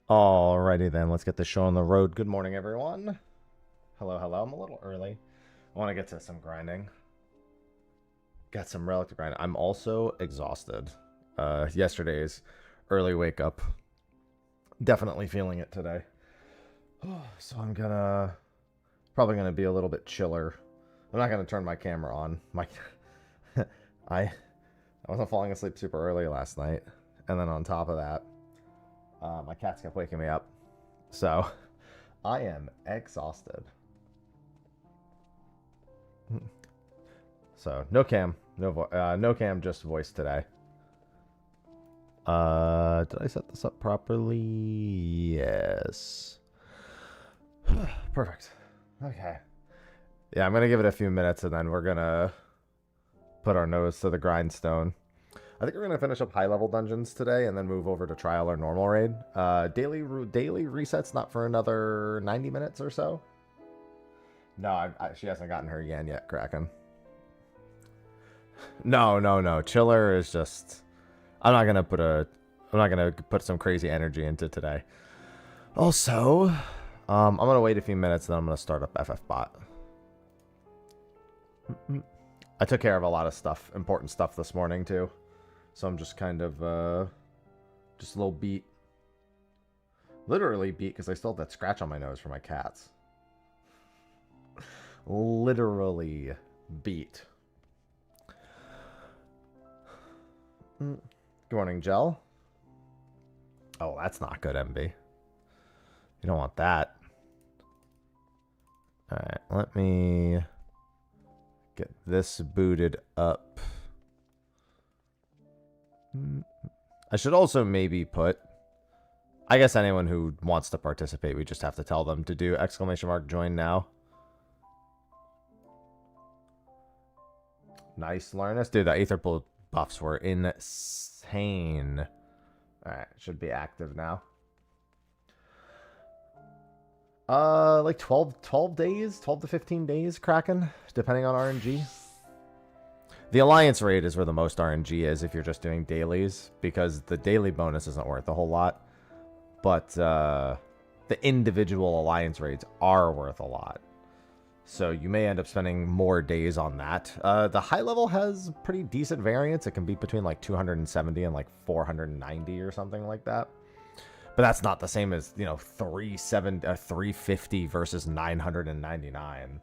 Alrighty then, let's get this show on the road. Good morning, everyone. Hello, hello. I'm a little early. I want to get to some grinding. Got some relic to grind. I'm also exhausted. Yesterday's early wake up. Definitely feeling it today. So I'm probably gonna be a little bit chiller. I'm not gonna turn my camera on. I wasn't falling asleep super early last night, and then on top of that, my cats kept waking me up. So I am exhausted. So no cam, no cam, just voice today. Did I set this up properly? Yes. Perfect. Okay. Yeah, I'm gonna give it a few minutes and then we're gonna put our nose to the grindstone. I think we're gonna finish up high level dungeons today and then move over to trial or normal raid. Daily resets not for another 90 minutes or so. No, she hasn't gotten her yen yet, Kraken. No. Chiller is just. I'm not gonna put some crazy energy into today. Also, I'm gonna wait a few minutes and then I'm gonna start up FFBot. I took care of a lot of stuff, important stuff this morning too. So I'm just kind of just a little beat. Literally beat because I still have that scratch on my nose for my cats. Literally beat. Good morning, Gel. Oh, that's not good, MB. You don't want that. Alright, let me get this booted up. I should also maybe put... I guess anyone who wants to participate, we just have to tell them to do ! Join now. Nice, Larnus. Dude, the Aether Pool buffs were insane. Alright, should be active now. Like 12 days? 12 to 15 days, Kraken, depending on RNG. The Alliance raid is where the most RNG is if you're just doing dailies, because the daily bonus isn't worth a whole lot. But the individual Alliance raids are worth a lot. So you may end up spending more days on that. The high level has pretty decent variance. It can be between like 270 and like 490 or something like that. But that's not the same as, 350 versus 999.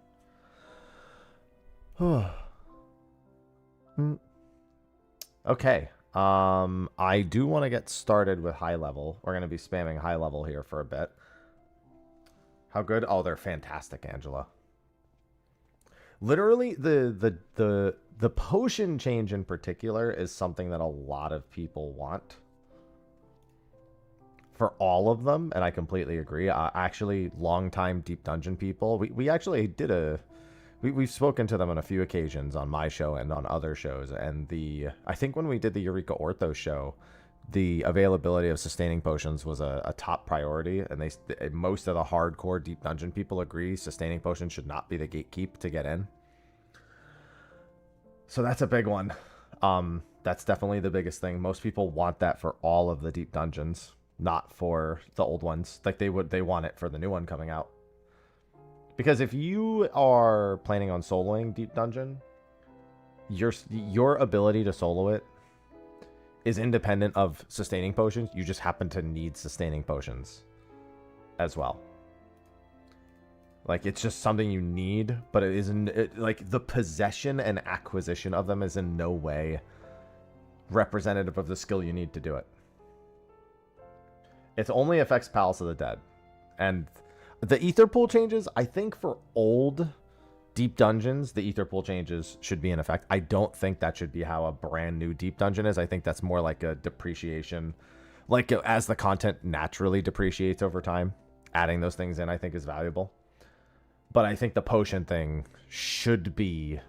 Okay. I do want to get started with high level. We're going to be spamming high level here for a bit. How good? Oh, they're fantastic, Angela. Literally, the potion change in particular is something that a lot of people want. For all of them, and I completely agree. Actually, long-time Deep Dungeon people, we actually did we've spoken to them on a few occasions on my show and on other shows, and I think when we did the Eureka Ortho show, the availability of sustaining potions was a top priority, and most of the hardcore Deep Dungeon people agree sustaining potions should not be the gatekeep to get in. So that's a big one. That's definitely the biggest thing. Most people want that for all of the Deep Dungeons, not for the old ones. Like they want it for the new one coming out. Because if you are planning on soloing Deep Dungeon, your ability to solo it is independent of sustaining potions. You just happen to need sustaining potions as well. Like, it's just something you need, but it isn't... like, the possession and acquisition of them is in no way representative of the skill you need to do it. It only affects Palace of the Dead. And the Ether Pool changes, I think for old Deep Dungeons, the Ether Pool changes should be in effect. I don't think that should be how a brand new Deep Dungeon is. I think that's more like a depreciation. Like, as the content naturally depreciates over time, adding those things in, I think, is valuable. But I think the potion thing should be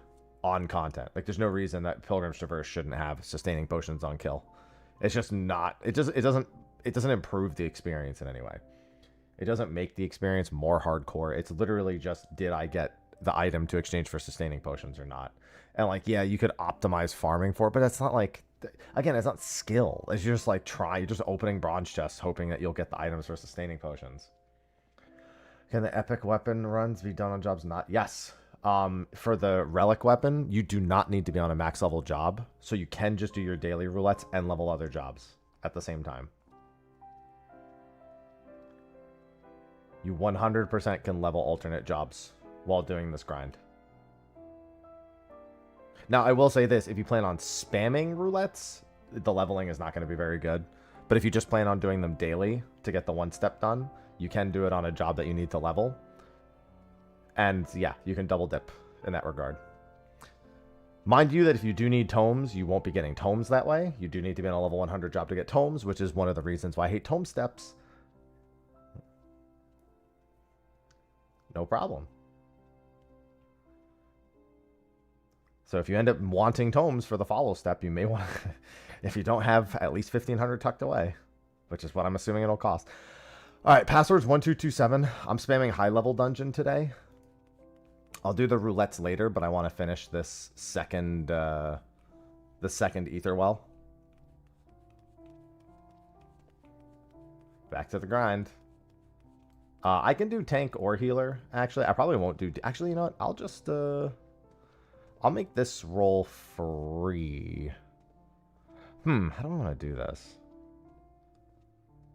on content. Like, there's no reason that Pilgrim's Traverse shouldn't have sustaining potions on kill. It's just not... It doesn't improve the experience in any way. It doesn't make the experience more hardcore. It's literally just, did I get the item to exchange for sustaining potions or not? And like, yeah, you could optimize farming for it, but that's not like, again, it's not skill. It's just like you're just opening bronze chests, hoping that you'll get the items for sustaining potions. Can the epic weapon runs be done on jobs not? Yes. For the relic weapon, you do not need to be on a max level job, so you can just do your daily roulettes and level other jobs at the same time. You 100% can level alternate jobs while doing this grind. Now, I will say this. If you plan on spamming roulettes, the leveling is not going to be very good. But if you just plan on doing them daily to get the one step done, you can do it on a job that you need to level. And yeah, you can double dip in that regard. Mind you that if you do need tomes, you won't be getting tomes that way. You do need to be on a level 100 job to get tomes, which is one of the reasons why I hate tome steps. No problem. So if you end up wanting tomes for the follow step, you may want to, if you don't have at least 1,500 tucked away, which is what I'm assuming it'll cost. All right, password's 1227. I'm spamming high level dungeon today. I'll do the roulettes later, but I want to finish this second, the second ether well. Back to the grind. I can do tank or healer. Actually, I probably won't do... Actually, you know what? I'll just... I'll make this roll free. How do I want to do this?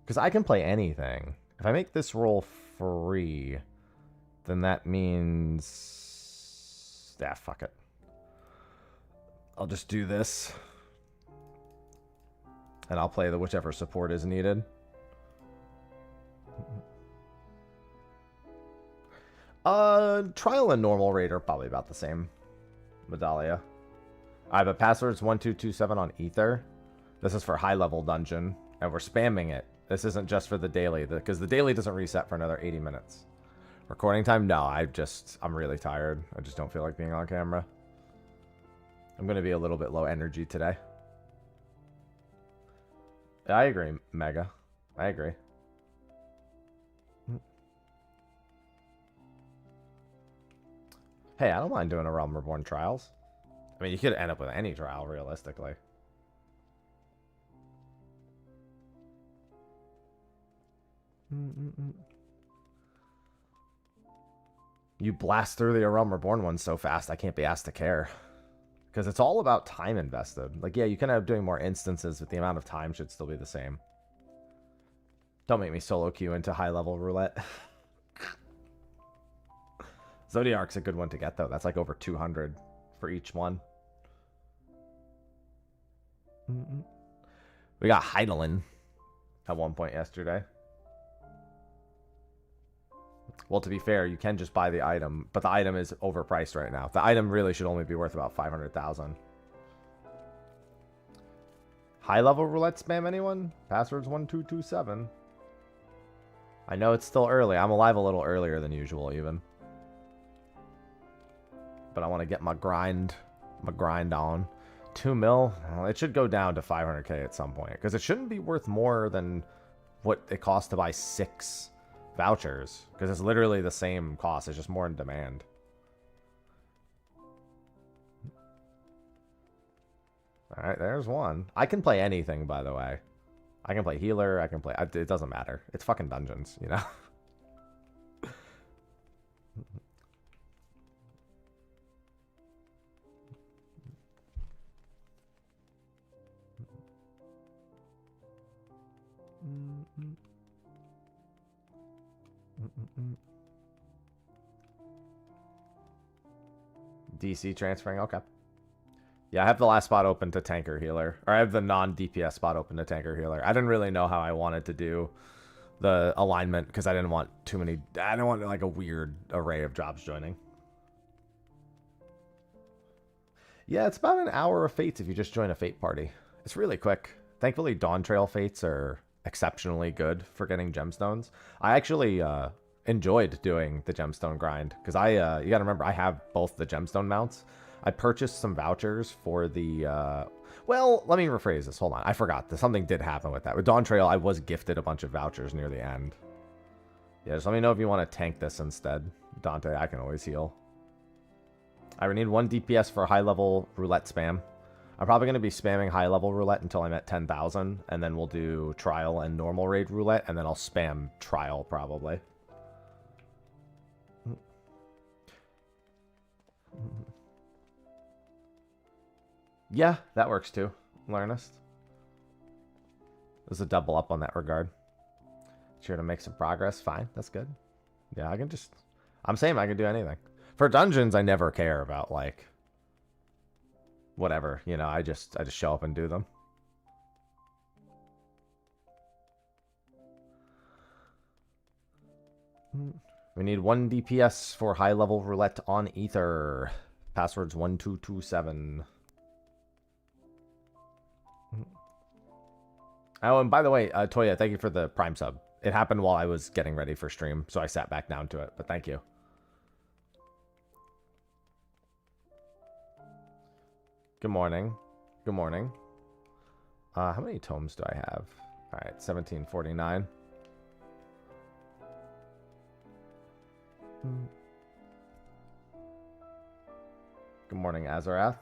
Because I can play anything. If I make this roll free, then that means... Yeah, fuck it. I'll just do this. And I'll play the whichever support is needed. Trial and normal rate are probably about the same. Medallia. I have a password's 1227 on Ether. This is for high level dungeon, and we're spamming it. This isn't just for the daily, because the daily doesn't reset for another 80 minutes. Recording time? No, I'm really tired. I just don't feel like being on camera. I'm going to be a little bit low energy today. I agree, Mega. I agree. Hey, I don't mind doing a Realm Reborn trials. I mean, you could end up with any trial, realistically. You blast through the Realm Reborn one so fast, I can't be asked to care. Because it's all about time invested. Like, yeah, you can end up doing more instances, but the amount of time should still be the same. Don't make me solo queue into high-level roulette. Zodiac's a good one to get, though. That's like over 200 for each one. We got Heidelin at one point yesterday. Well, to be fair, you can just buy the item, but the item is overpriced right now. The item really should only be worth about 500,000. High-level roulette spam, anyone? Password's 1227. I know it's still early. I'm alive a little earlier than usual, even. But I want to get my grind on. 2 mil? Well, it should go down to 500k at some point, because it shouldn't be worth more than what it costs to buy 6 vouchers, because it's literally the same cost. It's just more in demand. All right, there's one. I can play anything, by the way. I can play healer. I can play... It doesn't matter. It's fucking dungeons, you know? DC transferring, okay. Yeah, I have the last spot open to tanker healer. Or I have the non-DPS spot open to tanker healer. I didn't really know how I wanted to do the alignment, because I didn't want too many... I didn't want like a weird array of jobs joining. Yeah, it's about an hour of fates if you just join a fate party. It's really quick. Thankfully, Dawn Trail fates are exceptionally good for getting gemstones. I actually enjoyed doing the gemstone grind, because you gotta remember, I have both the gemstone mounts. I purchased some vouchers for the well, let me rephrase this. Hold on, I forgot. Something did happen with that. With Dawn Trail, I was gifted a bunch of vouchers near the end. Yeah, just let me know if you want to tank this instead. Dante, I can always heal. I would need 1 DPS for high level roulette spam. I'm probably going to be spamming high-level roulette until I'm at 10,000, and then we'll do trial and normal raid roulette, and then I'll spam trial probably. Yeah, that works too, Learnest. There's a double up on that regard. Sure to make some progress. Fine, that's good. Yeah, I can just... I'm saying I can do anything. For dungeons, I never care about, like... whatever, you know, I just show up and do them. We need 1 DPS for high-level roulette on Ether. Password's 1227. Oh, and by the way, Toya, thank you for the Prime sub. It happened while I was getting ready for stream, so I sat back down to it, but thank you. Good morning. Good morning. How many tomes do I have? All right, 1749. Good morning, Azarath.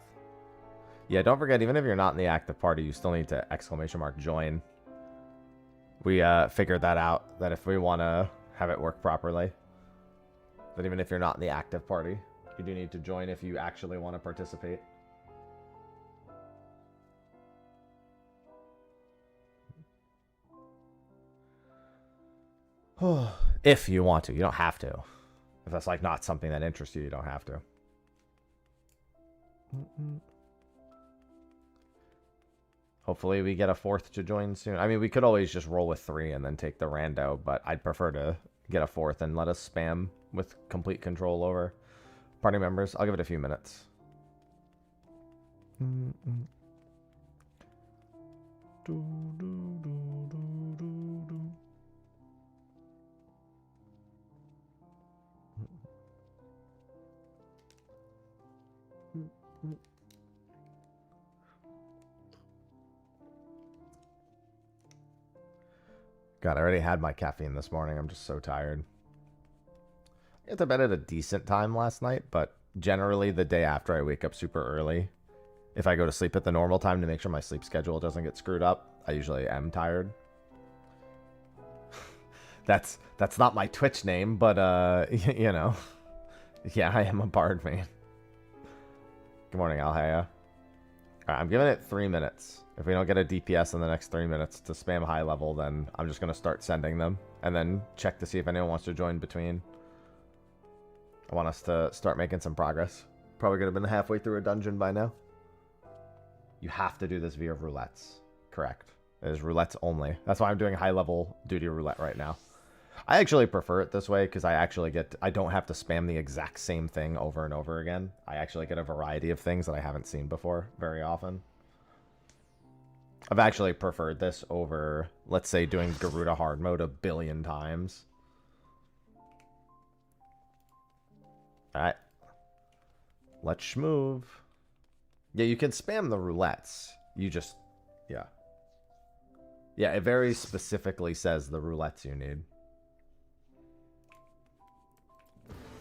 Yeah, don't forget, even if you're not in the active party, you still need to !join. We figured that out, that if we want to have it work properly, that even if you're not in the active party, you do need to join if you actually want to participate. If you want to. You don't have to. If that's like not something that interests you, you don't have to. Hopefully we get a 4th to join soon. I mean, we could always just roll with 3 and then take the rando, but I'd prefer to get a 4th and let us spam with complete control over party members. I'll give it a few minutes. God, I already had my caffeine this morning. I'm just so tired. I got to bed at a decent time last night, but generally the day after I wake up super early. If I go to sleep at the normal time to make sure my sleep schedule doesn't get screwed up, I usually am tired. That's not my Twitch name, but you know. Yeah, I am a bard, man. Good morning, Alhaya. Alright, I'm giving it 3 minutes. If we don't get a DPS in the next 3 minutes to spam high level, then I'm just going to start sending them. And then check to see if anyone wants to join between. I want us to start making some progress. Probably going to have been halfway through a dungeon by now. You have to do this via roulettes. Correct. It is roulettes only. That's why I'm doing high level duty roulette right now. I actually prefer it this way because I don't have to spam the exact same thing over and over again. I actually get a variety of things that I haven't seen before very often. I've actually preferred this over, let's say, doing Garuda hard mode 1 billion times. Alright. Let's move. Yeah, you can spam the roulettes. You just... yeah. Yeah, it very specifically says the roulettes you need.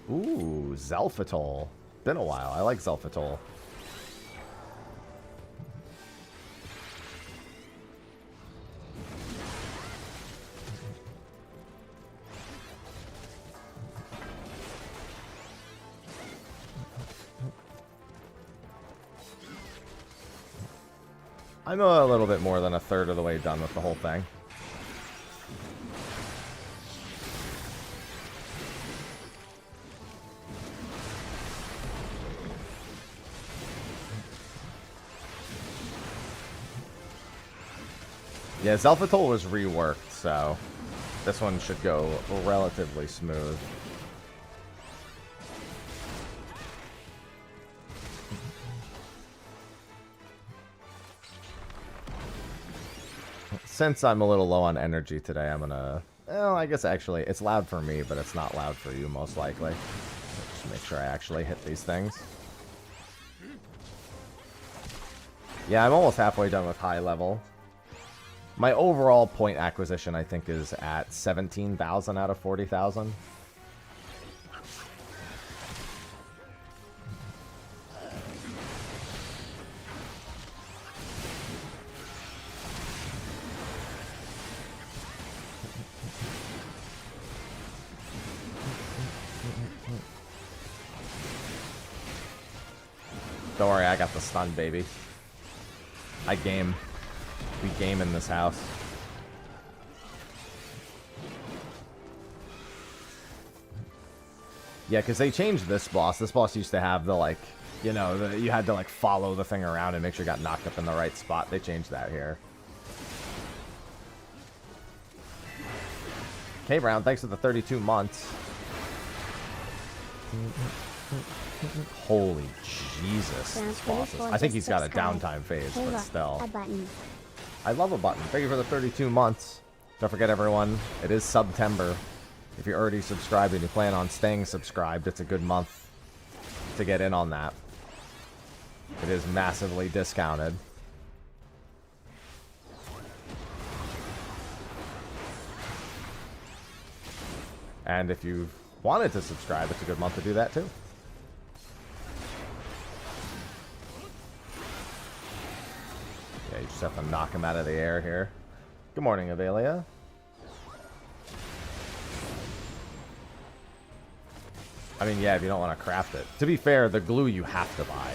Ooh, Zelfatol. Been a while. I like Zelfatol. I'm a little bit more than 1/3 of the way done with the whole thing. Yeah, Zelfatol was reworked, so this one should go relatively smooth. Since I'm a little low on energy today, I'm gonna... well, I guess actually, it's loud for me, but it's not loud for you, most likely. Just make sure I actually hit these things. Yeah, I'm almost halfway done with high level. My overall point acquisition, I think, is at 17,000 out of 40,000. Don't worry, I got the stun, baby. I game. We game in this house. Yeah, because they changed this boss. This boss used to have the, like, you know, you had to, like, follow the thing around and make sure you got knocked up in the right spot. They changed that here. K Brown, thanks for the 32 months. Holy Jesus, this boss is... I think he's got a downtime phase, but still. I love a button. Thank you for the 32 months. Don't forget, everyone, it is September. If you're already subscribed and you plan on staying subscribed, it's a good month to get in on that. It is massively discounted. And if you wanted to subscribe, it's a good month to do that too. Yeah, you just have to knock him out of the air here. Good morning, Avelia. I mean, yeah, if you don't want to craft it. To be fair, the glue you have to buy.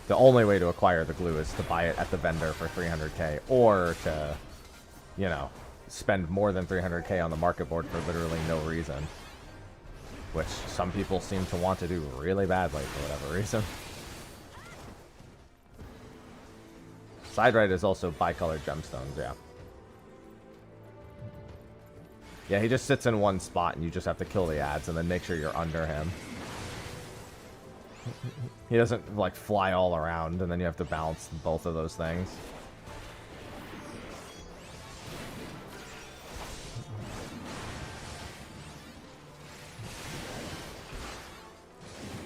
The only way to acquire the glue is to buy it at the vendor for 300k, or to, you know, spend more than 300k on the market board for literally no reason. Which some people seem to want to do really badly for whatever reason. Side right is also bicolored gemstones, yeah. Yeah, he just sits in one spot and you just have to kill the ads and then make sure you're under him. He doesn't, like, fly all around and then you have to balance both of those things.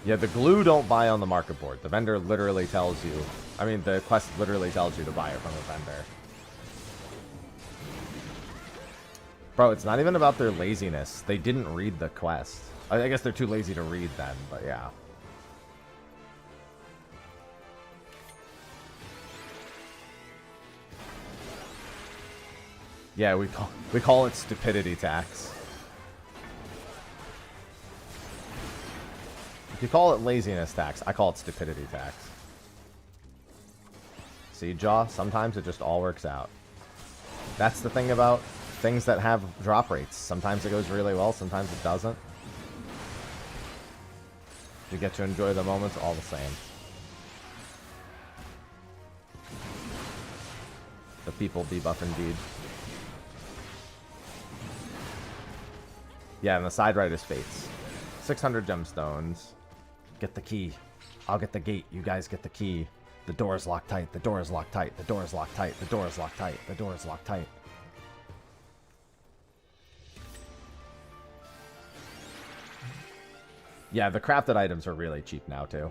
Yeah, the glue don't buy on the market board. The vendor literally tells you... I mean, the quest literally tells you to buy it from the vendor. Bro, it's not even about their laziness. They didn't read the quest. I guess they're too lazy to read then, but yeah. Yeah, we call it stupidity tax. If you call it laziness tax, I call it stupidity tax. See, Jaw? Sometimes it just all works out. That's the thing about things that have drop rates. Sometimes it goes really well, sometimes it doesn't. You get to enjoy the moments all the same. The people debuff indeed. Yeah, and the side right is fates. 600 gemstones. Get the key. I'll get the gate. You guys get the key. The door is locked tight. The door is locked tight. The door is locked tight. The door is locked tight. The door is locked tight. Yeah, the crafted items are really cheap now, too.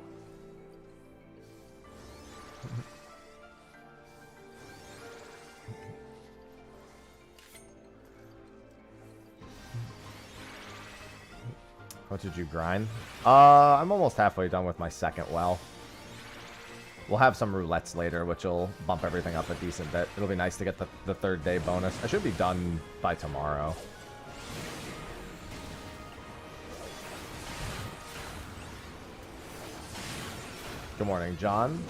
What did you grind? I'm almost halfway done with my second well. We'll have some roulettes later, which will bump everything up a decent bit. It'll be nice to get the third day bonus. I should be done by tomorrow. Good morning, John.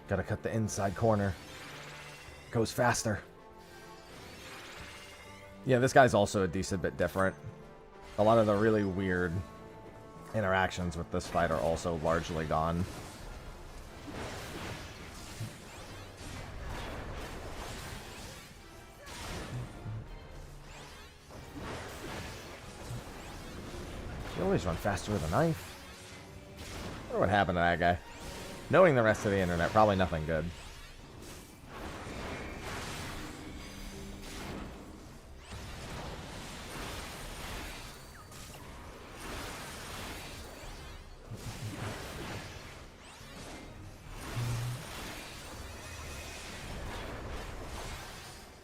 Gotta cut the inside corner. Goes faster. Yeah, this guy's also a decent bit different. A lot of the really weird interactions with this fight are also largely gone. You always run faster with a knife. I wonder what happened to that guy. Knowing the rest of the internet, probably nothing good.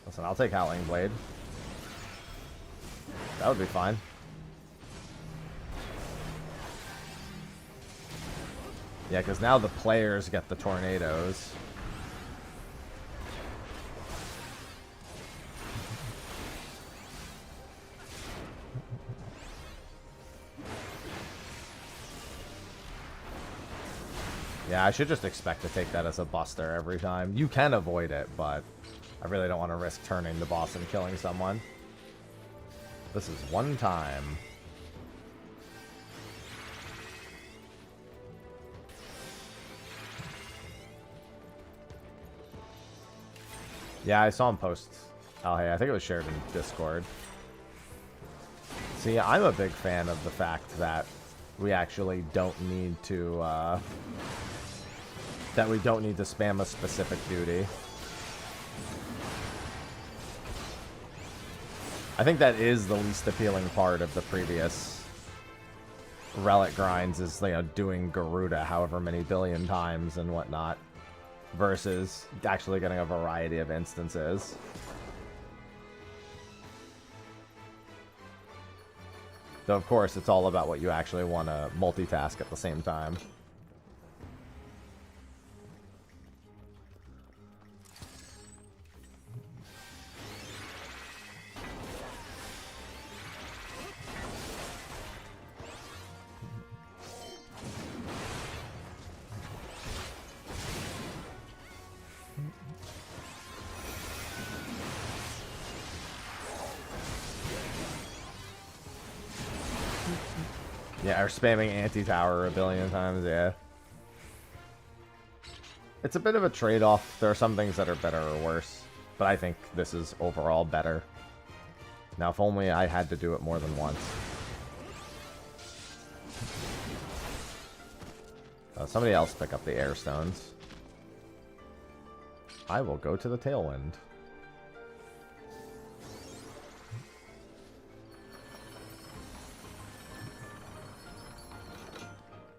Listen, I'll take Howling Blade. That would be fine. Yeah, because now the players get the tornadoes. Yeah, I should just expect to take that as a buster every time. You can avoid it, but I really don't want to risk turning the boss and killing someone. This is one time. Yeah, I saw him post. Oh, hey, I think it was shared in Discord. See, I'm a big fan of the fact that we actually don't need to, spam a specific duty. I think that is the least appealing part of the previous Relic grinds, is, you know, doing Garuda however many billion times and whatnot, versus actually getting a variety of instances. Though, of course, it's all about what you actually want to multitask at the same time. Yeah, or spamming anti-tower a billion times, yeah. It's a bit of a trade-off. There are some things that are better or worse, but I think this is overall better. Now, if only I had to do it more than once. Somebody else pick up the air stones. I will go to the Tailwind.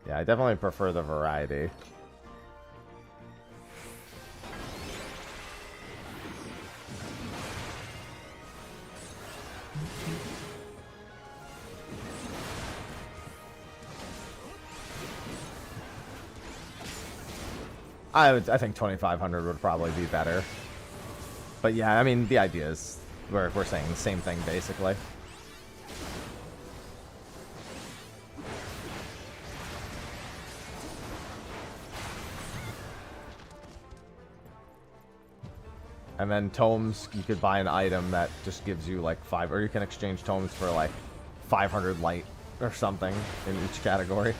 Yeah, I definitely prefer the variety. I think 2500 would probably be better. But yeah, I mean, the idea is we're saying the same thing basically. And then tomes, you could buy an item that just gives you like 5, or you can exchange tomes for like 500 light or something in each category.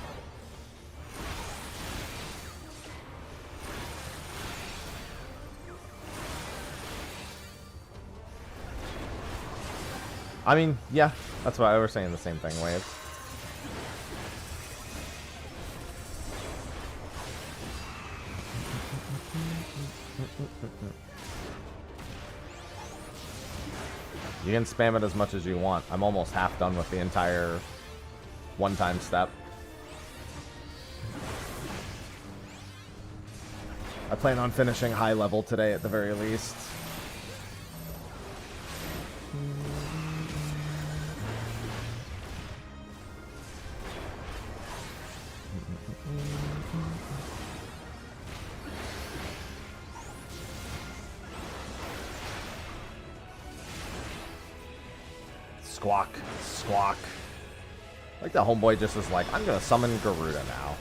I mean, yeah, that's why we're saying the same thing, Waves. You can spam it as much as you want. I'm almost half done with the entire one-time step. I plan on finishing high level today at the very least. Squawk, squawk. Like the homeboy just is like, I'm gonna summon Garuda now.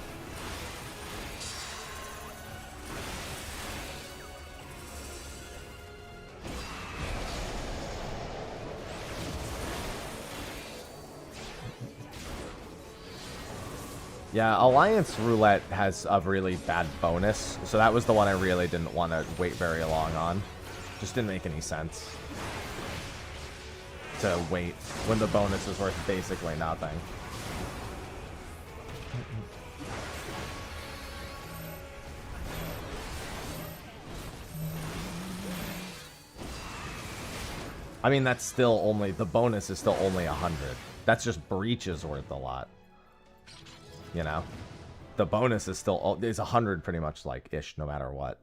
Yeah, Alliance Roulette has a really bad bonus, so that was the one I really didn't want to wait very long on. Just didn't make any sense to wait when the bonus is worth basically nothing. I mean, that's still only, the bonus is still only 100. That's just breaches worth a lot. You know? The bonus is still, it's 100 pretty much like ish no matter what.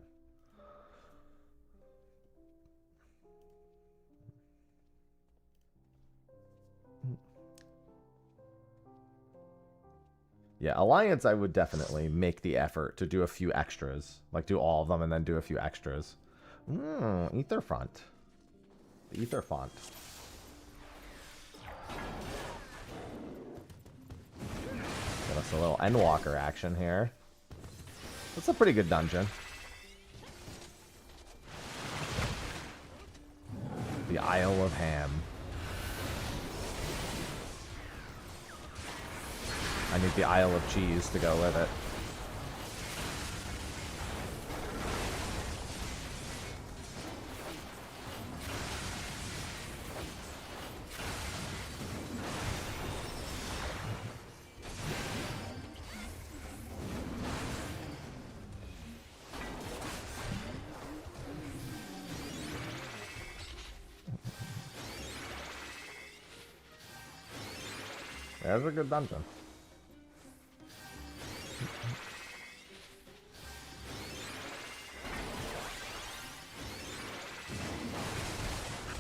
Yeah, Alliance, I would definitely make the effort to do a few extras. Like, do all of them and then do a few extras. Ether font. The Ether font. Get us a little Endwalker action here. That's a pretty good dungeon. The Isle of Ham. I need the Isle of Cheese to go with it. There's a good dungeon.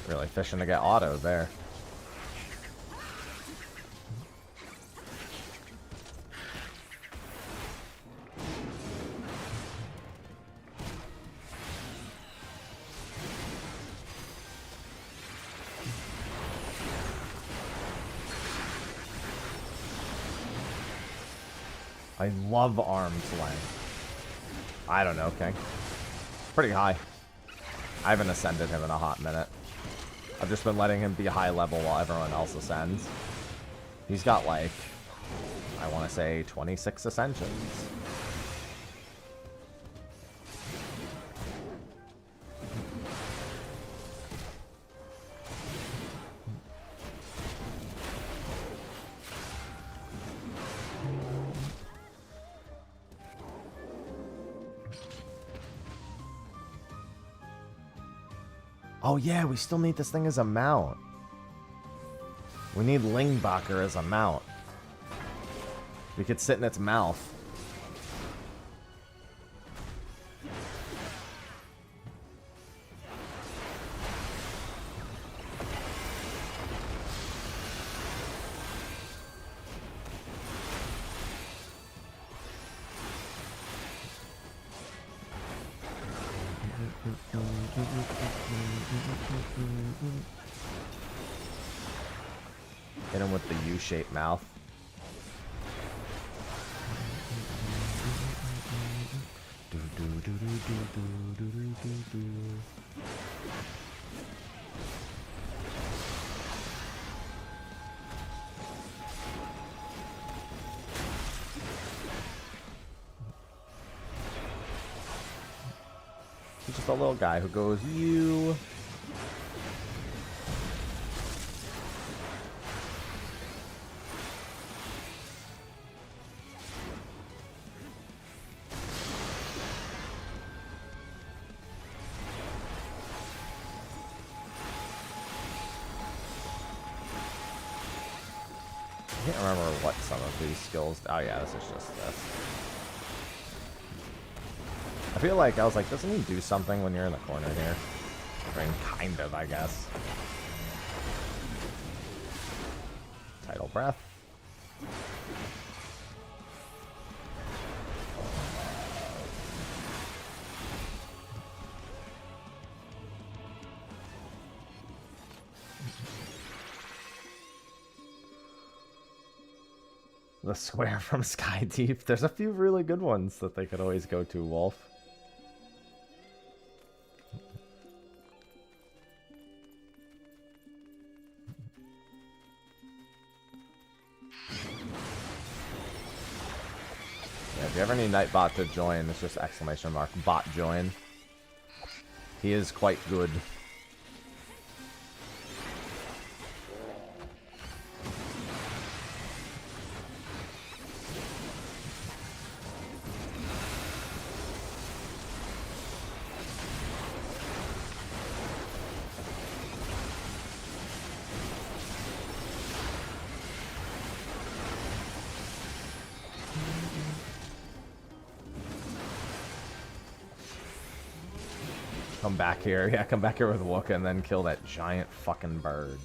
Really fishing to get autoed there. I love arm's length. I don't know, King. Pretty high. I haven't ascended him in a hot minute. I've just been letting him be high level while everyone else ascends. He's got like, I want to say 26 ascensions. Oh yeah, we still need this thing as a mount. We need Lingbacher as a mount. We could sit in its mouth. Hit him with the U-shaped mouth. He's just a little guy who goes, you. I can't remember what some of these skills. Oh yeah, this is just this. I feel like I was like, doesn't he do something when you're in the corner here? I mean, kind of, I guess. Tidal breath. The square from Sky Deep. There's a few really good ones that they could always go to, Wolf. Yeah, if you ever need Nightbot to join, it's just exclamation mark bot join. He is quite good. Come back here. Yeah, come back here with Wooka and then kill that giant fucking bird.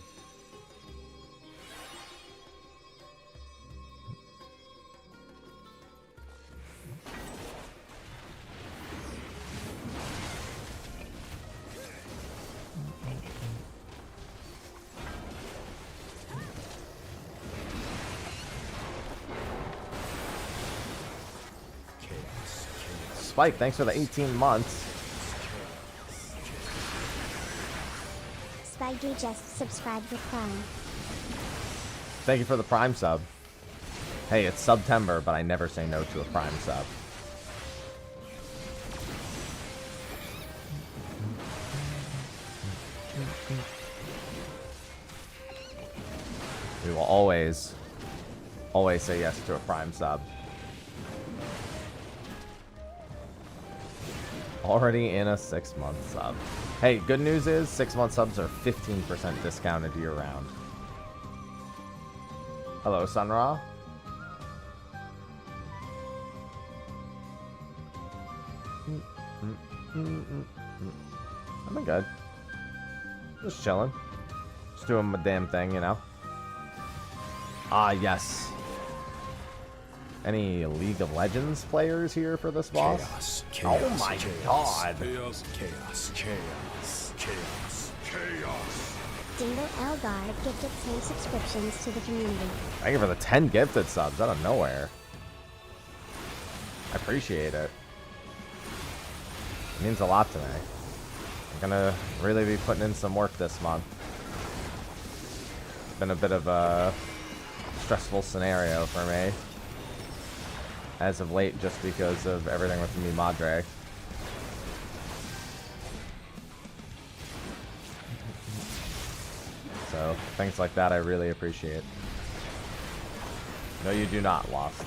Spike, thanks for the 18 months. Spidey just subscribed with Prime. Thank you for the Prime sub. Hey, it's September, but I never say no to a Prime sub. We will always say yes to a Prime sub. Already in a 6-month sub. Hey, good news is 6-month subs are 15% discounted year round. Hello, Sunra. I've been good. Just chilling. Just doing my damn thing, you know. Ah, yes. Any League of Legends players here for this boss? Chaos, oh my god. Chaos, chaos, chaos, chaos, chaos. Dingo Elgar gifted 10 subscriptions to the community. Thank you for the 10 gifted subs out of nowhere. I appreciate it. It means a lot to me. I'm gonna really be putting in some work this month. It's been a bit of a stressful scenario for me as of late, just because of everything with me Madre. So things like that I really appreciate. No, you do not, Lost.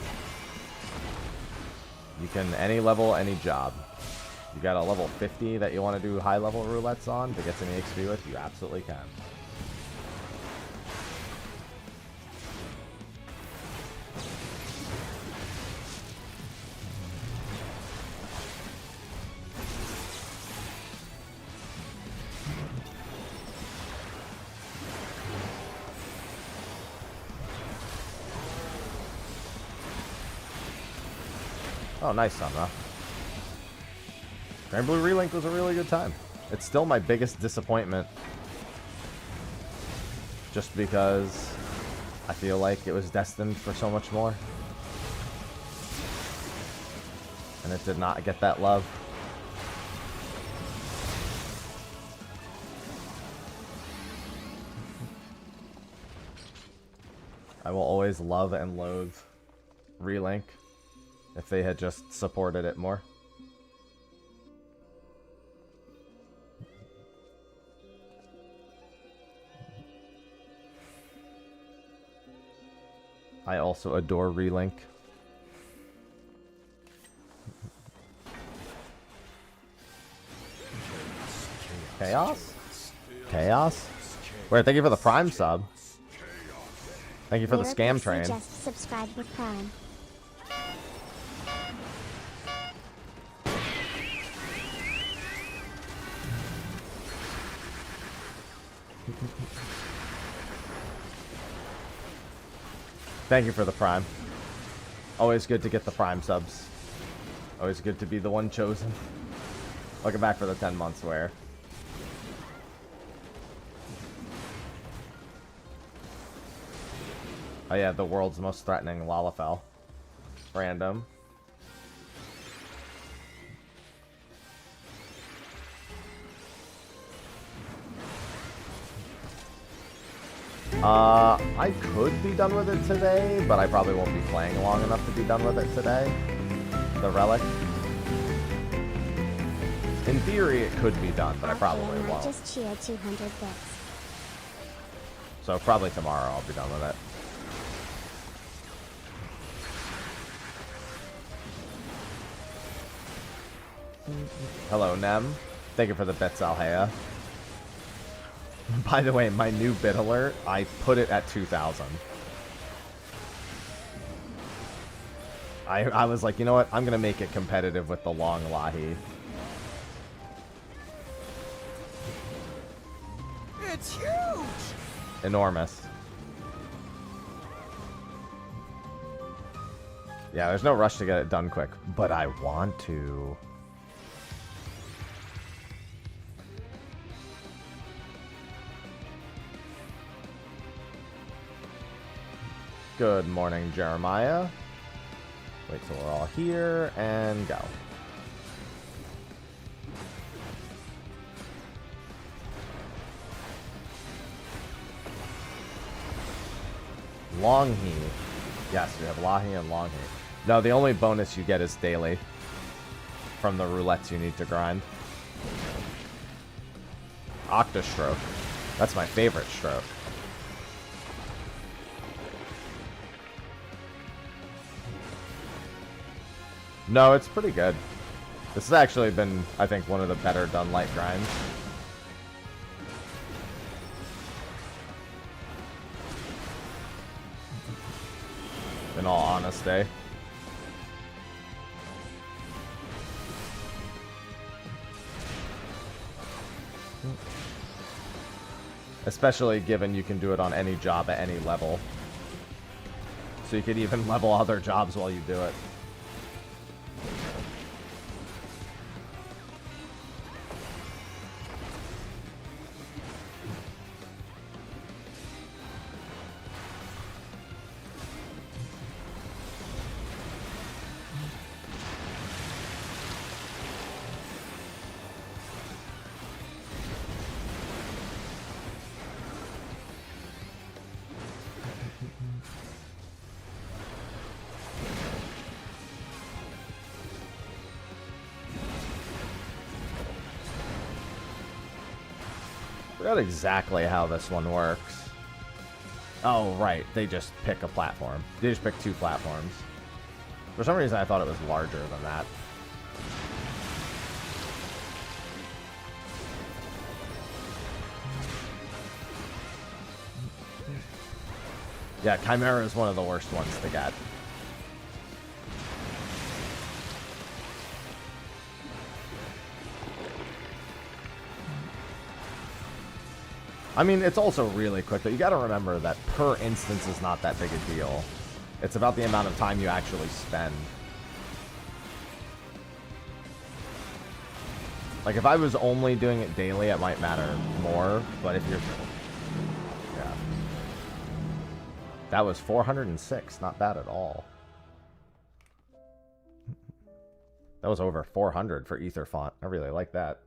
You can any level, any job. You got a level 50 that you want to do high level roulettes on to get some EXP with, you absolutely can. Oh, nice, Summer. Grand Blue Relink was a really good time. It's still my biggest disappointment. Just because I feel like it was destined for so much more. And it did not get that love. I will always love and loathe Relink if they had just supported it more. I also adore Relink. Chaos? Chaos? Wait, thank you for the Prime sub. Thank you for the scam train. Just subscribed with Prime. Thank you for the Prime. Always good to get the Prime subs. Always good to be the one chosen. Looking back for the 10 months where. Oh yeah, the world's most threatening Lalafell. Random. I could be done with it today, but I probably won't be playing long enough to be done with it today. The Relic. In theory, it could be done, but I probably won't. Just cheer 200 bits. So probably tomorrow I'll be done with it. Hello, Nem. Thank you for the bits, Alhea. By the way, my new bit alert, I put it at 2,000. I was like, you know what? I'm going to make it competitive with the long Lahi. It's huge! Enormous. Yeah, there's no rush to get it done quick, but I want to. Good morning, Jeremiah. Wait till we're all here and go. Long heat. Yes, we have Lahi and Long heat. No, the only bonus you get is daily from the roulettes you need to grind. Octostroke. That's my favorite stroke. No, it's pretty good. This has actually been, I think, one of the better done light grinds. In all honesty. Especially given you can do it on any job at any level. So you could even level other jobs while you do it. Forgot exactly how this one works. Oh, right. They just pick a platform. They just pick 2 platforms. For some reason, I thought it was larger than that. Yeah, Chimera is one of the worst ones to get. I mean, it's also really quick, but you gotta remember that per instance is not that big a deal. It's about the amount of time you actually spend. Like, if I was only doing it daily, it might matter more, but if you're... Yeah. That was 406, not bad at all. That was over 400 for Ether Font. I really like that.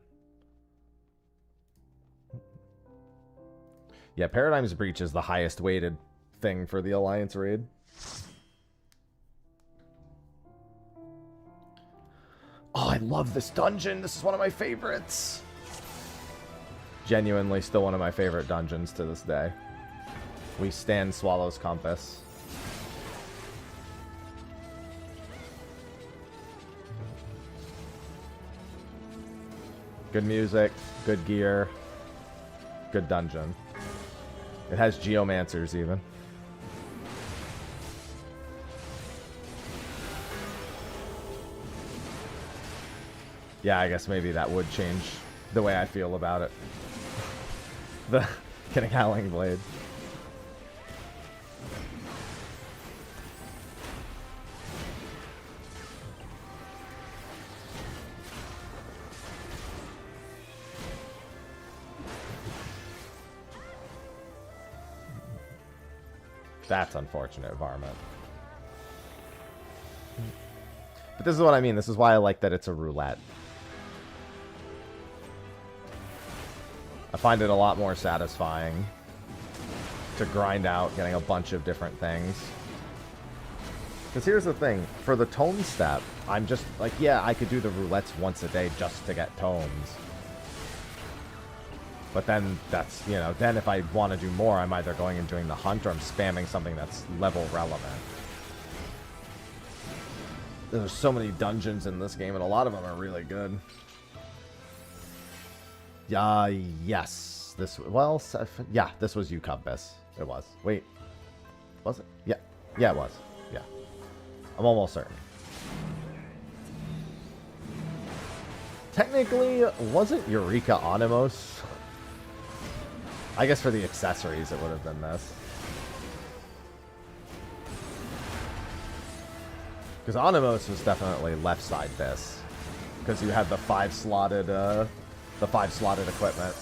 Yeah, Paradigm's Breach is the highest weighted thing for the Alliance raid. Oh, I love this dungeon. This is one of my favorites. Genuinely still one of my favorite dungeons to this day. We stand Swallow's Compass. Good music, good gear, good dungeon. It has geomancers even. Yeah, I guess maybe that would change the way I feel about it. The getting Howling Blade. That's unfortunate, Varmint. But this is what I mean. This is why I like that it's a roulette. I find it a lot more satisfying to grind out getting a bunch of different things. Because here's the thing. For the tome step, I'm just like, yeah, I could do the roulettes once a day just to get tomes. But then that's, you know, then if I want to do more, I'm either going and doing the hunt or I'm spamming something that's level relevant. There's so many dungeons in this game, and a lot of them are really good. Yes. This, well, yeah, this was Eucompass. It was. Wait. Was it? Yeah. Yeah, it was. Yeah. I'm almost certain. Technically, wasn't Eureka Onymos? I guess for the accessories, it would have been this. Because Onymos was definitely left side this. Because you had the 5-slotted, equipment.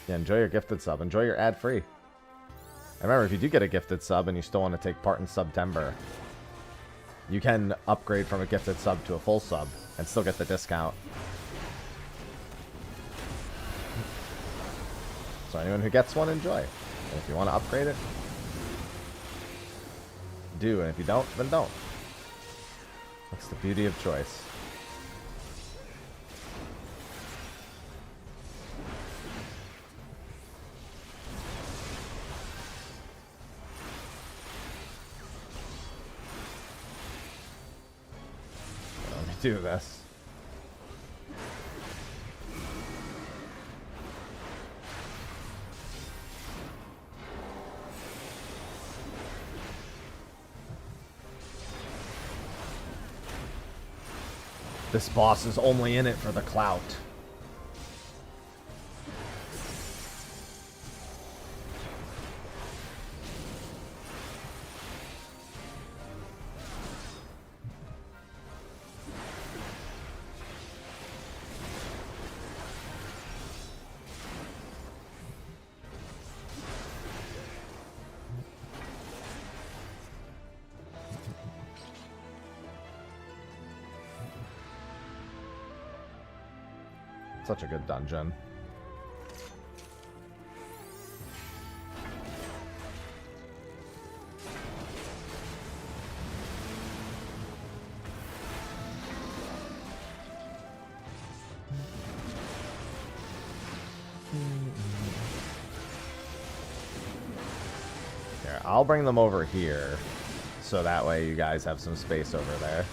Yeah, enjoy your gifted sub. Enjoy your ad-free. And remember, if you do get a gifted sub and you still want to take part in September, you can upgrade from a gifted sub to a full sub and still get the discount. So anyone who gets one, enjoy. And if you want to upgrade it, do. And if you don't, then don't. That's the beauty of choice. Let me do this. This boss is only in it for the clout. Such a good dungeon. Here, I'll bring them over here, so that way you guys have some space over there.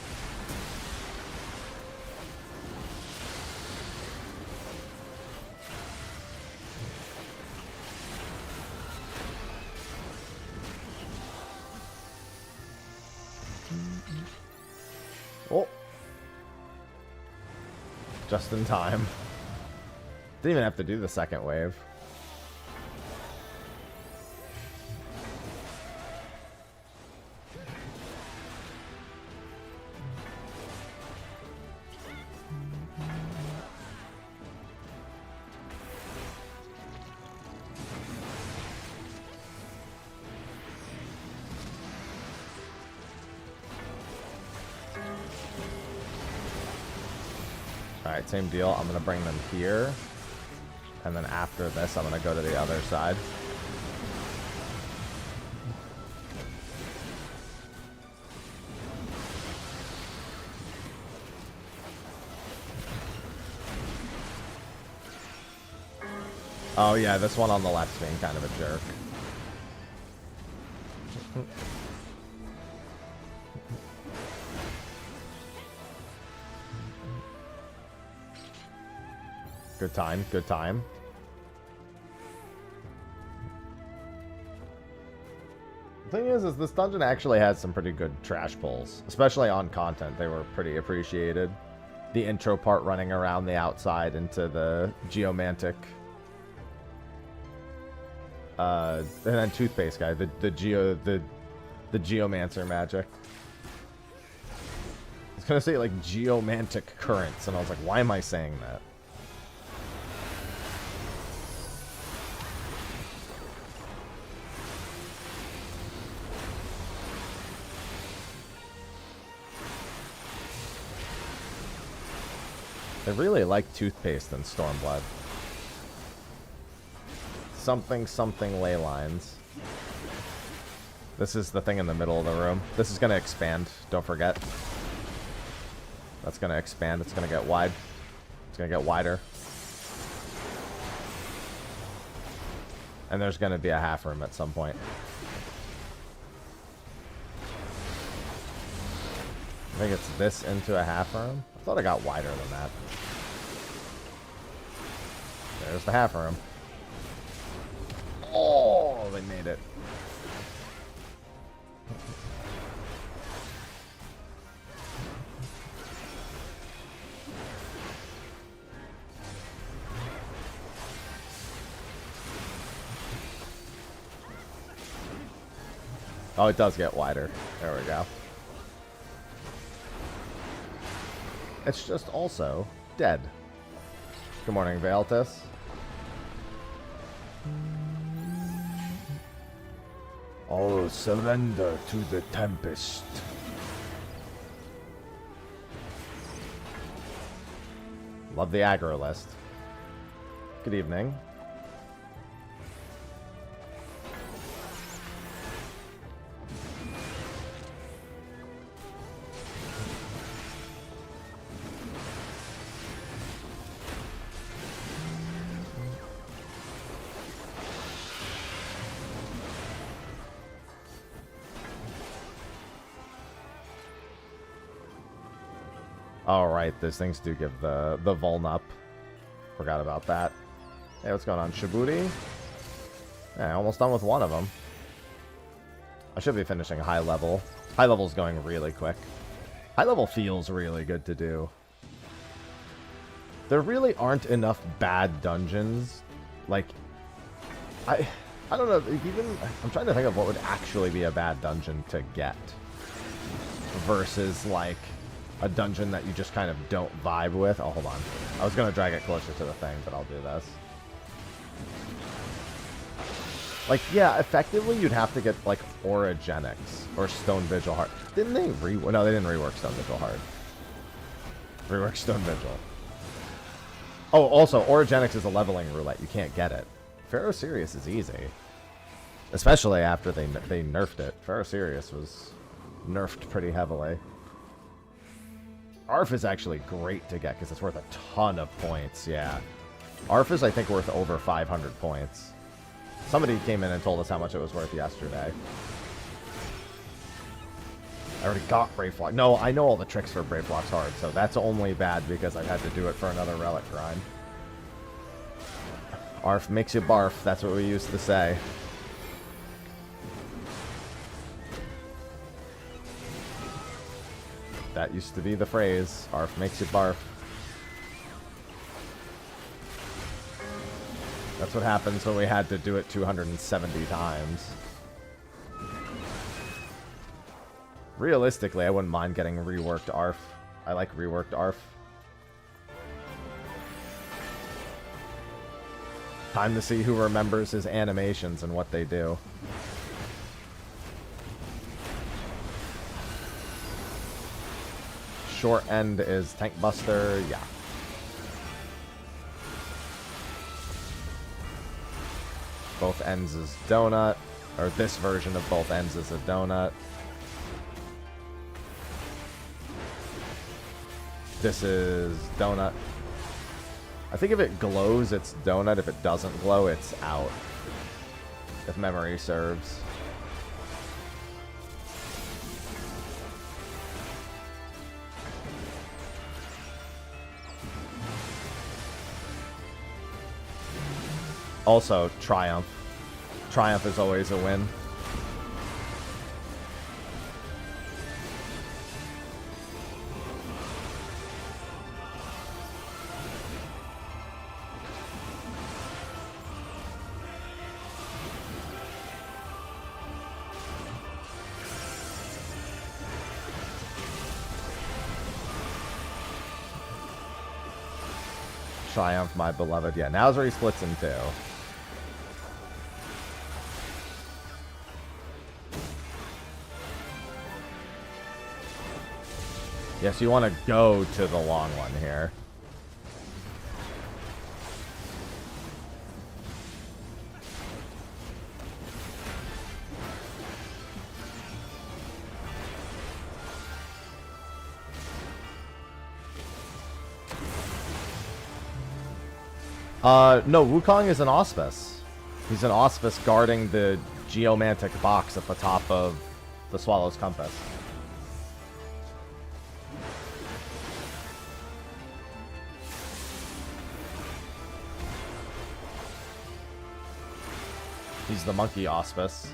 Oh. Just in time. Didn't even have to do the second wave. Alright, same deal. I'm going to bring them here. And then after this, I'm going to go to the other side. Oh yeah, this one on the left's being kind of a jerk. Good time, good time. The thing is this dungeon actually has some pretty good trash pulls, especially on content. They were pretty appreciated. The intro part running around the outside into the geomantic, and then toothpaste guy, the geomancer magic. I was gonna say like geomantic currents, and I was like, why am I saying that? I really like toothpaste and Stormblood. Something ley lines. This is the thing in the middle of the room. This is going to expand. Don't forget. That's going to expand. It's going to get wide. It's going to get wider. And there's going to be a half room at some point. I think it's this into a half room. I thought I got wider than that. There's the half room. Oh, they made it. Oh, it does get wider. There we go. It's just also dead. Good morning, Valtis. All surrender to the Tempest. Love the aggro list. Good evening. All right, those things do give the vuln up. Forgot about that. Hey, what's going on, Shibuti? Yeah, almost done with one of them. I should be finishing high level. High level's going really quick. High level feels really good to do. There really aren't enough bad dungeons. Like, I don't know. Even I'm trying to think of what would actually be a bad dungeon to get versus like a dungeon that you just kind of don't vibe with. Oh, hold on. I was going to drag it closer to the thing, but I'll do this. Like, yeah, effectively you'd have to get, like, Orogenics or Stone Vigil Heart. Didn't they rework? No, they didn't rework Stone Vigil Heart. Rework Stone Vigil. Oh, also, Orogenics is a leveling roulette. You can't get it. Pharaoh Sirius is easy. Especially after they nerfed it. Pharaoh Sirius was nerfed pretty heavily. ARF is actually great to get because it's worth a ton of points, yeah. ARF is, I think, worth over 500 points. Somebody came in and told us how much it was worth yesterday. I already got Brave Flock. No, I know all the tricks for Brave Flock's hard, so that's only bad because I've had to do it for another Relic grind. ARF makes you barf, that's what we used to say. That used to be the phrase. ARF makes you barf. That's what happens when we had to do it 270 times. Realistically, I wouldn't mind getting reworked ARF. I like reworked ARF. Time to see who remembers his animations and what they do. Short end is Tank Buster, yeah. Both ends is donut, or this version of both ends is a donut. This is donut. I think if it glows, it's donut. If it doesn't glow, it's out. If memory serves. Also, Triumph. Triumph is always a win. Triumph, my beloved. Yeah, now's where he splits in two. Yes, you want to go to the long one here. No, Wukong is an Auspice. He's an Auspice guarding the Geomantic box at the top of the Swallow's Compass. He's the monkey Auspice.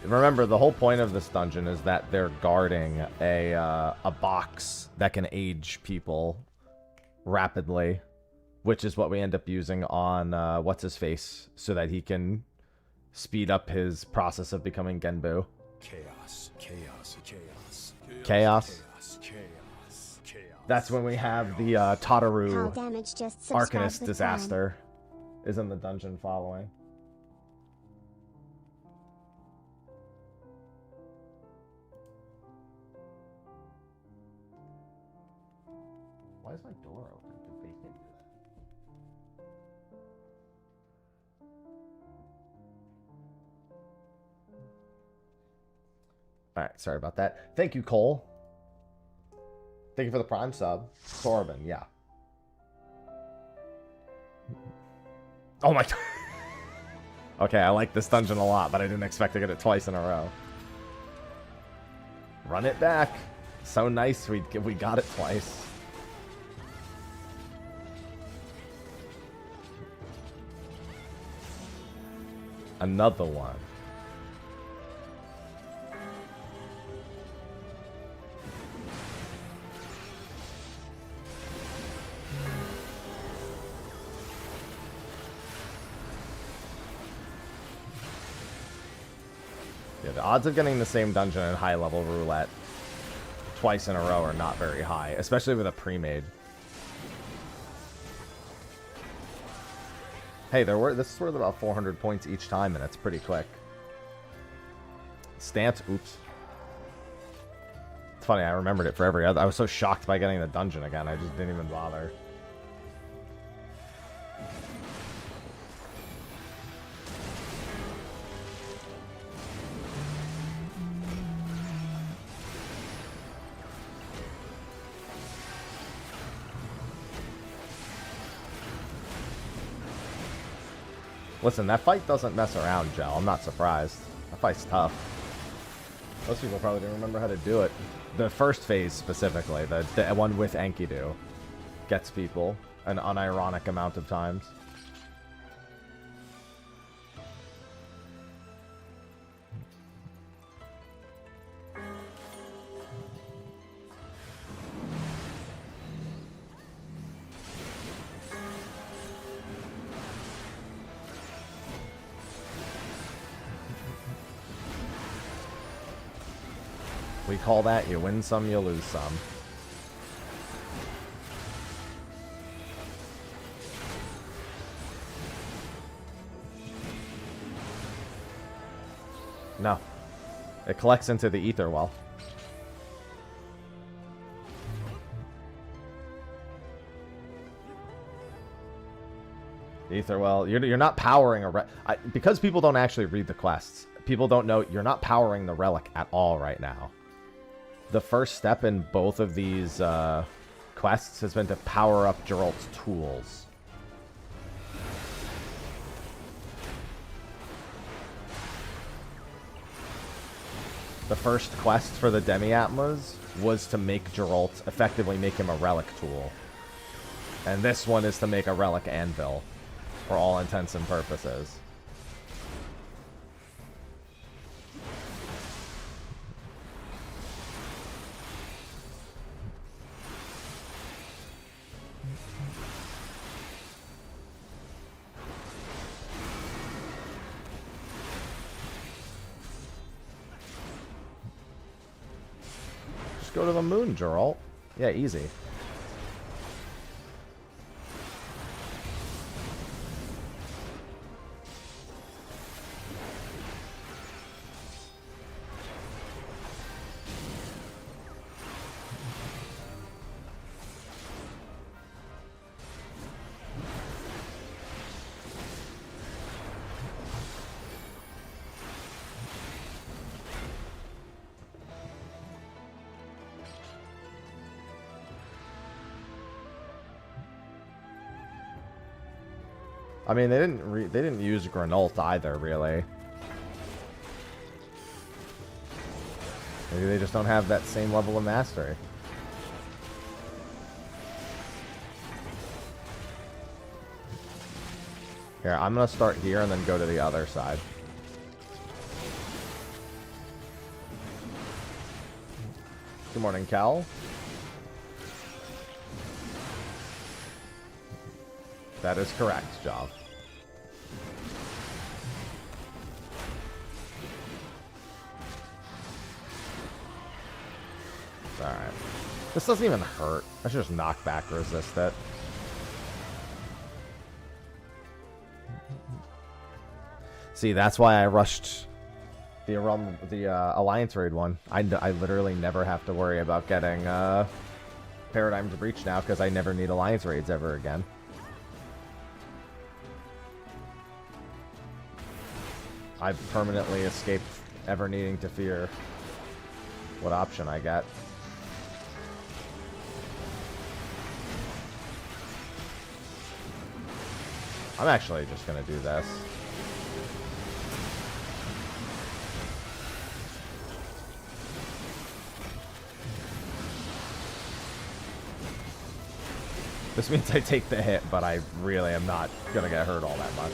Remember, the whole point of this dungeon is that they're guarding a box that can age people rapidly, which is what we end up using on what's-his-face, so that he can speed up his process of becoming Genbu. Chaos, chaos, chaos. Chaos? Chaos, chaos, chaos. That's when we have the How Tataru damage just subscribed Arcanist with disaster is in the dungeon following. Why is my door open? Did they hit that? Alright, sorry about that. Thank you, Cole. Thank you for the prime sub. Corbin, yeah. Oh my... Okay, I like this dungeon a lot, but I didn't expect to get it twice in a row. Run it back. So nice we got it twice. Another one. Yeah, the odds of getting the same dungeon in high level roulette twice in a row are not very high, especially with a pre-made. Hey, this is worth about 400 points each time, and it's pretty quick. Stance, oops. It's funny, I remembered it for every other. I was so shocked by getting the dungeon again, I just didn't even bother. Listen, that fight doesn't mess around, Gel. I'm not surprised. That fight's tough. Most people probably didn't remember how to do it. The first phase, specifically, the one with Enkidu, gets people an unironic amount of times. We call that you win some, you lose some. No. It collects into the ether well. The ether well, you're not powering a because people don't actually read the quests. People don't know you're not powering the relic at all right now. The first step in both of these quests has been to power up Geralt's tools. The first quest for the Demi-Atmas was to make Geralt, effectively make him a relic tool. And this one is to make a relic anvil, for all intents and purposes. Go to the moon, Geralt. Yeah, easy. I mean, they didn't use Granult either, really. Maybe they just don't have that same level of mastery. Here, I'm gonna start here and then go to the other side. Good morning, Cal. That is correct, Job. Alright. This doesn't even hurt. I should just knock back resist it. See, that's why I rushed the Alliance Raid one. I literally never have to worry about getting Paradigm to Breach now because I never need Alliance Raids ever again. I've permanently escaped ever needing to fear what option I get. I'm actually just gonna do this. This means I take the hit, but I really am not gonna get hurt all that much.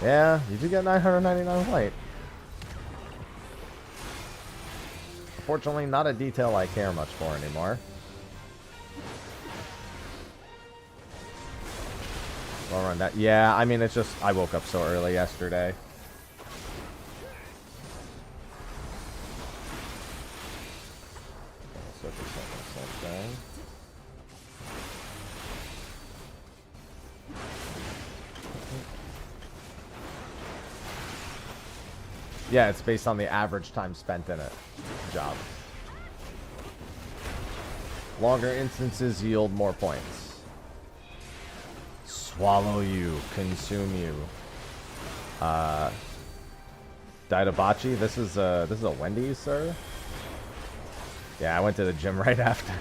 Yeah, you do get 999 white. Fortunately, not a detail I care much for anymore. I'll run that. Yeah, I mean, it's just I woke up so early yesterday. Yeah, it's based on the average time spent in it. Job. Longer instances yield more points. Swallow you, consume you. Daidabachi, this is a Wendy's, sir. Yeah, I went to the gym right after.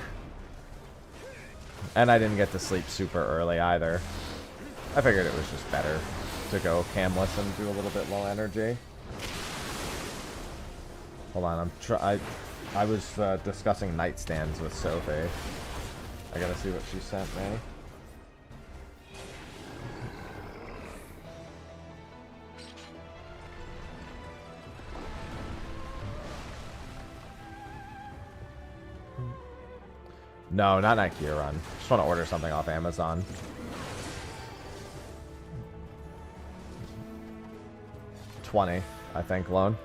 And I didn't get to sleep super early either. I figured it was just better to go camless and do a little bit low energy. Hold on, I was discussing nightstands with Sophie. I gotta see what she sent me. No, not Ikea Run. Just want to order something off Amazon. $20, I think, loan.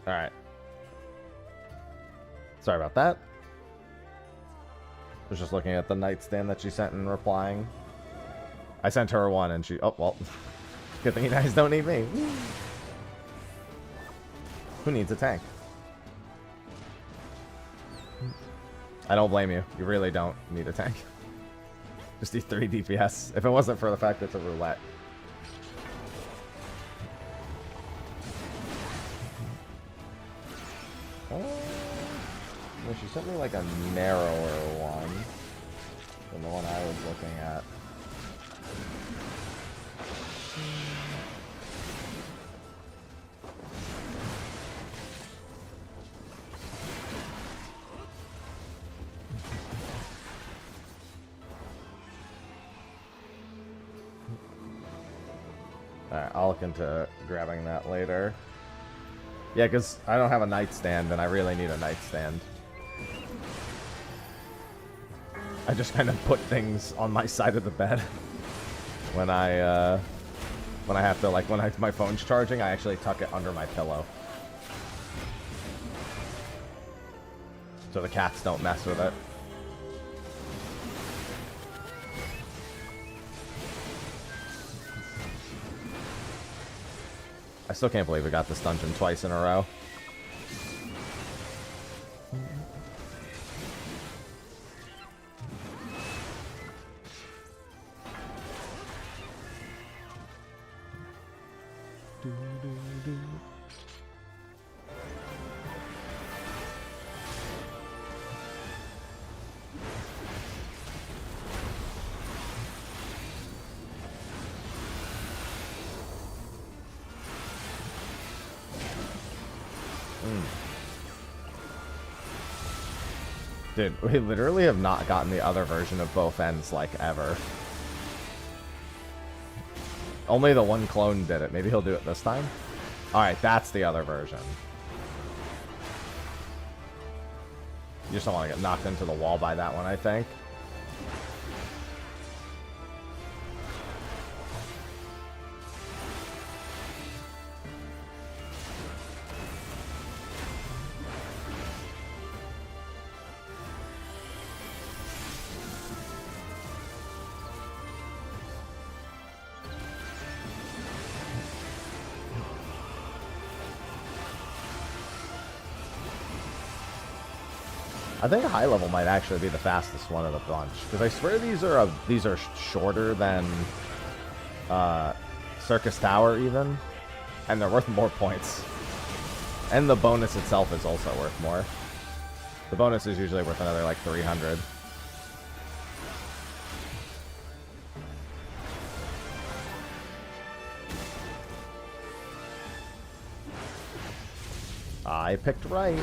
Alright. Sorry about that. I was just looking at the nightstand that she sent and replying. I sent her one and she... Oh, well. Good thing you guys don't need me. Who needs a tank? I don't blame you. You really don't need a tank. Just need 3 DPS. If it wasn't for the fact that it's a roulette. Well, she sent me like a narrower one than the one I was looking at. Alright, I'll look into grabbing that later. Yeah, because I don't have a nightstand, and I really need a nightstand. I just kind of put things on my side of the bed when I have to, like, when my phone's charging, I actually tuck it under my pillow. So the cats don't mess with it. I still can't believe we got this dungeon twice in a row. Dude, we literally have not gotten the other version of both ends, like, ever. Only the one clone did it. Maybe he'll do it this time? Alright, that's the other version. You just don't want to get knocked into the wall by that one, I think. I think high level might actually be the fastest one of the bunch, because I swear these are shorter than Circus Tower even, and they're worth more points. And the bonus itself is also worth more. The bonus is usually worth another like 300. I picked right.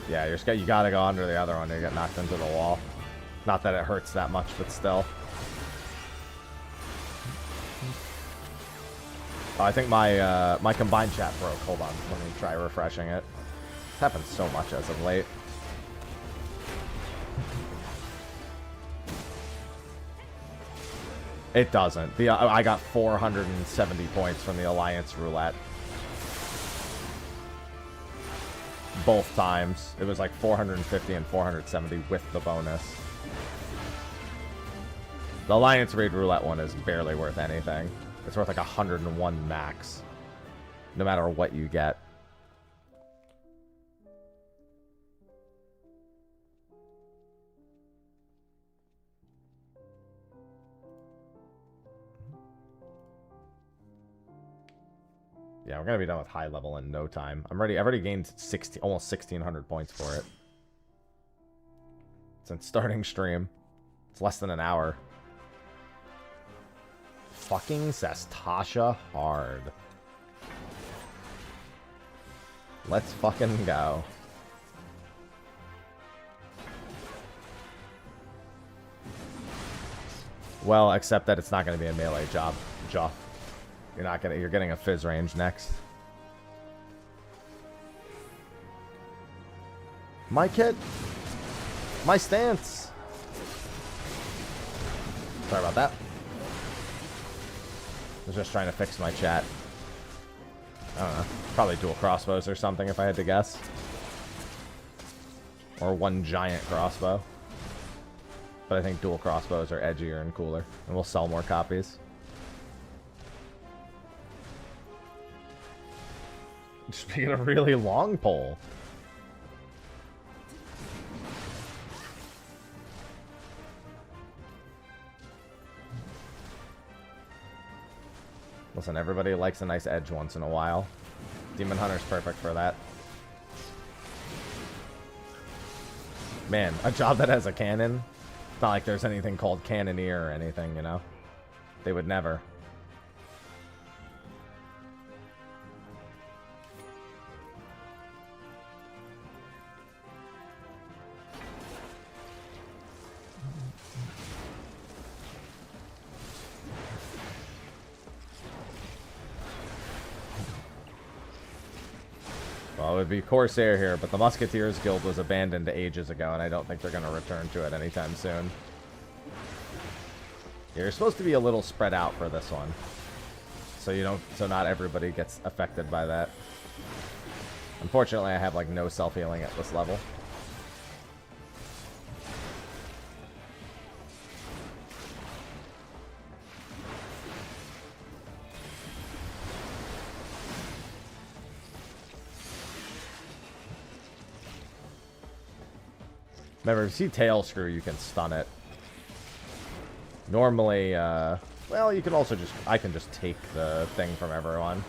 Yeah, you gotta go under the other one to get knocked into the wall. Not that it hurts that much, but still. Oh, I think my my combined chat broke. Hold on, let me try refreshing it. It's happened so much as of late. It doesn't. I got 470 points from the Alliance roulette. Both times. It was like 450 and 470 with the bonus. The Alliance Raid Roulette one is barely worth anything. It's worth like 101 max. No matter what you get. Yeah, we're gonna be done with high level in no time. I've already gained almost 1,600 points for it. Since starting stream. It's less than an hour. Fucking Sastasha hard. Let's fucking go. Well, except that it's not gonna be a melee job. You're getting a fizz range next. My kit. My stance. Sorry about that. I was just trying to fix my chat. I don't know. Probably dual crossbows or something if I had to guess. Or one giant crossbow. But I think dual crossbows are edgier and cooler. And we'll sell more copies. Just making a really long pole. Listen, everybody likes a nice edge once in a while. Demon Hunter's perfect for that. Man, a job that has a cannon. It's not like there's anything called Cannoneer or anything, you know? They would never. Well, it would be Corsair here, but the Musketeers Guild was abandoned ages ago, and I don't think they're going to return to it anytime soon. You're supposed to be a little spread out for this one, so not everybody gets affected by that. Unfortunately, I have like no self-healing at this level. Remember, if you see tail screw, you can stun it. Normally, well, you can also just... I can just take the thing from everyone.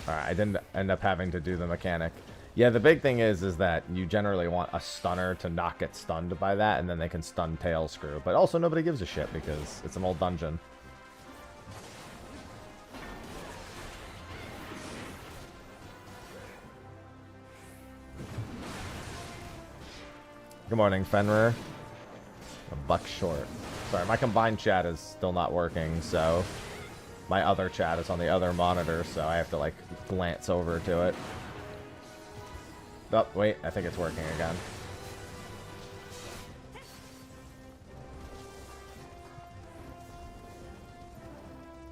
Alright, I didn't end up having to do the mechanic. Yeah, the big thing is that you generally want a stunner to not get stunned by that, and then they can stun tail screw. But also nobody gives a shit because it's an old dungeon. Good morning, Fenrir. A buck short. Sorry, my combined chat is still not working, so my other chat is on the other monitor, so I have to, like, glance over to it. Oh, wait, I think it's working again.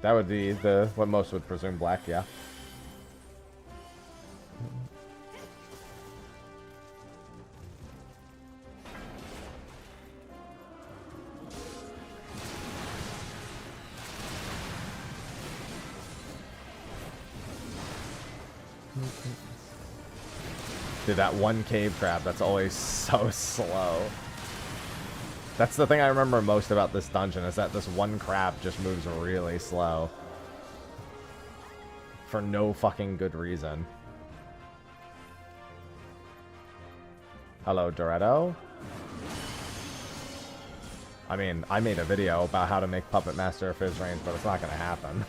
That would be the what most would presume black, yeah. Dude, that one cave crab, that's always so slow. That's the thing I remember most about this dungeon, is that this one crab just moves really slow. For no fucking good reason. Hello, Doretto. I mean, I made a video about how to make Puppet Master a Fizz range, but it's not gonna happen.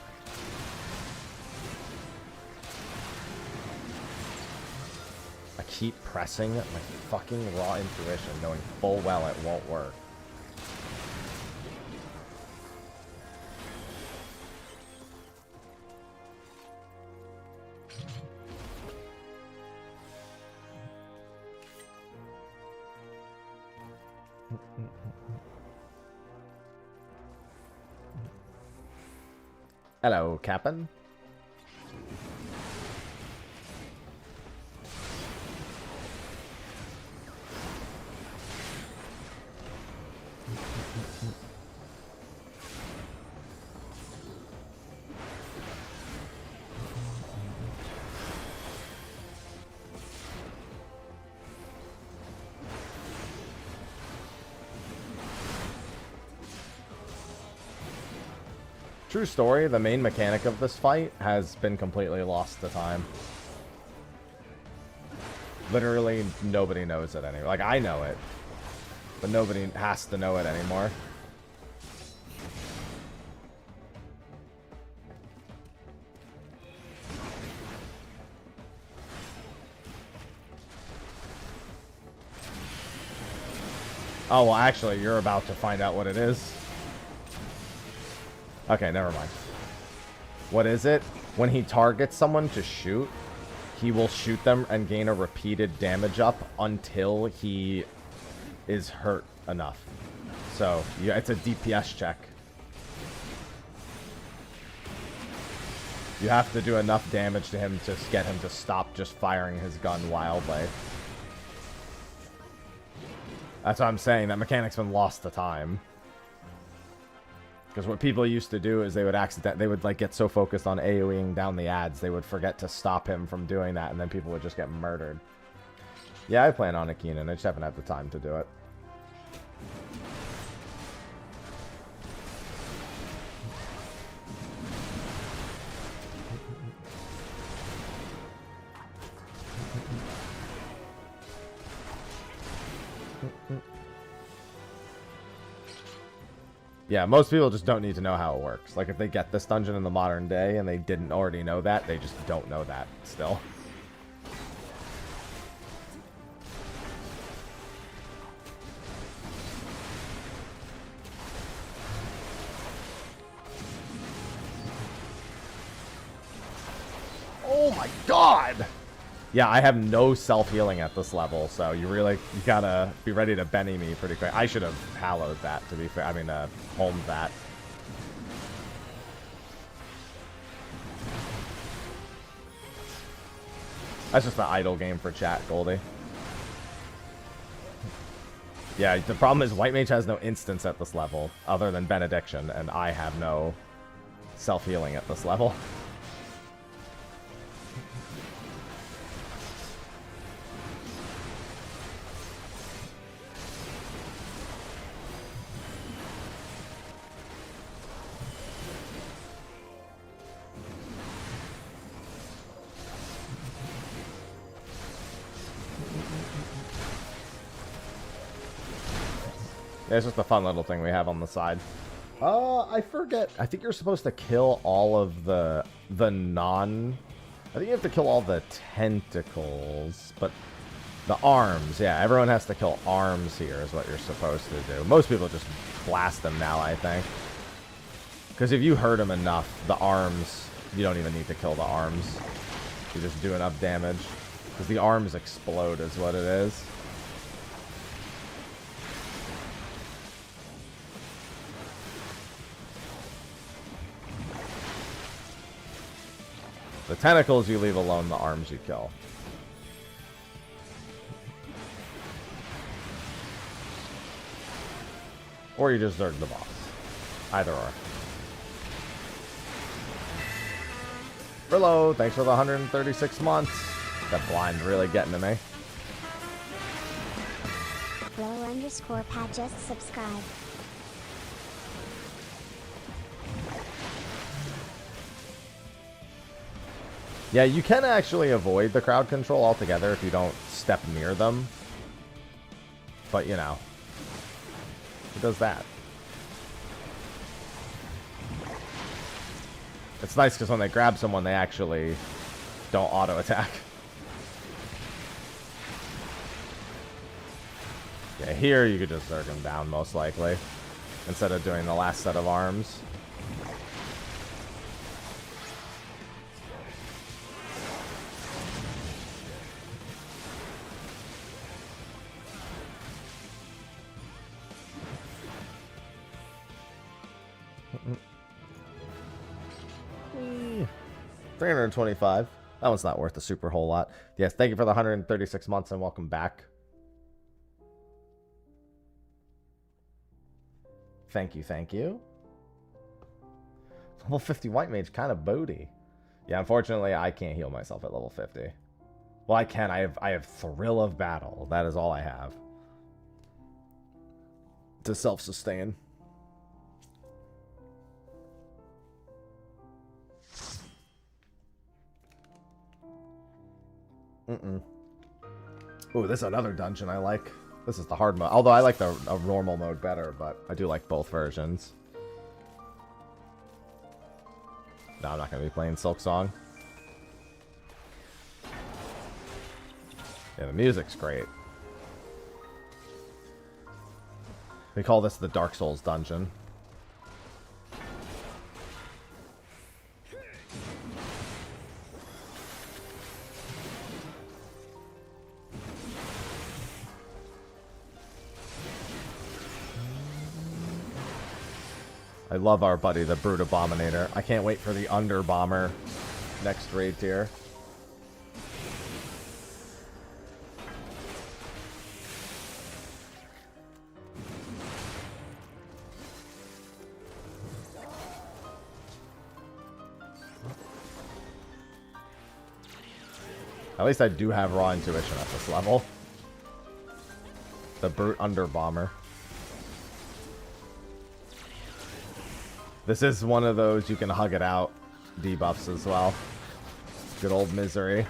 I keep pressing my fucking raw intuition, knowing full well it won't work. Hello, Cap'n. True story, the main mechanic of this fight has been completely lost to time. Literally, nobody knows it anymore. Like, I know it, but nobody has to know it anymore. Oh, well, actually, you're about to find out what it is. Okay, never mind. What is it? When he targets someone to shoot, he will shoot them and gain a repeated damage up until he is hurt enough. So, yeah, it's a DPS check. You have to do enough damage to him to get him to stop just firing his gun wildly. That's what I'm saying. That mechanic's been lost to time. Because what people used to do is they would like get so focused on AoEing down the ads, they would forget to stop him from doing that, and then people would just get murdered. Yeah, I plan on a Keenan. I just haven't had the time to do it. Yeah, most people just don't need to know how it works. Like, if they get this dungeon in the modern day and they didn't already know that, they just don't know that still. Oh my god! Yeah, I have no self-healing at this level, so you gotta be ready to Benny me pretty quick. I should have hallowed that, to be fair. I mean, homed that. That's just an idle game for chat, Goldie. Yeah, the problem is White Mage has no instance at this level other than Benediction, and I have no self-healing at this level. Yeah, it's just a fun little thing we have on the side. I forget. I think you're supposed to kill all of the non... I think you have to kill all the tentacles, but the arms, yeah, everyone has to kill arms here is what you're supposed to do. Most people just blast them now, I think. Because if you hurt them enough, the arms, you don't even need to kill the arms. You just do enough damage. Because the arms explode is what it is. The tentacles you leave alone, the arms you kill. Or you just zerg the boss. Either or. Brillo, thanks for the 136 months. That blind really getting to me. Bro_Pat just subscribe. Yeah, you can actually avoid the crowd control altogether if you don't step near them. But, you know. Who does that? It's nice because when they grab someone, they actually don't auto-attack. Yeah, here you could just zerg them down, most likely. Instead of doing the last set of arms. $325. That one's not worth a super whole lot. Yes, thank you for the 136 months and welcome back. Thank you, thank you. Level 50 White Mage, kind of booty. Yeah, unfortunately, I can't heal myself at level 50. Well, I can. I have Thrill of Battle. That is all I have. To self-sustain. Ooh, this is another dungeon I like. This is the hard mode. Although I like the normal mode better, but I do like both versions. No, I'm not going to be playing Silk Song. Yeah, the music's great. We call this the Dark Souls dungeon. I love our buddy, the Brute Abominator. I can't wait for the Under Bomber next raid tier. At least I do have raw intuition at this level. The Brute Under Bomber. This is one of those you can hug it out debuffs as well. Good old Misery.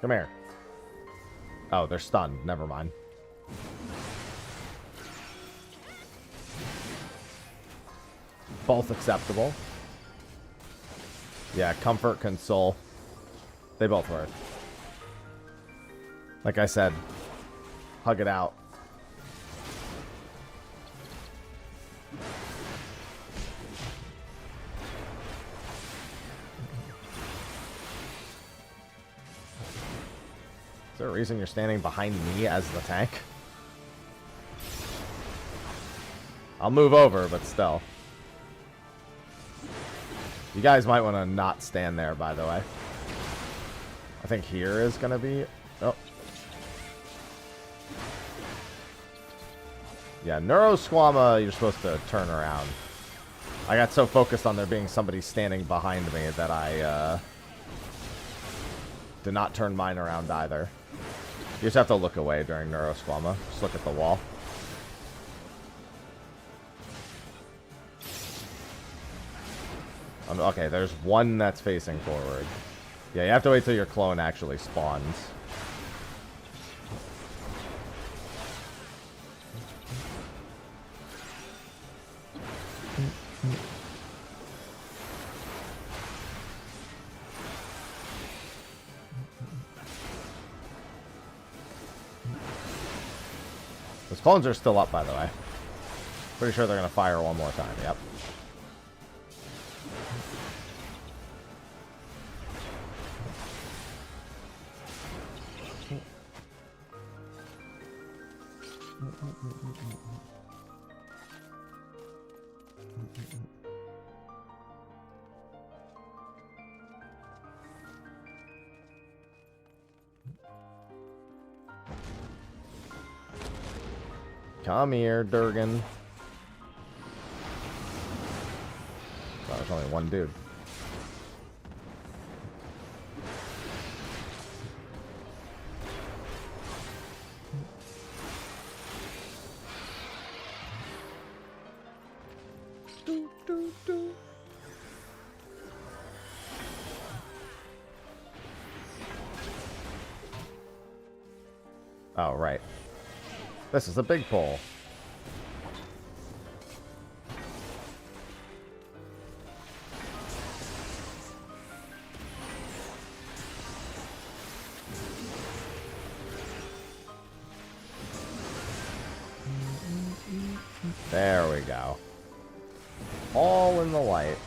Come here. Oh, they're stunned. Never mind. Both acceptable. Yeah, comfort, console. They both work. Like I said, hug it out. Is there a reason you're standing behind me as the tank? I'll move over, but still. You guys might want to not stand there, by the way. I think here is going to be... Oh. Yeah, Neurosquama, you're supposed to turn around. I got so focused on there being somebody standing behind me that I did not turn mine around either. You just have to look away during Neurosquama. Just look at the wall. Okay, there's one that's facing forward. Yeah, you have to wait till your clone actually spawns. Those clones are still up, by the way. Pretty sure they're going to fire one more time. Yep. Come here, Durgan. Oh, there's only one dude. Oh, right. This is a big pole. There we go. All in the light.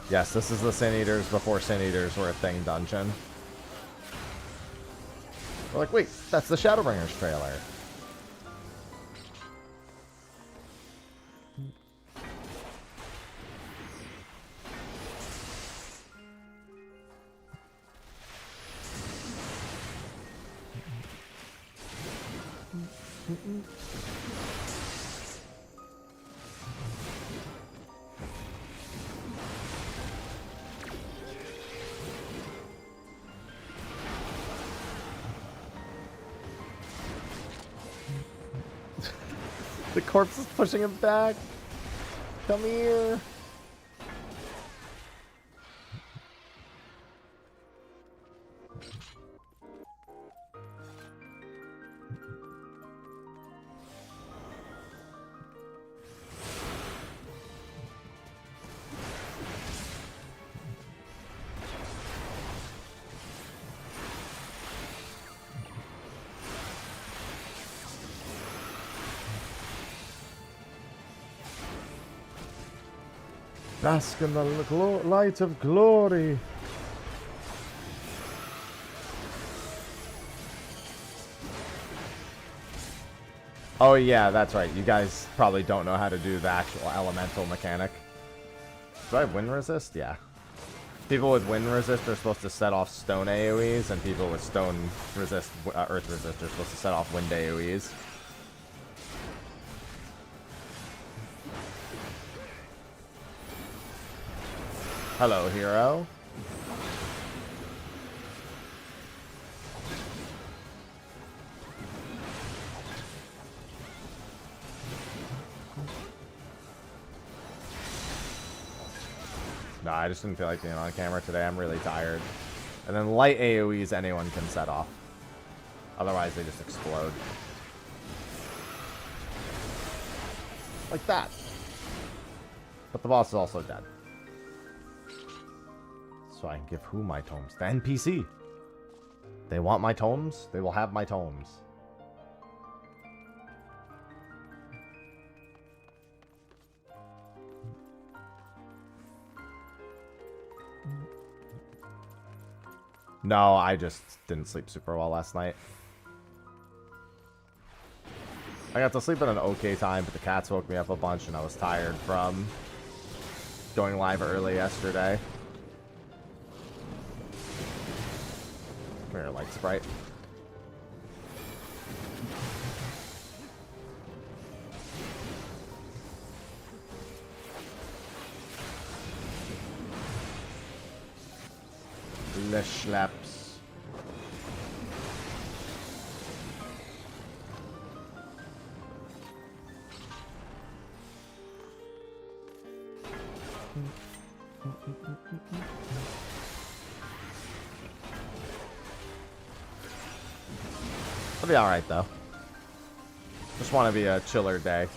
Yes, this is the Sin Eaters before Sin Eaters were a thing dungeon. We're like, wait, that's the Shadowbringers trailer. The corpse is pushing him back. Come here. Bask in the light of glory. Oh yeah, that's right. You guys probably don't know how to do the actual elemental mechanic. Do I have wind resist? Yeah. People with wind resist are supposed to set off stone AoEs, and people with stone resist, earth resist are supposed to set off wind AoEs. Hello, hero. No, I just didn't feel like being on camera today. I'm really tired. And then light AoEs anyone can set off. Otherwise, they just explode. Like that. But the boss is also dead. So I can give who my tomes? The NPC. They want my tomes? They will have my tomes. No, I just didn't sleep super well last night. I got to sleep at an okay time, but the cats woke me up a bunch, and I was tired from going live early yesterday. Come here, light sprite. Le schlaps. It'll be alright though. Just want to be a chiller day.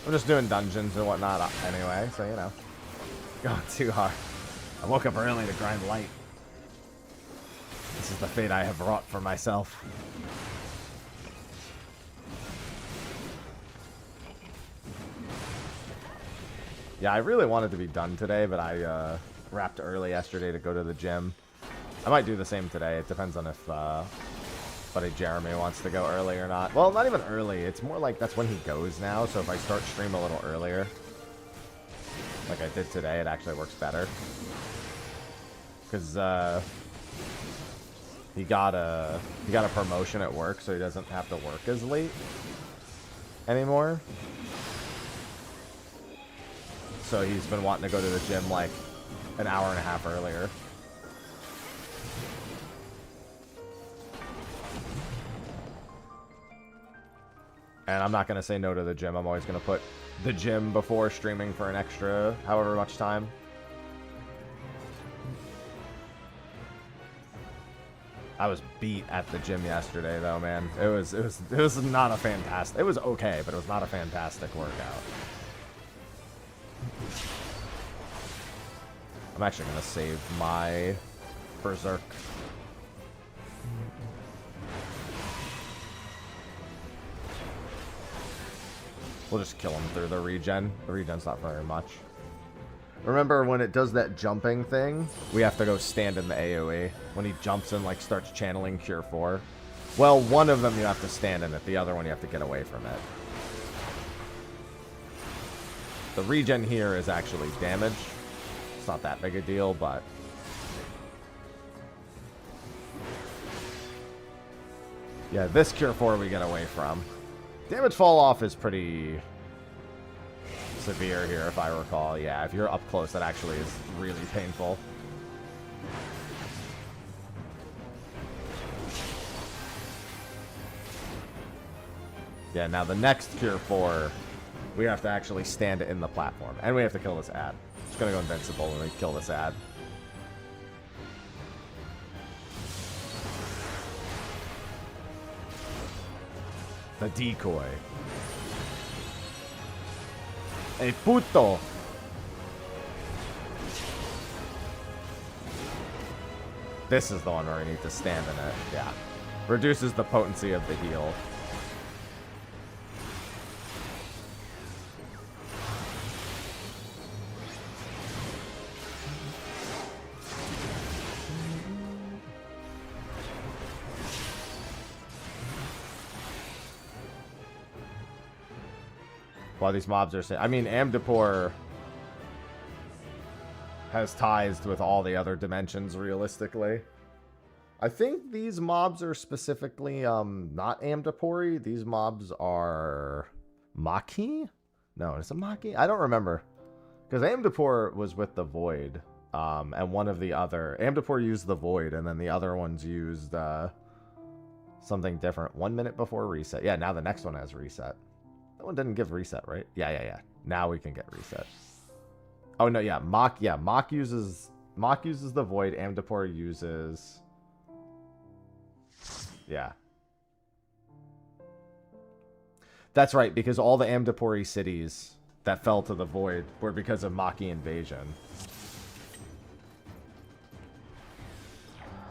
I'm just doing dungeons and whatnot anyway, so you know. Going too hard. I woke up early to grind light. This is the fate I have wrought for myself. Yeah, I really wanted to be done today, but I wrapped early yesterday to go to the gym. I might do the same today. It depends on if buddy Jeremy wants to go early or not. Well, not even early. It's more like that's when he goes now, so if I start stream a little earlier, like I did today, it actually works better. Because he got a promotion at work, so he doesn't have to work as late anymore. So he's been wanting to go to the gym like an hour and a half earlier. And I'm not going to say no to the gym. I'm always going to put the gym before streaming for an extra however much time. I was beat at the gym yesterday though, man. It was not a fantastic. It was okay, but it was not a fantastic workout. I'm actually going to save my Berserk. We'll just kill him through the regen. The regen's not very much. Remember when it does that jumping thing, we have to go stand in the AoE. When he jumps and like starts channeling Cure 4. Well, one of them you have to stand in it. The other one you have to get away from it. The regen here is actually damage. It's not that big a deal, but... yeah, this Cure 4 we get away from. Damage fall off is pretty severe here, if I recall. Yeah, if you're up close, that actually is really painful. Yeah, now the next Cure 4, we have to actually stand it in the platform. And we have to kill this ad. It's going to go invincible when we kill this ad. The decoy. Hey, puto. This is the one where we need to stand in it. Yeah. Reduces the potency of the heal. While these mobs are saying, I mean, Amdapur has ties with all the other dimensions realistically. I think these mobs are specifically not Amdapuri. These mobs are Maki? No, is it Maki? I don't remember. Because Amdapur was with the Void. And one of the other... Amdapur used the Void, and then the other ones used something different. 1 minute before reset. Yeah, now the next one has reset. That one didn't give reset, right? Yeah. Now we can get reset. Oh no, yeah, Mach uses the Void. Amdapur uses... yeah. That's right, because all the Amdapuri cities that fell to the Void were because of Maki invasion.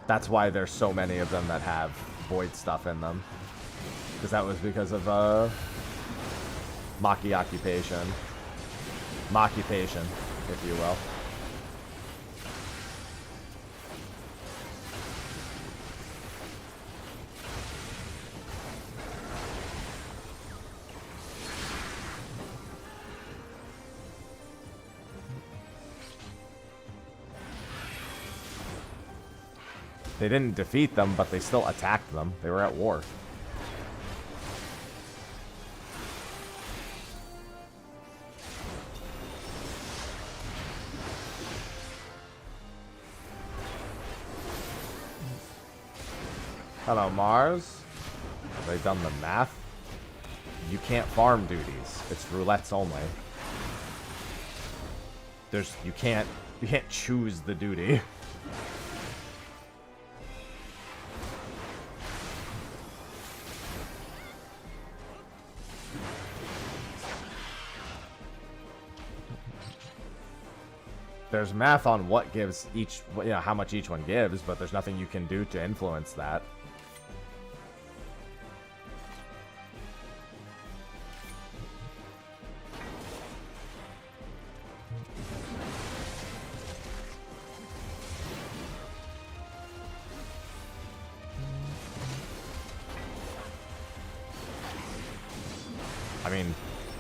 That's why there's so many of them that have Void stuff in them. Because that was because of Maki occupation. Moccupation, if you will. They didn't defeat them, but they still attacked them. They were at war. Hello, Mars. Have they done the math? You can't farm duties. It's roulettes only. You can't choose the duty. There's math on what gives each, how much each one gives, but there's nothing you can do to influence that. I mean,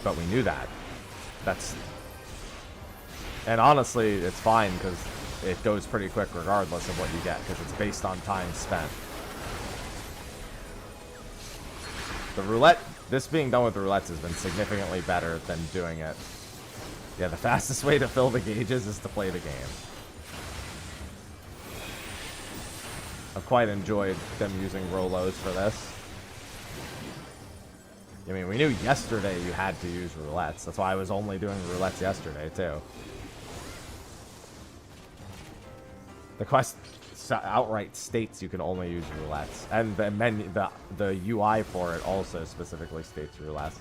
but we knew that. And honestly, it's fine because it goes pretty quick regardless of what you get because it's based on time spent. The roulette, this being done with roulettes has been significantly better than doing it. Yeah, the fastest way to fill the gauges is to play the game. I've quite enjoyed them using Rolos for this. I mean, we knew yesterday you had to use roulettes. That's why I was only doing roulettes yesterday, too. The quest outright states you can only use roulettes. And the menu, the UI for it also specifically states roulettes.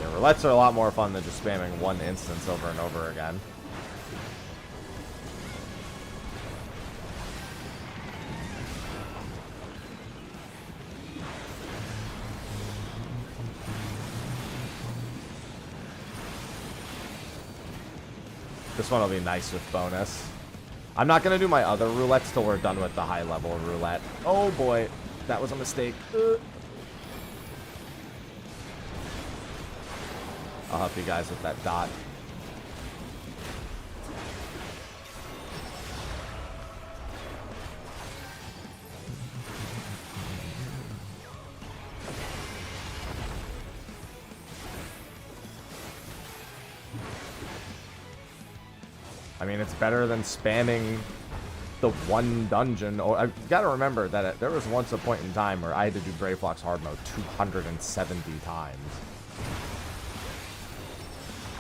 Yeah, roulettes are a lot more fun than just spamming one instance over and over again. This one will be nice with bonus. I'm not going to do my other roulettes till we're done with the high-level roulette. Oh, boy. That was a mistake. I'll help you guys with that dot. I mean, it's better than spamming the one dungeon. Or I've got to remember that there was once a point in time where I had to do Brave Flock's hard mode 270 times.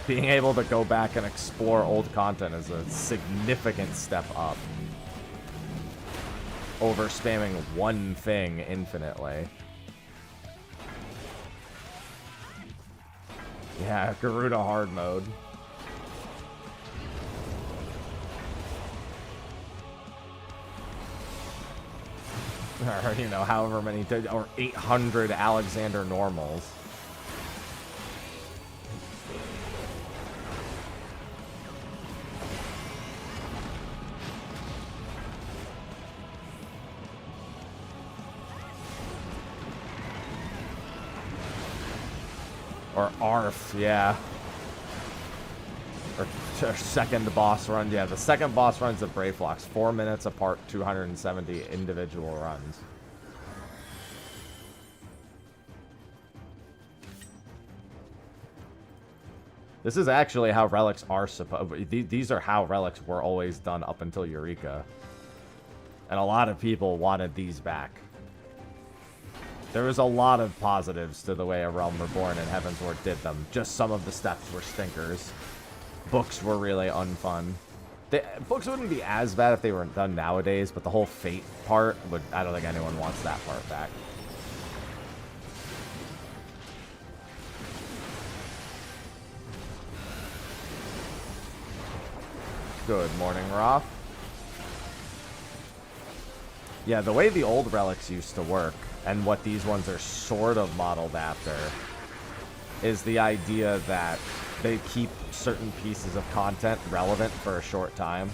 Being able to go back and explore old content is a significant step up over spamming one thing infinitely. Yeah, Garuda hard mode. Or, you know, however many, or 800 Alexander normals. Or ARF, yeah. Or second boss run. Yeah, the second boss runs of Brave Flocks. 4 minutes apart, 270 individual runs. This is actually how relics are supposed... These are how relics were always done up until Eureka. And a lot of people wanted these back. There was a lot of positives to the way A Realm Reborn and Heavensward did them. Just some of the steps were stinkers. Books were really unfun. Books wouldn't be as bad if they were done nowadays, but the whole fate part, I don't think anyone wants that part back. Good morning, Roth. Yeah, the way the old relics used to work, and what these ones are sort of modeled after, is the idea that they keep certain pieces of content relevant for a short time.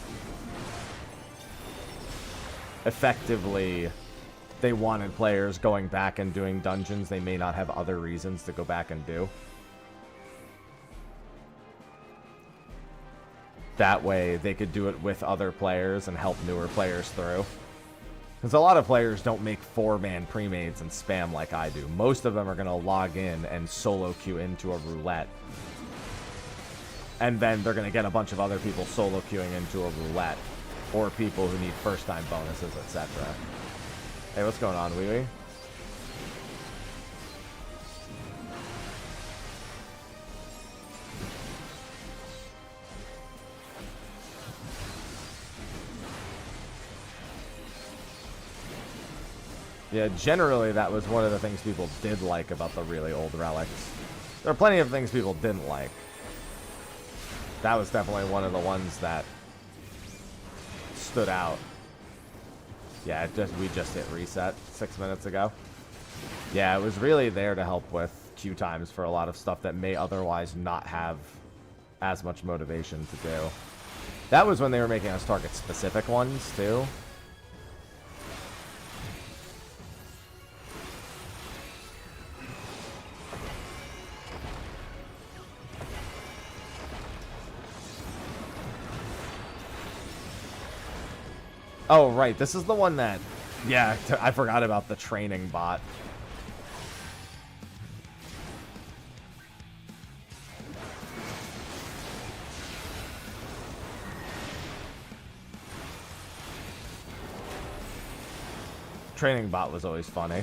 Effectively, they wanted players going back and doing dungeons they may not have other reasons to go back and do. That way they could do it with other players and help newer players through. Because a lot of players don't make 4-man pre-mades and spam like I do. Most of them are going to log in and solo queue into a roulette. And then they're going to get a bunch of other people solo queuing into a roulette. Or people who need first-time bonuses, etc. Hey, what's going on, Wee Wee? Yeah, generally that was one of the things people did like about the really old relics. There are plenty of things people didn't like. That was definitely one of the ones that stood out. Yeah, we just hit reset 6 minutes ago. Yeah, it was really there to help with queue times for a lot of stuff that may otherwise not have as much motivation to do. That was when they were making us target specific ones, too. Oh, right. This is the one that... Yeah, I forgot about the training bot. Training bot was always funny.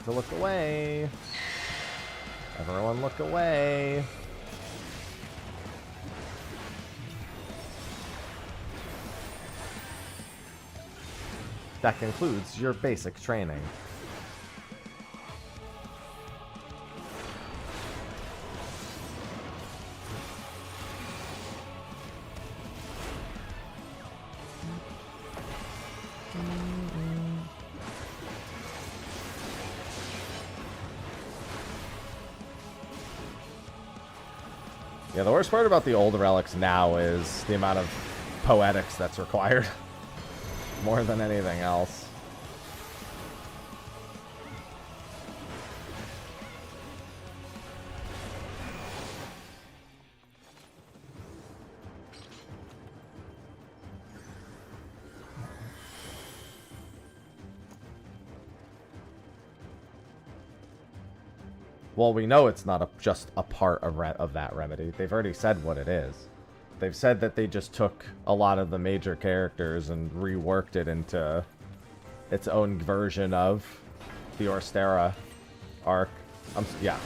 To look away. Everyone look away. That concludes your basic training. Yeah, the worst part about the old relics now is the amount of poetics that's required. More than anything else. Well, we know it's not just a part of that remedy. They've already said what it is. They've said that they just took a lot of the major characters and reworked it into its own version of the Orstera arc. Yeah.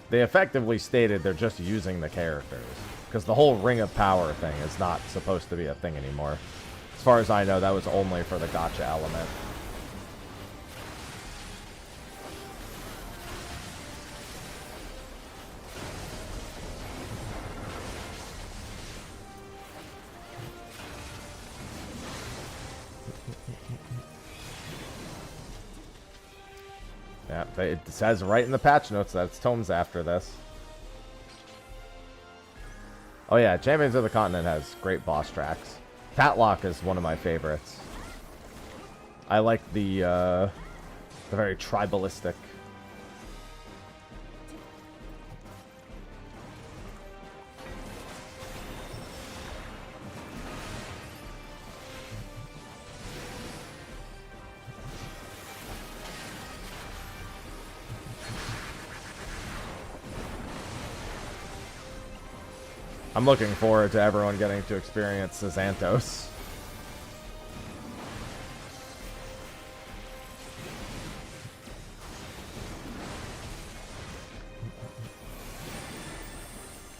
They effectively stated they're just using the characters. Because the whole Ring of Power thing is not supposed to be a thing anymore. As far as I know, that was only for the gacha element. Yeah, it says right in the patch notes that it's tomes after this. Oh yeah, Champions of the Continent has great boss tracks. Tatlock is one of my favorites. I like the very tribalistic. I'm looking forward to everyone getting to experience Xanthos.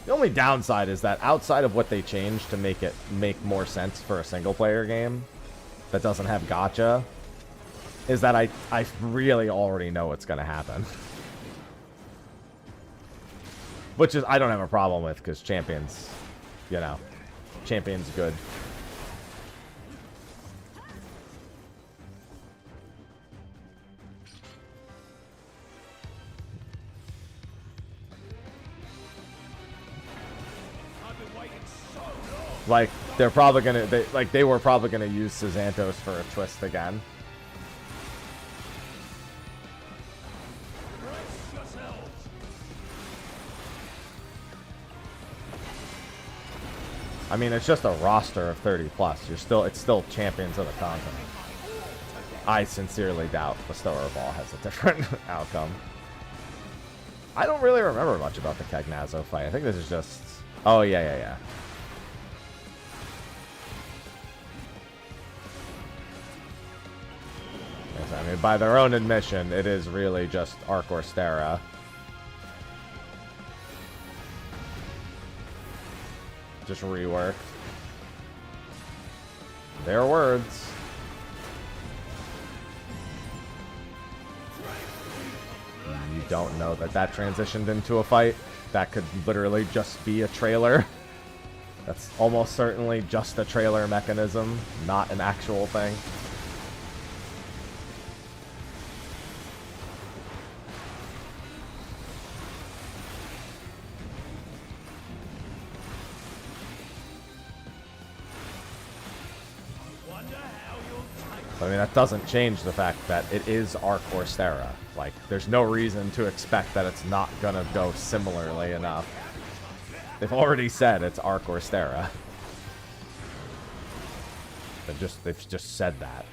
The only downside is that outside of what they changed to make it make more sense for a single player game that doesn't have gacha, is that I really already know what's going to happen. Which is, I don't have a problem with, because Champion's, you know, Champion's good. Like, they're probably gonna, they were probably gonna use Sazantos for a twist again. I mean, it's just a roster of 30 plus. It's still champions of the continent. I sincerely doubt Bestower Ball has a different outcome. I don't really remember much about the Cagnazzo fight. I think this is just, oh yeah. I mean, by their own admission, it is really just Arc Orstera. Just reworked. Their words. You don't know that transitioned into a fight. That could literally just be a trailer. That's almost certainly just a trailer mechanism, not an actual thing. I mean, that doesn't change the fact that it is Arc Orstera. Like, there's no reason to expect that it's not gonna go similarly enough. They've already said it's Arc Orstera. They've just said that.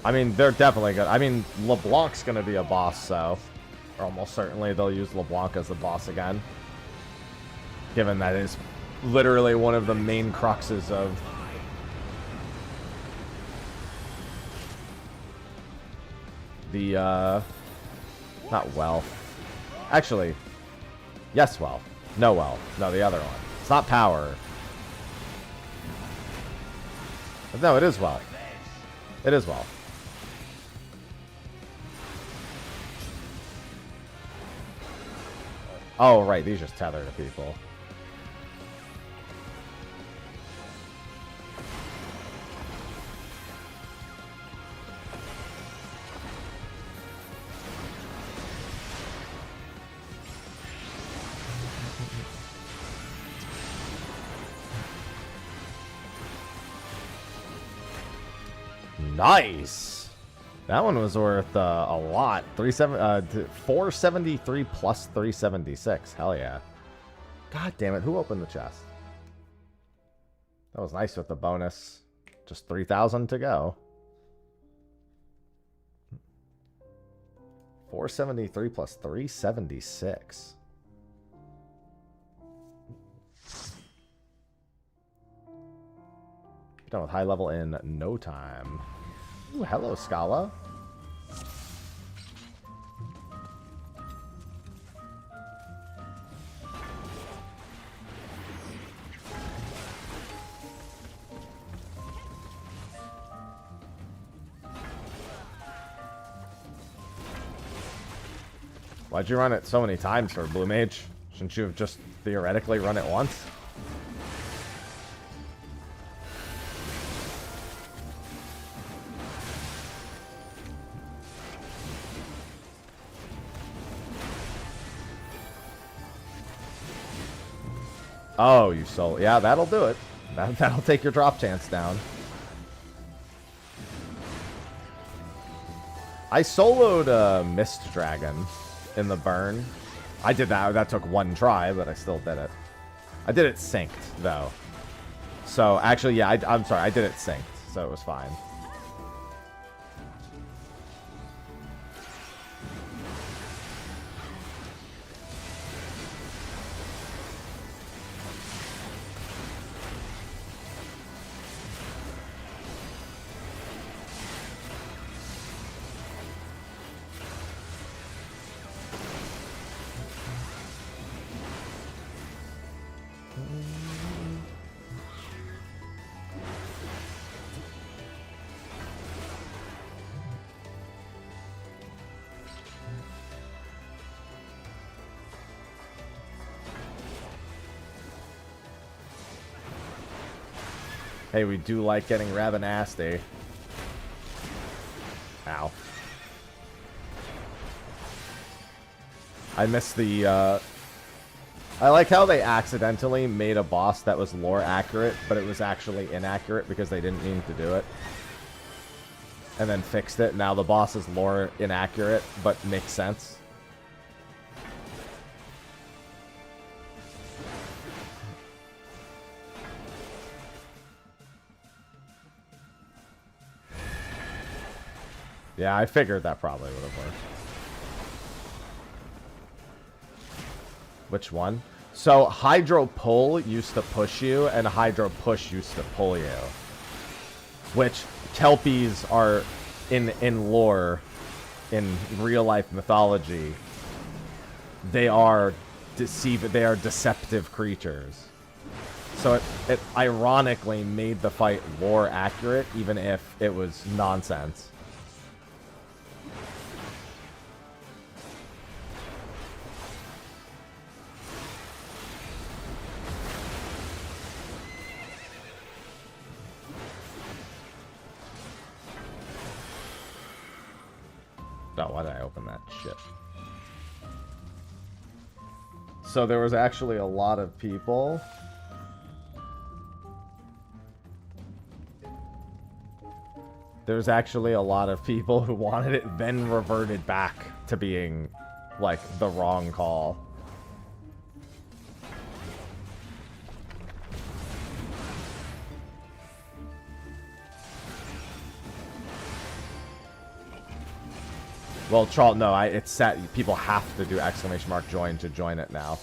I mean, they're definitely good. I mean, LeBlanc's going to be a boss, so almost certainly they'll use LeBlanc as the boss again. Given that is literally one of the main cruxes of the, not wealth. Actually, yes, wealth. No wealth. No, the other one. It's not power. No, it is wealth. It is wealth. Oh, right. These just tether to people. Nice. That one was worth a lot. 473 plus 376. Hell yeah. God damn it. Who opened the chest? That was nice with the bonus. Just 3,000 to go. 473 plus 376. Done with high level in no time. Ooh, hello, Scala. Why'd you run it so many times for Blue Mage? Shouldn't you have just theoretically run it once? Oh, you sold. Yeah, that'll do it. That'll take your drop chance down. I soloed a Mist Dragon in the burn. I did that. That took one try, but I still did it. I did it synced, though. So, actually, yeah, I'm sorry. I did it synced, so it was fine. Hey, we do like getting rather nasty. Ow. I missed the, I like how they accidentally made a boss that was lore accurate, but it was actually inaccurate because they didn't mean to do it. And then fixed it. Now the boss is lore inaccurate, but makes sense. Yeah, I figured that probably would have worked. Which one? So, Hydro Pull used to push you, and Hydro Push used to pull you. Which, Kelpies are, in lore, in real-life mythology, they are deceptive creatures. So it ironically made the fight lore accurate, even if it was nonsense. Oh, why did I open that shit? So there was actually a lot of people. There's actually a lot of people who wanted it, then reverted back to being, like, the wrong call. Well, Charles, no, it's set. People have to do ! join to join it now.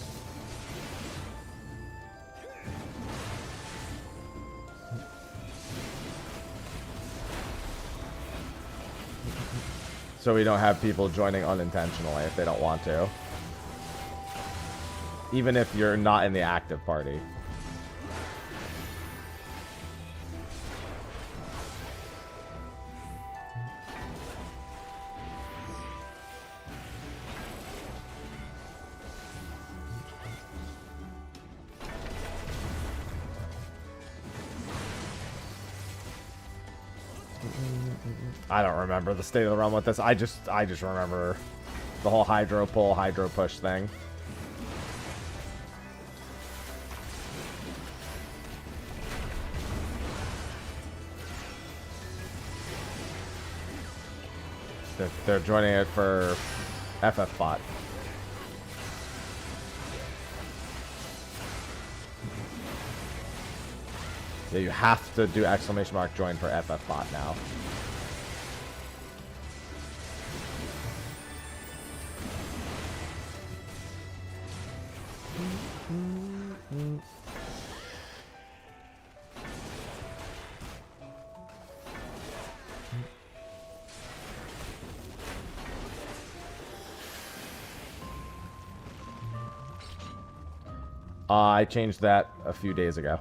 So we don't have people joining unintentionally if they don't want to. Even if you're not in the active party. I don't remember the state of the realm with this. I just remember the whole Hydro Pull, Hydro Push thing. They're joining it for FFBot. Yeah, you have to do ! join for FFBot now. I changed that a few days ago.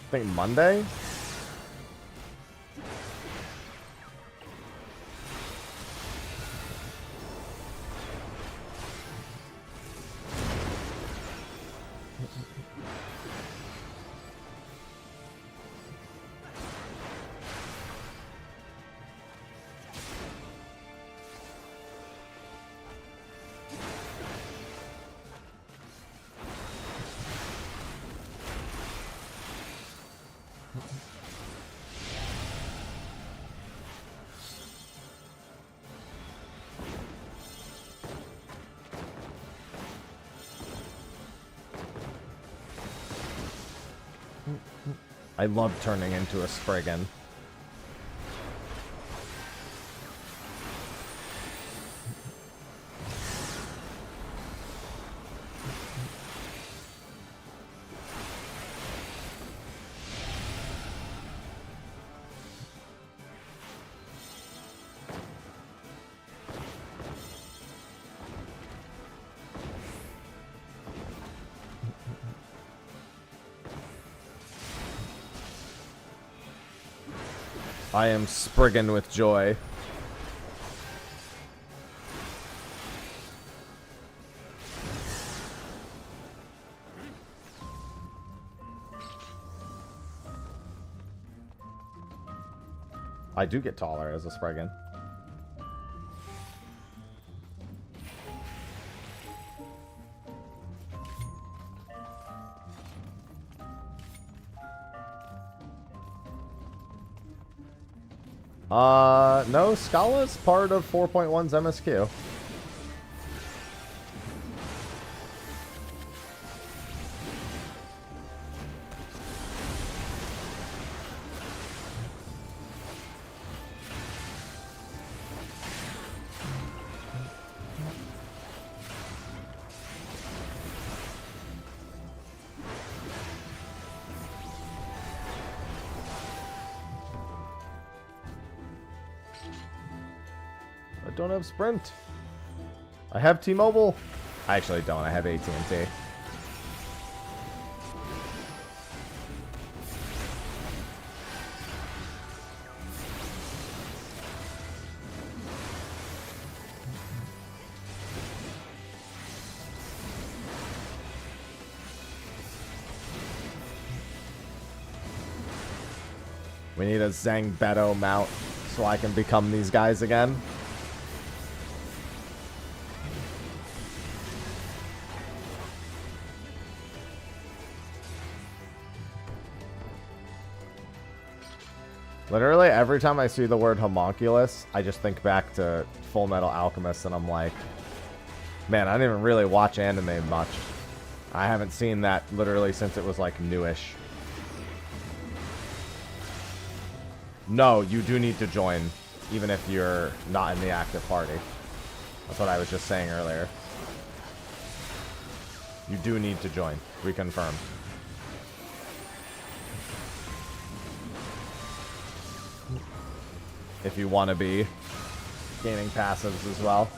I think Monday? I love turning into a Spriggan. I am Spriggan with joy. I do get taller as a Spriggan. No, Scala's part of 4.1's MSQ. I don't have Sprint. I have T-Mobile. I actually don't. I have AT&T. We need a Zangbeto mount so I can become these guys again. Literally, every time I see the word homunculus, I just think back to Full Metal Alchemist, and I'm like, man, I didn't even really watch anime much. I haven't seen that literally since it was, like, newish. No, you do need to join, even if you're not in the active party. That's what I was just saying earlier. You do need to join. Reconfirm. If you want to be gaining passives as well.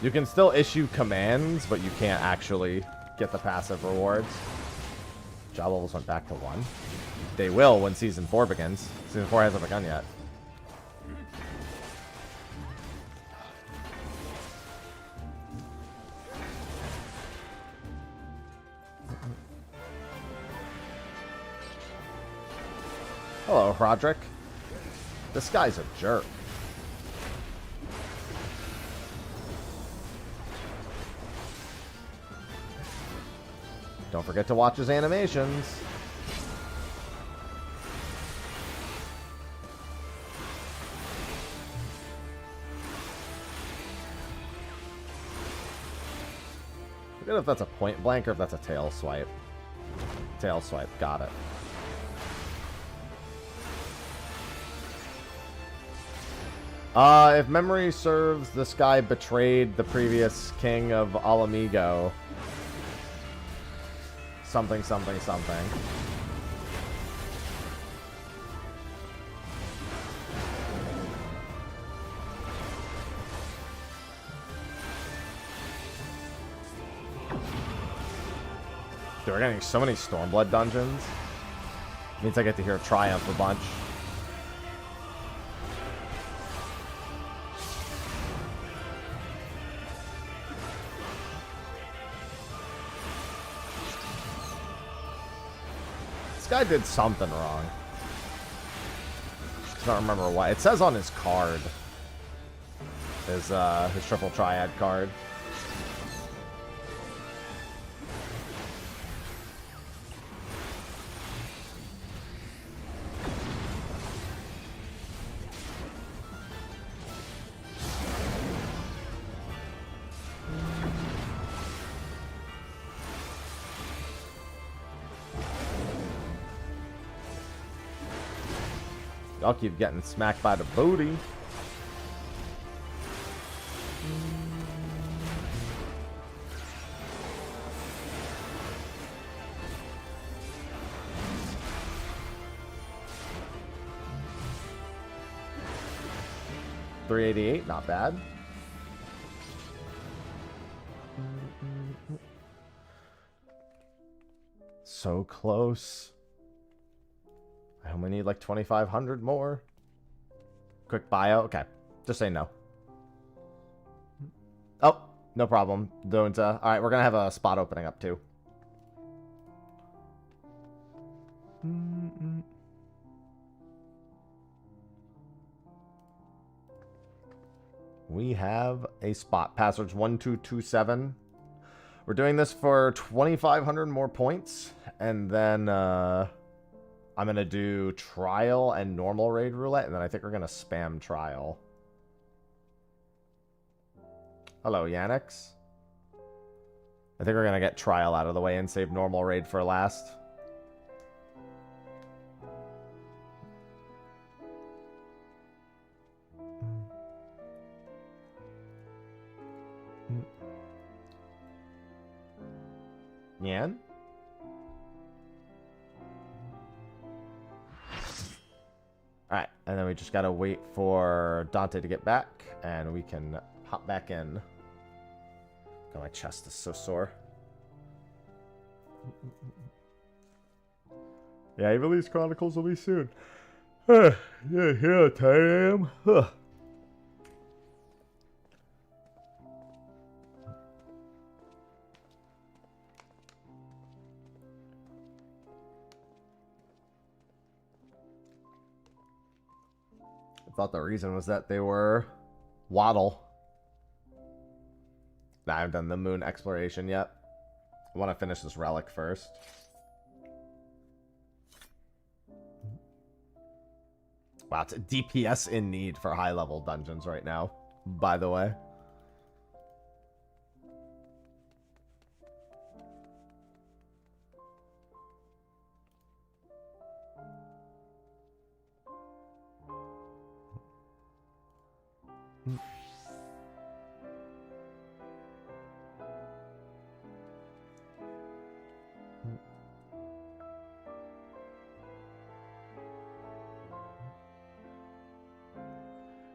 You can still issue commands, but you can't actually get the passive rewards. Job levels went back to 1. They will when Season 4 begins. Season 4 hasn't begun yet. Hello, Roderick. This guy's a jerk. Don't forget to watch his animations. Forget if that's a point blank or if that's a tail swipe. Tail swipe, got it. If memory serves, this guy betrayed the previous king of Alamigo. Something, something, something. Dude, we're getting so many Stormblood dungeons. Means I get to hear Triumph a bunch. This guy did something wrong. I don't remember what. It says on his card. His triple triad card. I'll keep getting smacked by the booty. $388, not bad. So close. I only need like 2,500 more. Quick bio. Okay. Just say no. Oh, no problem. Don't. Alright, we're gonna have a spot opening up too. We have a spot. Passwords 1227. We're doing this for 2,500 more points. And then I'm going to do trial and normal raid roulette. And then I think we're going to spam trial. Hello, Yannix. I think we're going to get trial out of the way and save normal raid for last. Yan? Alright, and then we just gotta wait for Dante to get back, and we can hop back in. God, my chest is so sore. Yeah, Evilise Chronicles will be soon. Yeah, 10 a.m. I thought the reason was that they were Waddle. Nah, I haven't done the moon exploration yet. I want to finish this relic first. Wow, it's a DPS in need for high-level dungeons right now, by the way.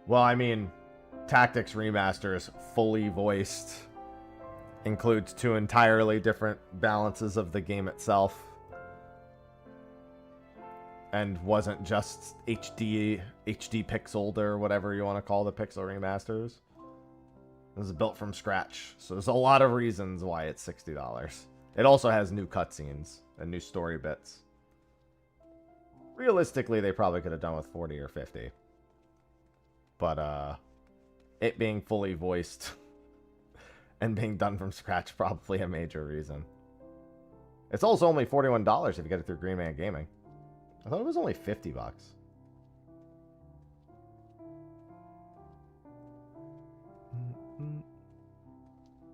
Well, I mean, Tactics Remasters fully voiced includes 2 entirely different balances of the game itself. And wasn't just HD pixeled or whatever you want to call the pixel remasters. It was built from scratch. So there's a lot of reasons why it's $60. It also has new cutscenes and new story bits. Realistically, they probably could have done with 40 or 50. But it being fully voiced and being done from scratch, probably a major reason. It's also only $41 if you get it through Green Man Gaming. I thought it was only $50.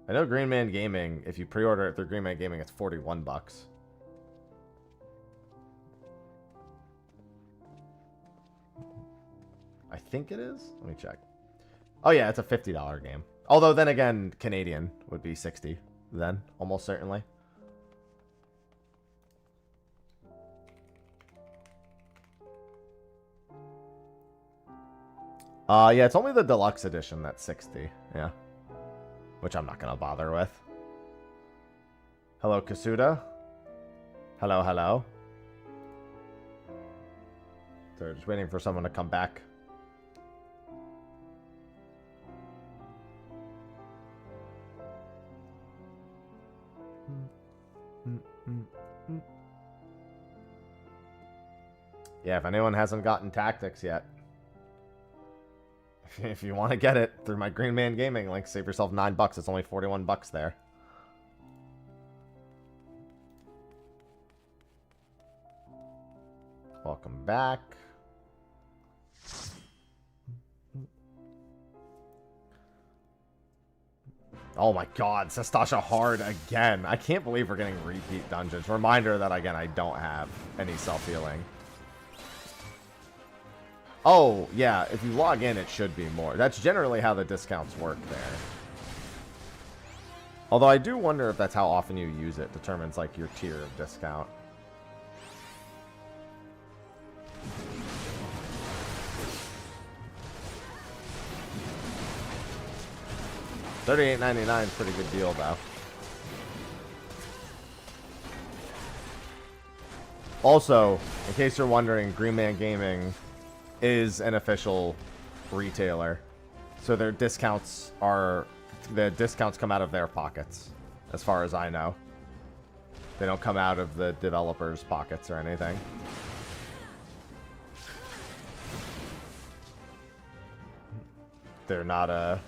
I know Green Man Gaming, if you pre-order it through Green Man Gaming, it's $41. I think it is. Let me check. Oh yeah, it's a $50 game. Although then again, Canadian would be 60 then, almost certainly. Yeah, it's only the deluxe edition that's 60. Yeah. Which I'm not going to bother with. Hello, Kasuda. Hello, hello. So just waiting for someone to come back. Yeah, if anyone hasn't gotten Tactics yet, if you want to get it through my Green Man Gaming link, save yourself $9. It's only $41 there. Welcome back. Oh my god, Sestasha hard again. I can't believe we're getting repeat dungeons. Reminder that, again, I don't have any self-healing. Oh, yeah, if you log in, it should be more. That's generally how the discounts work there. Although I do wonder if that's how often you use it determines, like, your tier of discount. $38.99 is a pretty good deal, though. Also, in case you're wondering, Green Man Gaming is an official retailer, so their discounts are come out of their pockets, as far as I know. They don't come out of the developers' pockets or anything. they're not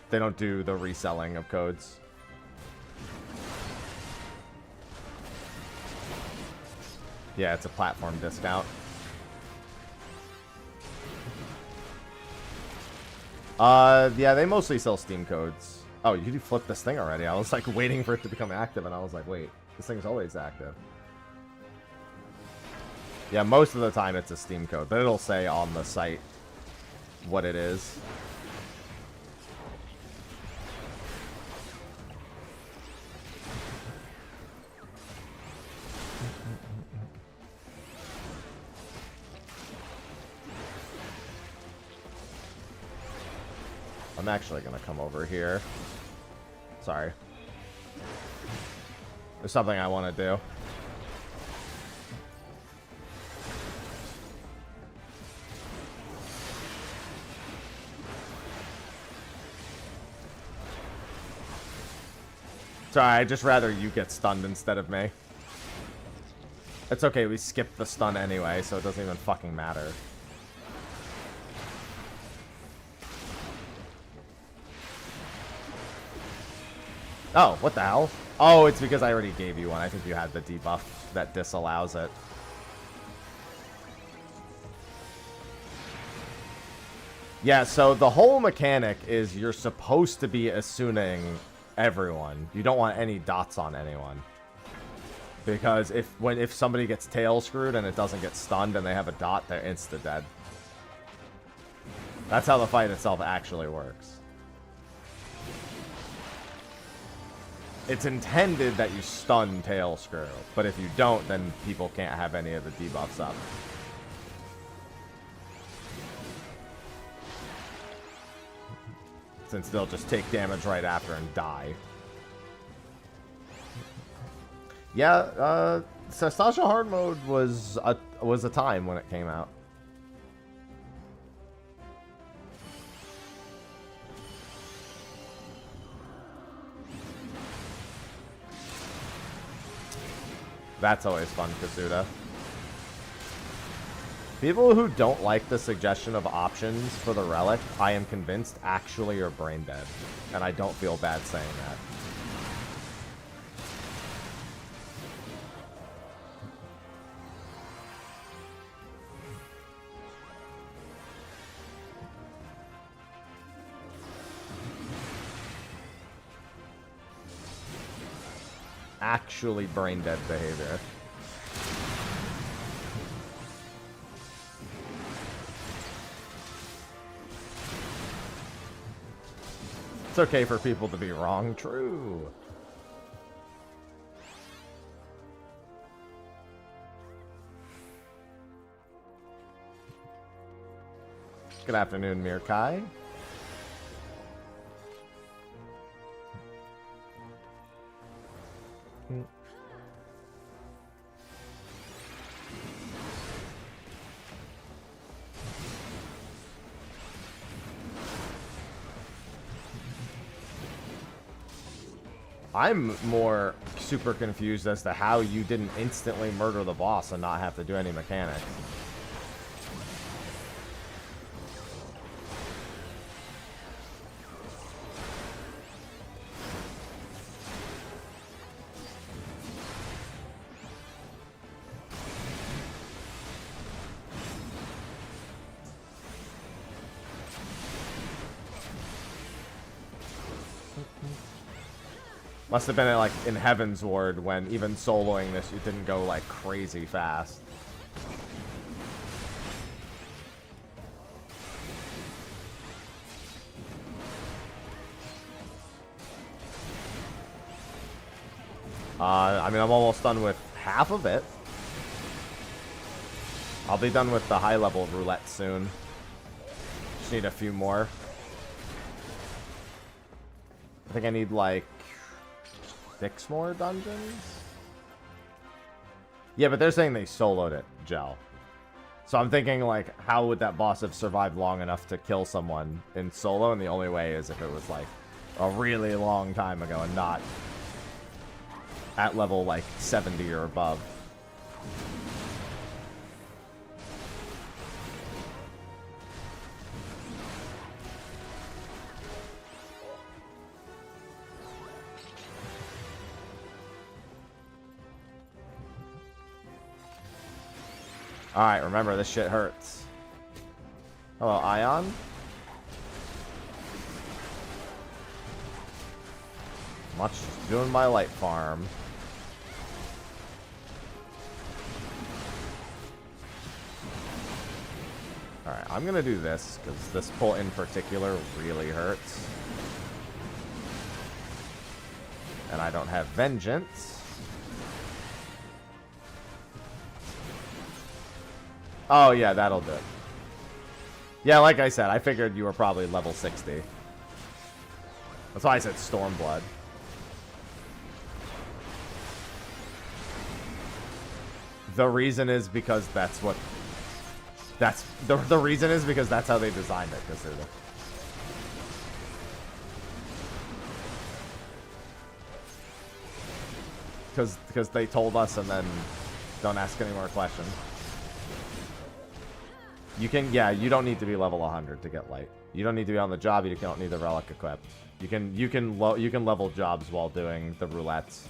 they don't do the reselling of codes. Yeah, it's a platform discount. Yeah, they mostly sell Steam codes. Oh, you flipped this thing already. I was like waiting for it to become active, and I was like, wait, this thing's always active. Yeah, most of the time it's a Steam code, but it'll say on the site what it is. I'm actually gonna come over here. Sorry. There's something I want to do. Sorry, I'd just rather you get stunned instead of me. It's okay, we skipped the stun anyway, so it doesn't even fucking matter. Oh, what the hell? Oh, it's because I already gave you one. I think you had the debuff that disallows it. Yeah, so the whole mechanic is you're supposed to be Asuning everyone. You don't want any dots on anyone. Because if somebody gets tail screwed and it doesn't get stunned and they have a dot, they're insta-dead. That's how the fight itself actually works. It's intended that you stun tail screw, but if you don't, then people can't have any of the debuffs up. Since they'll just take damage right after and die. Yeah, Sastasha Hard Mode was a time when it came out. That's always fun, Kazuda. People who don't like the suggestion of options for the Relic, I am convinced, actually are brain dead. And I don't feel bad saying that. Actually brain dead behavior. It's okay for people to be wrong. True. Good afternoon, Mirkai. I'm more super confused as to how you didn't instantly murder the boss and not have to do any mechanics. Must have been like in Heaven's Ward when even soloing this, you didn't go like crazy fast. I mean, I'm almost done with half of it. I'll be done with the high level roulette soon. Just need a few more. I think I need like 6 more dungeons? Yeah, but they're saying they soloed it, Gel. So I'm thinking, like, how would that boss have survived long enough to kill someone in solo? And the only way is if it was, like, a really long time ago and not at level, like, 70 or above. Alright, remember, this shit hurts. Hello, Ion? Much just doing my light farm. Alright, I'm gonna do this, because this pull in particular really hurts. And I don't have Vengeance. Oh, yeah, that'll do it. Yeah, like I said, I figured you were probably level 60. That's why I said Stormblood. The reason is because that's what... That's... The reason is because that's how they designed it, Kasuda. Because they told us and then don't ask any more questions. You can, yeah, you don't need to be level 100 to get light. You don't need to be on the job. You don't need the relic equipped. You can level jobs while doing the roulettes.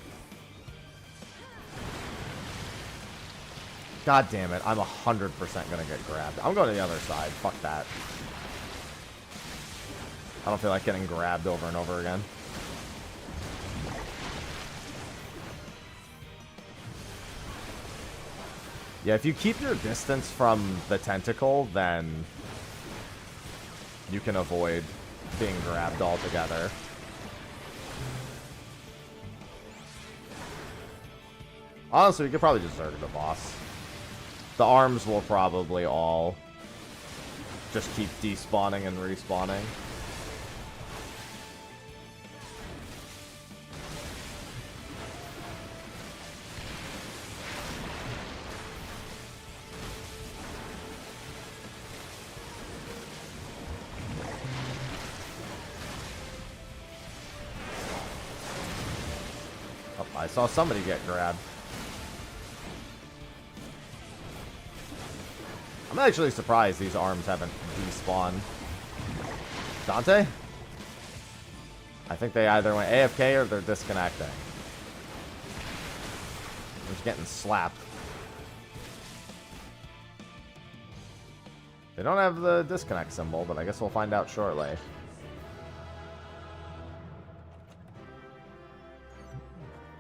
God damn it! I'm 100% gonna get grabbed. I'm going to the other side. Fuck that. I don't feel like getting grabbed over and over again. Yeah, if you keep your distance from the tentacle, then you can avoid being grabbed altogether. Honestly, we could probably just Zerg the boss. The arms will probably all just keep despawning and respawning. I saw somebody get grabbed. I'm actually surprised these arms haven't despawned. Dante? I think they either went AFK or they're disconnecting. I'm just getting slapped. They don't have the disconnect symbol, but I guess we'll find out shortly.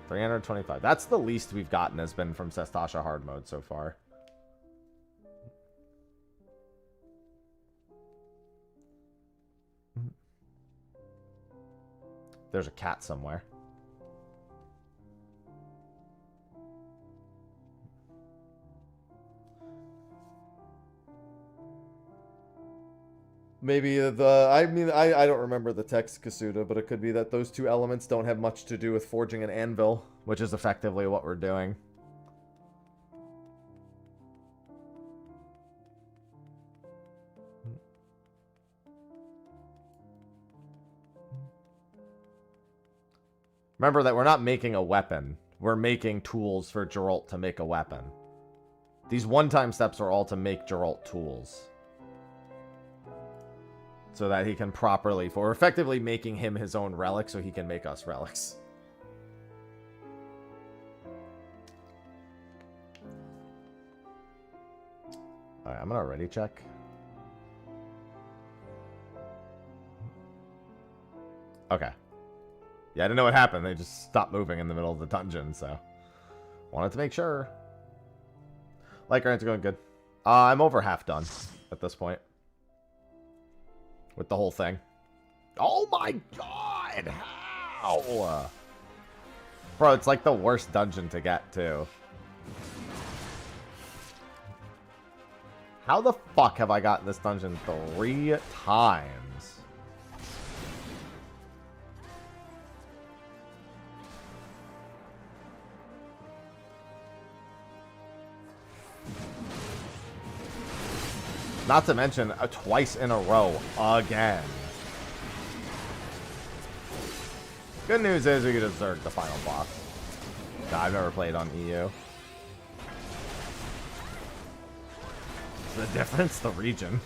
$325. That's the least we've gotten has been from Sestasha hard mode so far. There's a cat somewhere. Maybe I don't remember the text, Kasuda, but it could be that those two elements don't have much to do with forging an anvil, which is effectively what we're doing. Remember that we're not making a weapon. We're making tools for Geralt to make a weapon. These one-time steps are all to make Geralt tools. So that he can properly... We're effectively making him his own relic so he can make us relics. Alright, I'm gonna ready check. Okay. Yeah, I didn't know what happened. They just stopped moving in the middle of the dungeon, so... Wanted to make sure. Like grants are going good. I'm over half done at this point. With the whole thing. Oh my god! How? Bro, it's like the worst dungeon to get, too. How the fuck have I gotten this dungeon 3 times? Not to mention, twice in a row, again. Good news is we could have Zerg the final boss. No, I've never played on EU. The difference? The region.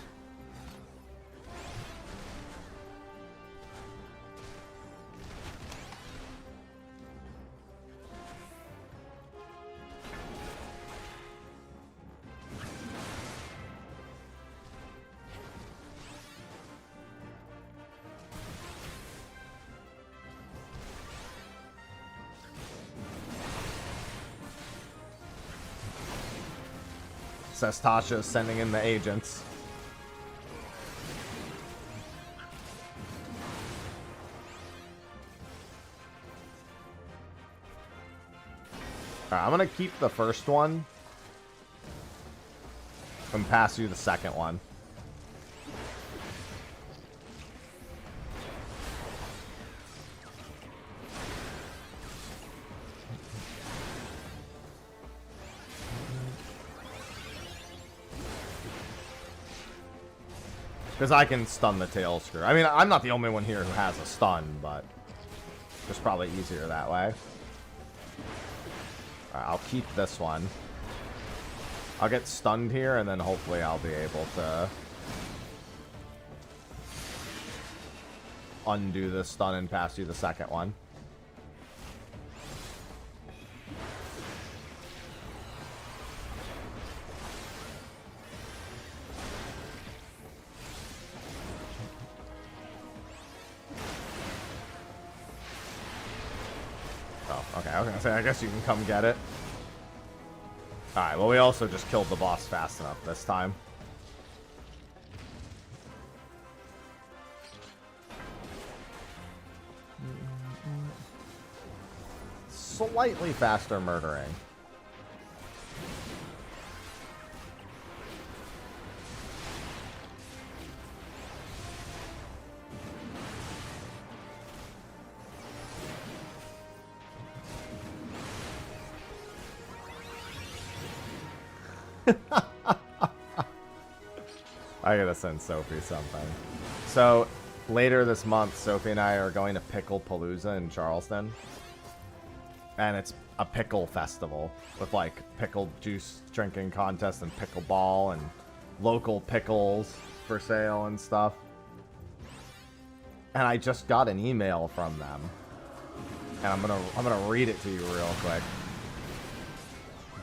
says Tasha is sending in the agents. Alright, I'm gonna keep the first one and pass you the second one. Because I can stun the tail screw. I mean, I'm not the only one here who has a stun, but it's probably easier that way. Alright, I'll keep this one. I'll get stunned here, and then hopefully I'll be able to undo the stun and pass you the second one. Okay, I was gonna say, I guess you can come get it. Alright, well, we also just killed the boss fast enough this time. Slightly faster murdering. I gotta send Sophie something. So, later this month, Sophie and I are going to Pickle Palooza in Charleston. And it's a pickle festival with, like, pickle juice drinking contest and pickleball and local pickles for sale and stuff. And I just got an email from them. And I'm gonna read it to you real quick.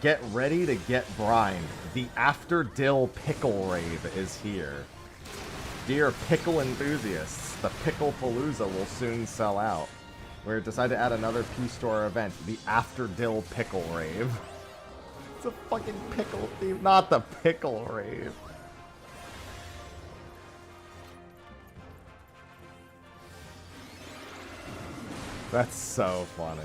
Get ready to get brined. The After Dill Pickle Rave is here. Dear pickle enthusiasts, the Pickle Palooza will soon sell out. We've decided to add another piece to our event, the After Dill Pickle Rave. It's a fucking pickle theme, not the Pickle Rave. That's so funny.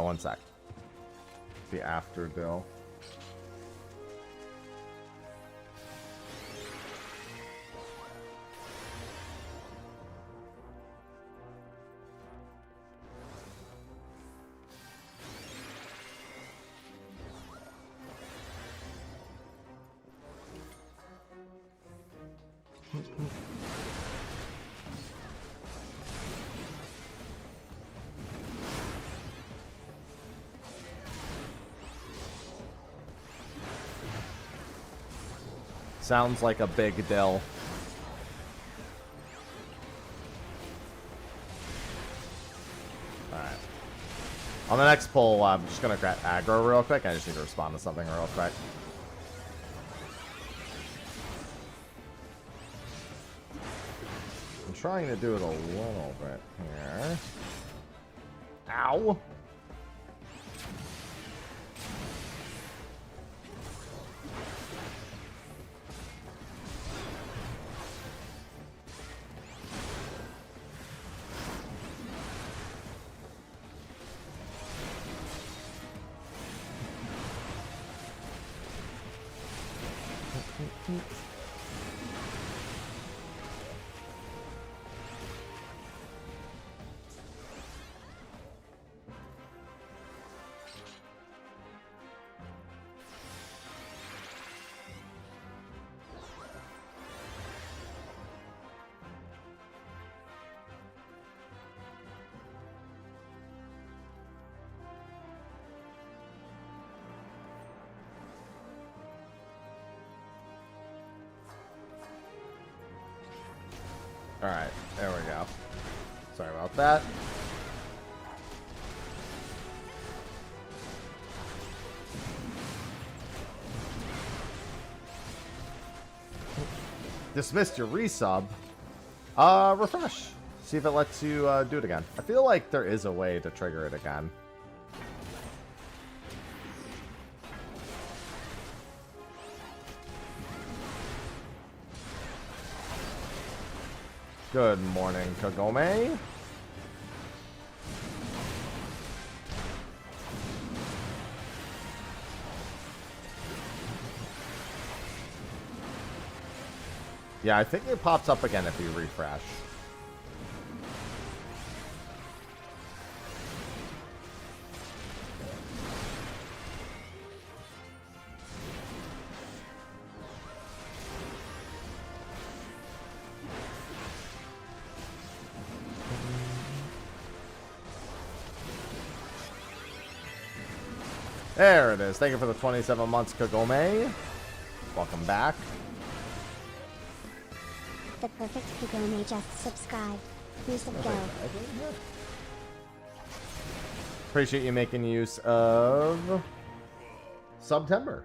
One sec. The After Dill. Sounds like a big dill. Alright. On the next pull, I'm just gonna grab aggro real quick. I just need to respond to something real quick. I'm trying to do it a little bit here. Ow! Alright, there we go. Sorry about that. dismissed your resub. Refresh. See if it lets you do it again. I feel like there is a way to trigger it again. Good morning, Kagome. Yeah, I think it pops up again if you refresh. There it is. Thank you for the 27 months, Kagome. Welcome back. The perfect Kagome just subscribed. Music go. Appreciate you making use of September.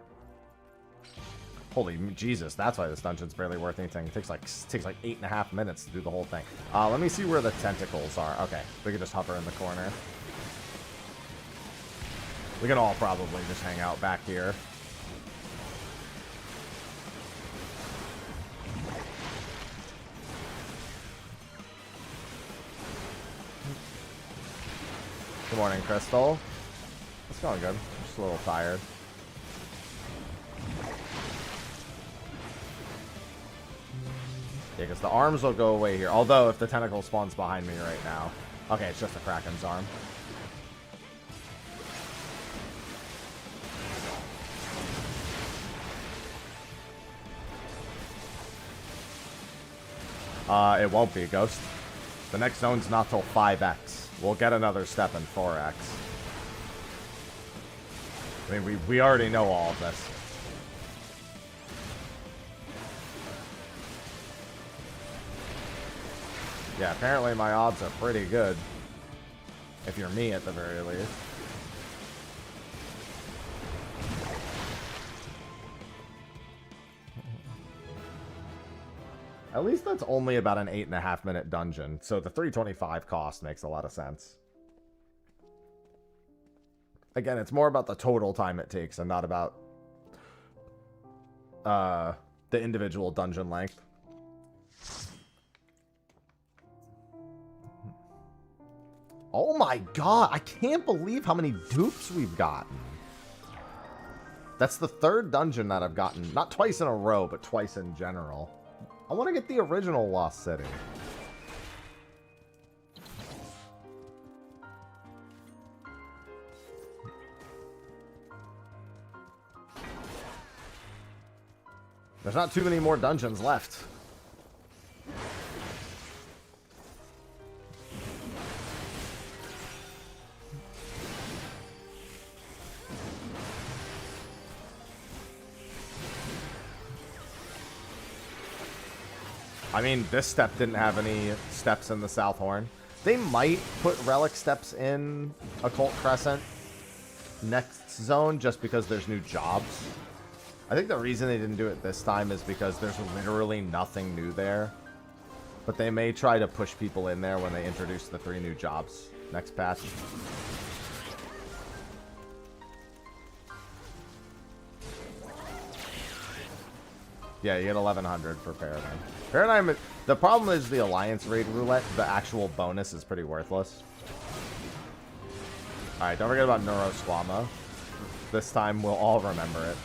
Holy Jesus, that's why this dungeon's barely worth anything. It takes like 8.5 minutes to do the whole thing. Let me see where the tentacles are. Okay, we can just hover in the corner. We can all probably just hang out back here. Good morning, Crystal. It's going good. I'm just a little tired. Yeah, because the arms will go away here. Although, if the tentacle spawns behind me right now. Okay, it's just a Kraken's arm. It won't be, Ghost. The next zone's not till 5x. We'll get another step in 4x. I mean, we already know all of this. Yeah, apparently my odds are pretty good. If you're me, at the very least. At least that's only about an 8.5 minute dungeon, so the 325 cost makes a lot of sense. Again, it's more about the total time it takes and not about the individual dungeon length. Oh my god, I can't believe how many dupes we've gotten. That's the third dungeon that I've gotten, not twice in a row, but twice in general. I want to get the original Lost City. There's not too many more dungeons left. I mean, this step didn't have any steps in the South Horn. They might put Relic steps in Occult Crescent next zone just because there's new jobs. I think the reason they didn't do it this time is because there's literally nothing new there. But they may try to push people in there when they introduce the 3 new jobs next patch. Yeah, you get 1100 for Paradigm. Paradigm, the problem is the Alliance Raid Roulette, the actual bonus is pretty worthless. Alright, don't forget about Neurosquama. This time we'll all remember it.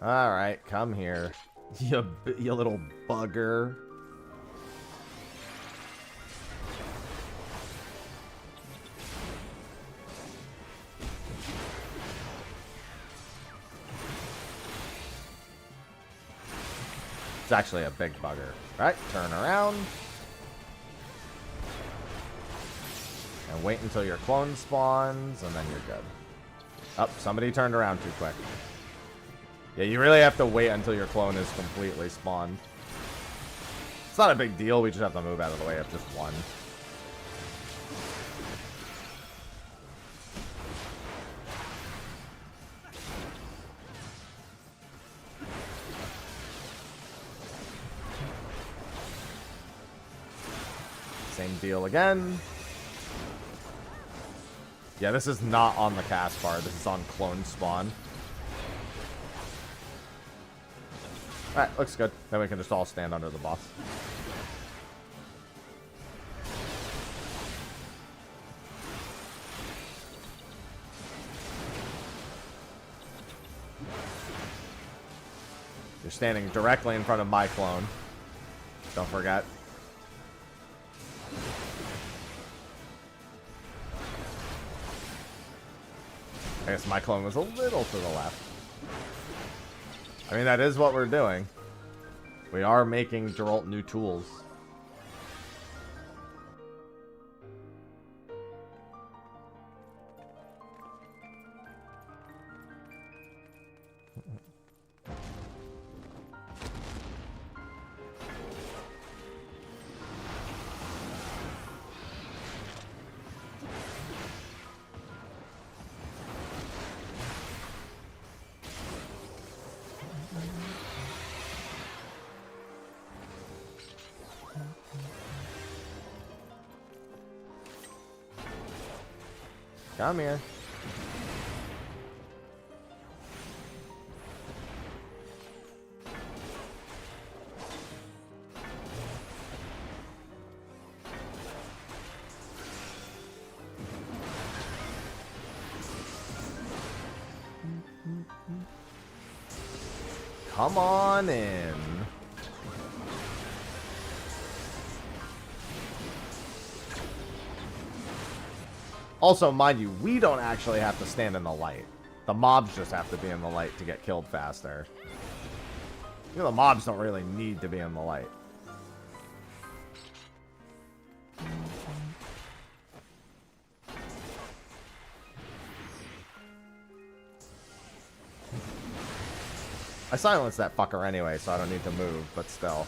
Alright, come here. You little bugger. It's actually a big bugger. Right, turn around. And wait until your clone spawns, and then you're good. Oh, somebody turned around too quick. Yeah, you really have to wait until your clone is completely spawned. It's not a big deal, we just have to move out of the way of just one. Same deal again. Yeah, this is not on the cast bar. This is on clone spawn. Alright, looks good. Then we can just all stand under the boss. You're standing directly in front of my clone. Don't forget. I guess my clone was a little to the left. I mean, that is what we're doing. We are making Geralt new tools. Come here. Come on in. Also, mind you, we don't actually have to stand in the light. The mobs just have to be in the light to get killed faster. You know, the mobs don't really need to be in the light. I silenced that fucker anyway, so I don't need to move, but still.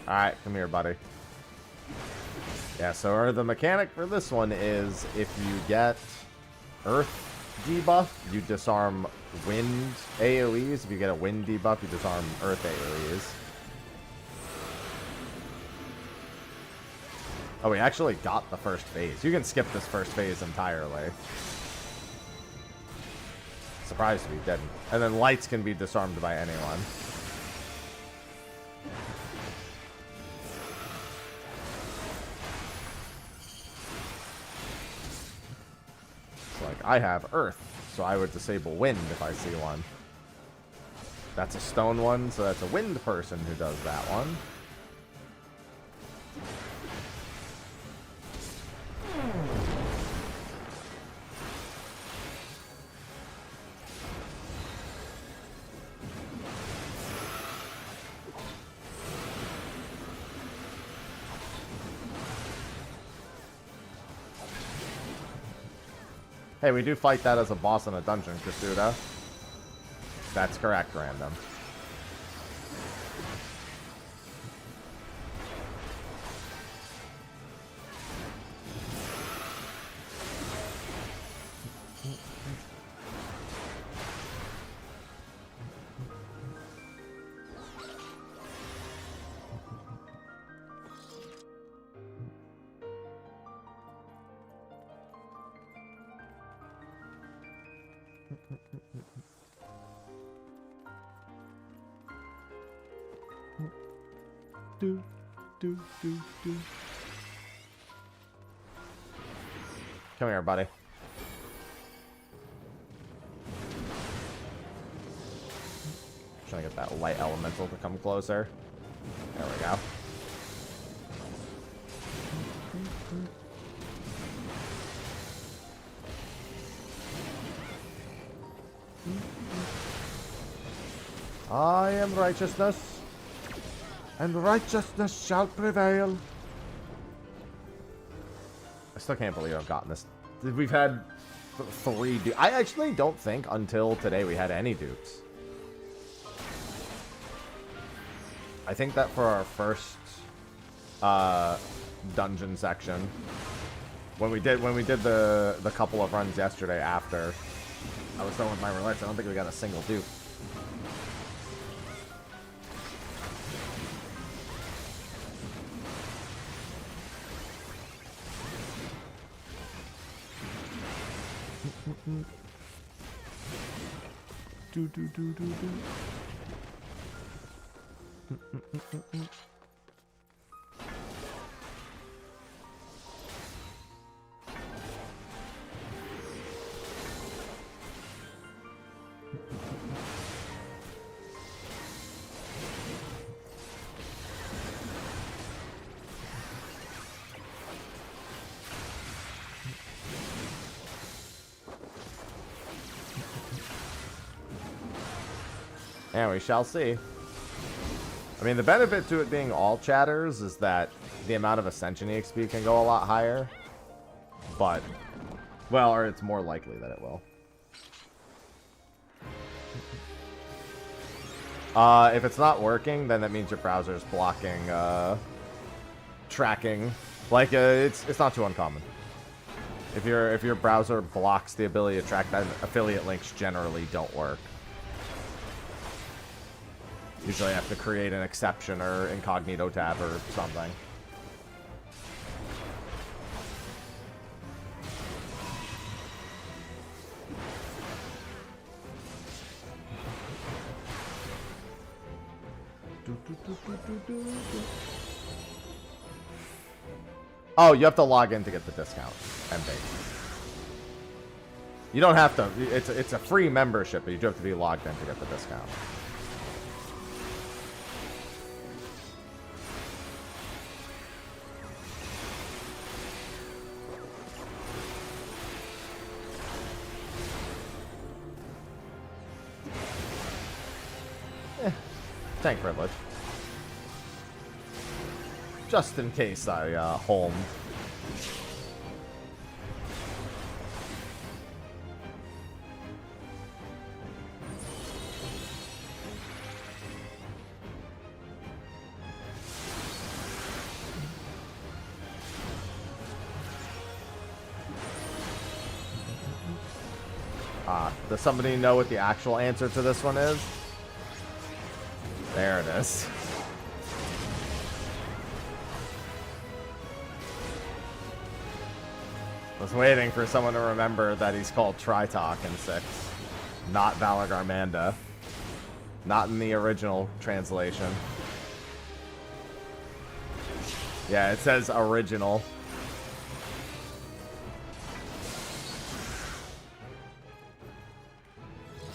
Alright, come here, buddy. Yeah, so the mechanic for this one is if you get Earth debuff, you disarm Wind AoEs. If you get a Wind debuff, you disarm Earth AoEs. Oh, we actually got the first phase. You can skip this first phase entirely. Surprised we didn't. And then lights can be disarmed by anyone. Like, I have Earth, so I would disable Wind if I see one. That's a stone one, so that's a Wind person who does that one. Hey, we do fight that as a boss in a dungeon, Krasuda. That's correct, random. Do, do, do, do. Come here, buddy. Trying to get that light elemental to come closer. There we go. I am righteousness, and righteousness shall prevail. I still can't believe I've gotten this. We've had 3 dupes. I actually don't think until today we had any dupes. I think that for our first dungeon section, when we did the couple of runs yesterday after I was done with my roulettes, I don't think we got a single dupe. Do do do do do. And we shall see. I mean, the benefit to it being all chatters is that the amount of Ascension EXP can go a lot higher. But, well, or it's more likely that it will. If it's not working, then that means your browser's blocking tracking. Like, it's not too uncommon. If your browser blocks the ability to track, then affiliate links generally don't work. Usually have to create an exception or incognito tab or something. Oh, you have to log in to get the discount. MB. You don't have to. It's a free membership, but you do have to be logged in to get the discount. Tank privilege. Just in case I home. Does somebody know what the actual answer to this one is? There it is. I was waiting for someone to remember that he's called Tritok in 6, not Valagarmanda. Not in the original translation. Yeah, it says original.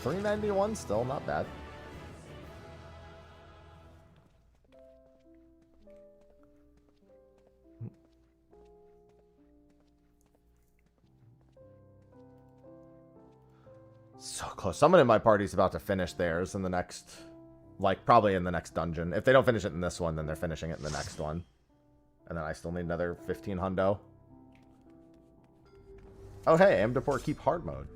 $391 still not bad. So close. Someone in my party's about to finish theirs in the next, like, probably in the next dungeon. If they don't finish it in this one, then they're finishing it in the next one. And then I still need another 15 hundo. Oh, hey, Amdapur keep hard mode.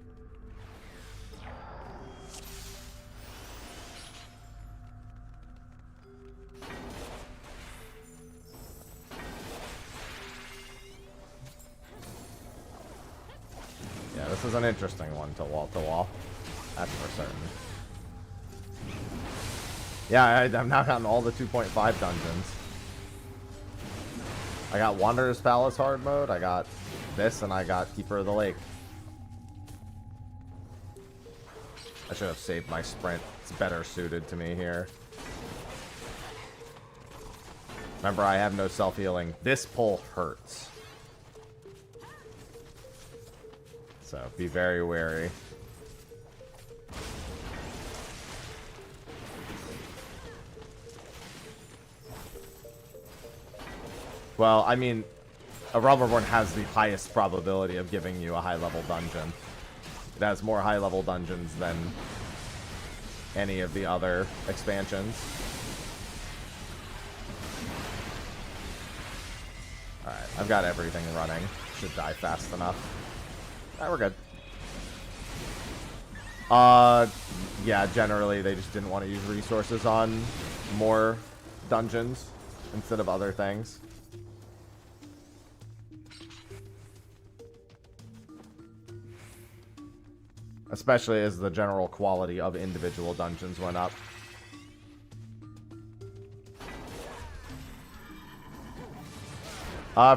Yeah, this is an interesting one to wall to wall. That's for certain. Yeah, I've now gotten all the 2.5 dungeons. I got Wanderer's Palace hard mode, I got this, and I got Keeper of the Lake. I should have saved my sprint. It's better suited to me here. Remember, I have no self-healing. This pull hurts. So be very wary. Well, I mean, a Realm Reborn has the highest probability of giving you a high-level dungeon. It has more high-level dungeons than any of the other expansions. Alright, I've got everything running. Should die fast enough. Alright, we're good. Yeah, generally they just didn't want to use resources on more dungeons instead of other things. Especially as the general quality of individual dungeons went up.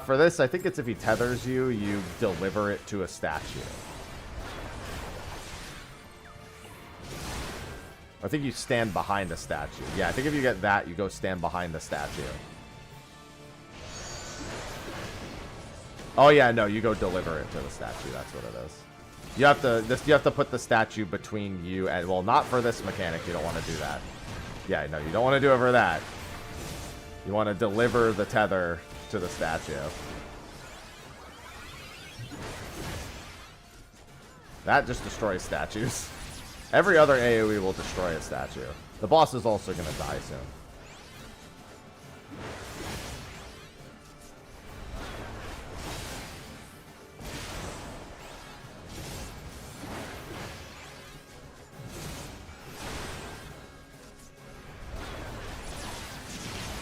For this, I think it's if he tethers you, you deliver it to a statue. I think you stand behind a statue. Yeah, I think if you get that, you go stand behind the statue. Oh yeah, no, you go deliver it to the statue. That's what it is. You have to put the statue between you and, well, not for this mechanic. You don't want to do that. Yeah, no, you don't want to do it for that. You want to deliver the tether to the statue. That just destroys statues. Every other AoE will destroy a statue. The boss is also going to die soon.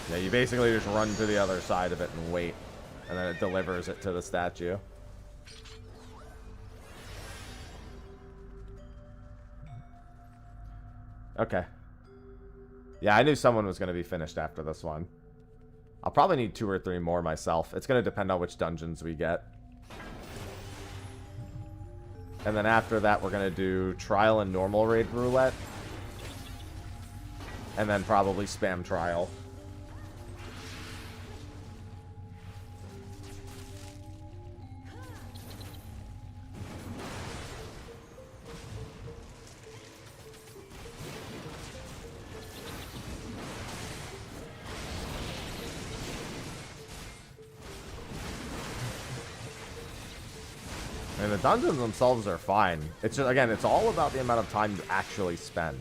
Yeah, you basically just run to the other side of it and wait, and then it delivers it to the statue. Okay. Yeah, I knew someone was going to be finished after this one. I'll probably need 2 or 3 more myself. It's going to depend on which dungeons we get. And then after that, we're going to do Trial and Normal Raid Roulette. And then probably Spam Trial. And the dungeons themselves are fine. It's just, again, it's all about the amount of time you actually spend.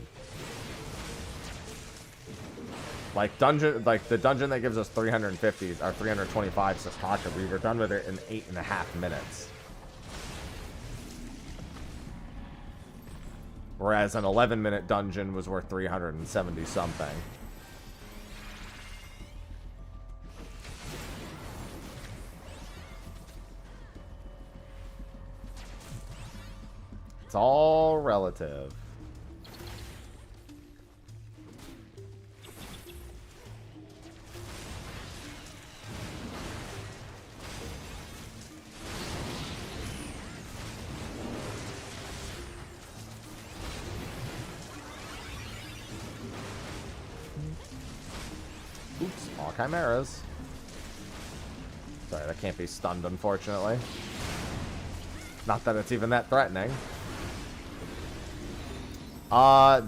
Like the dungeon that gives us 350 or 325 Sastasha, we were done with it in 8.5 minutes. Whereas an 11-minute dungeon was worth 370 something. It's all relative. Oops, all chimeras. Sorry, that can't be stunned, unfortunately. Not that it's even that threatening.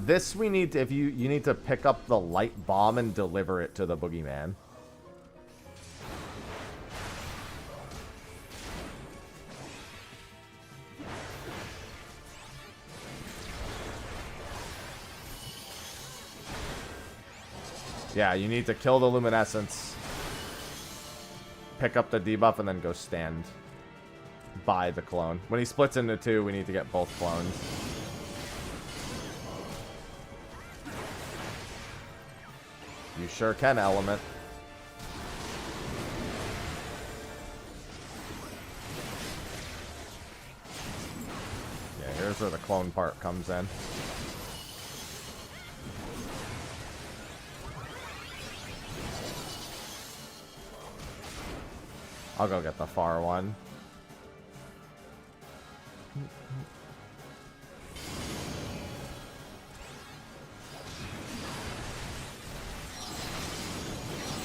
This we need to, if you need to pick up the light bomb and deliver it to the boogeyman. Yeah, you need to kill the luminescence, pick up the debuff, and then go stand by the clone. When he splits into 2, we need to get both clones. You sure can, Element. Yeah, here's where the clone part comes in. I'll go get the far one.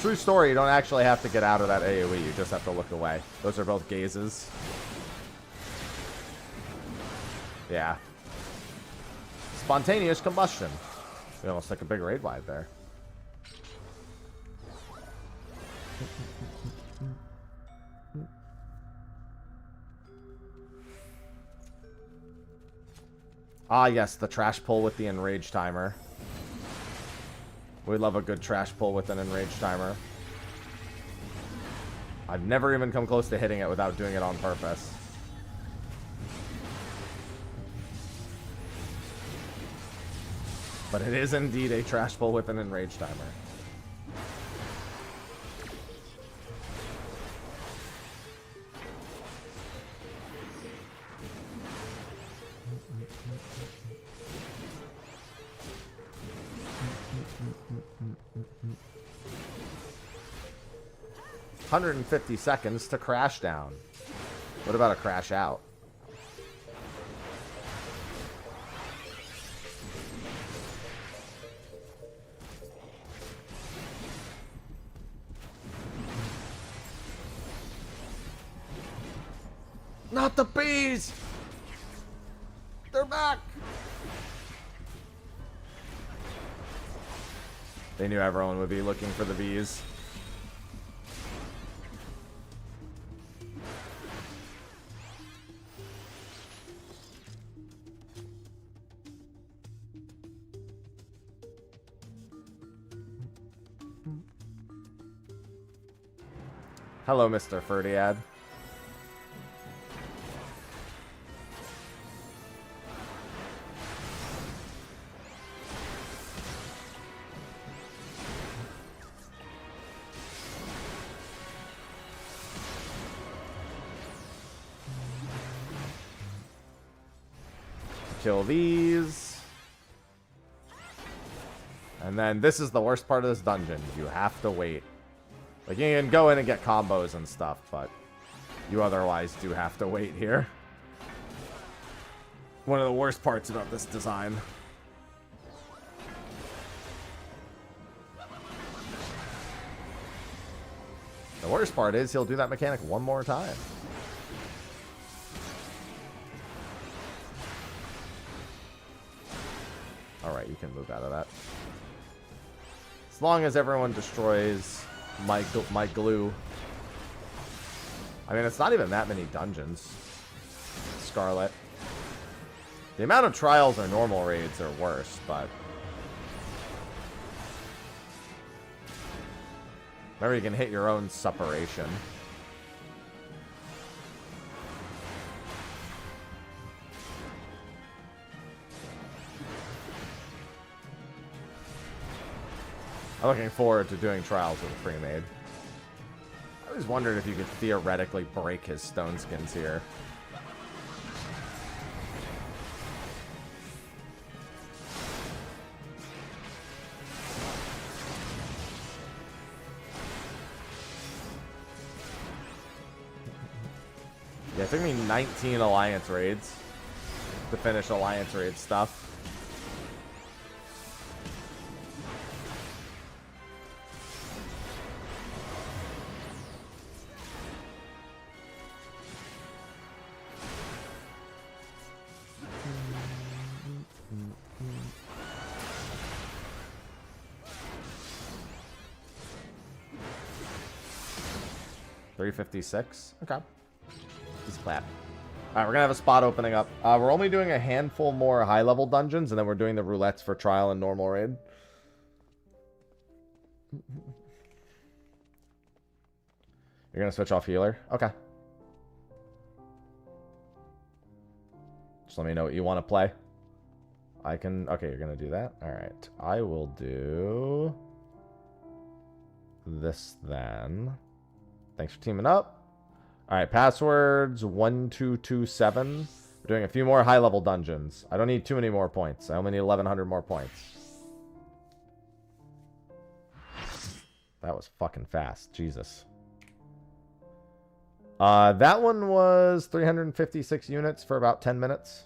True story, you don't actually have to get out of that AoE, you just have to look away. Those are both gazes. Yeah. Spontaneous combustion. We almost took a big raid wide there. Ah, yes, the trash pull with the enrage timer. We love a good trash pull with an enrage timer. I've never even come close to hitting it without doing it on purpose. But it is indeed a trash pull with an enrage timer. $150 to crash down. What about a crash out? Not the bees! They're back! They knew everyone would be looking for the bees. Hello, Mr. Ferdiad. Kill these. And then this is the worst part of this dungeon. You have to wait. Like, you can go in and get combos and stuff, but you otherwise do have to wait here. One of the worst parts about this design. The worst part is he'll do that mechanic one more time. Alright, you can move out of that. As long as everyone destroys my glue. I mean, it's not even that many dungeons. Scarlet. The amount of trials or normal raids are worse, but... Remember, you can hit your own suppuration. I'm looking forward to doing trials with a pre-made. I always wondered if you could theoretically break his stone skins here. Yeah, it took me 19 Alliance raids to finish Alliance raid stuff. $356. Okay. Just clap. Alright, we're gonna have a spot opening up. We're only doing a handful more high-level dungeons, and then we're doing the roulettes for trial and normal raid. You're gonna switch off healer? Okay. Just let me know what you want to play. I can... Okay, you're gonna do that? Alright. I will do... this then. Thanks for teaming up. Alright, passwords 1227. We're doing a few more high-level dungeons. I don't need too many more points. I only need 1,100 more points. That was fucking fast. Jesus. That one was 356 units for about 10 minutes.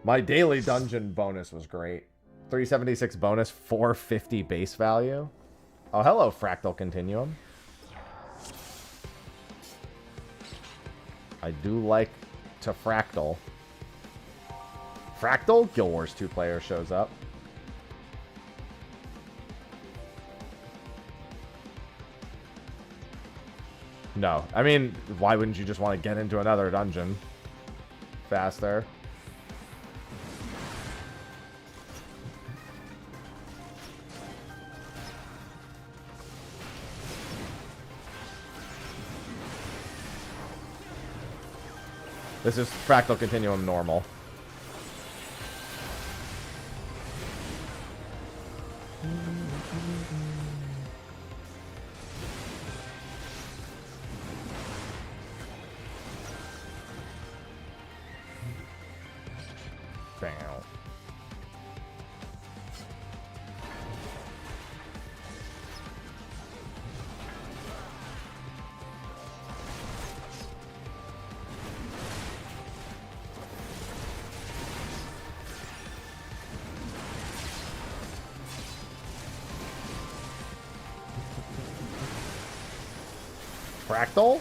My daily dungeon bonus was great. 376 bonus, 450 base value. Oh, hello, Fractal Continuum. I do like to fractal. Fractal? Guild Wars 2 player shows up. No. I mean, why wouldn't you just want to get into another dungeon faster? This is Fractal Continuum normal. Bang. Fractal?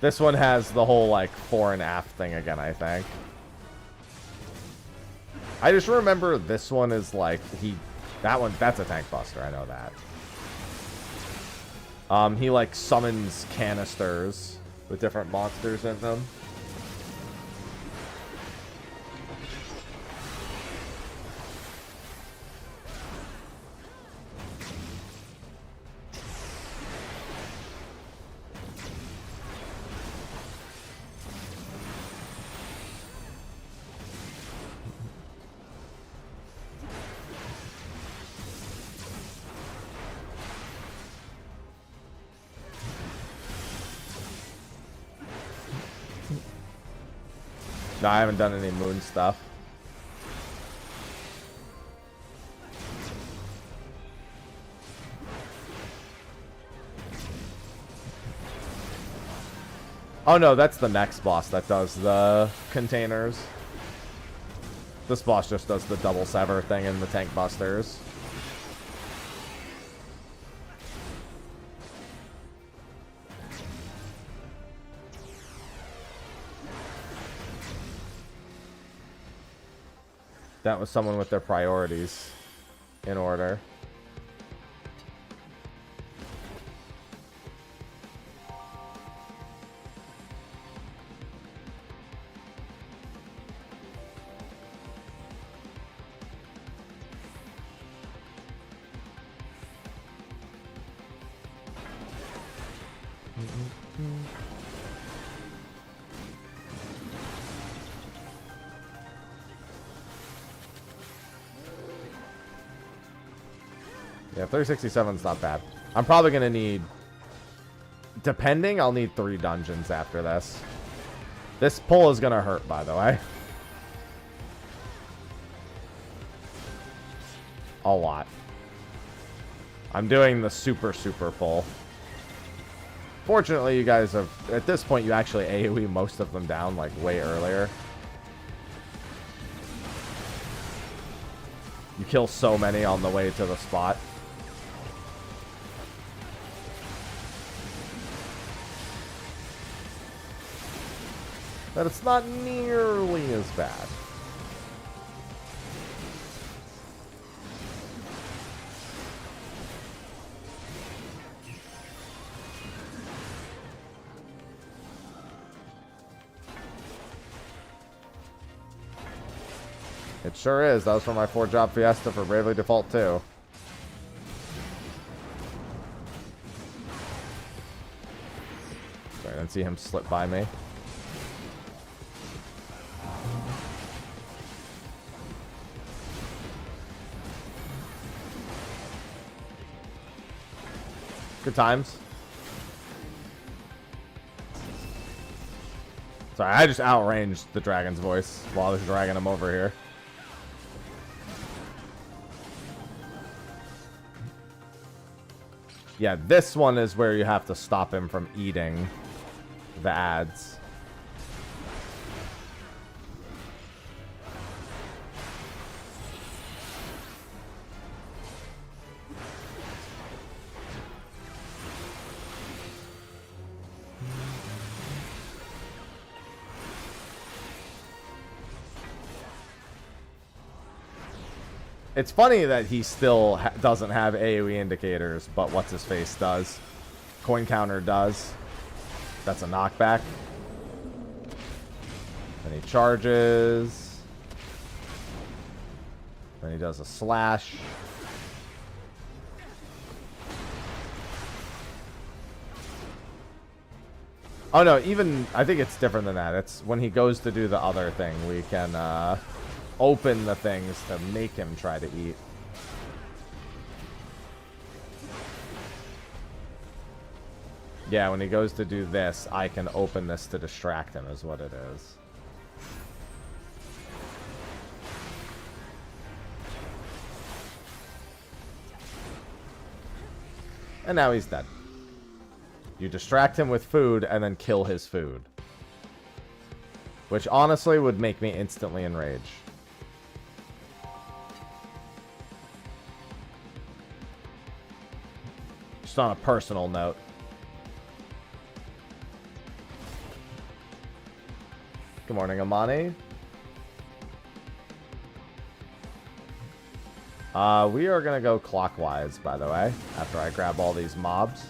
This one has the whole, like, fore and aft thing again, I think. I just remember this one is, like, that's a tank buster, I know that. He, like, summons canisters with different monsters in them. No, I haven't done any moon stuff. Oh no, that's the next boss that does the containers. This boss just does the double sever thing in the tank busters. That was someone with their priorities in order. Yeah, 367's not bad. I'm probably going to need... Depending, I'll need 3 dungeons after this. This pull is going to hurt, by the way. A lot. I'm doing the super pull. Fortunately, you guys have... At this point, you actually AoE most of them down, like, way earlier. You kill so many on the way to the spot. That it's not nearly as bad. It sure is. That was for my 4-job fiesta for Bravely Default 2. Sorry, I didn't see him slip by me. Good times. Sorry, I just outranged the dragon's voice while I was dragging him over here. Yeah, this one is where you have to stop him from eating the ads. It's funny that he still doesn't have AoE indicators, but what's-his-face does. Coin counter does. That's a knockback. Then he charges. Then he does a slash. Oh no, even, I think it's different than that. It's when he goes to do the other thing, we can, open the things to make him try to eat. Yeah, when he goes to do this, I can open this to distract him, is what it is. And now he's dead. You distract him with food and then kill his food. Which honestly would make me instantly enrage. Just on a personal note. Good morning, Amani. We are gonna go clockwise, by the way, after I grab all these mobs.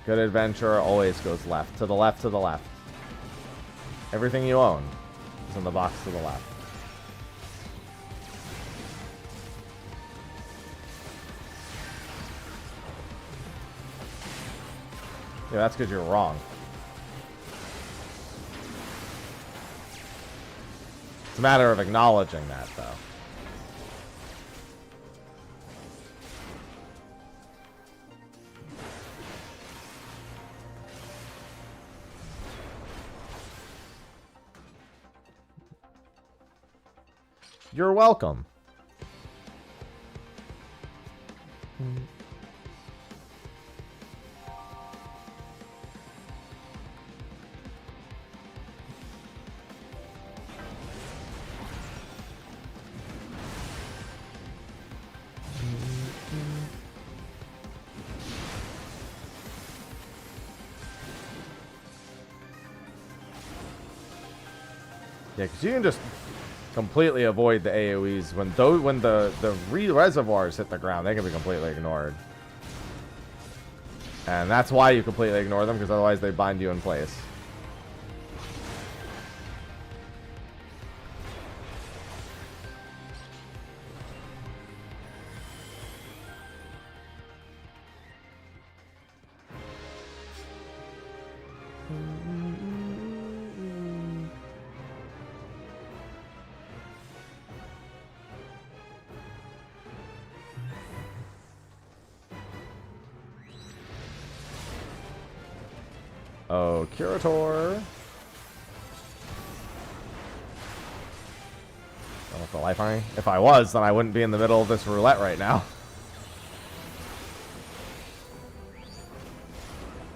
Good adventurer always goes left. To the left, to the left. Everything you own is in the box to the left. Yeah, that's because you're wrong. It's a matter of acknowledging that, though. You're welcome. Yeah, because you can just completely avoid the AoEs when the reservoirs hit the ground. They can be completely ignored, and that's why you completely ignore them, because otherwise they bind you in place. Oh, Curator. I'm with the life army. If I was, then I wouldn't be in the middle of this roulette right now.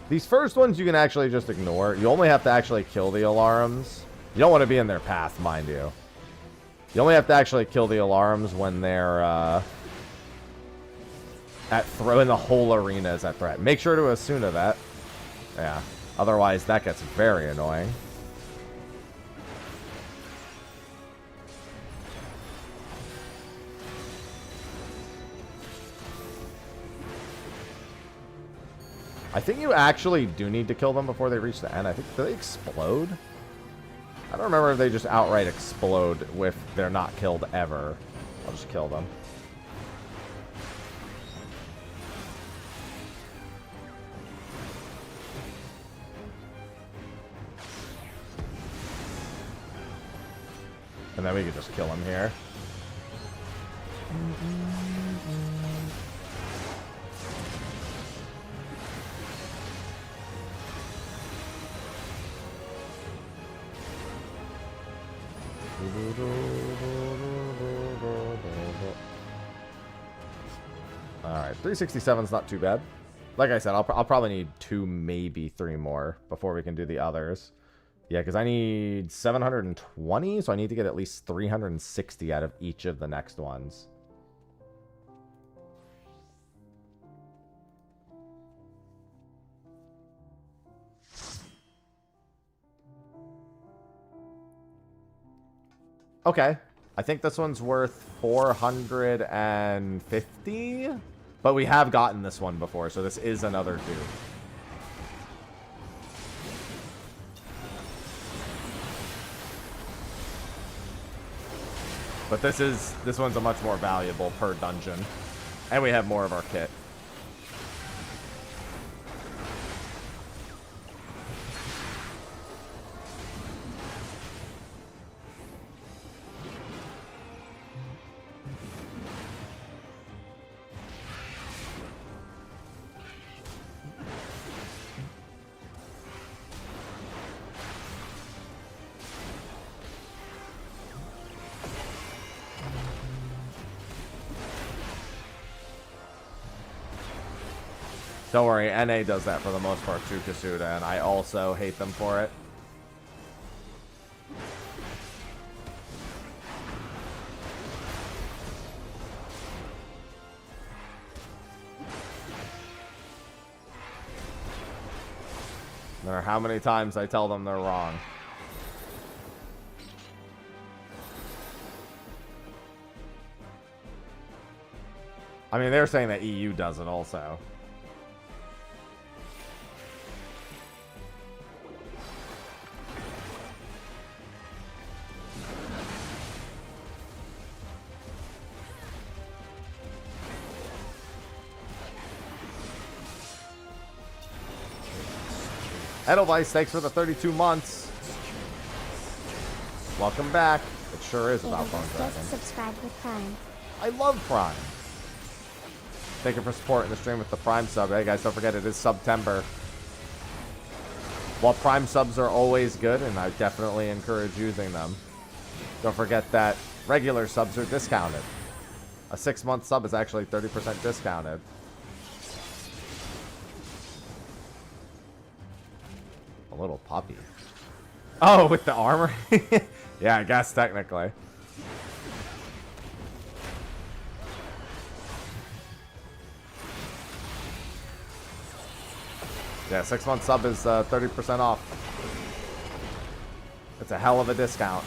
These first ones you can actually just ignore. You only have to actually kill the alarms. You don't want to be in their path, mind you. You only have to actually kill the alarms when they're at throw in the whole arena is at threat. Make sure to Asuna that. Yeah. Otherwise, that gets very annoying. I think you actually do need to kill them before they reach the end. I think, do they explode? I don't remember if they just outright explode if they're not killed ever. I'll just kill them. And then we could just kill him here. Alright, 367 is not too bad. Like I said, I'll probably need 2, maybe 3 more before we can do the others. Yeah, because I need 720, so I need to get at least 360 out of each of the next ones. Okay. I think this one's worth 450, but we have gotten this one before, so this is another 2. But this one's a much more valuable per dungeon. And we have more of our kit. Don't worry, NA does that for the most part too, Kasuda, and I also hate them for it. No matter how many times I tell them they're wrong. I mean, they're saying that EU does it also. Edelweiss, thanks for the 32 months. Welcome back. It sure is about Bone Dragon. Just subscribe with Prime. I love Prime. Thank you for supporting the stream with the Prime sub. Hey guys, don't forget it is September. While Prime subs are always good, and I definitely encourage using them, don't forget that regular subs are discounted. A 6-month sub is actually 30% discounted. A little puppy. Oh, with the armor? Yeah, I guess technically. Yeah, 6-month sub is 30% off. It's a hell of a discount.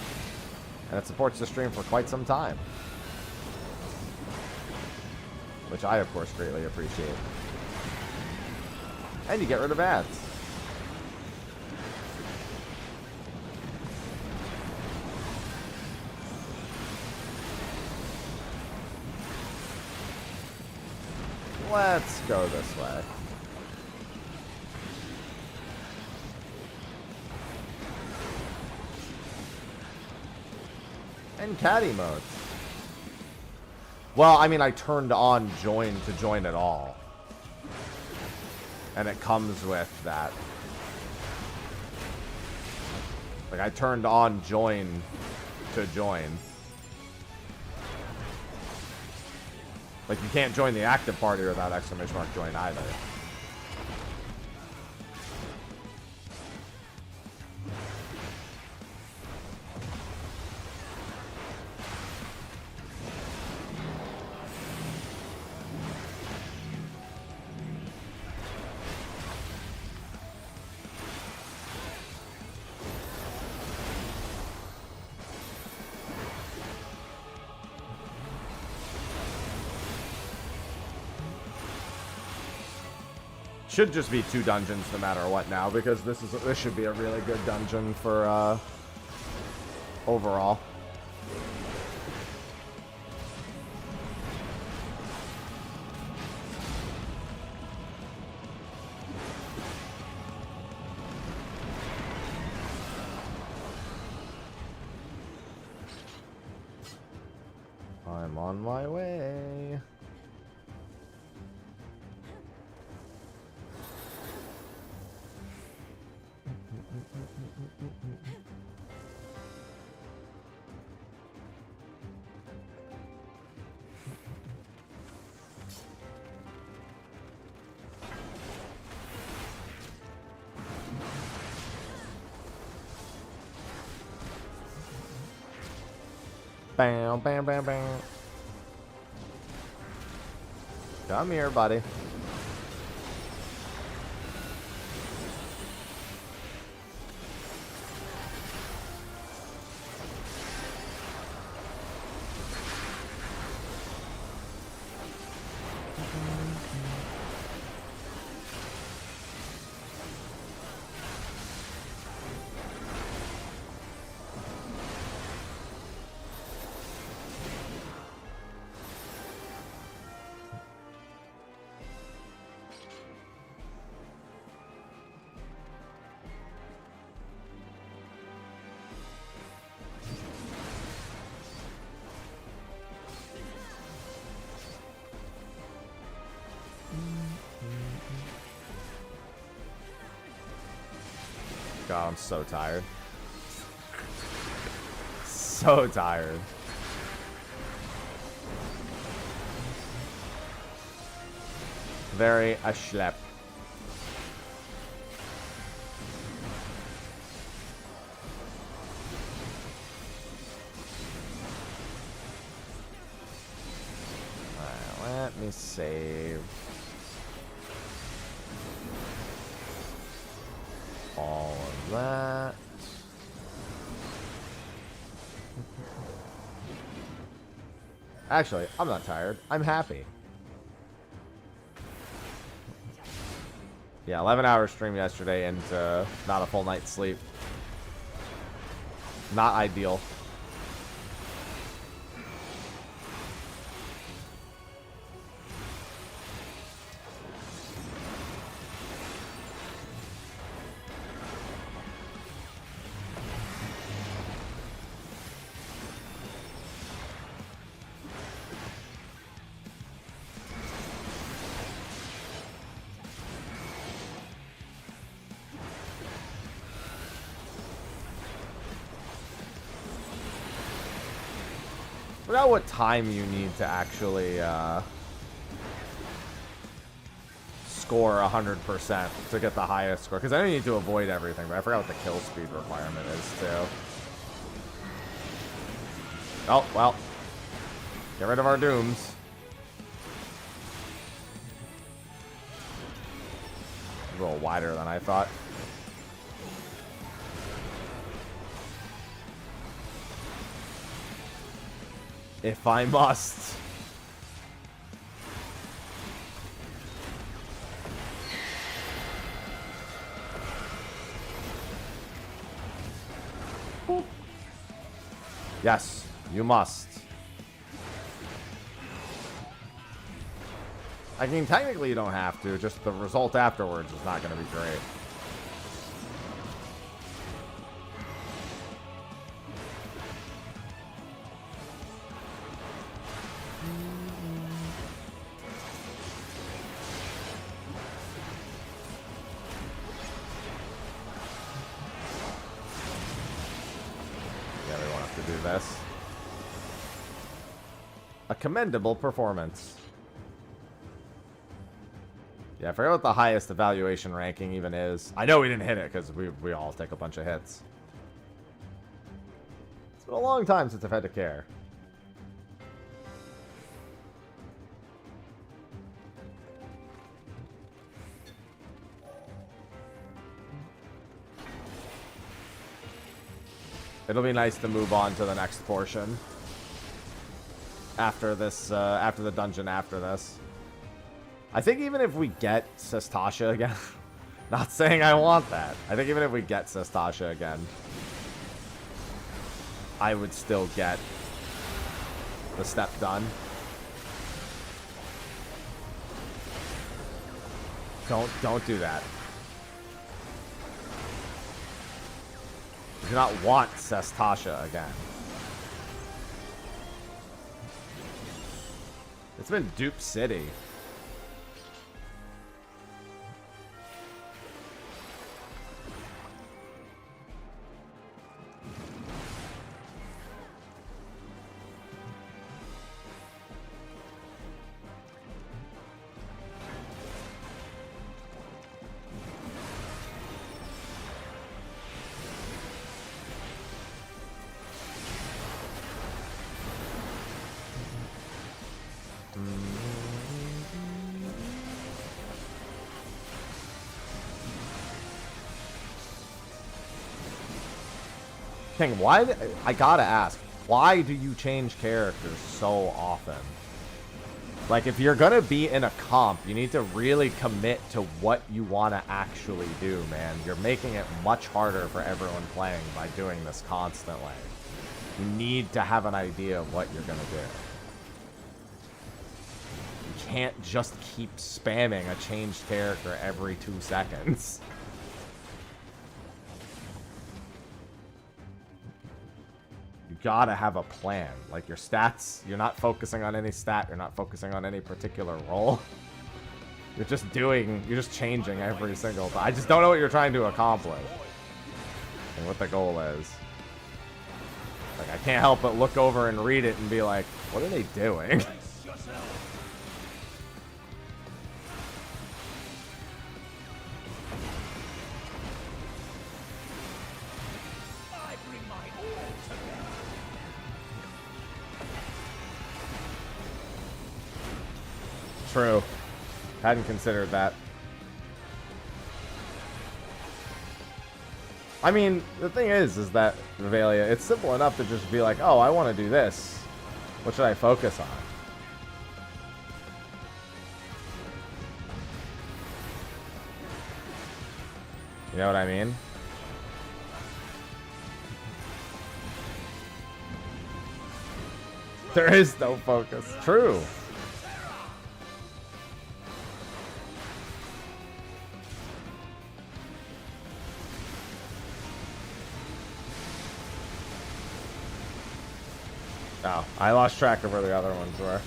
And it supports the stream for quite some time. Which I, of course, greatly appreciate. And you get rid of ads. Let's go this way. And cat emotes. Well, I mean, I turned on join to join it all. And it comes with that. Like, I turned on join to join. Like, you can't join the active party without exclamation mark join either. Should just be 2 dungeons no matter what now, because this should be a really good dungeon for overall. I'm on my way. Bam, bam, bam, bam. Come here, buddy. God, I'm so tired. So tired. Very a schlep. Alright, let me save. All of that. Actually, I'm not tired. I'm happy. Yeah, 11-hour stream yesterday and not a full night's sleep. Not ideal. I forgot what time you need to actually score 100% to get the highest score. Because I know you need to avoid everything, but I forgot what the kill speed requirement is too. Oh, well. Get rid of our dooms. A little wider than I thought. If I must. Yes, you must. I mean, technically you don't have to, just the result afterwards is not going to be great. A commendable performance. Yeah, I forget what the highest evaluation ranking even is. I know we didn't hit it because we all take a bunch of hits. It's been a long time since I've had to care. It'll be nice to move on to the next portion. After this, after the dungeon after this. I think even if we get Sestasha again, not saying I want that. I think even if we get Sestasha again, I would still get the step done. Don't do that. I do not want Sestasha again. It's been Dupe City. King, why? I gotta ask, why do you change characters so often? Like, if you're gonna be in a comp, you need to really commit to what you want to actually do, man. You're making it much harder for everyone playing by doing this constantly. You need to have an idea of what you're gonna do. You can't just keep spamming a changed character every 2 seconds. Gotta have a plan. Like, your stats, you're not focusing on any stat, you're not focusing on any particular role. You're just changing every single time. I just don't know what you're trying to accomplish and what the goal is. Like, I can't help but look over and read it and be like, what are they doing? True. Hadn't considered that. I mean, the thing is that, Revelia, it's simple enough to just be like, oh, I want to do this. What should I focus on? You know what I mean? There is no focus. True. Oh, I lost track of where the other ones were.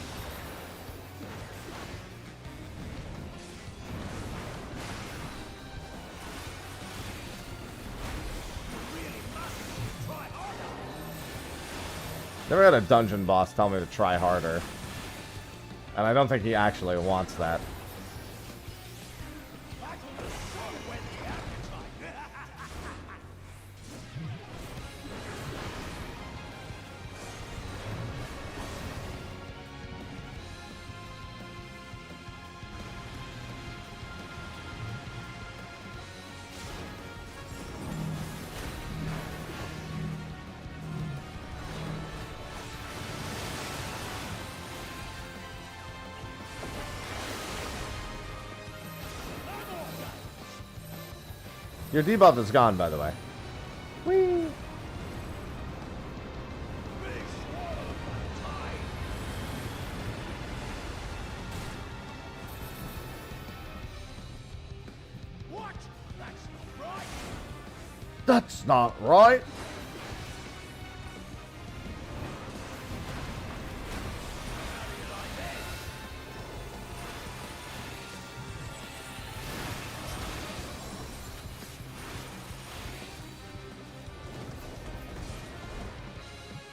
Never had a dungeon boss tell me to try harder. And I don't think he actually wants that. Your debuff is gone, by the way. Whee! That's not right.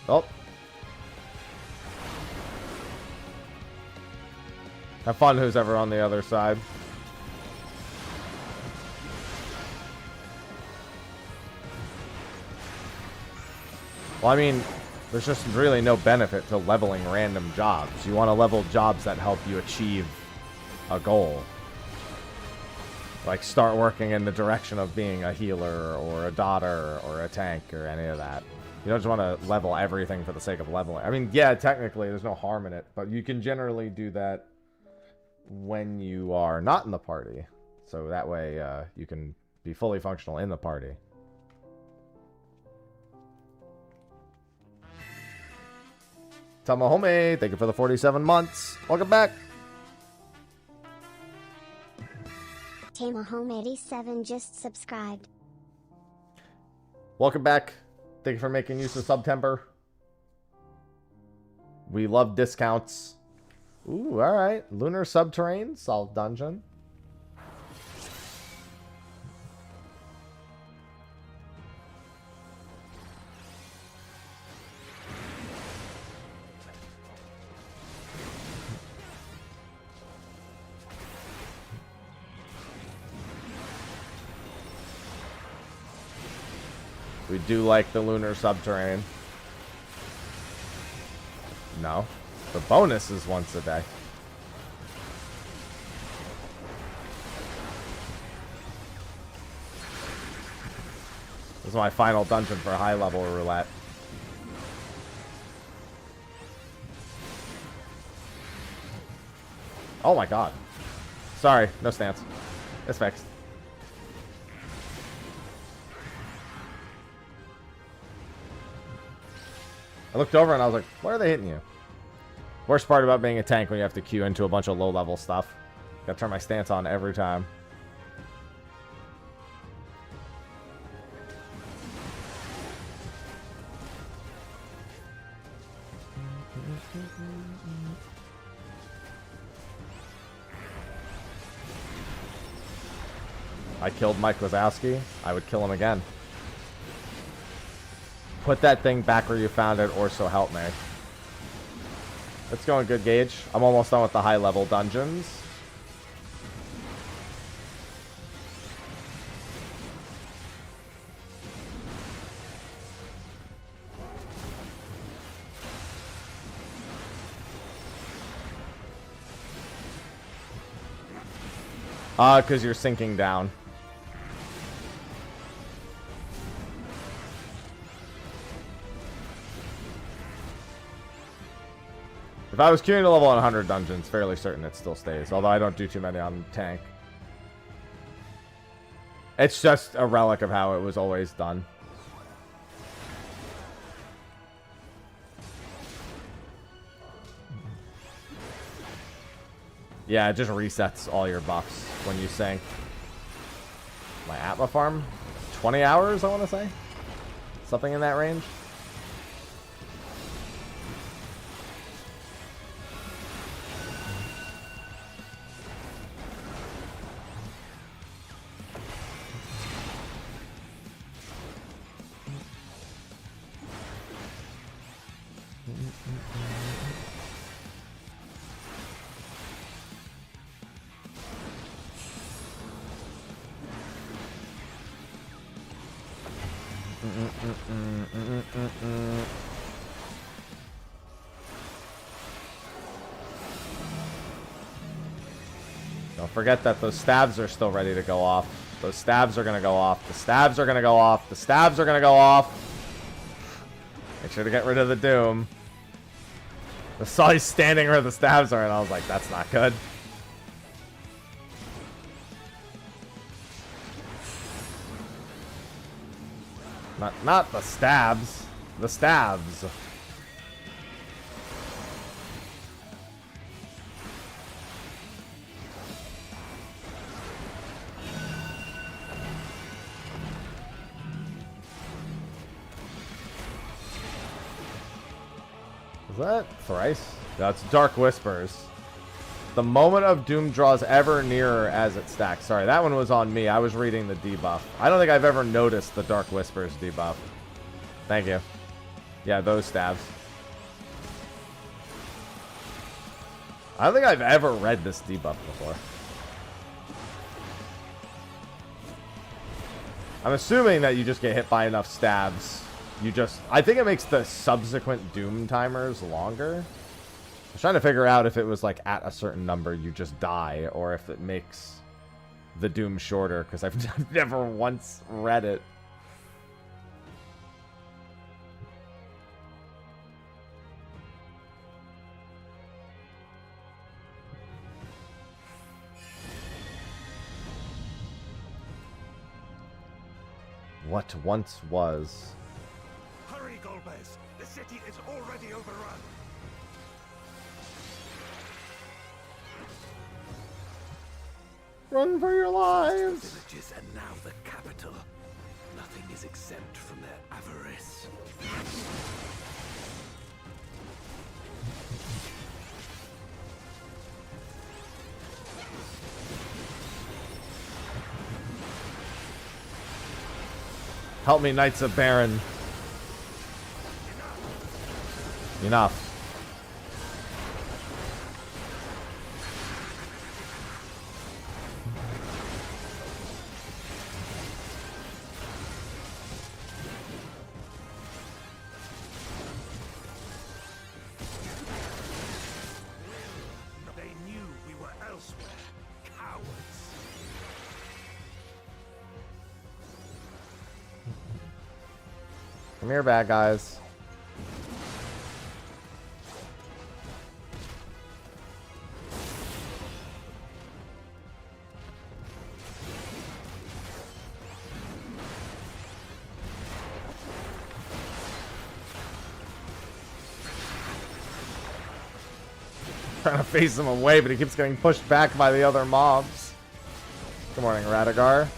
Oh. Have fun, who's ever on the other side. Well, I mean, there's just really no benefit to leveling random jobs. You want to level jobs that help you achieve a goal. Like, start working in the direction of being a healer, or a daughter, or a tank, or any of that. You don't just want to level everything for the sake of leveling. I mean, yeah, technically, there's no harm in it, but you can generally do that when you are not in the party. So that way you can be fully functional in the party. Tamahome, thank you for the 47 months. Welcome back. Tamahome87 just subscribed. Welcome back. Thank you for making use of September. We love discounts. Ooh, alright. Lunar Subterrane, solved dungeon. We do like the Lunar Subterrane. No. The bonus is once a day. This is my final dungeon for high level roulette. Oh my god. Sorry, no stance. It's fixed. I looked over and I was like, why are they hitting you? Worst part about being a tank when you have to queue into a bunch of low-level stuff. Gotta turn my stance on every time. I killed Mike Wazowski. I would kill him again. Put that thing back where you found it, or so help me. It's going good, Gage. I'm almost done with the high-level dungeons. Because you're sinking down. If I was queuing to level 100 dungeons, fairly certain it still stays. Although I don't do too many on tank. It's just a relic of how it was always done. Yeah, it just resets all your buffs when you sink. My Atma farm? 20 hours, I want to say? Something in that range? Don't forget that those stabs are still ready to go off. Those stabs are going to go off. The stabs are going to go off. The stabs are going to go off. Make sure to get rid of the doom. I saw he's standing where the stabs are, and I was like, that's not good. Not the stabs. The stabs. Is that thrice? That's Dark Whispers. The moment of doom draws ever nearer as it stacks. Sorry, that one was on me. I was reading the debuff. I don't think I've ever noticed the Dark Whispers debuff. Thank you. Yeah, those stabs. I don't think I've ever read this debuff before. I'm assuming that you just get hit by enough stabs. I think it makes the subsequent doom timers longer. I was trying to figure out if it was like at a certain number you just die, or if it makes the doom shorter, because I've never once read it. What once was. Hurry, Golbez! The city is already overrun! Run for your lives! The villages and now the capital. Nothing is exempt from their avarice. Help me, Knights of Baron. Enough. They knew we were elsewhere. Cowards. Come here, bad guys. Trying to face him away, but he keeps getting pushed back by the other mobs. Good morning, Radagar.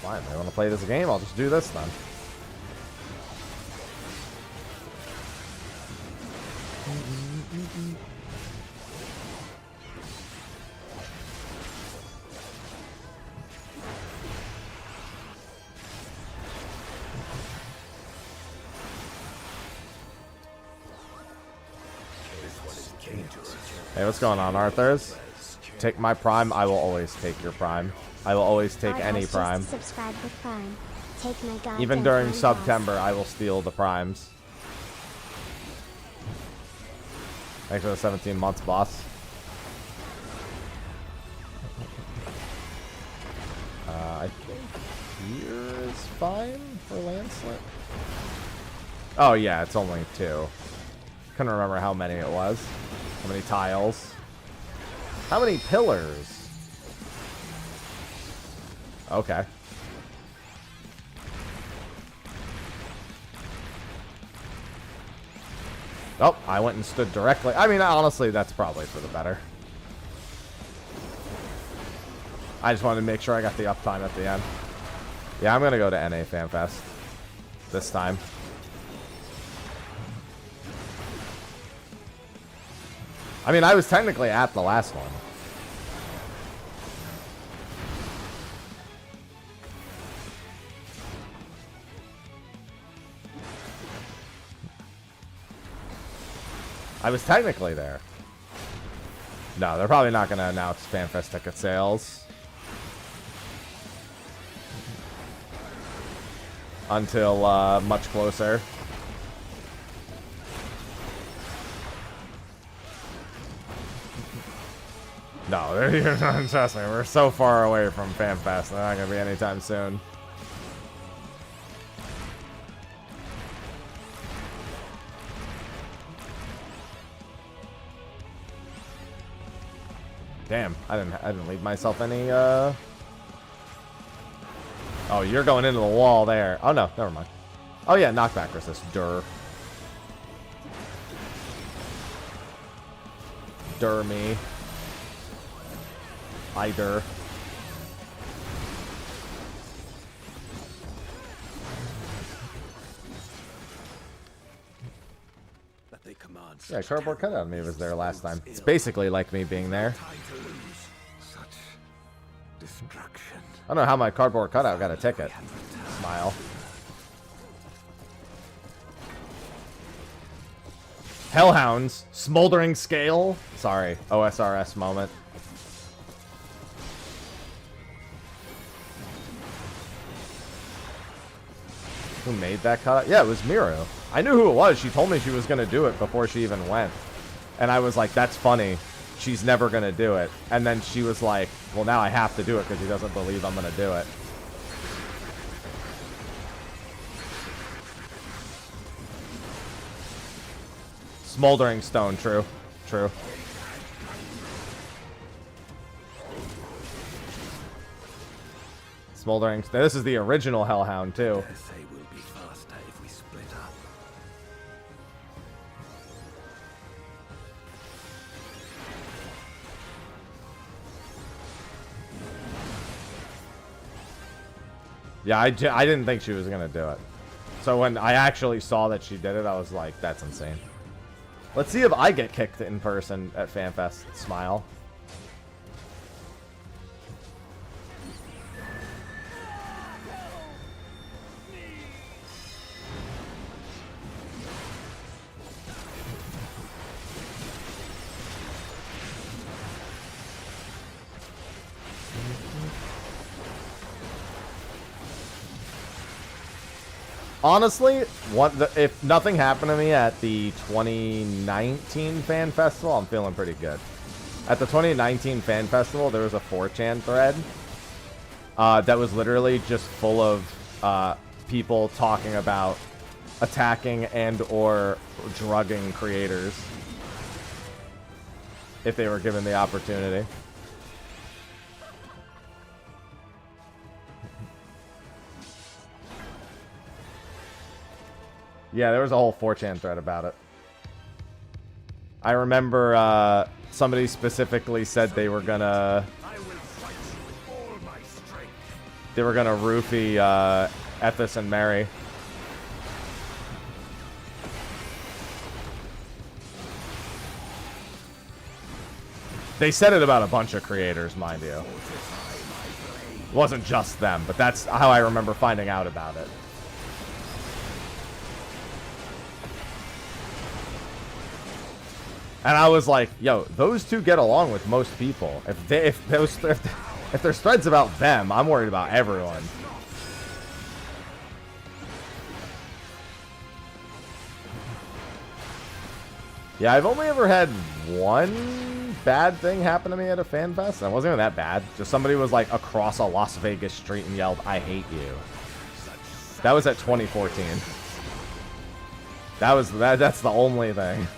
Fine, they want to play this game, I'll just do this then. Hey, what's going on, Arthurs? Take my prime, I will always take your prime. I will always take any prime. Subscribe with Prime. Take my goddamn Even during prime September, I will steal the primes. Thanks for the 17 months, boss. I think here is fine for Lancelet. Oh yeah, it's only 2. Couldn't remember how many it was. How many tiles? How many pillars? Okay. Oh, I went and stood directly. I mean, honestly, that's probably for the better. I just wanted to make sure I got the uptime at the end. Yeah, I'm going to go to NA FanFest this time. I mean, I was technically at the last one. I was technically there. No, they're probably not going to announce FanFest ticket sales until much closer. No, trust me, we're so far away from FanFest. They're not going to be anytime soon. Damn, I didn't leave myself any, Oh, you're going into the wall there. Oh, no, never mind. Oh, yeah, knockback resist. Dur me. I dur. Yeah, cardboard cutout of me was there last time. It's basically like me being there. I don't know how my cardboard cutout got a ticket. Smile. Hellhounds. Smoldering Scale. Sorry. OSRS moment. Who made that cutout? Yeah, it was Miru. I knew who it was. She told me she was going to do it before she even went. And I was like, that's funny. She's never going to do it. And then she was like, well, now I have to do it because he doesn't believe I'm going to do it. Smoldering Stone, true. True. Smoldering. This is the original Hellhound, too. Dare say we'll be faster if we split up. Yeah, I didn't think she was going to do it. So when I actually saw that she did it, I was like, that's insane. Let's see if I get kicked in person at FanFest. Smile. Honestly, if nothing happened to me at the 2019 Fan Festival, I'm feeling pretty good. At the 2019 Fan Festival, there was a 4chan thread that was literally just full of people talking about attacking and or drugging creators if they were given the opportunity. Yeah, there was a whole 4chan thread about it. I remember somebody specifically said they were gonna roofie Ethis and Mary. They said it about a bunch of creators, mind you. It wasn't just them, but that's how I remember finding out about it. And I was like, yo, those two get along with most people. If there's threads about them, I'm worried about everyone. Yeah, I've only ever had one bad thing happen to me at a fan fest. And it wasn't even that bad. Just somebody was like across a Las Vegas street and yelled, "I hate you." That was at 2014. That's the only thing.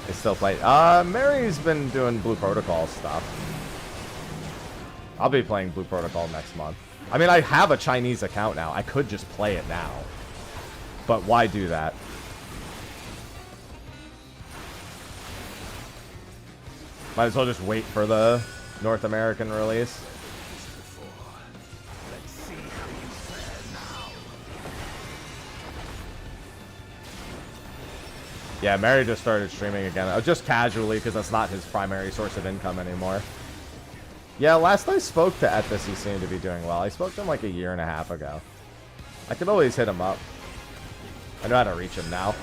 They still play. Mary's been doing Blue Protocol stuff. I'll be playing Blue Protocol next month. I mean, I have a Chinese account now. I could just play it now. But why do that? Might as well just wait for the North American release. Yeah, Mary just started streaming again. Just casually, because that's not his primary source of income anymore. Yeah, last I spoke to Ethis, he seemed to be doing well. I spoke to him like a year and a half ago. I could always hit him up. I know how to reach him now.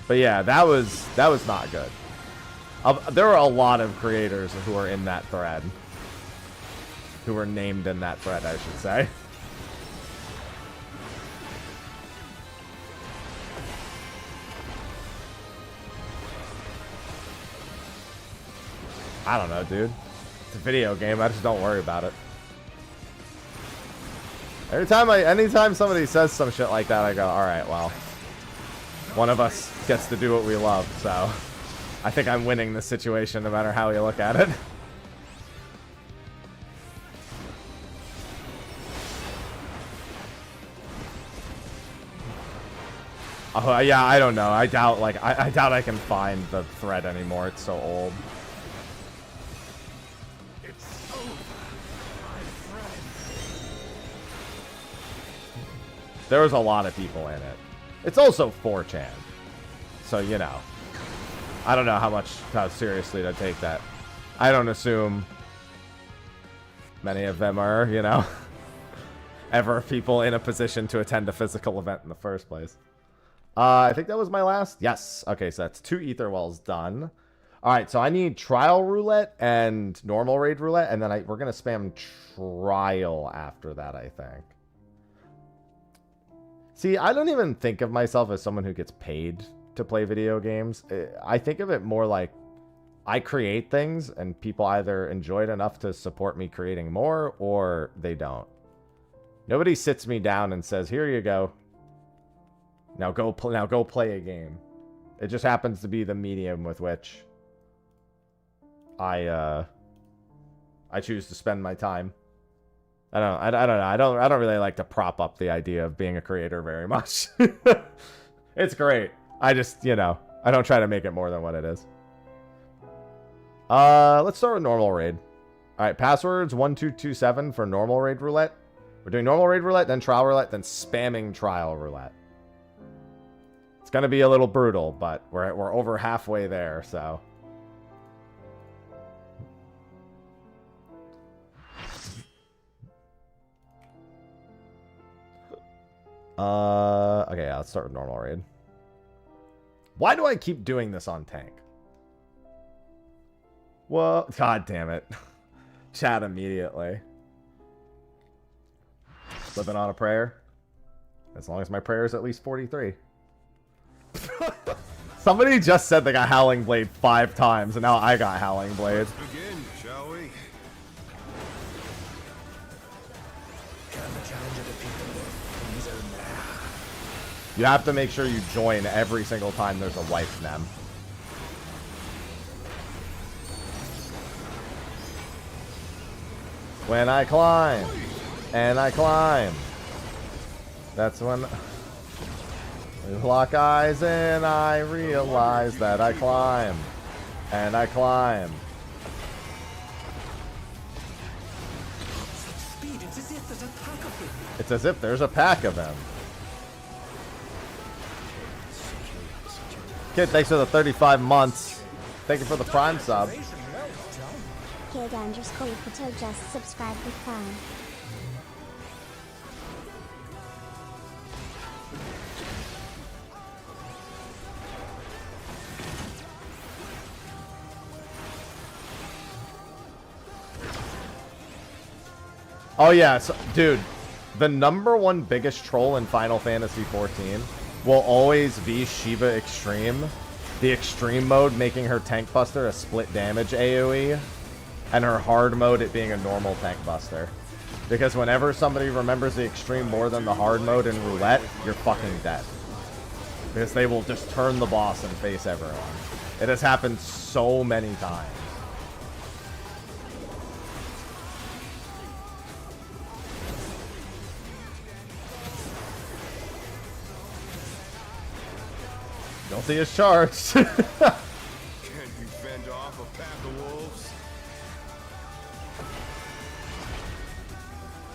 But yeah, that was not good. There were a lot of creators who were in that thread. Who were named in that thread, I should say. I don't know, dude. It's a video game. I just don't worry about it. Anytime somebody says some shit like that, I go, all right, well, one of us gets to do what we love, so I think I'm winning this situation no matter how you look at it. Oh, yeah, I don't know. I doubt I can find the thread anymore. It's so old. There was a lot of people in it. It's also 4chan. So, you know. I don't know how seriously to take that. I don't assume many of them are, you know, ever people in a position to attend a physical event in the first place. I think that was my last. Yes. Okay, so that's 2 ether wells done. All right, so I need trial roulette and normal raid roulette, and then we're going to spam trial after that, I think. See, I don't even think of myself as someone who gets paid to play video games. I think of it more like I create things and people either enjoy it enough to support me creating more or they don't. Nobody sits me down and says, "Here you go. Now go play a game." It just happens to be the medium with which I I choose to spend my time. I don't know. I don't really like to prop up the idea of being a creator very much. It's great. I just, you know, I don't try to make it more than what it is. Let's start with normal raid. All right, passwords 1227 for normal raid roulette. We're doing normal raid roulette, then trial roulette, then spamming trial roulette. It's gonna be a little brutal, but we're over halfway there, so. Okay, yeah, let's start with normal raid. Why do I keep doing this on tank? Well, god damn it. Chat immediately. Living on a prayer. As long as my prayer is at least 43. Somebody just said they got Howling Blade 5 times, and now I got Howling Blade. Let's begin, shall we? You have to make sure you join every single time there's a wife nem. When I climb, and I climb, that's when we lock eyes and I realize that I climb, and I climb. It's as if there's a pack of them. Kid, thanks for the 35 months. Thank you for the Prime sub. Kid underscore Pato just subscribed with Prime. Oh yeah, so, dude, the #1 biggest troll in Final Fantasy XIV will always be Shiva Extreme. The extreme mode making her tank buster a split damage AoE, and her hard mode it being a normal tank buster. Because whenever somebody remembers the extreme more than the hard mode in roulette, you're fucking dead. Because they will just turn the boss and face everyone. It has happened so many times. Guilty as charged. Can you fend off a pack of wolves?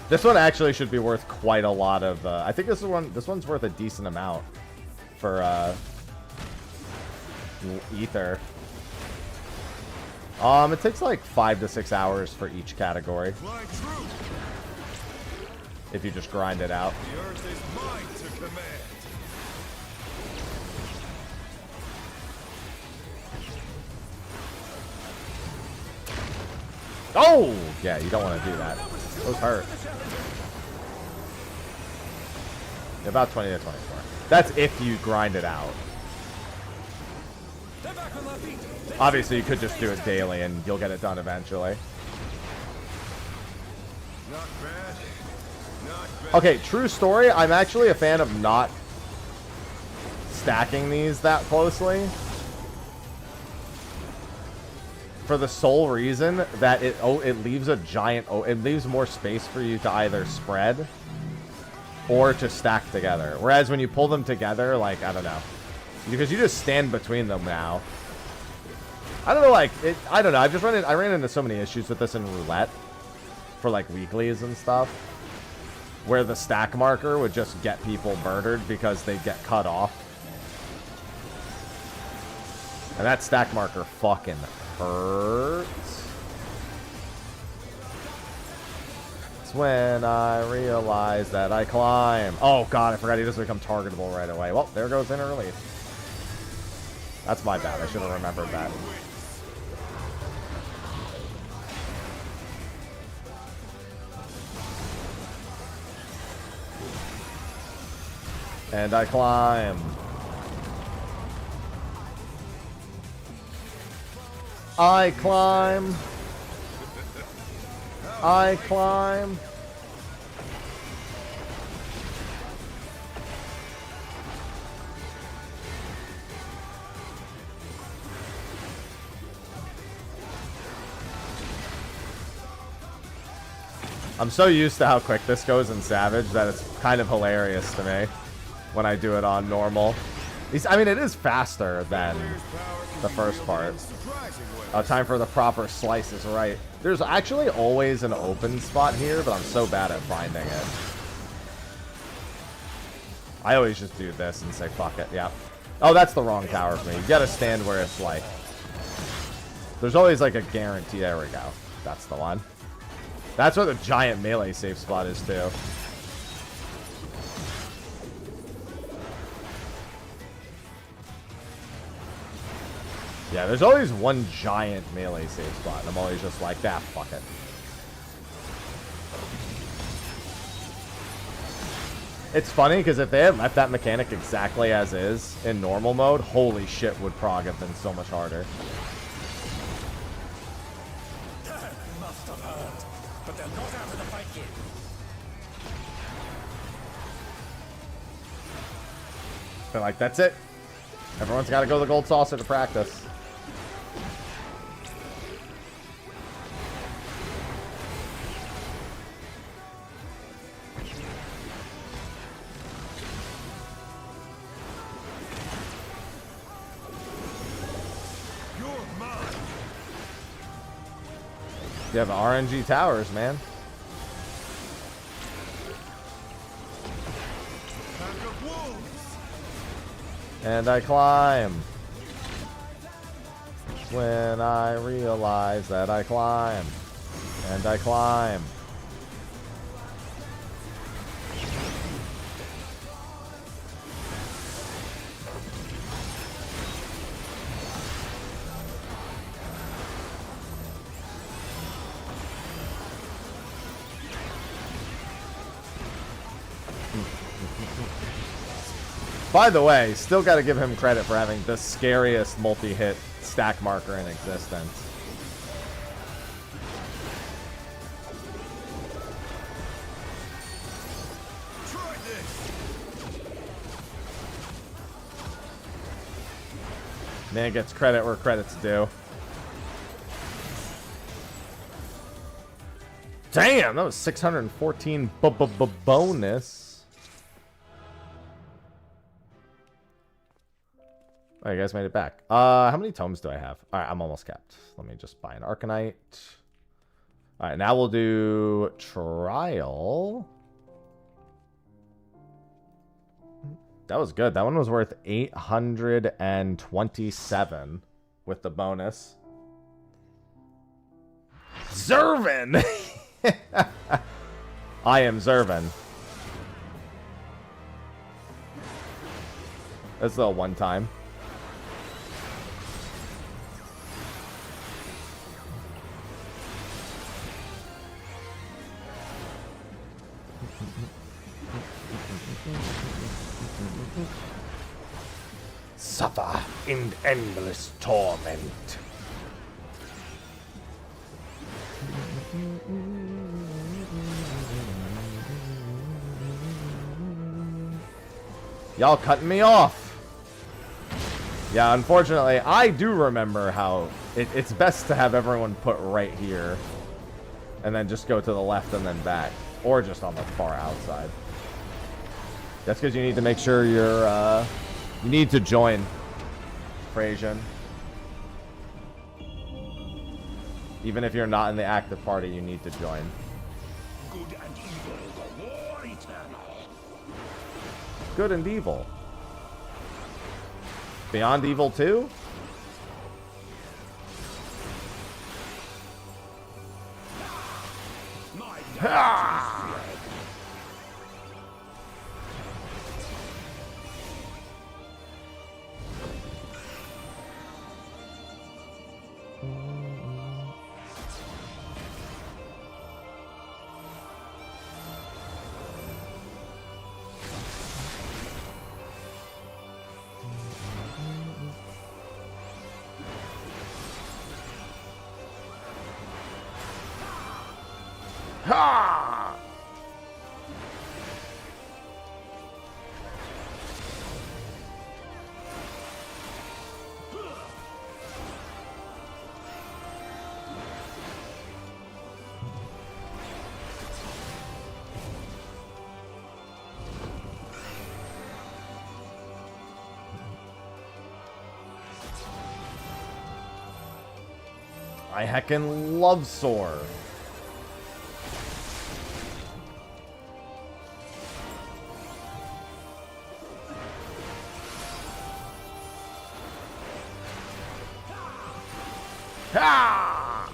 This one actually should be worth quite a lot of. I think this one's worth a decent amount for ether. It takes like 5 to 6 hours for each category. If you just grind it out. The earth is mine to command. Oh! Yeah, you don't want to do that. Those hurt. About 20 to 24. That's if you grind it out. Obviously, you could just do it daily and you'll get it done eventually. Not bad. Not bad. Okay, true story. I'm actually a fan of not stacking these that closely. For the sole reason that it leaves a giant... it leaves more space for you to either spread or to stack together. Whereas when you pull them together, like, I don't know. Because you just stand between them now. I don't know, like, I don't know. I ran into so many issues with this in roulette for, like, weeklies and stuff. Where the stack marker would just get people murdered because they'd get cut off. And that stack marker fucking hurts. It's when I realize that I climb. Oh god, I forgot he doesn't become targetable right away. Well, there goes inner relief. That's my bad. I should have remembered that. And I climb. I climb. I climb. I'm so used to how quick this goes in Savage that it's kind of hilarious to me when I do it on normal. I mean, it is faster than the first part. Time for the proper slice is right. There's actually always an open spot here, but I'm so bad at finding it. I always just do this and say, fuck it, yeah. Oh, that's the wrong tower for me. You gotta stand where it's like... There's always like a guarantee. There we go. That's the one. That's where the giant melee safe spot is, too. Yeah, there's always one giant melee safe spot, and I'm always just like, ah, fuck it. It's funny, because if they had left that mechanic exactly as is in normal mode, holy shit, would Prague have been so much harder. Must have hurt, but they're not out of the fight yet. They're like, that's it. Everyone's got to go to the gold saucer to practice. You have RNG towers, man. And I climb. When I realize that I climb. And I climb. By the way, still got to give him credit for having the scariest multi-hit stack marker in existence. Man gets credit where credit's due. Damn, that was 614 bonus. Oh, you guys made it back. How many tomes do I have? All right, I'm almost capped. Let me just buy an Arcanite. All right, now we'll do Trial. That was good. That one was worth 827 with the bonus. Zervin! I am Zervin. That's the one time. Suffer in endless torment. Y'all cutting me off. Yeah, unfortunately, I do remember how it's best to have everyone put right here and then just go to the left and then back, or just on the far outside. That's because you need to make sure you're you need to join Frasian. Even if you're not in the active party, you need to join. Good and evil, the war eternal. Good and evil. Beyond Evil 2? Ha! Ha! I heckin' love Soar. Ha!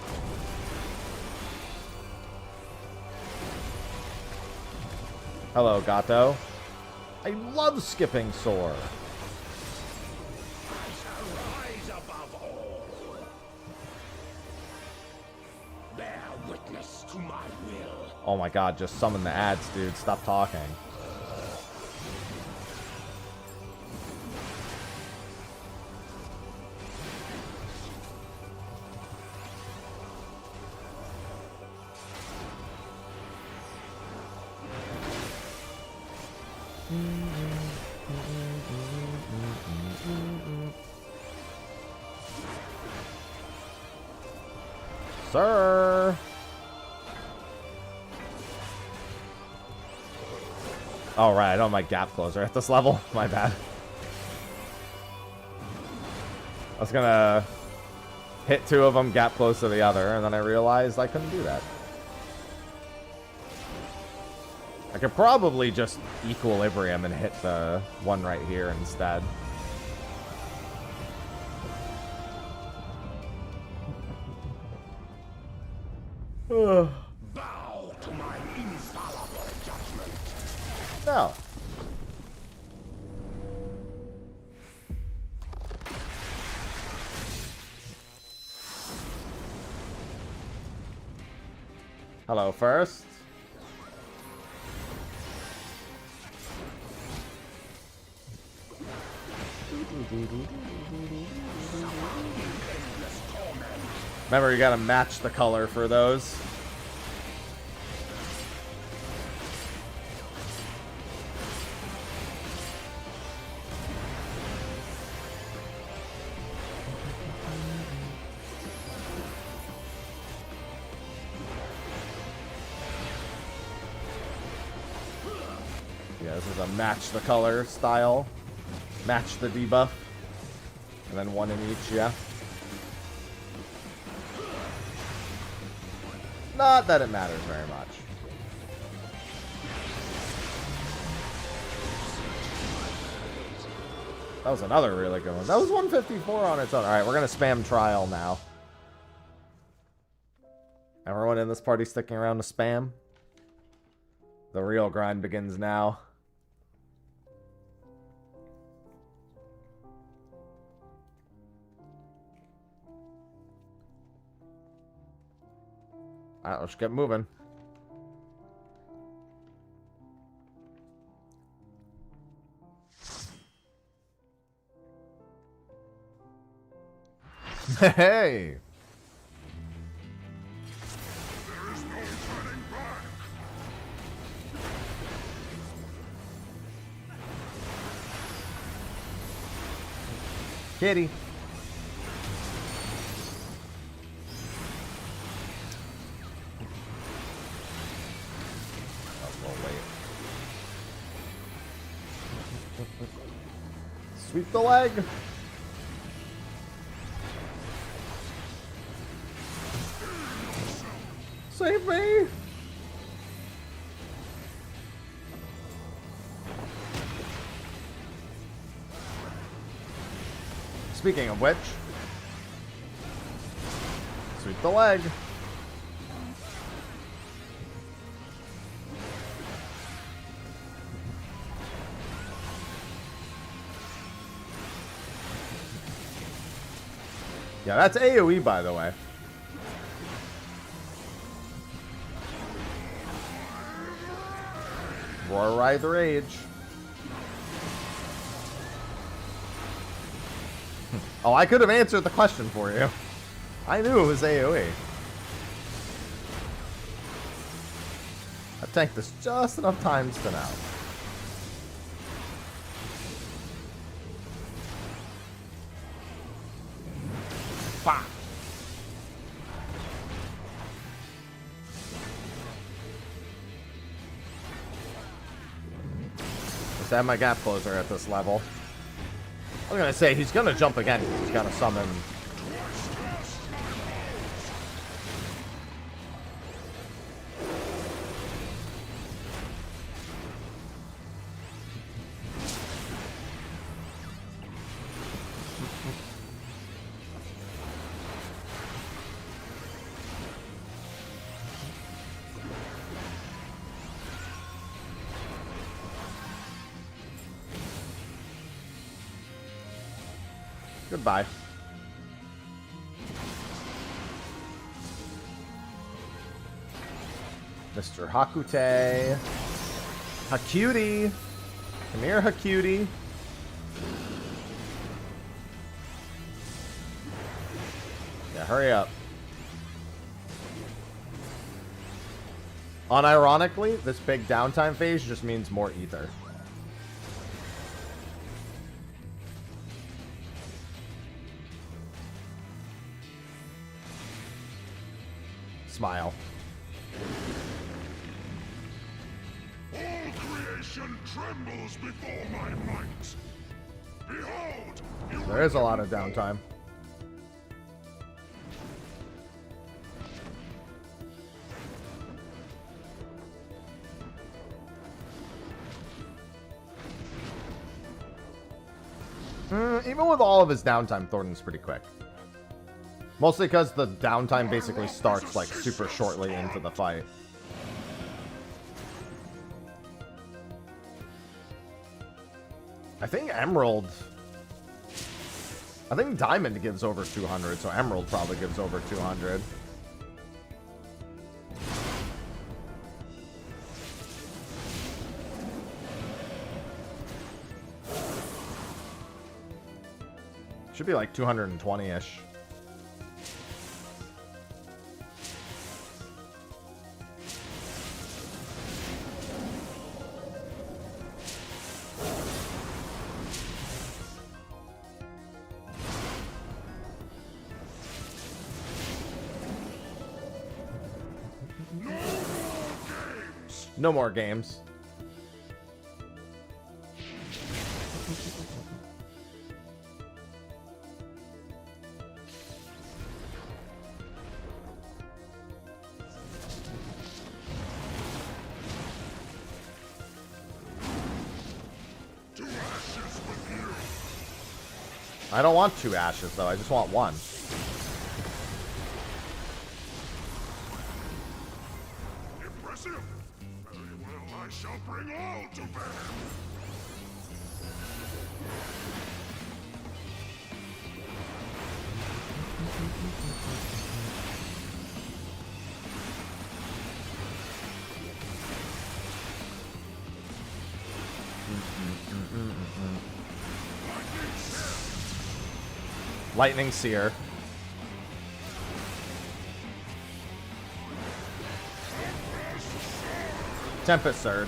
Hello, Gato. I love skipping Soar. Oh my god, just summon the ads, dude. Stop talking. Sir. All right, I don't have my gap closer at this level. My bad. I was gonna hit two of them, gap close to the other, and then I realized I couldn't do that. I could probably just equilibrium and hit the one right here instead. Bow to my infallible judgment. No. Hello, first. Remember, you gotta match the color for those. Yeah, this is a match the color style. Match the debuff. And then one in each, yeah. Not that it matters very much. That was another really good one. That was 154 on its own. Alright, we're going to spam trial now. Everyone in this party sticking around to spam? The real grind begins now. Alright, let's get moving. Hey! There's no turning back. Kitty. Sweep the leg. Save me. Speaking of which, sweep the leg. Yeah, that's AoE, by the way. Roar Ride the Rage. Oh, I could have answered the question for you. I knew it was AoE. I've tanked this just enough times to know. Bah. Let's have my gap closer at this level. I was gonna say he's gonna jump again. He's gonna summon. Goodbye. Mr. Hakute. Hacutie. Come here, Hacutie. Yeah, hurry up. Unironically, this big downtime phase just means more ether. Smile. All creation trembles before my might. Behold, There is a lot of downtime. Even with all of his downtime, Thornton's pretty quick. Mostly because the downtime basically starts like super shortly into the fight. I think Diamond gives over 200, so Emerald probably gives over 200. Should be like 220-ish. No more games. I don't want 2 ashes, though. I just want 1. impressive. Very well, I shall bring all to bear. Lightning Seer. Tempest Surge.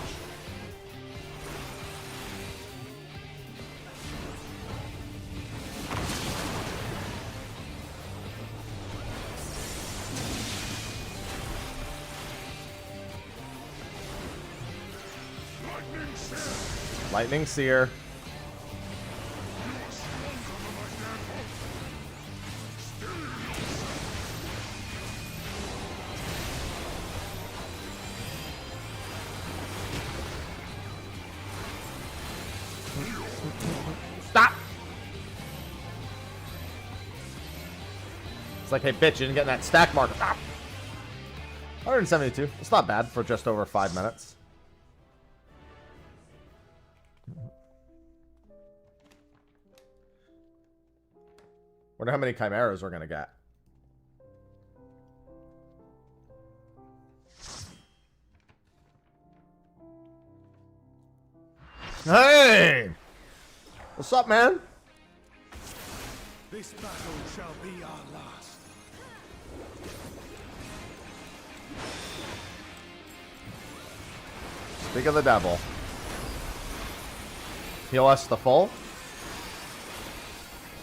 Lightning Seer. Stop! It's like, hey, bitch, you didn't get that stack marker. Ah! 172. It's not bad for just over 5 minutes. Wonder how many chimeras we're gonna get. Hey! What's up, man? This battle shall be our last. Speak of the devil. Heal us the full.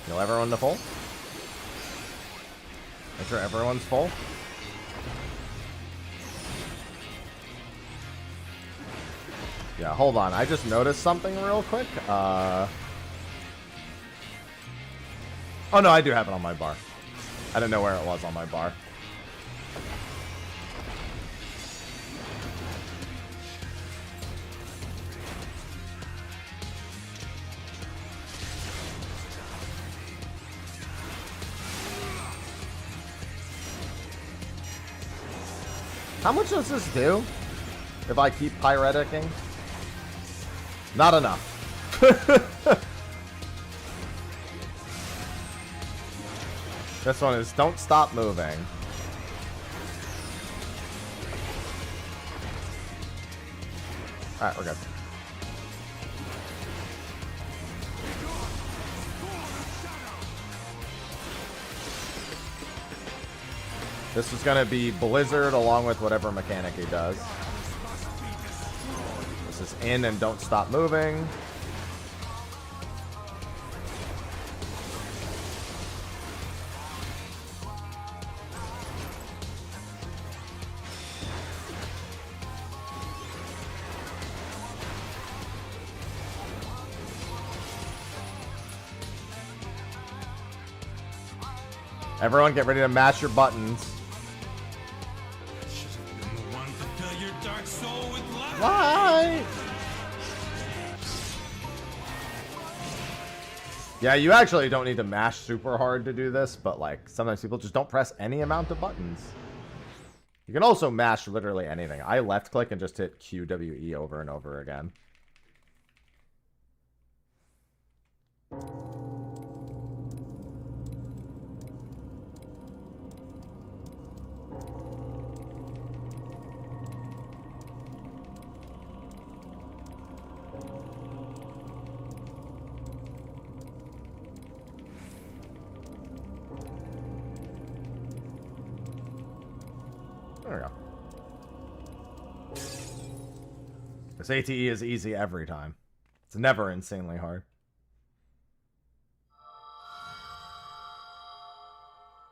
Heal everyone the full. Make sure everyone's full. Yeah, hold on. I just noticed something real quick. Oh, no, I do have it on my bar. I didn't know where it was on my bar. How much does this do if I keep pyreticking? Not enough. This one is don't stop moving. Alright, we're good. This is going to be Blizzard along with whatever mechanic he does. This is in and don't stop moving. Everyone get ready to mash your buttons. Why? Yeah, you actually don't need to mash super hard to do this, but like sometimes people just don't press any amount of buttons. You can also mash literally anything. I left click and just hit QWE over and over again. There we go. This ATE is easy every time. It's never insanely hard.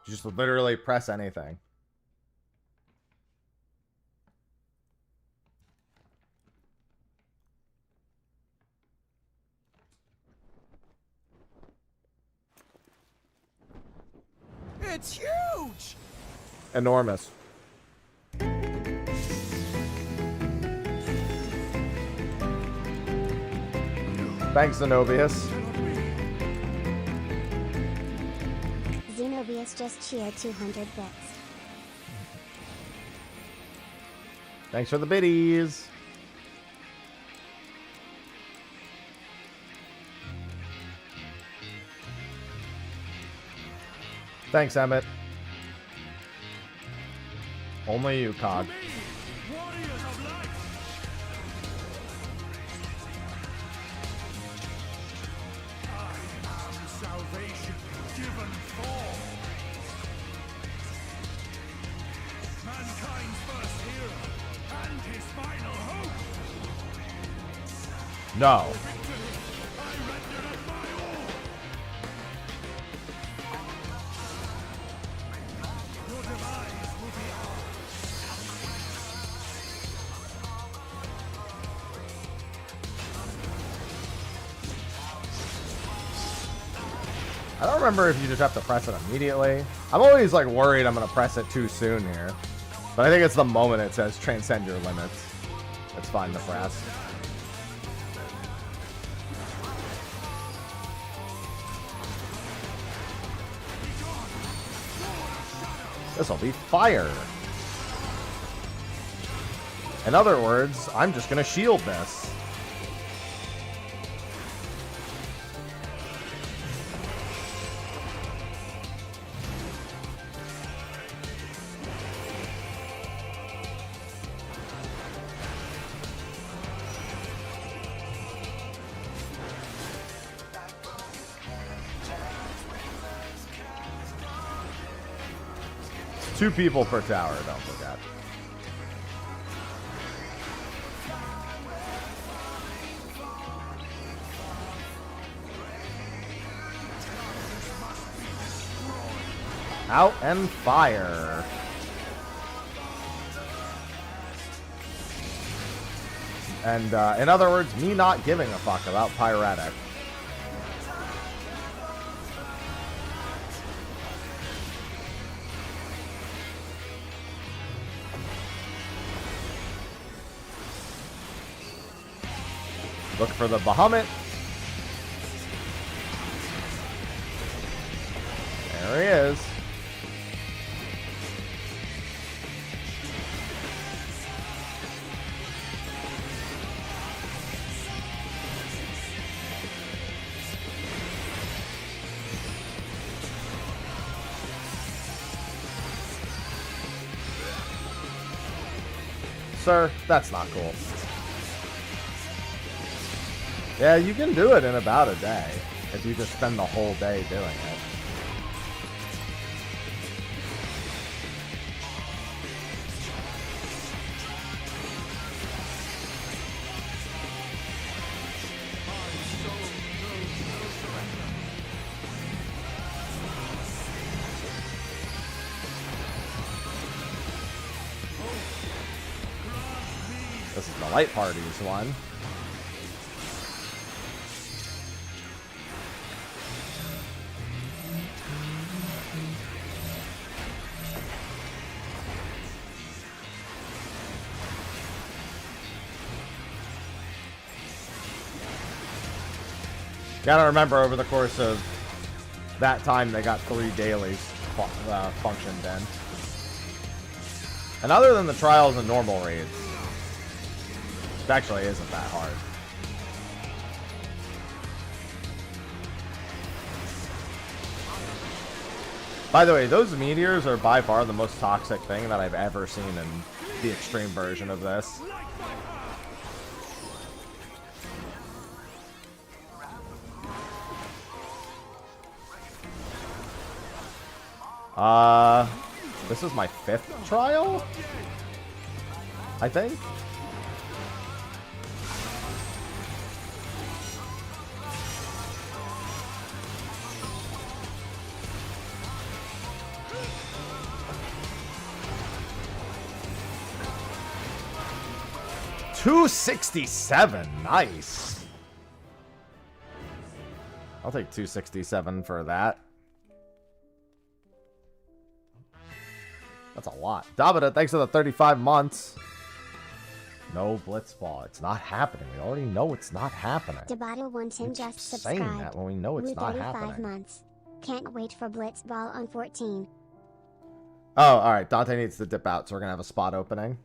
You just literally press anything. It's huge! Enormous. Thanks, Zenobius. Zenobius just cheered 200 bits. Thanks for the biddies. Thanks, Emmett. Only you, Cog. No. I don't remember if you just have to press it immediately. I'm always like worried I'm gonna press it too soon here. But I think it's the moment it says transcend your limits. It's fine to press. This'll be fire. In other words, I'm just gonna shield this. Two people per tower, don't forget. Out and fire. And in other words, me not giving a fuck about Pyretic. Look for the Bahamut. There he is. Sir, that's not cool. Yeah, you can do it in about a day if you just spend the whole day doing it. This is the light parties one. Gotta remember, over the course of that time, they got 3 dailies functioned in. And other than the trials and normal raids, it actually isn't that hard. By the way, those meteors are by far the most toxic thing that I've ever seen in the extreme version of this. This is my 5th trial, I think. $267, nice. I'll take $267 for that. That's a lot. Dabita, thanks for the 35 months. No Blitzball. It's not happening. We already know it's not happening. Dabata 110 just saying subscribed. that when we know it's not 35 happening. months. Can't wait for Blitzball on 14. Oh, alright. Dante needs to dip out, so we're going to have a spot opening.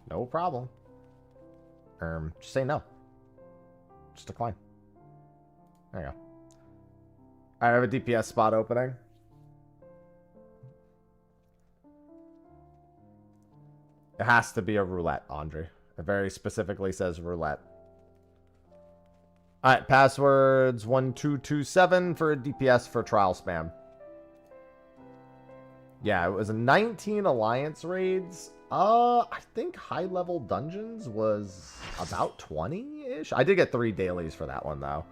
No problem. Just say no. Just decline. There you go. Alright, I have a DPS spot opening. It has to be a roulette, Andre. It very specifically says roulette. Alright, passwords 1227 for a DPS for trial spam. Yeah, it was 19 alliance raids. I think high level dungeons was about 20-ish. I did get 3 dailies for that one though.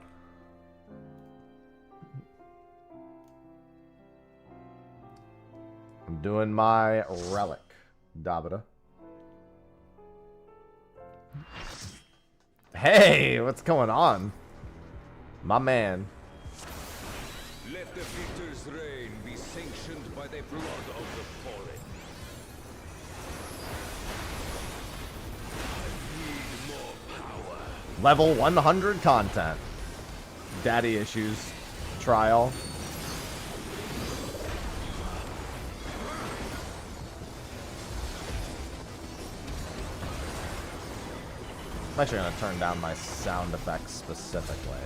I'm doing my relic, Dabita. Hey, what's going on? My man. Let the victor's reign be sanctioned by the blood of the fallen. I need more power. Level 100 content. Daddy issues trial. I'm actually going to turn down my sound effects specifically.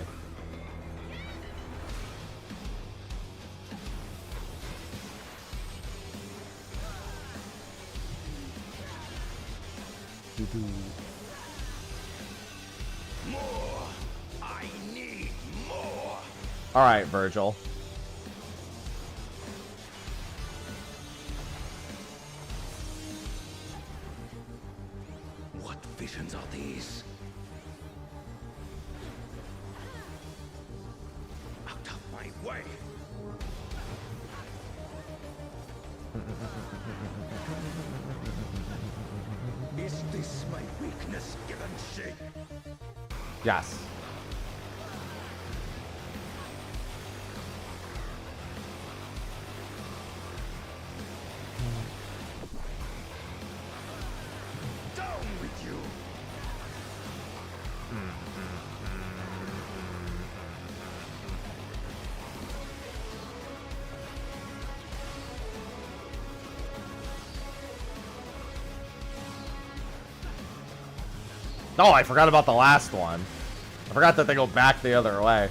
More! I need more! Alright, Virgil. What visions are these? Out of my way! Is this my weakness given shape? Yes. Down with you! Oh, I forgot about the last one. I forgot that they go back the other way.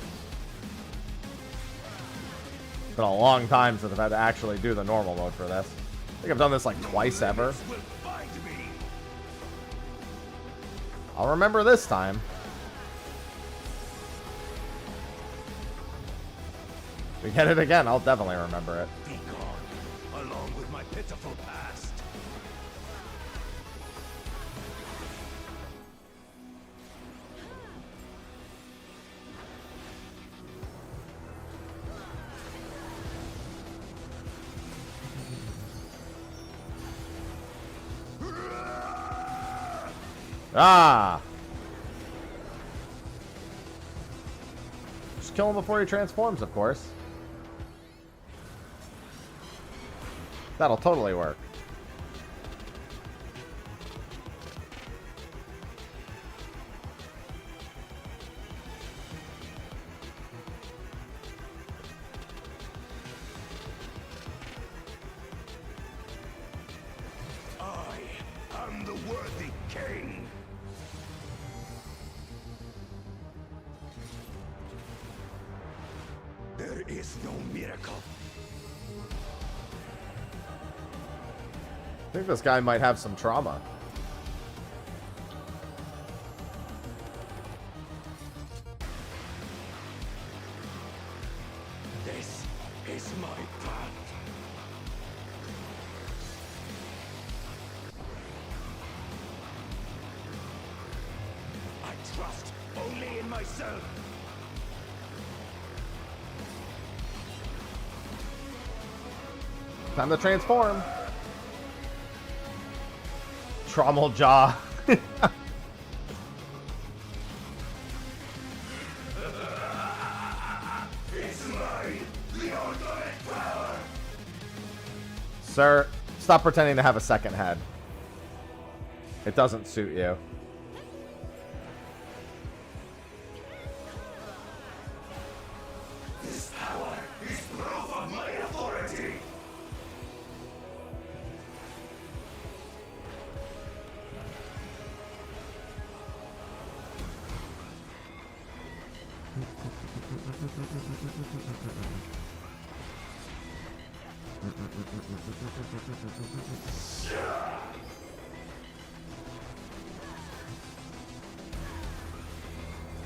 It's been a long time since I've had to actually do the normal mode for this. I think I've done this like twice ever. Will find me. I'll remember this time. If we get it again, I'll definitely remember it. Be gone, along with my pitiful past. Ah! Just kill him before he transforms, of course. That'll totally work. I am the worthy king. There is no miracle. I think this guy might have some trauma. This is my path. I trust only in myself. Time to transform. Trommel jaw. It's mine, the ultimate power. Sir, stop pretending to have a second head. It doesn't suit you. This power is proof of my authority.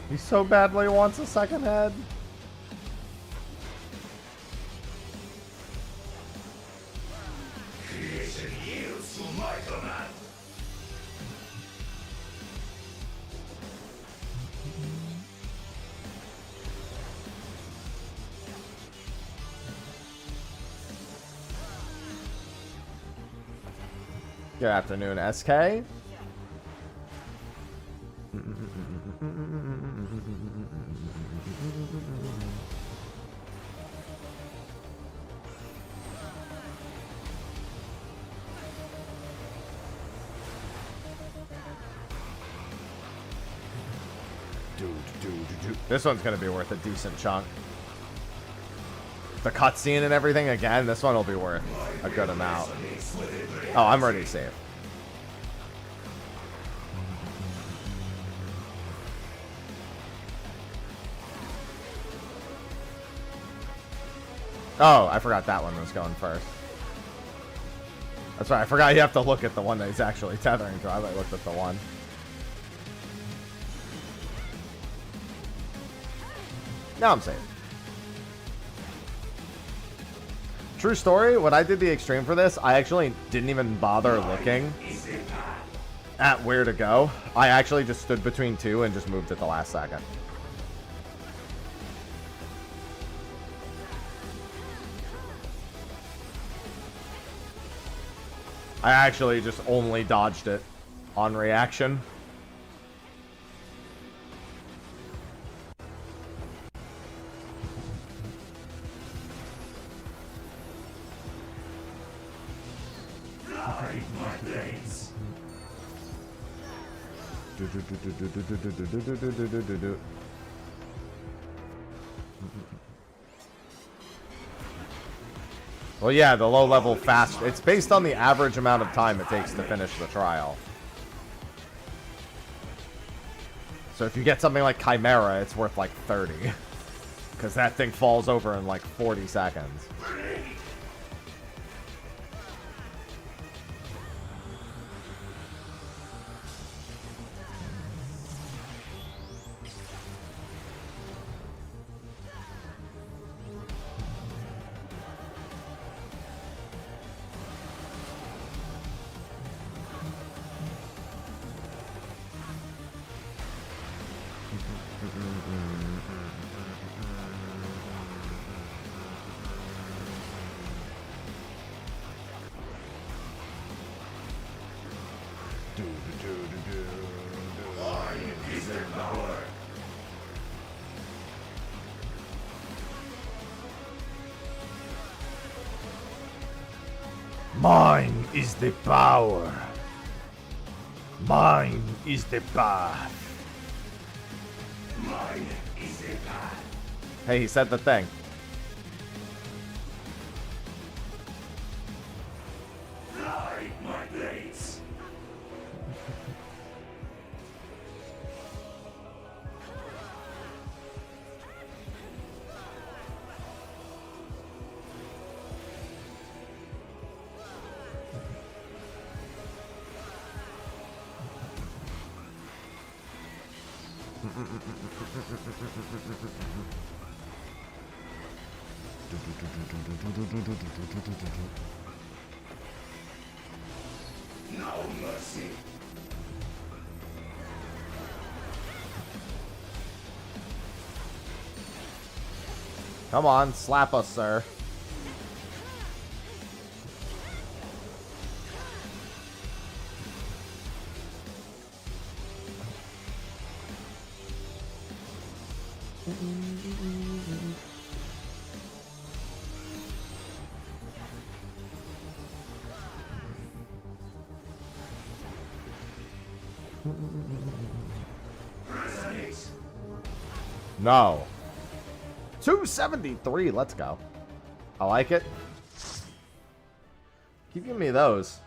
He so badly wants a second head. Creation yields to my command. Good afternoon, SK. This one's gonna be worth a decent chunk. The cutscene and everything again, this one will be worth a good amount. Oh, I'm ready to save. Oh, I forgot that one was going first. That's right, I forgot you have to look at the one that he's actually tethering to. I looked at the one. Now I'm safe. True story, when I did the extreme for this, I actually didn't even bother looking at where to go. I actually just stood between two and just moved at the last second. I actually just only dodged it on reaction. Well, yeah, the low level fast. It's based on the average amount of time it takes to finish the trial. So if you get something like Chimera, it's worth like 30. Because that thing falls over in like 40 seconds. Mine is the power. Mine is the path. Mine is the path. Hey, he said the thing. Fly, my blades. No mercy. Come on, slap us, sir. No. 273. Let's go. I like it. Keep giving me those.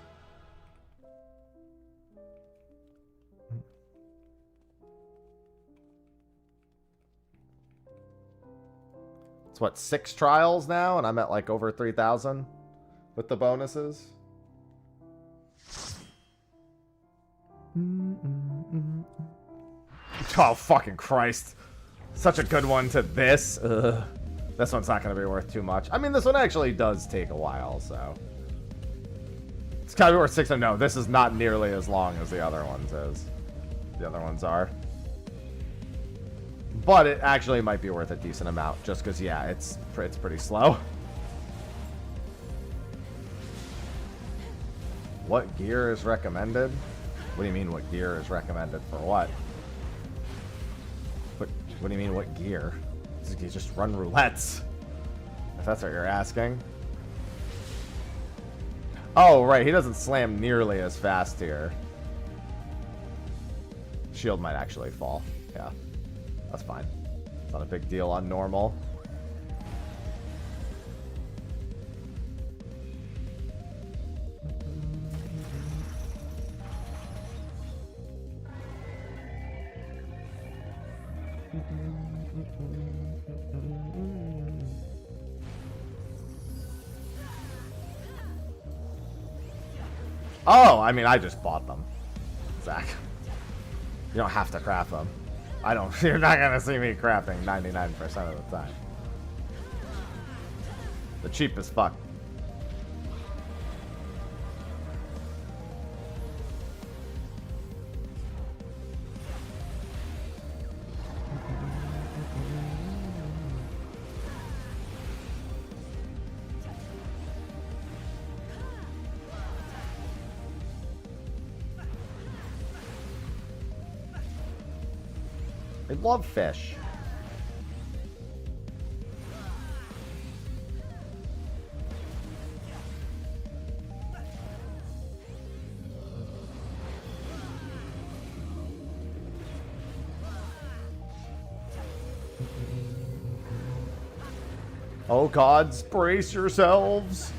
It's what, 6 trials now, and I'm at like over 3,000 with the bonuses. Oh, fucking Christ. Such a good one to this. Ugh. This one's not going to be worth too much. I mean, this one actually does take a while, so. It's got to be worth 6. No, this is not nearly as long as the other ones is. The other ones are. But it actually might be worth a decent amount, just because, yeah, it's pretty slow. What gear is recommended? What do you mean, what gear is recommended for what? What do you mean, what gear? You just run roulettes, if that's what you're asking. Oh, right, he doesn't slam nearly as fast here. Shield might actually fall. Yeah, that's fine. It's not a big deal on normal. Oh, I mean, I just bought them, Zach. You don't have to craft them. I don't. You're not gonna see me crafting 99% of the time. The cheapest fuck. I love fish. Oh gods, brace yourselves.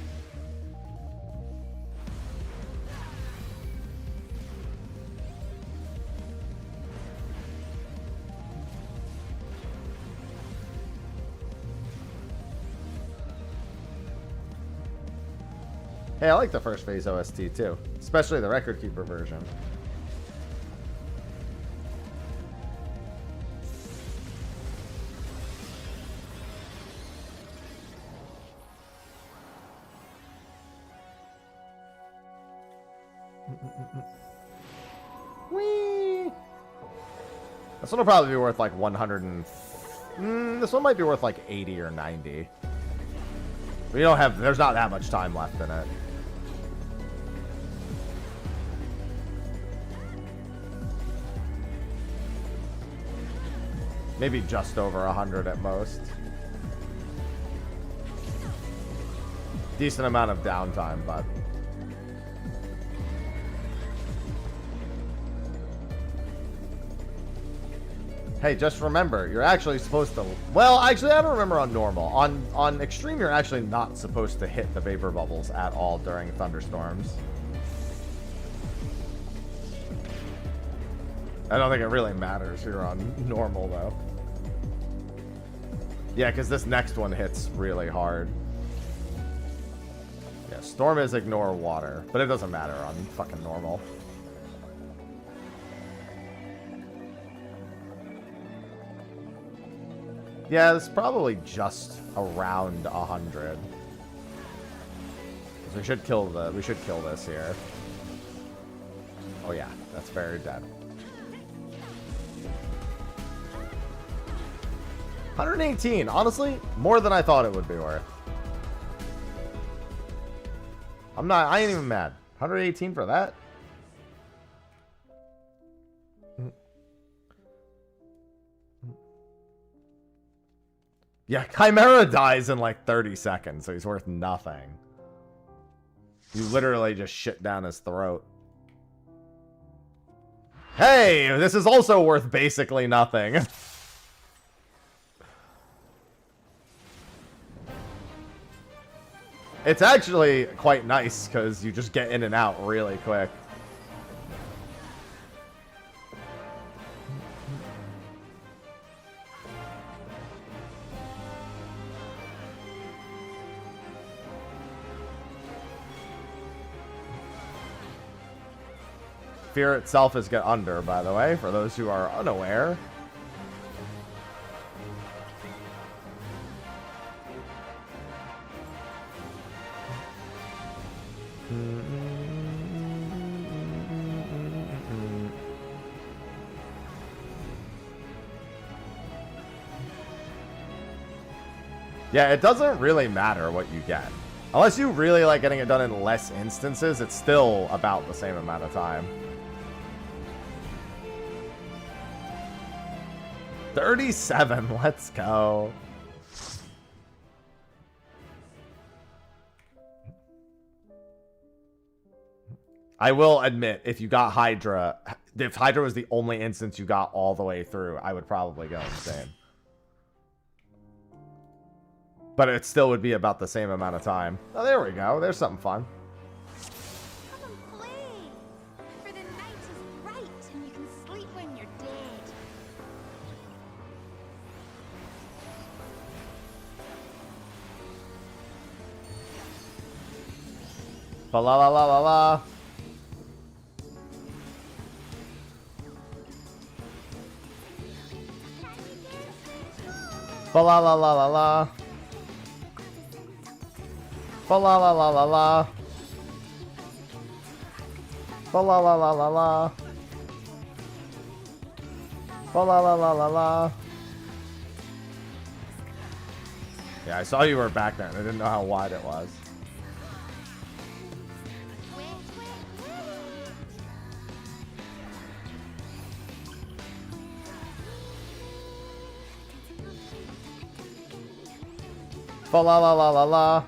Hey, I like the first phase OST too, especially the Record Keeper version. Whee! This one will probably be worth like 100 and... this one might be worth like 80 or 90. We don't have... There's not that much time left in it. Maybe just over 100 at most. Decent amount of downtime, but... Hey, just remember, you're actually supposed to... Well, actually, I don't remember on normal. On extreme, you're actually not supposed to hit the vapor bubbles at all during thunderstorms. I don't think it really matters here on normal, though. Yeah, because this next one hits really hard. Yeah, storm is ignore water, but it doesn't matter on fucking normal. Yeah, it's probably just around 100. We should kill this here. Oh yeah, that's very dead. 118, honestly, more than I thought it would be worth. I ain't even mad. 118 for that? Yeah, Chimera dies in like 30 seconds, so he's worth nothing. You literally just shit down his throat. Hey, this is also worth basically nothing. It's actually quite nice because you just get in and out really quick. Fear itself is get under, by the way, for those who are unaware. Yeah, it doesn't really matter what you get. Unless you really like getting it done in less instances, it's still about the same amount of time. 37, let's go. I will admit, if you got Hydra, if Hydra was the only instance you got all the way through, I would probably go insane. But it still would be about the same amount of time. Oh, there we go. There's something fun. Come and play. For the night is bright and you can sleep when you're dead. Fa la la la la la. Fa la la la la la. Fa la la la la la. Fa la la la la la. Fa la la la la la. Yeah, I saw you were back there and I didn't know how wide it was. Fa la la la la la.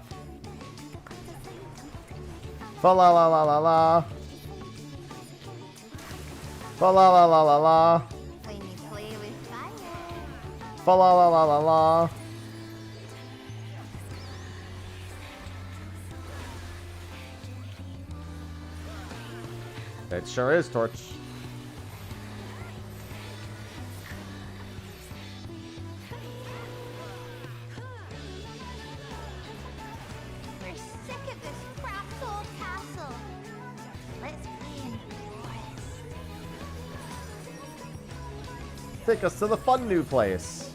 Fa la la la la la. Fa la la la la la. When you play with fire. Fa la la la la la. It sure is, Torch. We're sick of this crapped old castle. Let's play in the forest. Take us to the fun new place.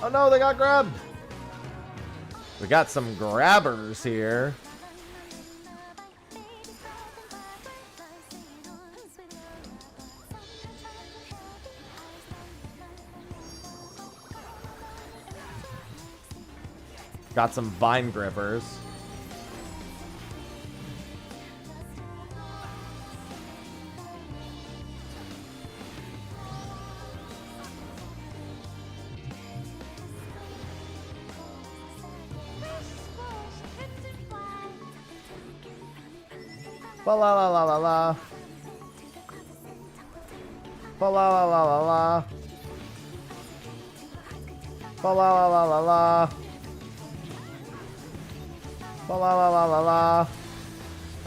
Oh no, they got grabbed. We got some grabbers here. Got some Vine Grippers. Ba la la la la la. Ba la la la la la. Ba la la la la la. Ba la la la la la.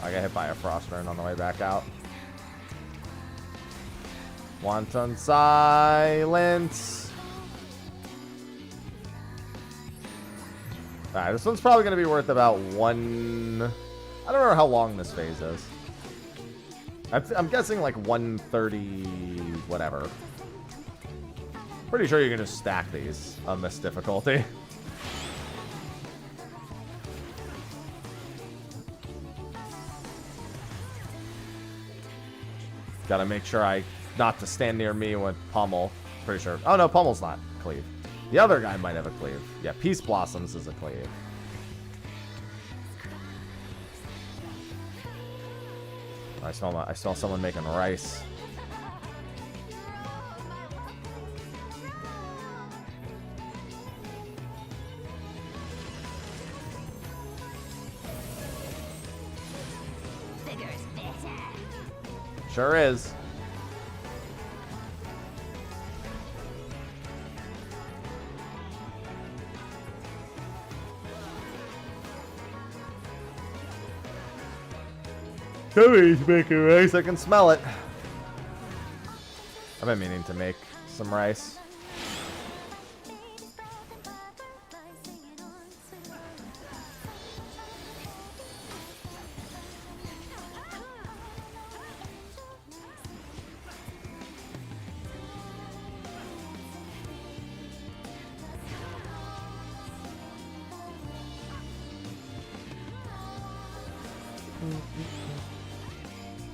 I got hit by a Frostburn on the way back out. Wanton Silence. Alright, this one's probably going to be worth about one... I don't remember how long this phase is. I'm guessing like 130 whatever. Pretty sure you can just stack these on this difficulty. Gotta make sure not to stand near me with Pummel. Pretty sure. Oh no, Pummel's not cleave. The other guy might have a cleave. Yeah, Peace Blossoms is a cleave. I saw someone making rice. Bigger's better. Sure is. Somebody's making rice. I can smell it. I've been meaning to make some rice.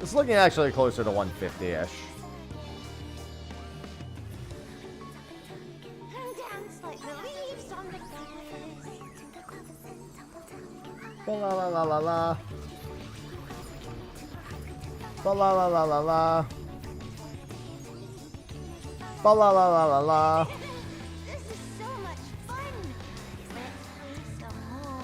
It's looking actually closer to 150-ish. Dance like the leaves on the grass. La la la la la. La la la la la la. La la la la la la. This is so much fun. Let's play some more.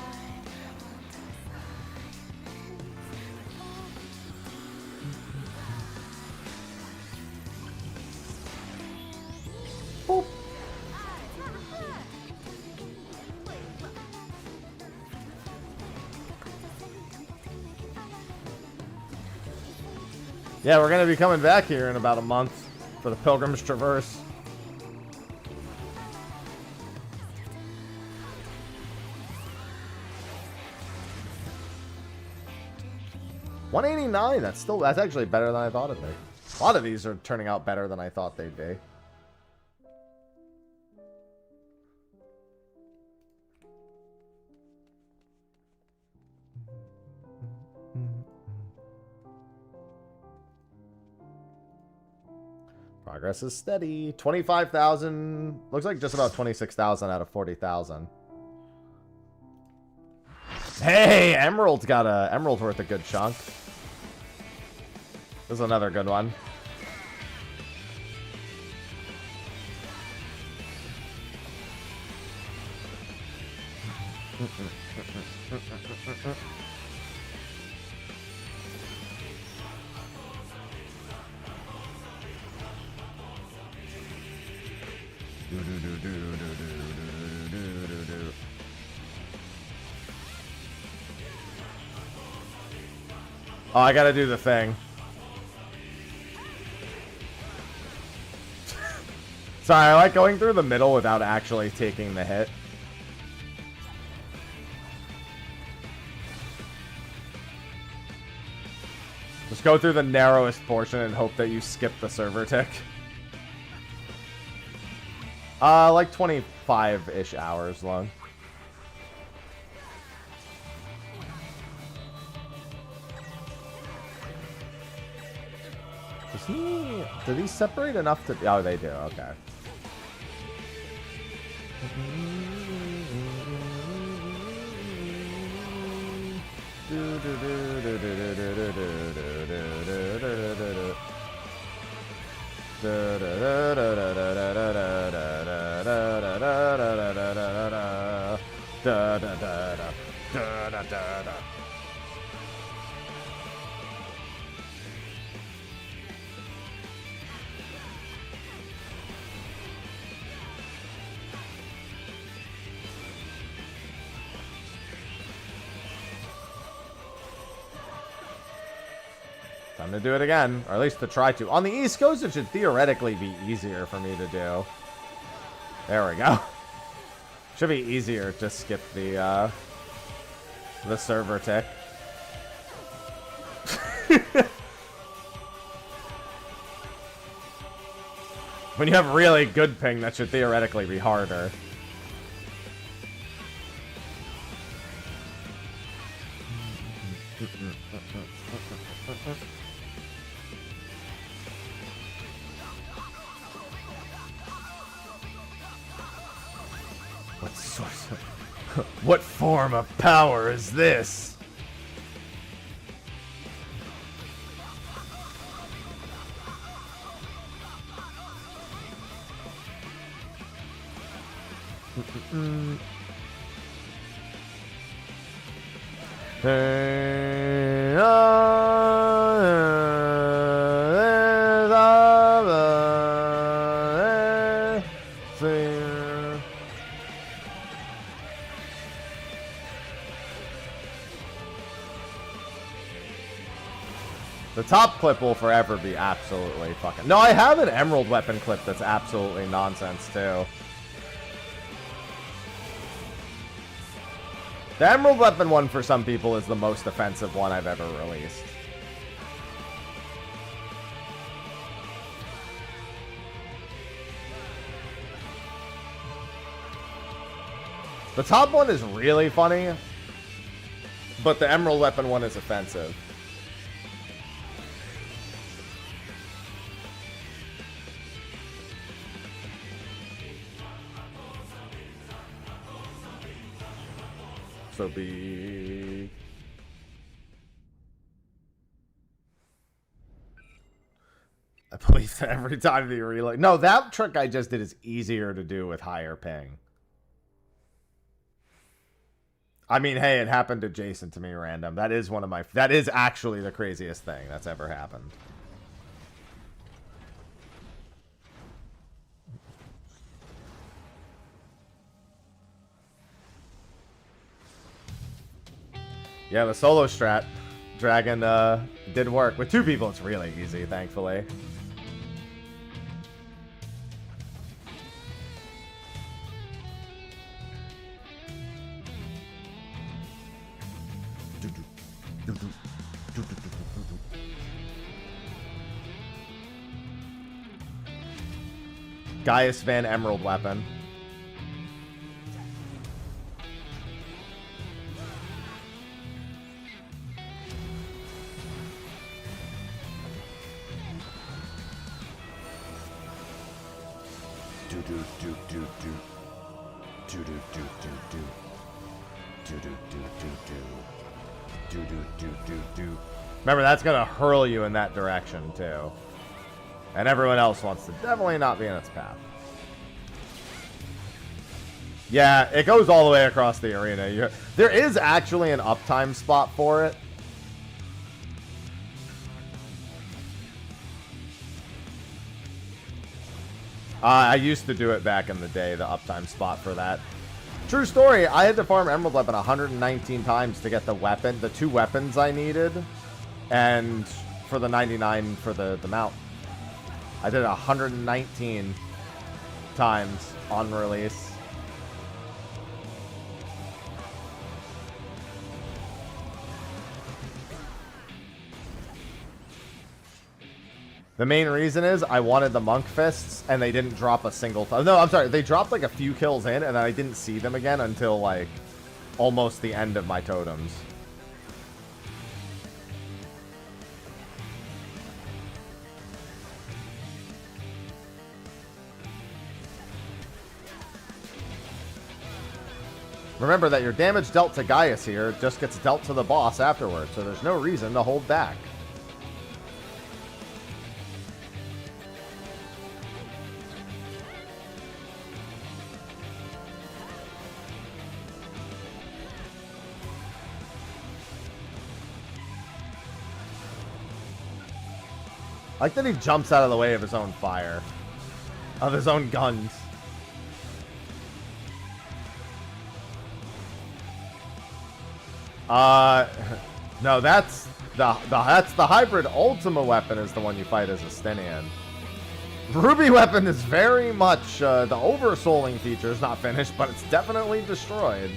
Boop. Yeah, we're going to be coming back here in about a month for the Pilgrim's Traverse. $189. That's actually better than I thought it'd be. A lot of these are turning out better than I thought they'd be. Progress is steady. 25,000. Looks like just about 26,000 out of 40,000. Hey, Emerald's got a Emerald's worth a good chunk. This is another good one. Oh, I gotta do the thing. Sorry, I like going through the middle without actually taking the hit. Just go through the narrowest portion and hope that you skip the server tick. Like 25-ish hours long. Do these separate enough to... Oh, they do. Okay. Time to do it again, or at least to try to. On the East Coast, it should theoretically be easier for me to do. There we go. Should be easier to skip the server tick. When you have really good ping, that should theoretically be harder. What source of... What form of power is this? The top clip will forever be absolutely fucking... No, I have an emerald weapon clip that's absolutely nonsense, too. The emerald weapon one for some people is the most offensive one I've ever released. The top one is really funny, but the emerald weapon one is offensive. So be... I believe that every time the reload... No, that trick I just did is easier to do with higher ping. I mean, hey, it happened adjacent to me random. That is one of my... That is actually the craziest thing that's ever happened. Yeah, the solo strat dragon did work. With two people, it's really easy, thankfully. Gaius Van Emerald weapon. Remember, that's gonna hurl you in that direction too. And everyone else wants to definitely not be in its path. Yeah, it goes all the way across the arena. There is actually an uptime spot for it. I used to do it back in the day, the uptime spot for that. True story, I had to farm Emerald Weapon 119 times to get the weapon, the two weapons I needed, and for the 99 for the mount. I did it 119 times on release. The main reason is I wanted the monk fists, and they didn't drop a single time. No, I'm sorry. They dropped like a few kills in, and I didn't see them again until like almost the end of my totems. Remember that your damage dealt to Gaius here just gets dealt to the boss afterwards, so there's no reason to hold back. I like that he jumps out of the way of his own fire. Of his own guns. No, that's the hybrid Ultima weapon is the one you fight as Estinian. Ruby weapon is very much the oversouling feature is not finished, but it's definitely destroyed.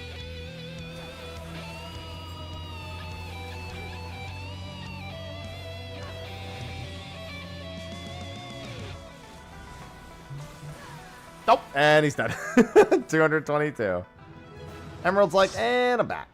Nope, and he's dead. 222. Emerald's like, and I'm back.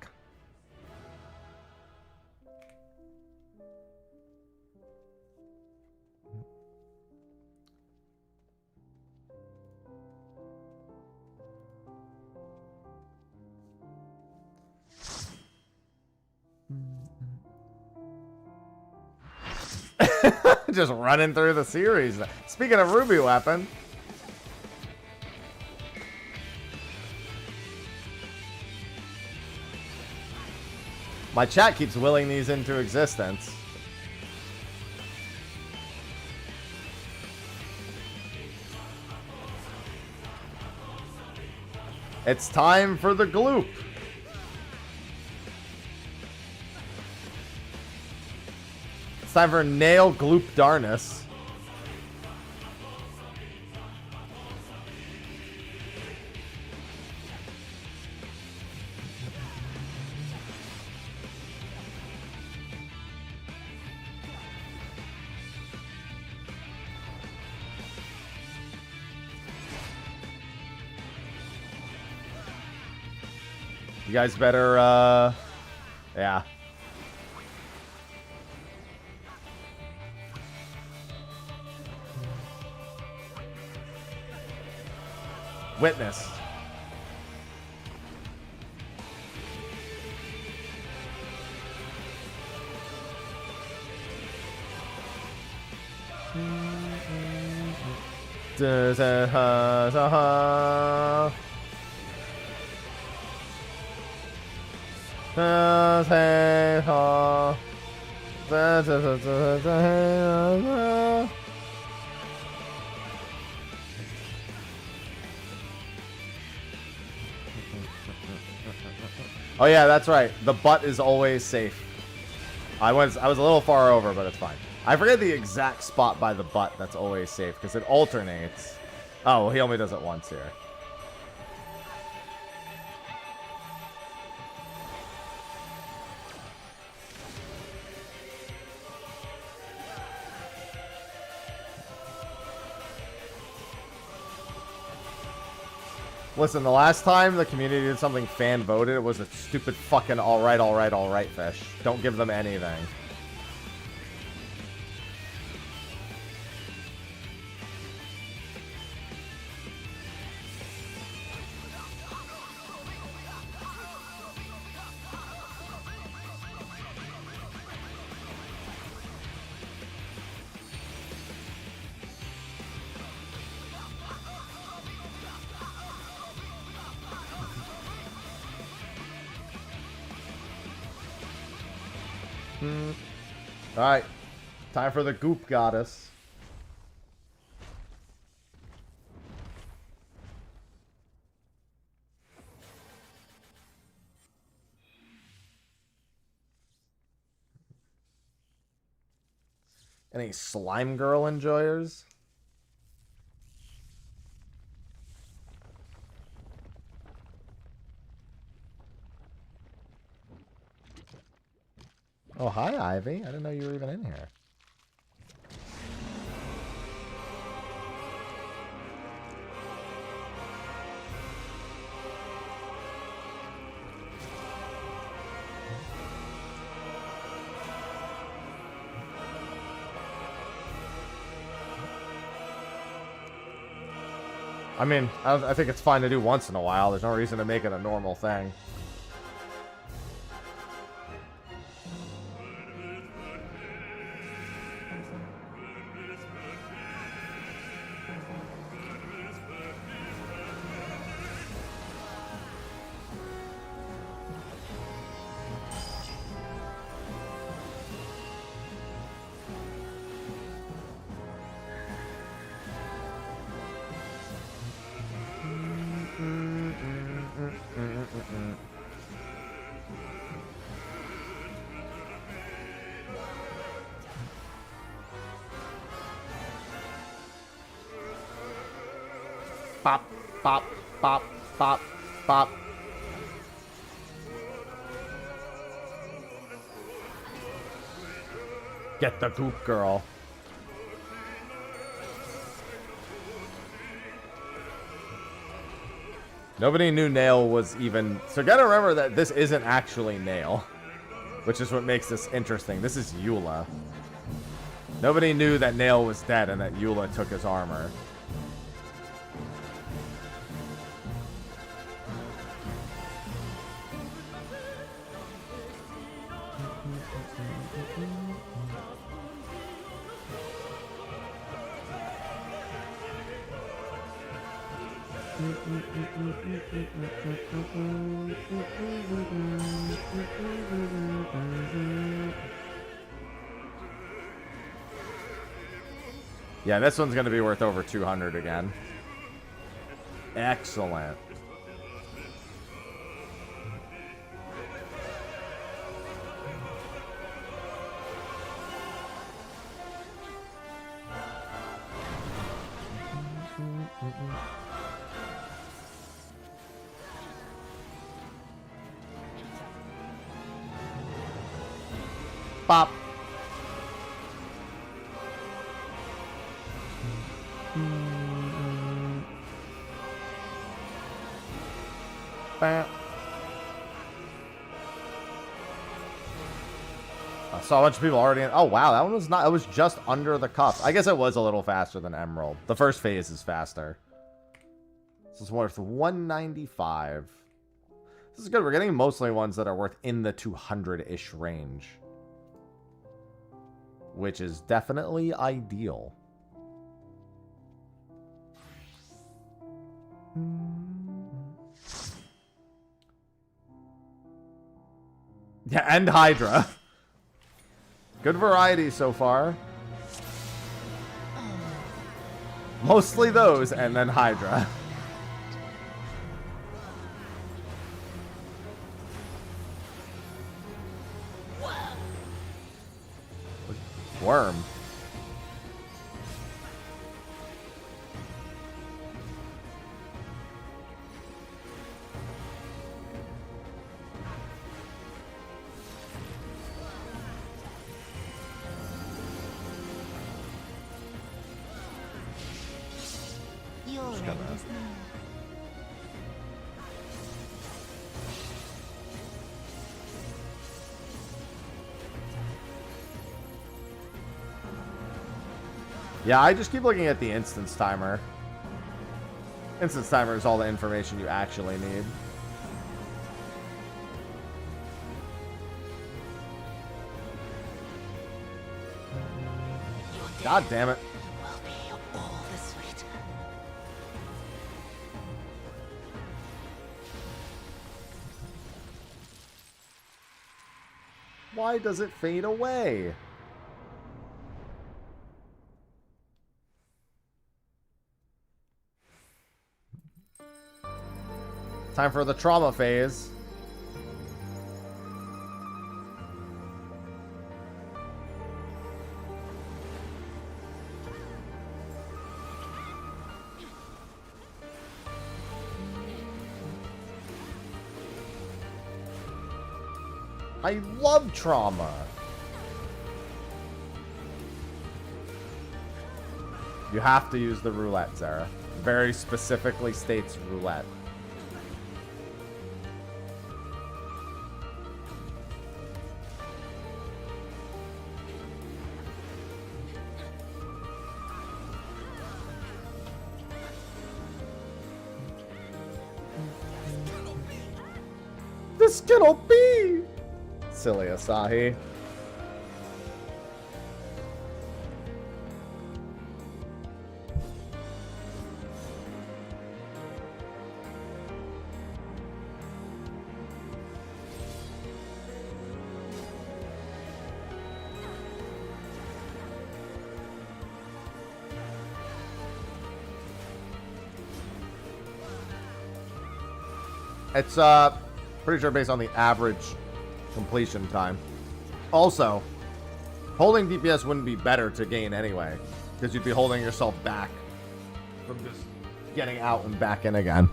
Just running through the series. Speaking of Ruby weapon. My chat keeps willing these into existence. It's time for the gloop. It's time for Nail Gloop Darnus. You guys better, yeah. Witness. Oh yeah, that's right. The butt is always safe. I was a little far over, but it's fine. I forget the exact spot by the butt that's always safe because it alternates. Oh, well, he only does it once here. Listen, the last time the community did something fan voted, it was a stupid fucking alright fish. Don't give them anything. Alright. Time for the goop goddess. Any slime girl enjoyers? Oh, hi, Ivy. I didn't know you were even in here. I mean, I think it's fine to do once in a while. There's no reason to make it a normal thing. Bop, bop, bop, bop, bop. Get the goop, girl. Nobody knew Nail was even... So gotta remember that this isn't actually Nail, which is what makes this interesting. This is Eula. Nobody knew that Nail was dead and that Eula took his armor. Yeah, this one's going to be worth over 200 again. Excellent. Pop. Bam. I saw a bunch of people already in. Oh wow, that one was not. It was just under the cuffs. I guess it was a little faster than Emerald. The first phase is faster. This is worth 195. This is good. We're getting mostly ones that are worth in the 200-ish range, which is definitely ideal. Yeah, and Hydra. Good variety so far. Mostly those, and then Hydra. Worm. Yeah, I just keep looking at the instance timer. Instance timer is all the information you actually need. God damn it. Why does it fade away? Time for the trauma phase. I love trauma. You have to use the roulette, Zara. Very specifically states roulette. this cannot be! Silly Asahi. It's pretty sure based on the average completion time. Also, holding DPS wouldn't be better to gain anyway, because you'd be holding yourself back from just getting out and back in again.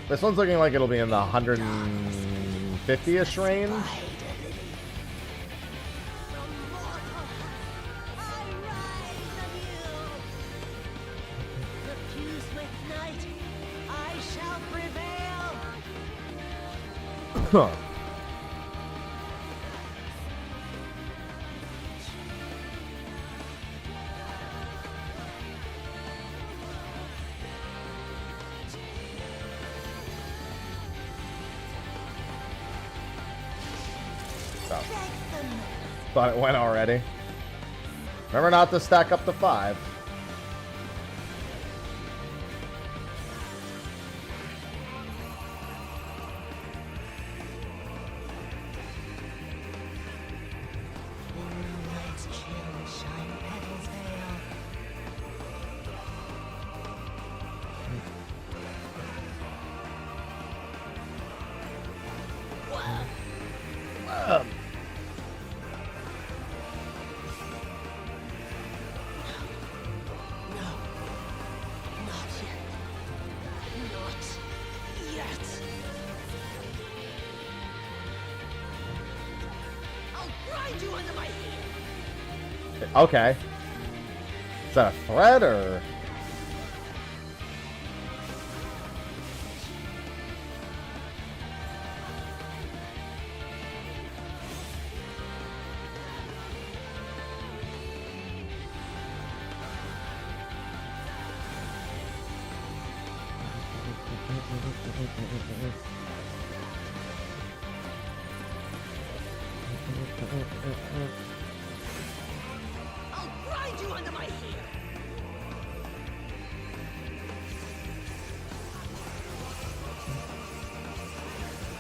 This one's looking like it'll be in the 150-ish range. Huh. Thought it went already. Remember not to stack up to 5. Okay. Is that a threat or?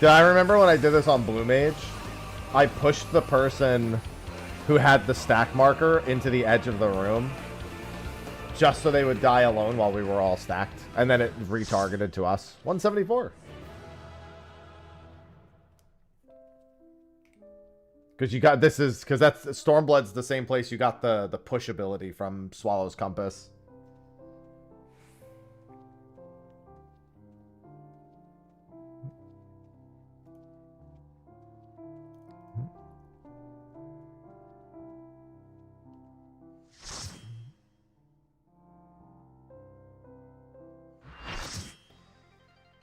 Yeah, I remember when I did this on Blue Mage, I pushed the person who had the stack marker into the edge of the room just so they would die alone while we were all stacked. And then it retargeted to us. 174. Because you got, this is, because that's, Stormblood's the same place you got the push ability from Swallow's Compass.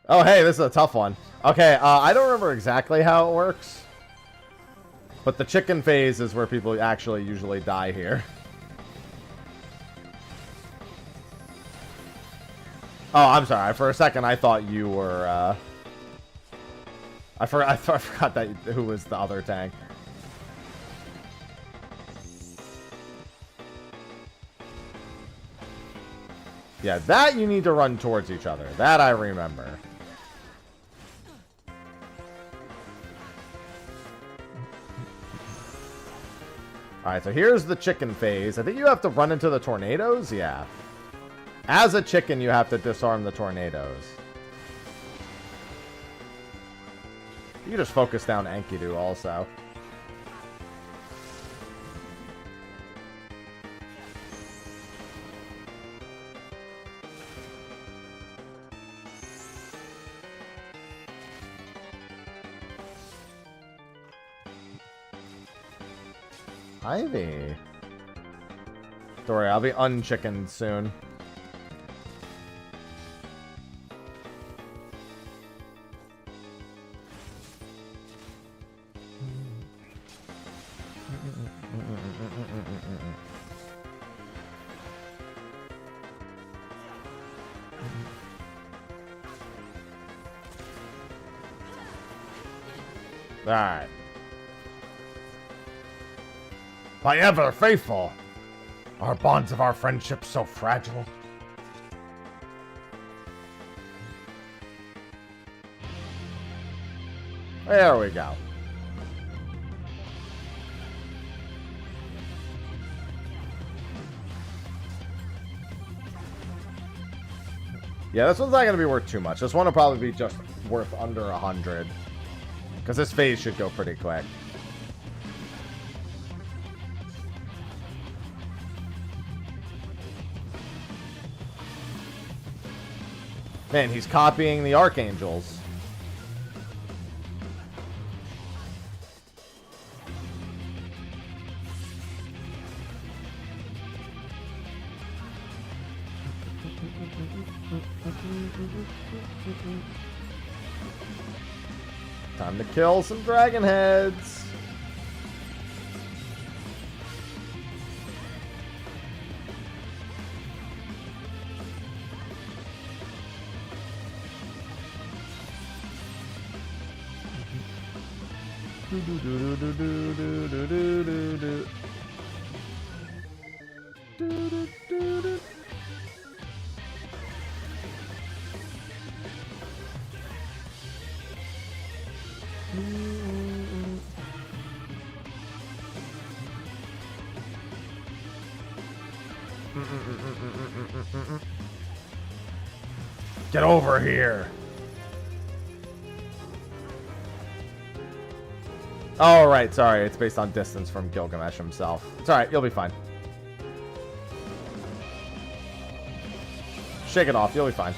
Oh, hey, this is a tough one. Okay, I don't remember exactly how it works. But the chicken phase is where people actually usually die here. Oh, I'm sorry. For a second, I thought you were, I forgot that who was the other tank. Yeah, that you need to run towards each other. That I remember. Alright, so here's the chicken phase. I think you have to run into the tornadoes? Yeah. As a chicken, you have to disarm the tornadoes. You can just focus down Enkidu also. Ivy. Don't worry, I'll be unchickened soon. Alright. By ever faithful, are bonds of our friendship so fragile? There we go. Yeah, this one's not going to be worth too much. This one will probably be just worth under 100. Because this phase should go pretty quick. Man, he's copying the Archangels. Time to kill some dragon heads. Get over here. Oh, right. Sorry. It's based on distance from Gilgamesh himself. It's alright. You'll be fine. Shake it off. You'll be fine.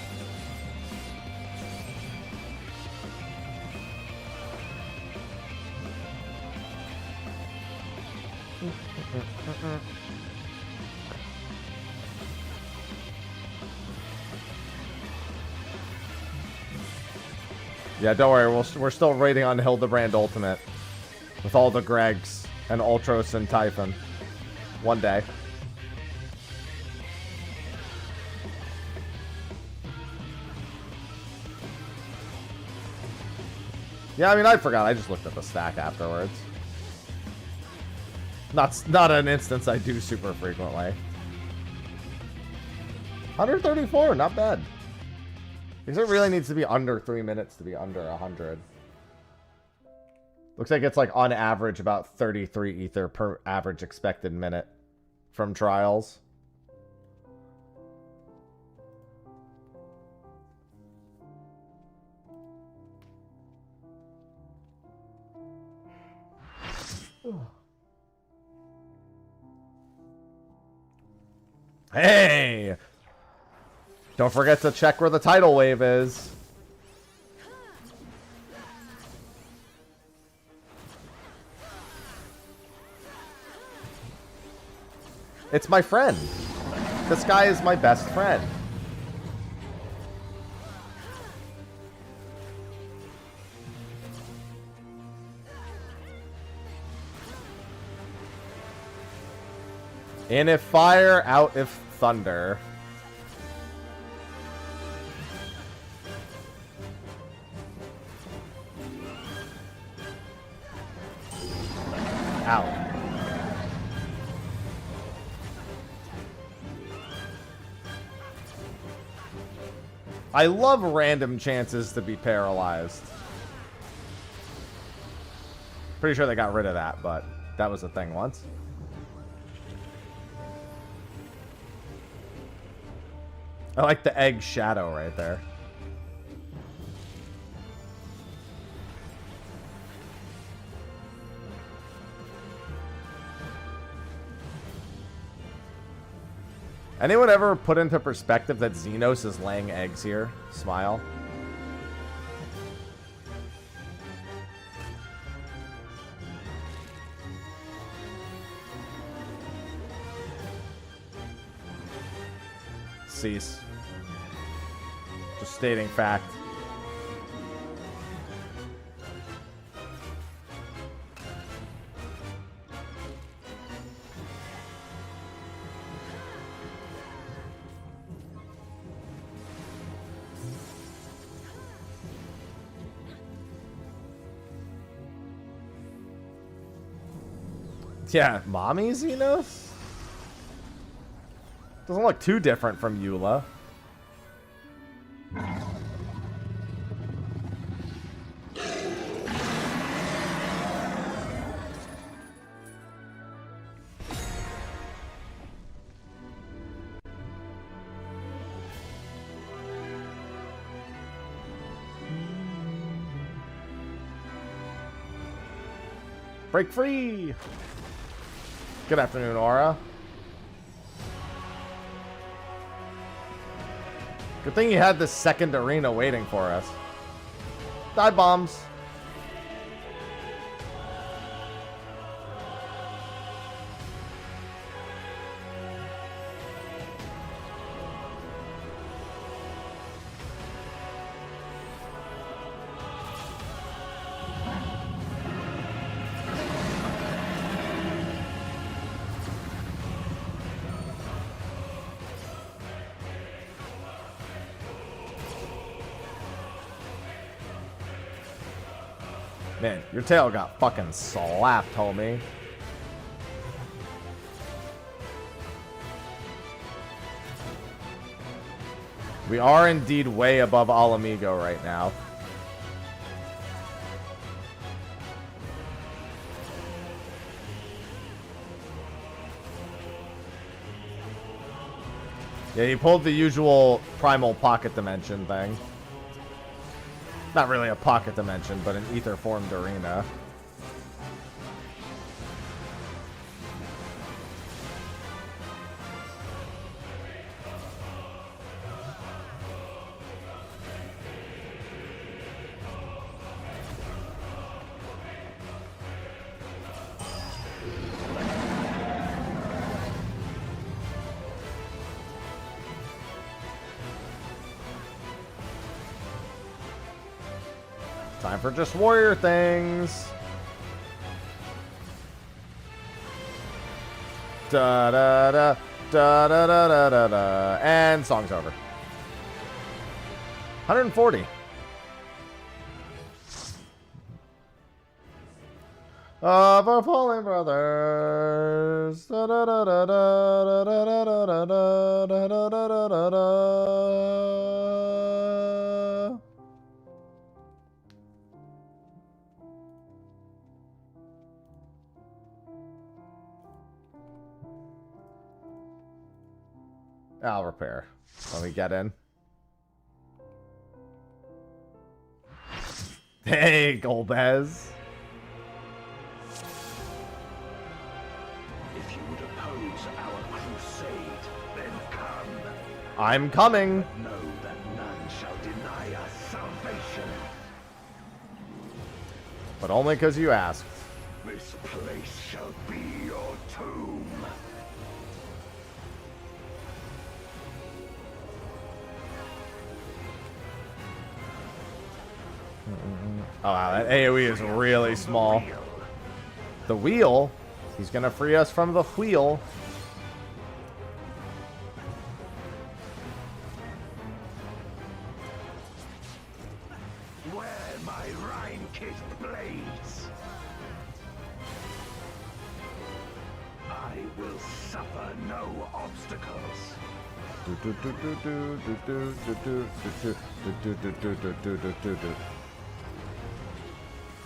Yeah, don't worry. We're still waiting on Hildebrand Ultimate. With all the Gregs and Ultros and Typhon. One day. Yeah, I mean, I forgot. I just looked at the stack afterwards. Not an instance I do super frequently. 134, not bad. Because it really needs to be under 3 minutes to be under 100. Looks like it's like on average about 33 ether per average expected minute from trials. Hey! Don't forget to check where the tidal wave is. It's my friend. This guy is my best friend. In if fire, out if thunder. Ow. I love random chances to be paralyzed. Pretty sure they got rid of that, but that was a thing once. I like the egg shadow right there. Anyone ever put into perspective that Xenos is laying eggs here? Smile. Cease. Just stating fact. Yeah, mommy Xenos? Doesn't look too different from Eula. Break free! Good afternoon, Aura. Good thing you had this second arena waiting for us. Die bombs. Man, your tail got fucking slapped, homie. We are indeed way above Alamigo right now. Yeah, he pulled the usual primal pocket dimension thing. Not really a pocket dimension, but an ether-formed arena. Time for just warrior things. Da da da da da da da da da. And song's over. 140. Of our fallen brothers. Da da da da da da da da da da da da da da da. I'll repair. Let me get in. Hey, Golbez. If you would oppose our crusade, then come. I'm coming. But know that none shall deny us salvation. But only because you asked. This place shall be your tomb. Oh, wow, that AoE is really small. The wheel? He's gonna free us from the wheel. Where my Rhine-kissed blades? I will suffer no obstacles.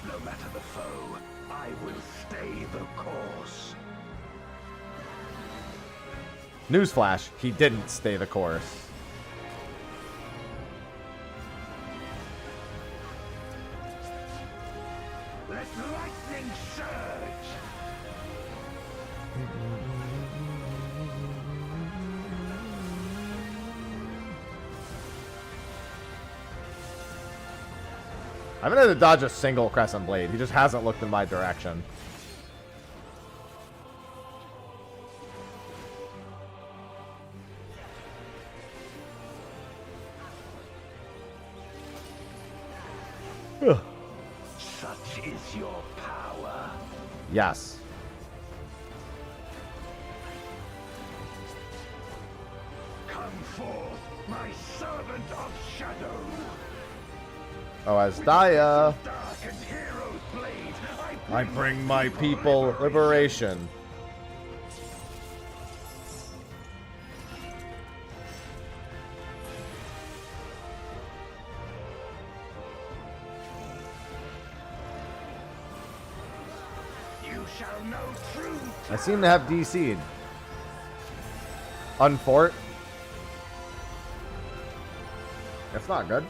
No matter the foe, I will stay the course. Newsflash, he didn't stay the course. Let lightning surge! I haven't had to dodge a single Crescent Blade. He just hasn't looked in my direction. Such is your power. Yes. Come forth, my servant of shadow. Oh, as Daya. Dark and hero's blade, I I bring my people liberation. You shall know truth. I seem to have DC'd. Unfort. That's not good.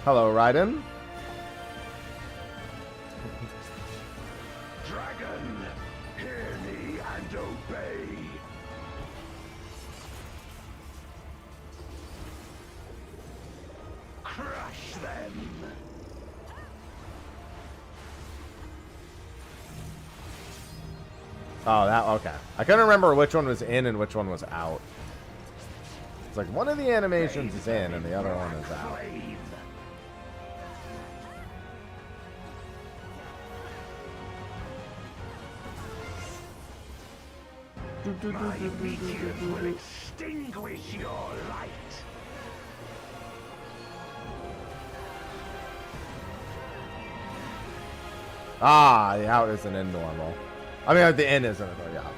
Hello, Raiden. Dragon, hear me and obey. Crush them. Oh, that okay. I couldn't remember which one was in and which one was out. It's like one of the animations is in and the other one is out. Flame. My meteors will extinguish your light. Ah, the out isn't in normal. I mean, the in isn't, but yeah.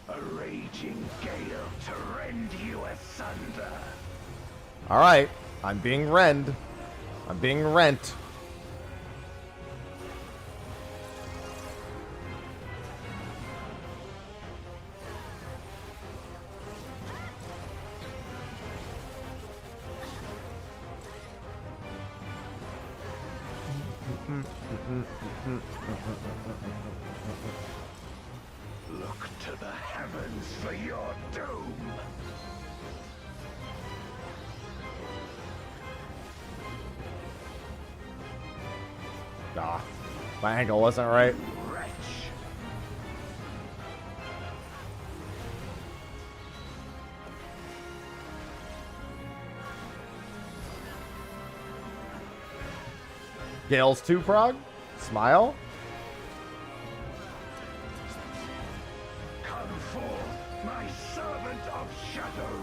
A raging gale to rend you asunder. All right, I'm being rend. I'm being rent. Look to the heavens for your doom. Ah, my angle wasn't right. Wretch. Gale's 2 prog. Smile. Come forth, my servant of shadow.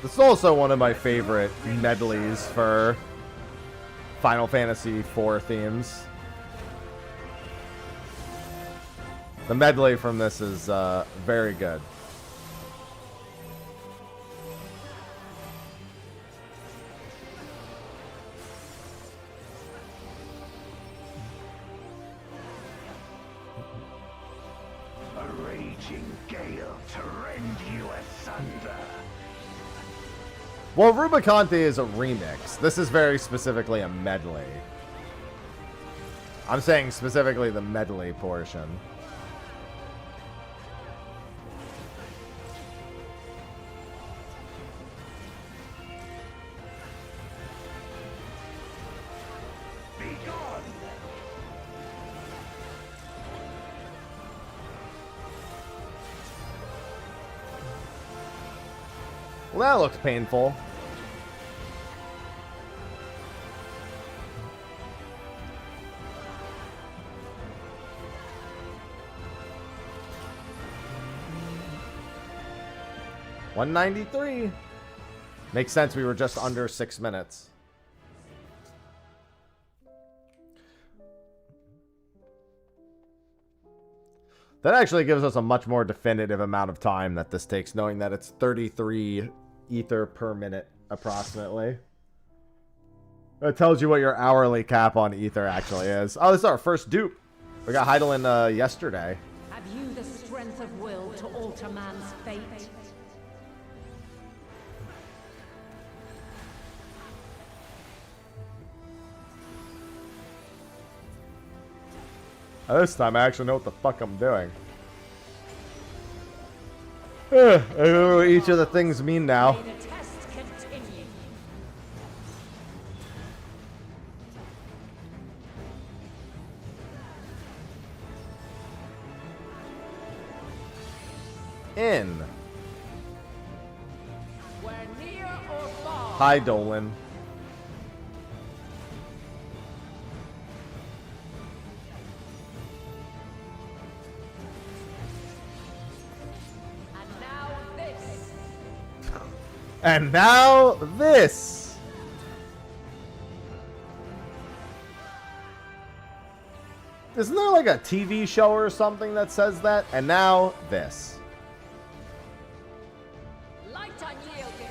This is also one of my favorite medleys for Final Fantasy IV themes. The medley from this is very good. A raging gale to rend you asunder. Well, Rubicante is a remix. This is very specifically a medley. I'm saying specifically the medley portion. Be gone. Well, that looks painful. $193. Makes sense. We were just under 6 minutes. That actually gives us a much more definitive amount of time that this takes, knowing that it's 33 ether per minute, approximately. It tells you what your hourly cap on ether actually is. Oh, this is our first dupe. We got Heidelin yesterday. Have you the strength of will to alter man's fate? This time I actually know what the fuck I'm doing. I know what each of the things mean now. May the test continue. In. We're near or far. Hi, Dolan. And now this. Isn't there like a TV show or something that says that? And now this. Light unyielding.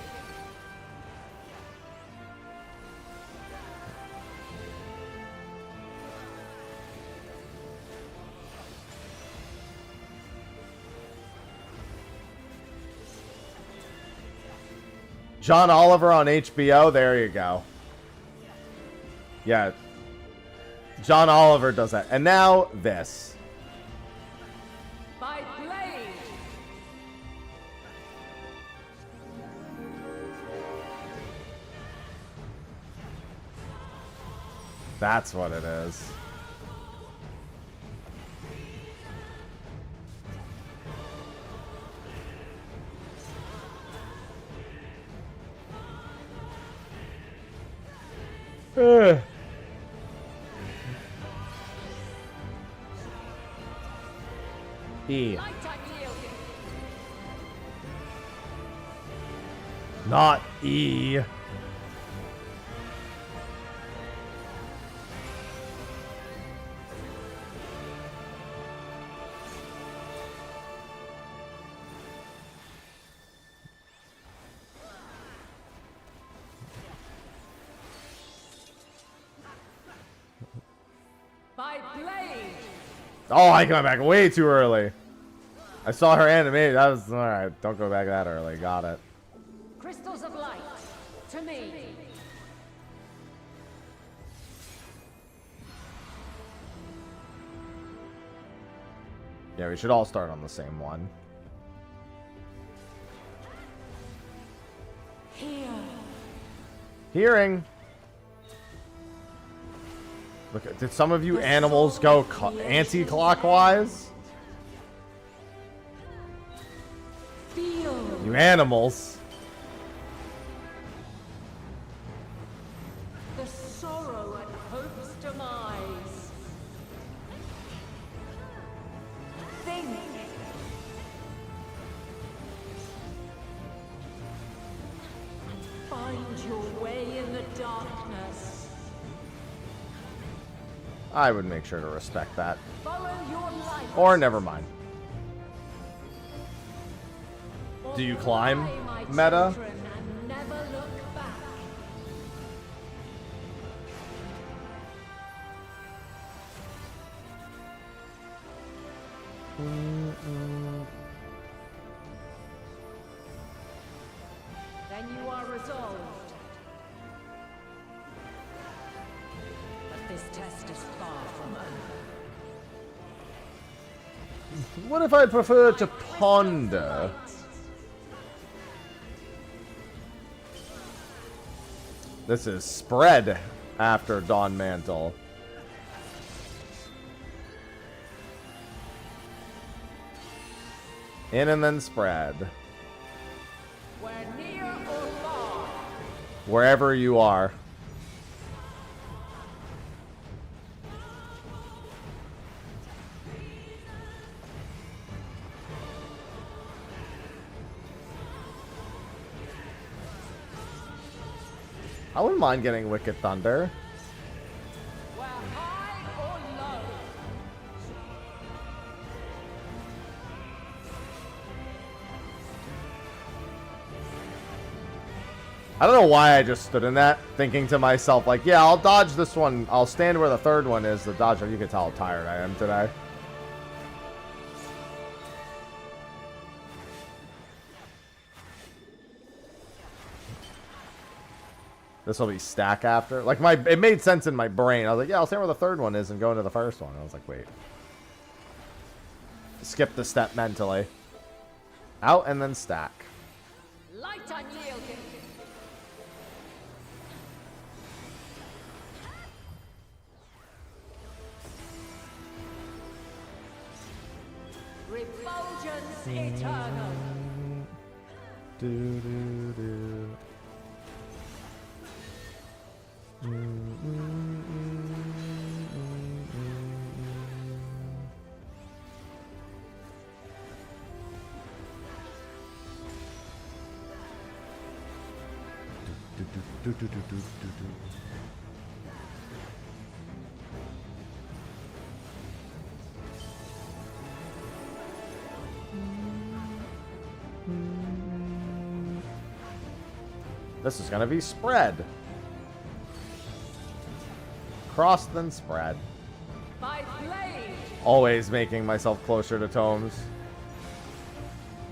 John Oliver on HBO. There you go. Yeah. John Oliver does that. And now this. By blade. That's what it is. E. Light unyielding. Not E. By blade. Oh, I got back way too early. I saw her animated. That was alright. Don't go back that early. Got it. Crystals of light. To me. Yeah, we should all start on the same one. Here. Hearing. Look, did some of you animals go anti-clockwise? Feel. You animals. The sorrow at hope's demise. Think. Find your way in the darkness. I would make sure to respect that. Follow your light. Or never mind. Do you climb, My meta? children, and never look back. Then you are resolved. But this test is far from over. What if I prefer to ponder? This is spread after Dawn Mantle. In and then spread. Where near or far, Wherever you are. I wouldn't mind getting Wicked Thunder. where high or low, I don't know why I just stood in that, thinking to myself, like, yeah, I'll dodge this one. I'll stand where the third one is to dodge it. You can tell how tired I am today. This will be stack after. Like, it made sense in my brain. I was like, yeah, I'll stand where the third one is and go into the first one. I was like, wait. Skip the step mentally. Out and then stack. light unyielding. Refulgence eternal. Do, do, do. Do, do, do, do, do, do. This is gonna be spread. Cross then spread. By blade! Always making myself closer to tomes.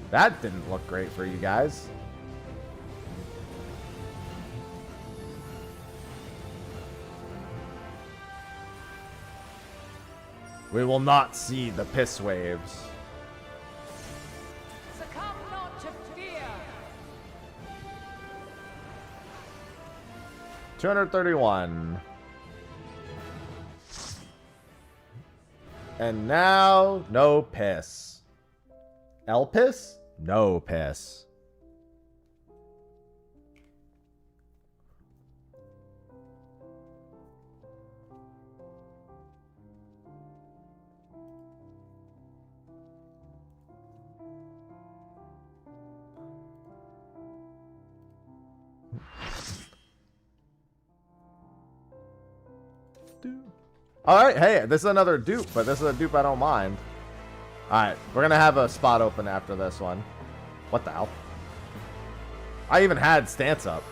That didn't look great for you guys. We will not see the piss waves. Succumb not to fear! 231. And now, no piss. El piss? No piss. Alright, hey, this is another dupe, but this is a dupe I don't mind. Alright, we're gonna have a spot open after this one. What the hell? I even had stance up.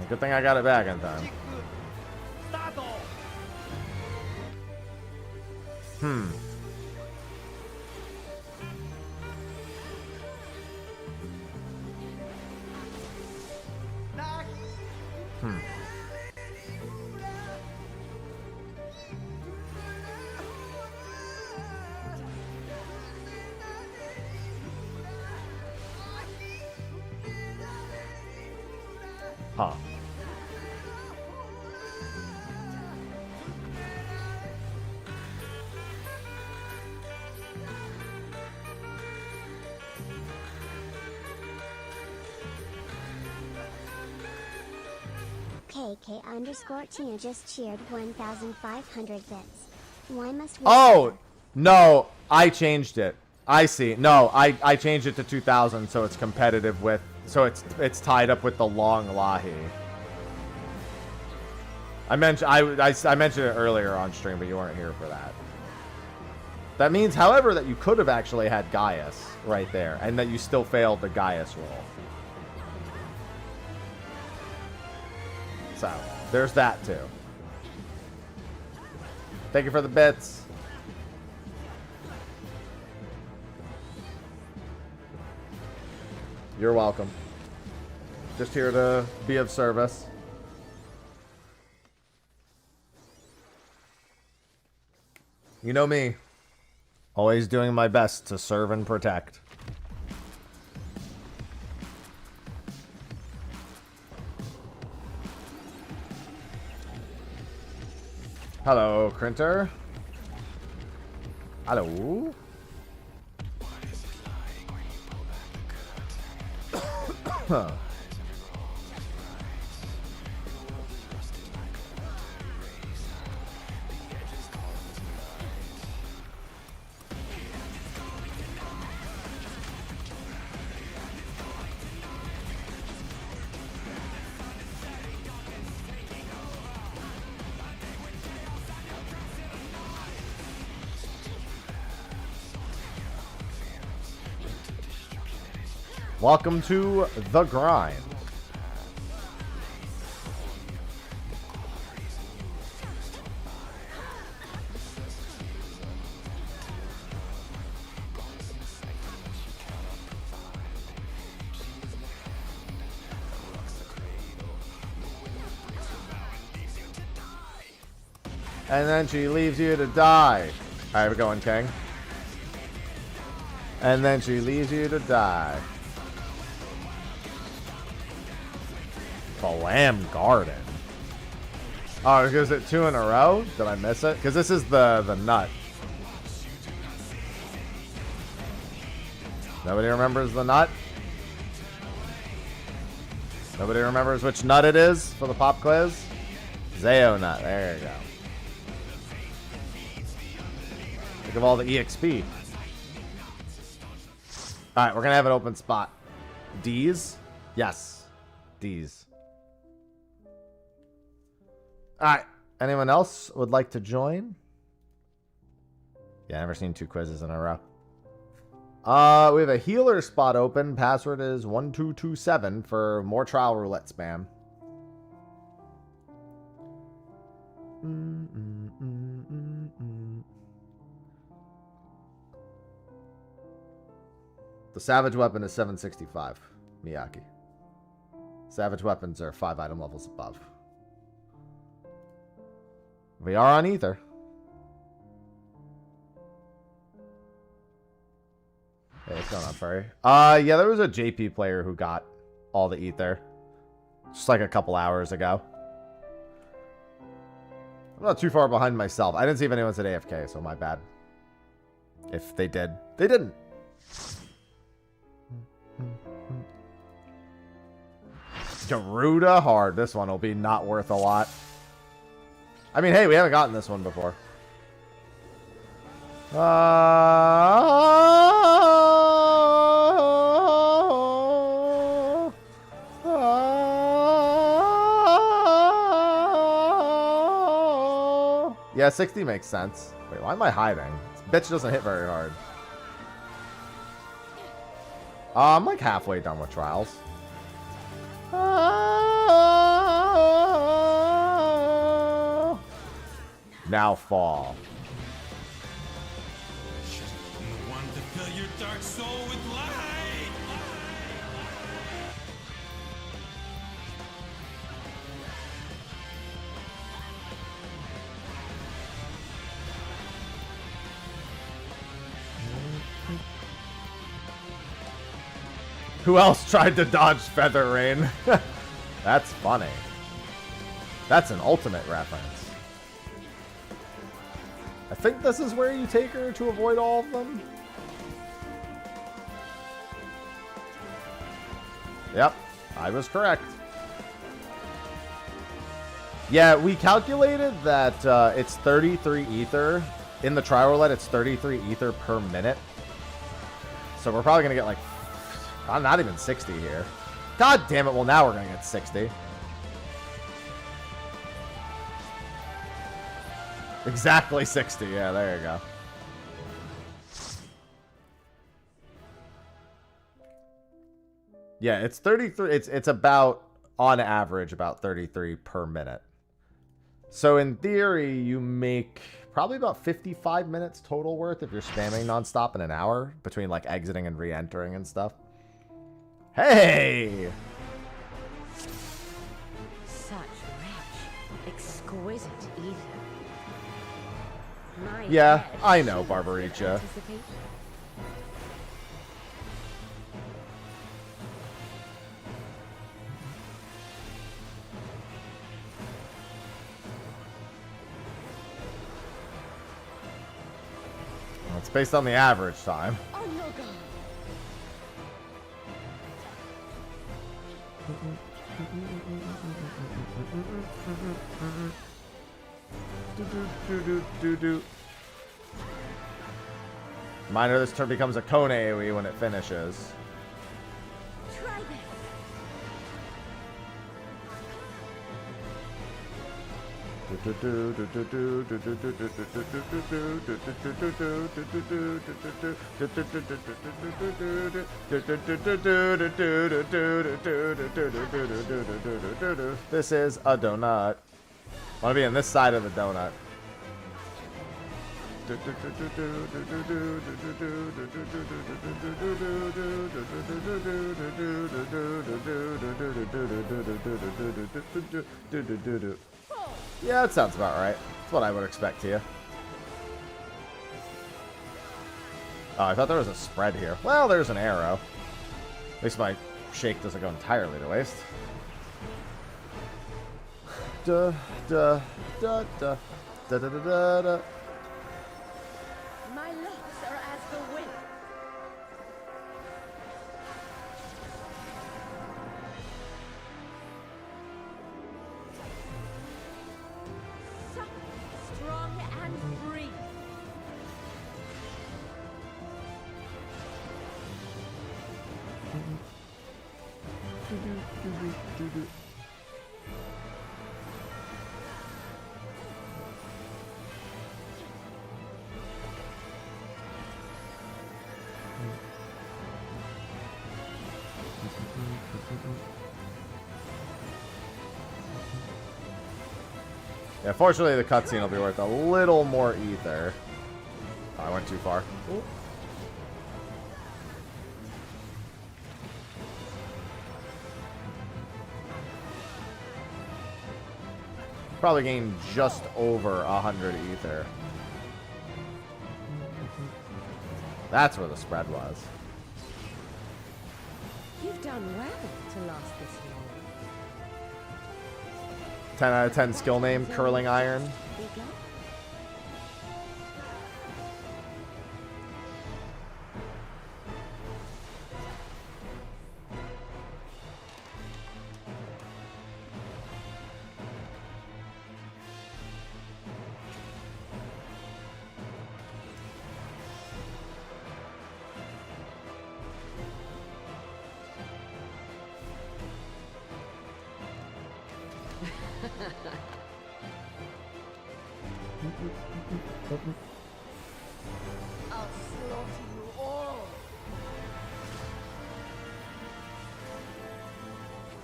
Good thing I got it back in time. Hmm. Huh. KK_Tina just cheered 1,500 bits. Why must we? Oh! No, I changed it. I see. No, I changed it to 2,000 so it's competitive with... So it's tied up with the long Lahi. I mentioned it earlier on stream, but you weren't here for that. That means, however, that you could have actually had Gaius right there, and that you still failed the Gaius roll. So, there's that too. Thank you for the bits. You're welcome. Just here to be of service. You know me. Always doing my best to serve and protect. Hello, Crinter. Hello. Huh. Welcome to the grind. And then she leaves you to die. Alright, we're going, King. And then she leaves you to die. The Lamb Garden. Oh, is it 2 in a row? Did I miss it? Because this is the nut. Nobody remembers the nut? Nobody remembers which nut it is for the pop quiz? Zeo nut. There you go. Think of all the EXP. Alright, we're going to have an open spot. D's? Yes. D's. Alright. Anyone else would like to join? Yeah, never seen 2 quizzes in a row. We have a healer spot open. Password is 1227 for more trial roulette spam. The savage weapon is 765. Miyaki. Savage weapons are 5 item levels above. We are on Ether. Hey, what's going on, Furry? Yeah, there was a JP player who got all the Ether. Just like a couple hours ago. I'm not too far behind myself. I didn't see if anyone said AFK, so my bad. If they did, they didn't. Garuda hard. This one will be not worth a lot. I mean, hey, we haven't gotten this one before. Yeah, 60 makes sense. Wait, why am I hiding? This bitch doesn't hit very hard. I'm like halfway done with trials. Now fall. The one to fill your dark soul with light. Who else tried to dodge Feather Rain? That's funny. That's an ultimate reference. I think this is where you take her to avoid all of them. Yep, I was correct. Yeah, we calculated that it's 33 ether. In the trial roulette, it's 33 ether per minute. So we're probably going to get like, not even 60 here. God damn it, well now we're going to get 60. Exactly 60. Yeah, there you go. Yeah, it's 33. It's about, on average, about 33 per minute. So in theory, you make probably about 55 minutes total worth if you're spamming nonstop in an hour between like exiting and re-entering and stuff. Hey! Such rich, exquisite ether. My Yeah, head I know, shivers with Barbaricha. anticipation. Well, it's based on the average time. Oh no, God. Reminder, this turn becomes a Kone AoE when it finishes. Try this. This is a donut. Want to be on this side of the donut. Yeah, that sounds about right. That's what I would expect here. Oh, I thought there was a spread here. Well, there's an arrow. At least my shake doesn't go entirely to waste. Da da da da da da da da. My locks are as the wind. Supple, strong, and free. Yeah, fortunately the cutscene will be worth a little more ether. Oh, I went too far. Ooh. Probably gained just over 100 ether. That's where the spread was. You've done well to last this long. 10 out of 10 skill name, Curling Iron. Big luck. I'll slaughter you all.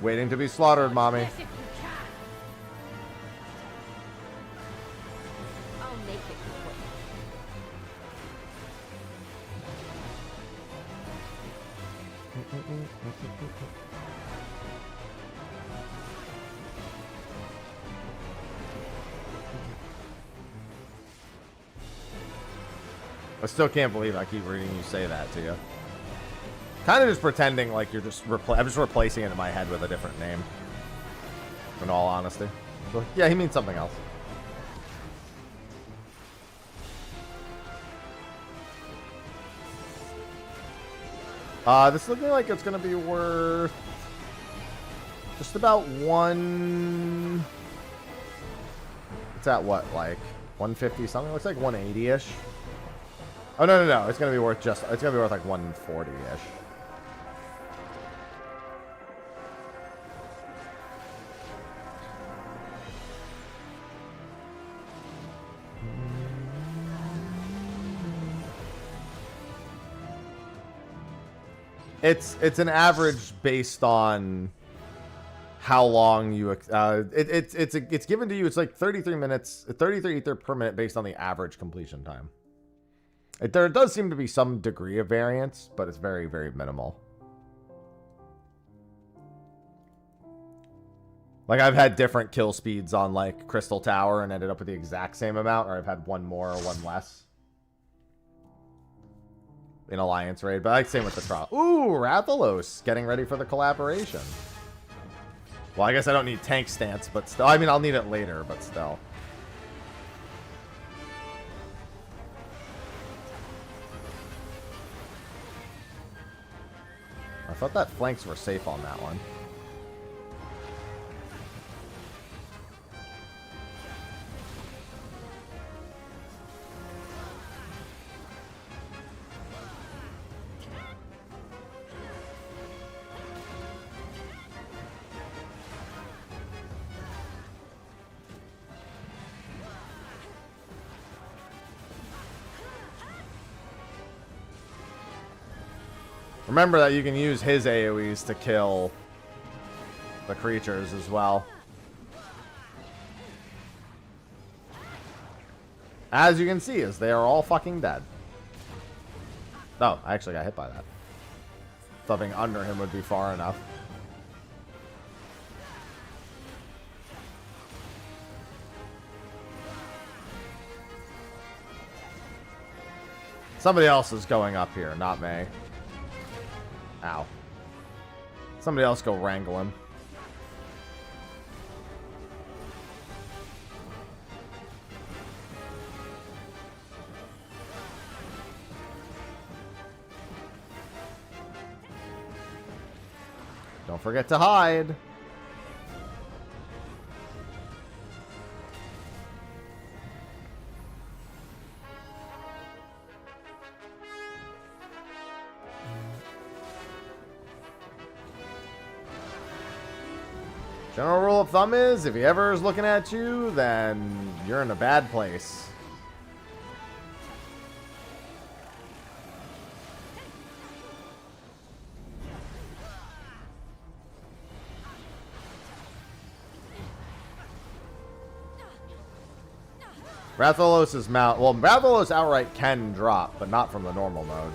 Waiting to be slaughtered, mommy. Yes, if you can. I'll make it quick. I still can't believe I keep reading you say that to you. Kind of just pretending like you're just I'm just replacing it in my head with a different name. In all honesty. But yeah, he means something else. This is looking like it's gonna be worth just about one. It's at what, like 150 something? Looks like 180-ish. Oh no. It's gonna be worth like 140-ish. It's an average based on how long you it's given to you. It's like 33 minutes, 33 ether per minute based on the average completion time. There does seem to be some degree of variance, but it's very, very minimal. Like, I've had different kill speeds on, like, Crystal Tower and ended up with the exact same amount, or I've had one more or one less in Alliance Raid, but like, same with the trial. Ooh, Rathalos getting ready for the collaboration. Well, I guess I don't need tank stance, but still. I mean, I'll need it later, but still. I thought that flanks were safe on that one. Remember that you can use his AoEs to kill the creatures as well. As you can see, as they are all fucking dead. Oh, I actually got hit by that. Thought being under him would be far enough. Somebody else is going up here, not me. Ow. Somebody else go wrangle him. Don't forget to hide. General rule of thumb is, if he ever is looking at you, then you're in a bad place. Rathalos' mount. Well, Rathalos outright can drop, but not from the normal mode.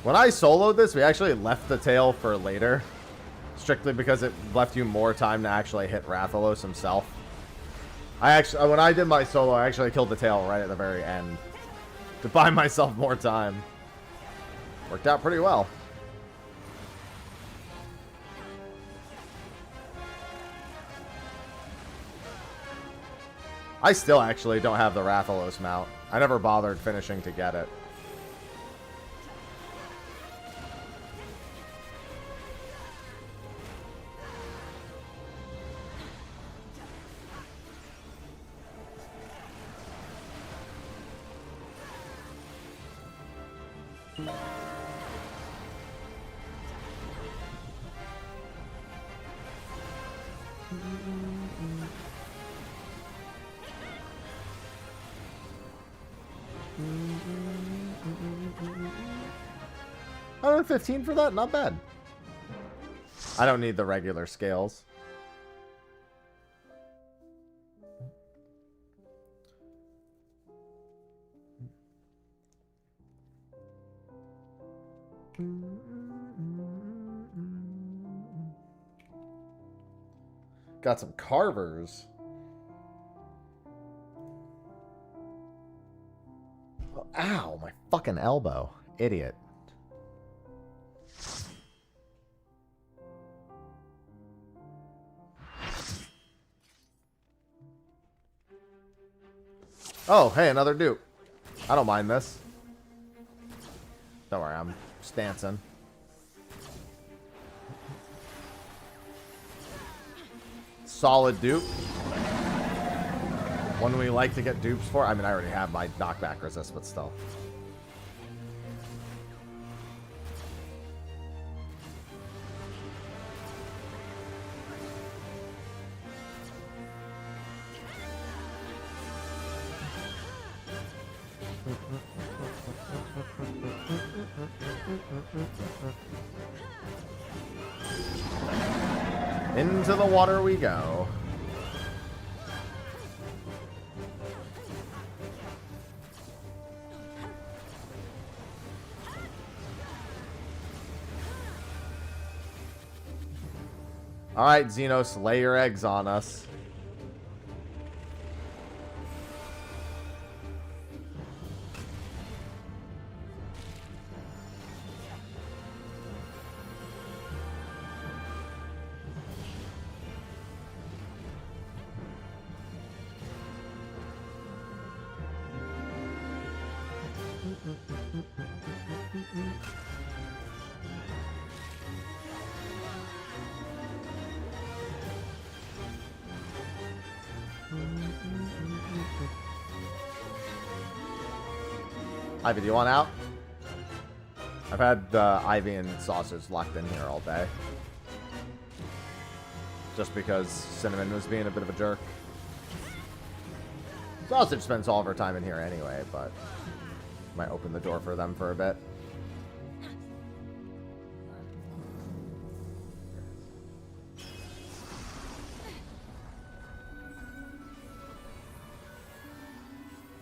When I soloed this, we actually left the tail for later. Strictly because it left you more time to actually hit Rathalos himself. When I did my solo, I actually killed the tail right at the very end. To buy myself more time. Worked out pretty well. I still actually don't have the Rathalos mount. I never bothered finishing to get it. $115 for that? Not bad. I don't need the regular scales. Got some carvers. Oh, ow, my fucking elbow. Idiot. Oh, hey, another dupe. I don't mind this. Don't worry, I'm stancing. Solid dupe. One we like to get dupes for. I mean, I already have my knockback resist, but still. Into the water we go. All right, Xenos, lay your eggs on us. Ivy, do you want out? I've had Ivy and Sausage locked in here all day. Just because Cinnamon was being a bit of a jerk. Sausage spends all of her time in here anyway, but might open the door for them for a bit.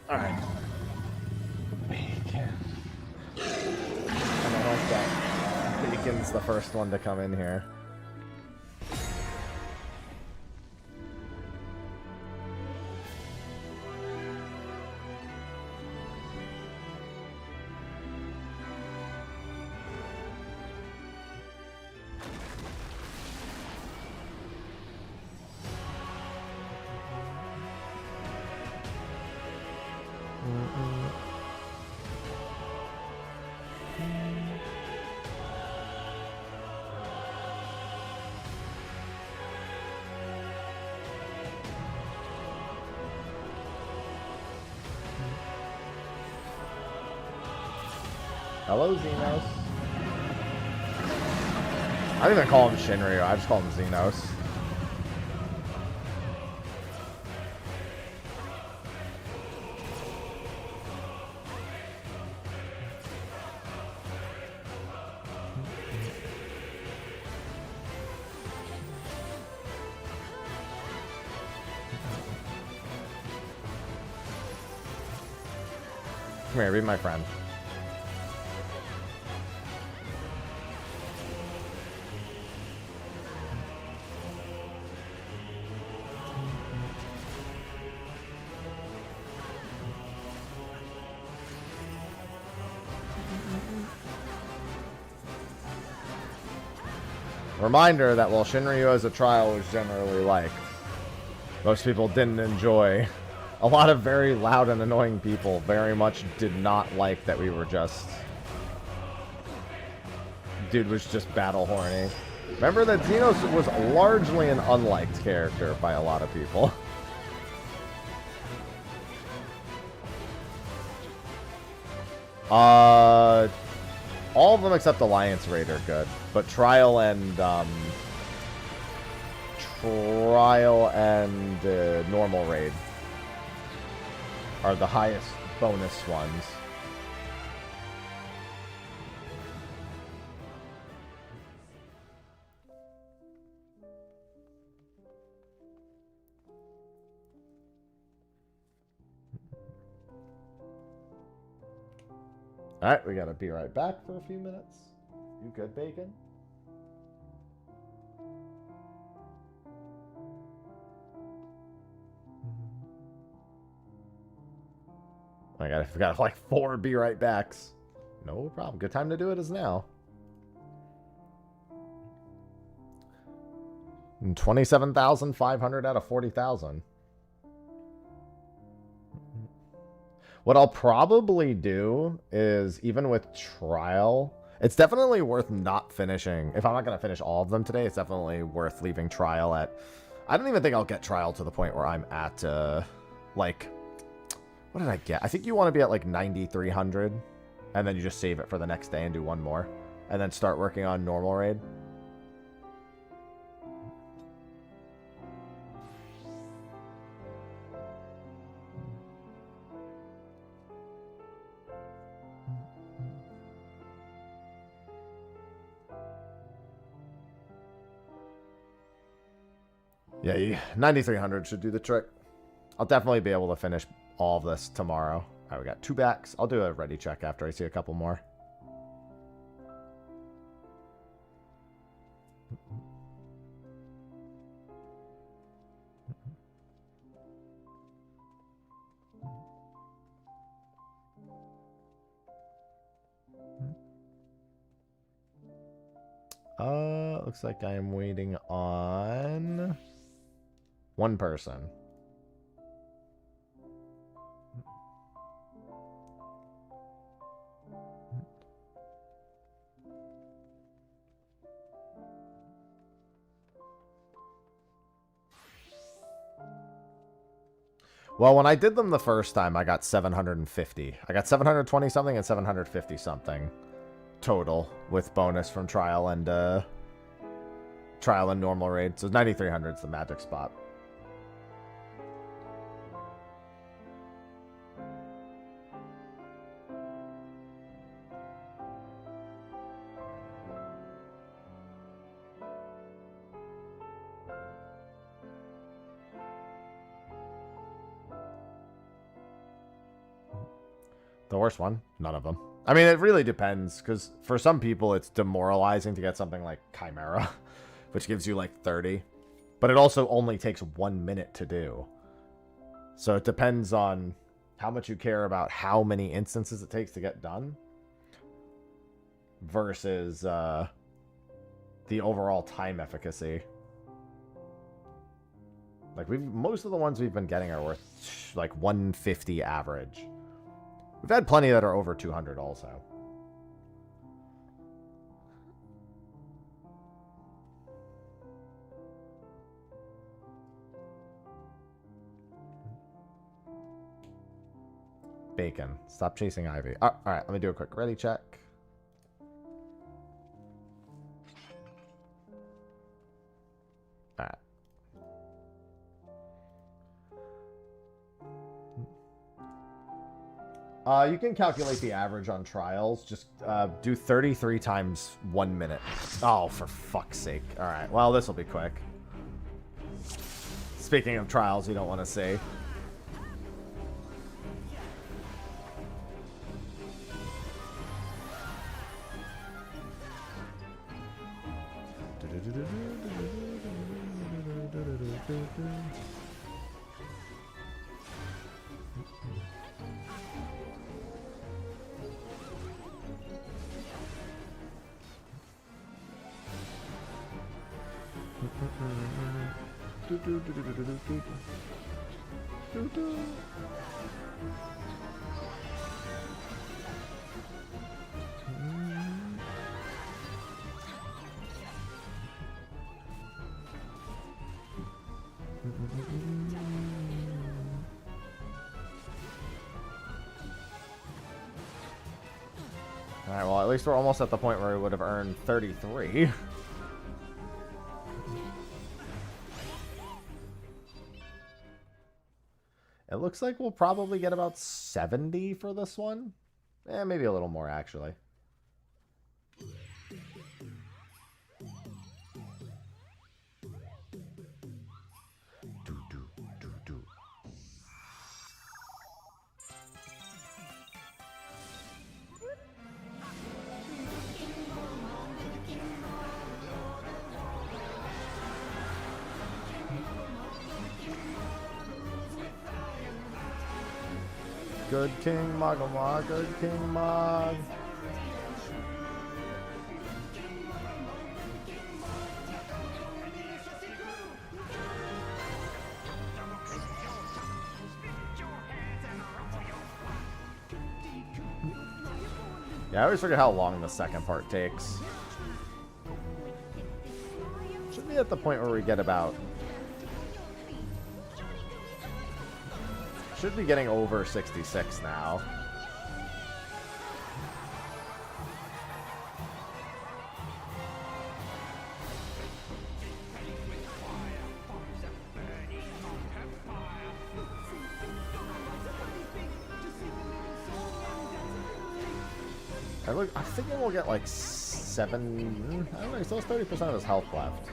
Alright. Bacon. And I like that. Bacon's the first one to come in here. Hello, Xenos. I don't even call him Shinryu. I just call him Xenos. Come here, read my friend. Reminder that while Shinryu as a trial was generally liked, most people didn't enjoy. A lot of very loud and annoying people very much did not like that we were just... Dude was just battle horny. Remember that Xenos was largely an unliked character by a lot of people. All of them except Alliance Raid are good, but Trial and Normal Raid are the highest bonus ones. Alright, we gotta be right back for a few minutes. You good, Bacon? I got like 4 be right backs. No problem. Good time to do it is now. 27,500 out of 40,000. What I'll probably do is, even with Trial, it's definitely worth not finishing. If I'm not going to finish all of them today, it's definitely worth leaving Trial at... I don't even think I'll get Trial to the point where I'm at, like... What did I get? I think you want to be at like 9,300, and then you just save it for the next day and do one more, and then start working on Normal Raid. Yeah, 9,300 should do the trick. I'll definitely be able to finish all of this tomorrow. All right, we got 2 backs. I'll do a ready check after I see a couple more. Looks like I am waiting on one person. Well, when I did them the first time, I got 750. I got 720 something and 750 something total with bonus from Trial and Normal Raid. So 9,300 is the magic spot. The worst one? None of them. I mean, it really depends, because for some people it's demoralizing to get something like Chimera, which gives you like 30. But it also only takes 1 minute to do. So it depends on how much you care about how many instances it takes to get done versus the overall time efficacy. Like, most of the ones we've been getting are worth like 150 average. We've had plenty that are over 200 also. Bacon. Stop chasing Ivy. All right, let me do a quick ready check. You can calculate the average on trials. Just do 33 times 1 minute. Oh, for fuck's sake. Alright, well, this will be quick. Speaking of trials you don't want to see. Alright, well, at least we're almost at the point where we would have earned 33. It looks like we'll probably get about 70 for this one. Maybe a little more, actually. Good King Magomar, good King Mag. Yeah, I always forget how long the second part takes. Should be at the point where we get about... Should be getting over 66 now. I'm thinking we'll get like 7... I don't know, he still has 30% of his health left.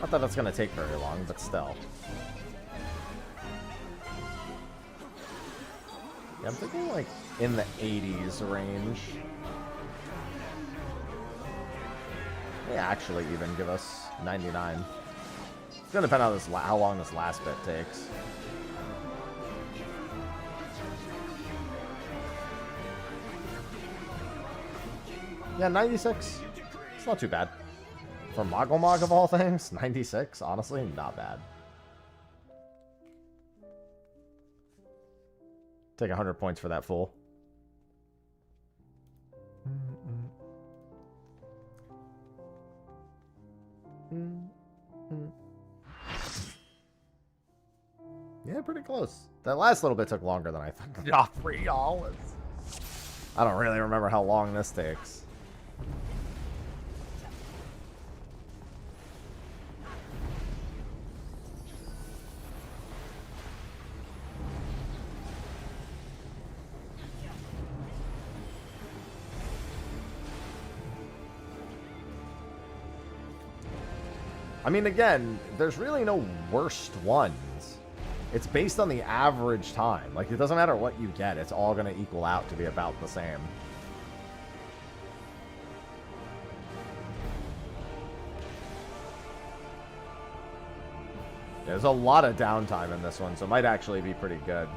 Not that that's going to take very long, but still. Yeah, I'm thinking like in the 80s range. May actually even give us 99. It's gonna depend on how long this last bit takes. Yeah, 96. It's not too bad. For Mogomog of all things, 96, honestly, not bad. Take 100 points for that fool. Yeah, pretty close. That last little bit took longer than I thought. Joffrey always. I don't really remember how long this takes. I mean, again, there's really no worst ones. It's based on the average time. Like, it doesn't matter what you get. It's all going to equal out to be about the same. There's a lot of downtime in this one, so it might actually be pretty good.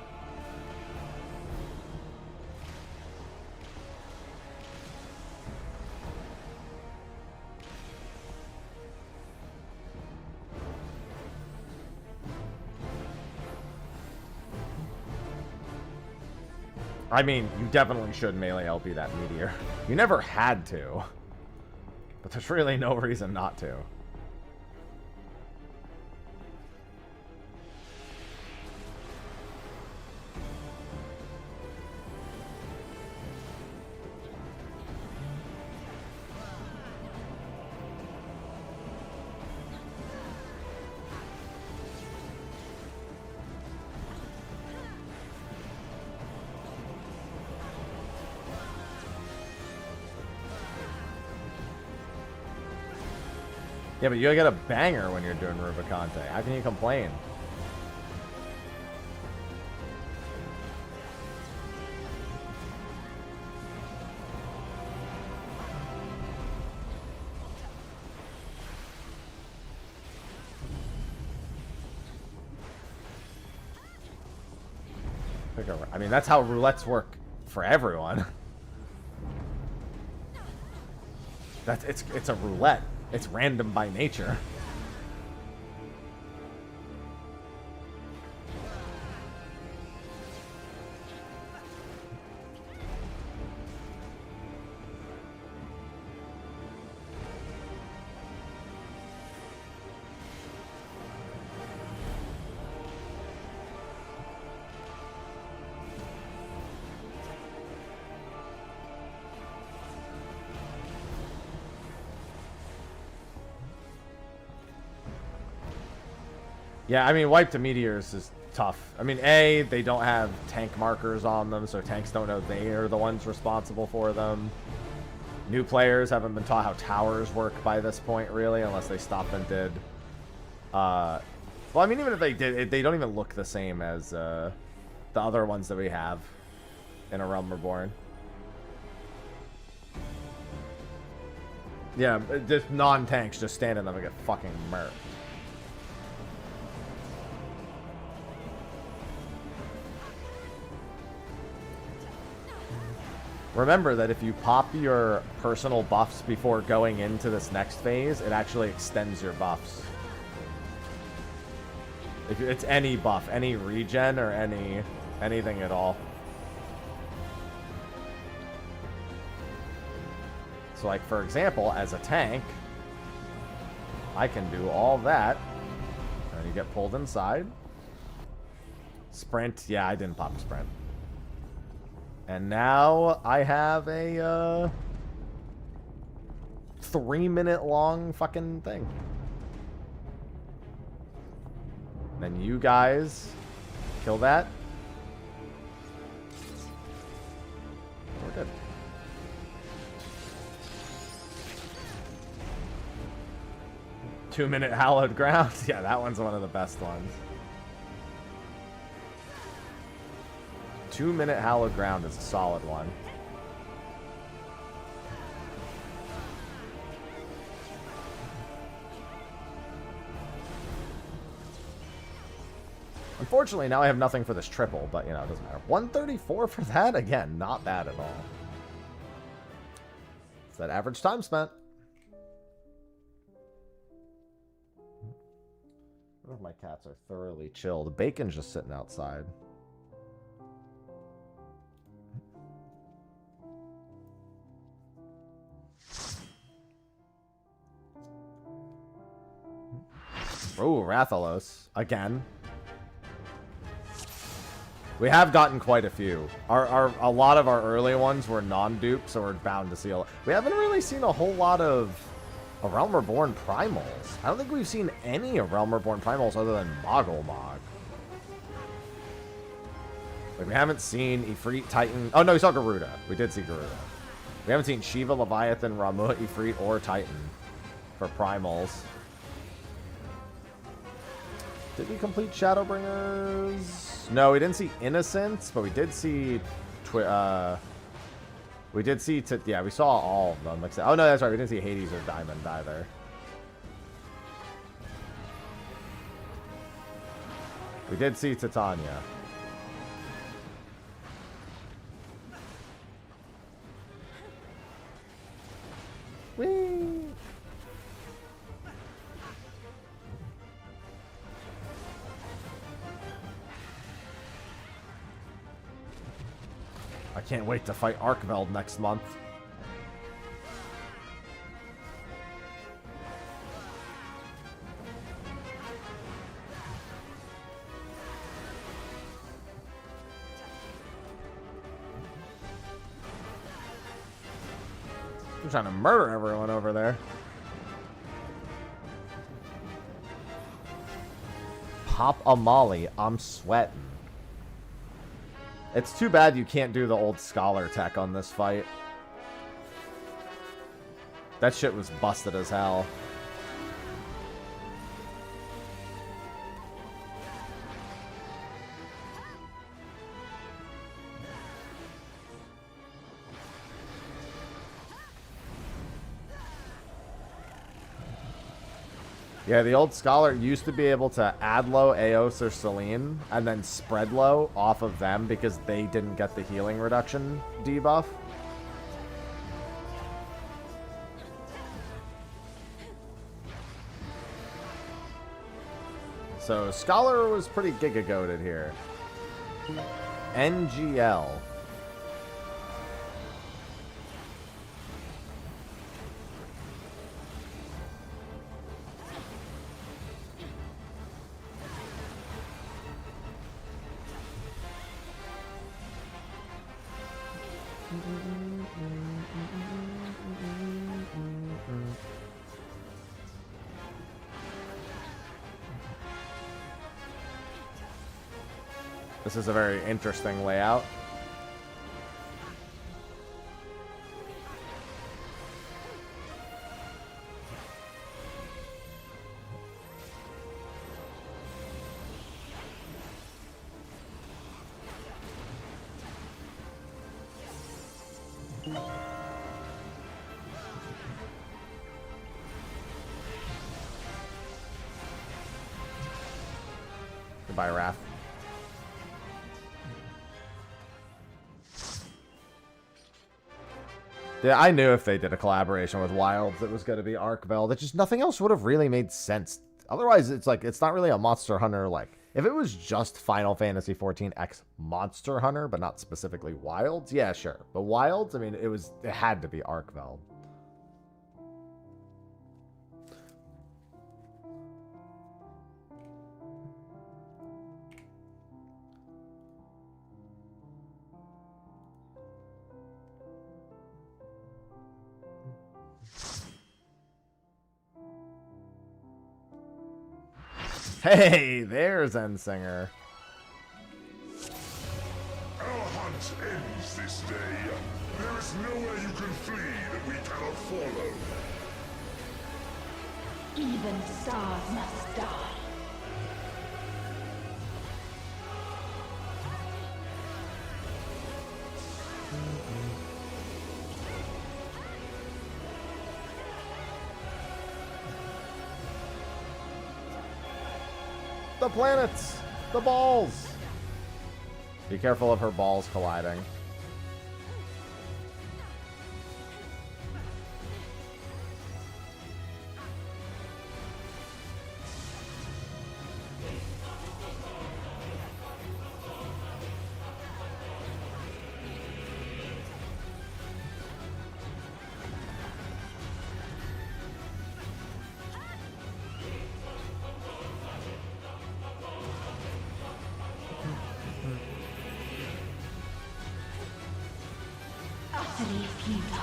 I mean, you definitely should melee LP that meteor. You never had to. But there's really no reason not to. Yeah, but you get a banger when you're doing Rubicante. How can you complain? I mean, that's how roulettes work for everyone. It's a roulette. It's random by nature. Yeah, I mean, wipe to meteors is tough. I mean, A, they don't have tank markers on them, so tanks don't know they are the ones responsible for them. New players haven't been taught how towers work by this point, really, unless they stopped and did. Well, I mean, even if they did, they don't even look the same as the other ones that we have in A Realm Reborn. Yeah, just non-tanks just standing there and get fucking murked. Remember that if you pop your personal buffs before going into this next phase, it actually extends your buffs. If it's any buff, any regen or anything at all. So like, for example, as a tank, I can do all that. And you get pulled inside. Sprint. Yeah, I didn't pop sprint. And now I have a 3-minute long fucking thing. Then you guys kill that. We're good. Two-minute hallowed ground. Yeah, that one's one of the best ones. 2-minute hallowed ground is a solid one. Unfortunately, now I have nothing for this triple, but, you know, it doesn't matter. 134 for that? Again, not bad at all. It's that average time spent. I wonder if my cats are thoroughly chilled. Bacon's just sitting outside. Oh, Rathalos. Again. We have gotten quite a few. A lot of our early ones were non-dupes, so we're bound to see a lot. We haven't really seen a whole lot of A Realm Reborn Primals. I don't think we've seen any of Realm Reborn Primals other than Moggle. Like, we haven't seen Ifrit, Titan. Oh, no, we saw Garuda. We did see Garuda. We haven't seen Shiva, Leviathan, Ramuh, Ifrit, or Titan for Primals. Did we complete Shadowbringers? No, we didn't see Innocence, but we did see... yeah, we saw all of them. Except, oh, no, that's right. We didn't see Hades or Diamond either. We did see Titania. Whee! I can't wait to fight Arkveld next month. I'm trying to murder everyone over there. Pop a molly. I'm sweating. It's too bad you can't do the old Scholar tech on this fight. That shit was busted as hell. Yeah, the old Scholar used to be able to add low Eos or Selene and then spread low off of them because they didn't get the healing reduction debuff. So Scholar was pretty giga-goated here. NGL. This is a very interesting layout. Goodbye, Wrath. Yeah, I knew if they did a collaboration with Wilds, it was going to be Arcbell. That just nothing else would have really made sense. Otherwise, it's like it's not really a Monster Hunter. Like if it was just Final Fantasy 14 X Monster Hunter, but not specifically Wilds, yeah, sure. But Wilds, I mean, it had to be Arcbell. Hey, there's Endsinger. Our hunt ends this day. There is nowhere you can flee that we cannot follow. Even stars must die. The planets! The balls! Be careful of her balls colliding. Utterly futile.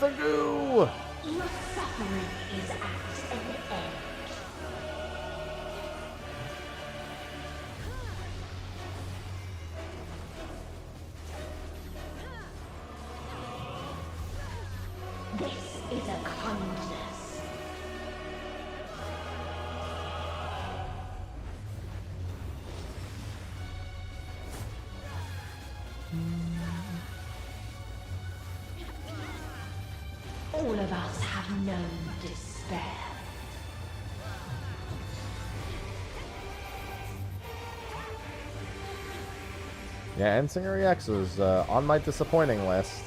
The goo! Your suffering is at an end. This is a kindness. All of us have known despair. Yeah, Endsinger EX was on my disappointing list.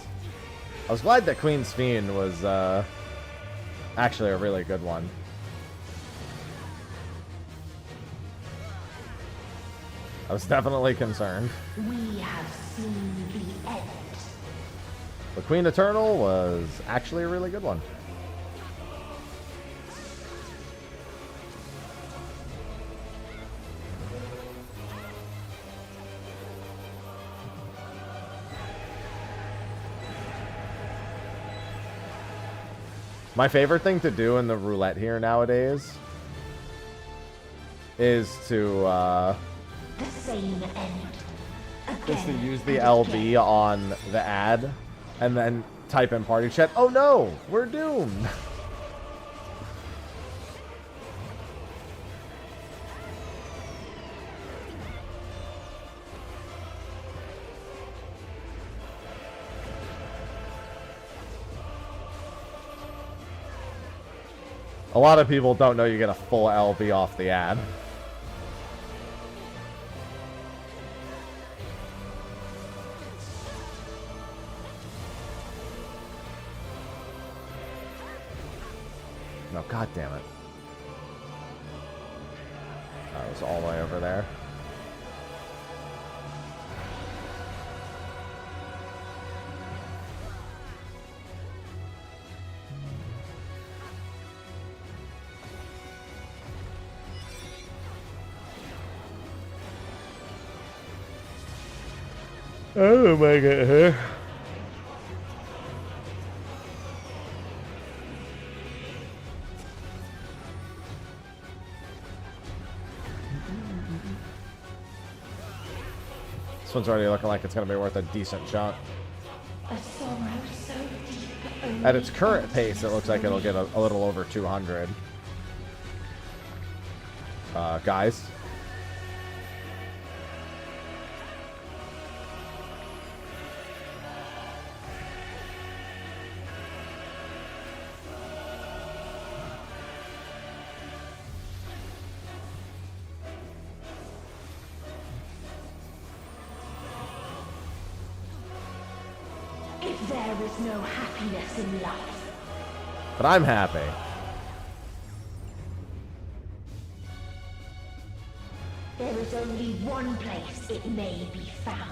I was glad that Queen's Fiend was actually a really good one. I was definitely concerned. We have seen the end. But Queen Eternal was actually a really good one. My favorite thing to do in the roulette here nowadays is to The same end. is to Again use the and LB again. on the ad and then type in party chat, oh no, we're doomed. A lot of people don't know you get a full LB off the ad. No, god damn it. That was all the way over there. Oh my god. This one's already looking like it's going to be worth a decent shot. A sorrow so deep. At its current pace, it looks like it'll get a little over 200. Guys. If there is no happiness in life, But I'm happy. there is only one place it may be found.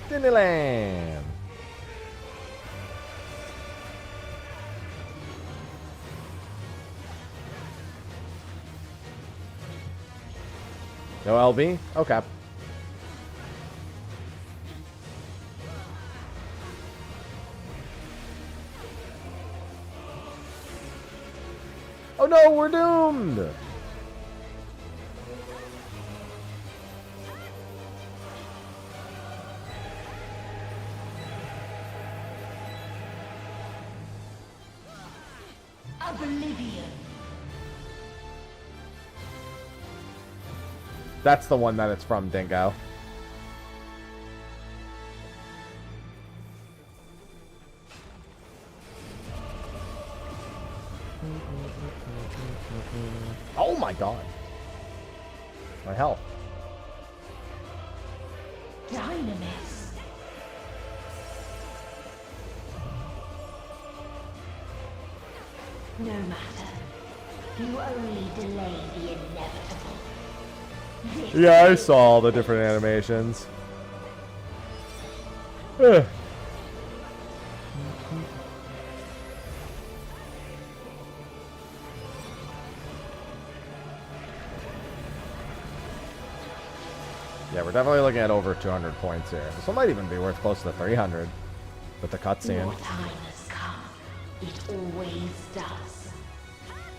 Disneyland. No LB? Okay. Oh no, we're doomed! Oblivion. That's the one that it's from, Dingo. Oh my god. My health. Dynamis. No matter. You only delay the inevitable. This Yeah, I saw all the different animations. Ugh. Yeah, we're definitely looking at over 200 points here. This one might even be worth close to 300 with the cutscene. Your time has come. It always does.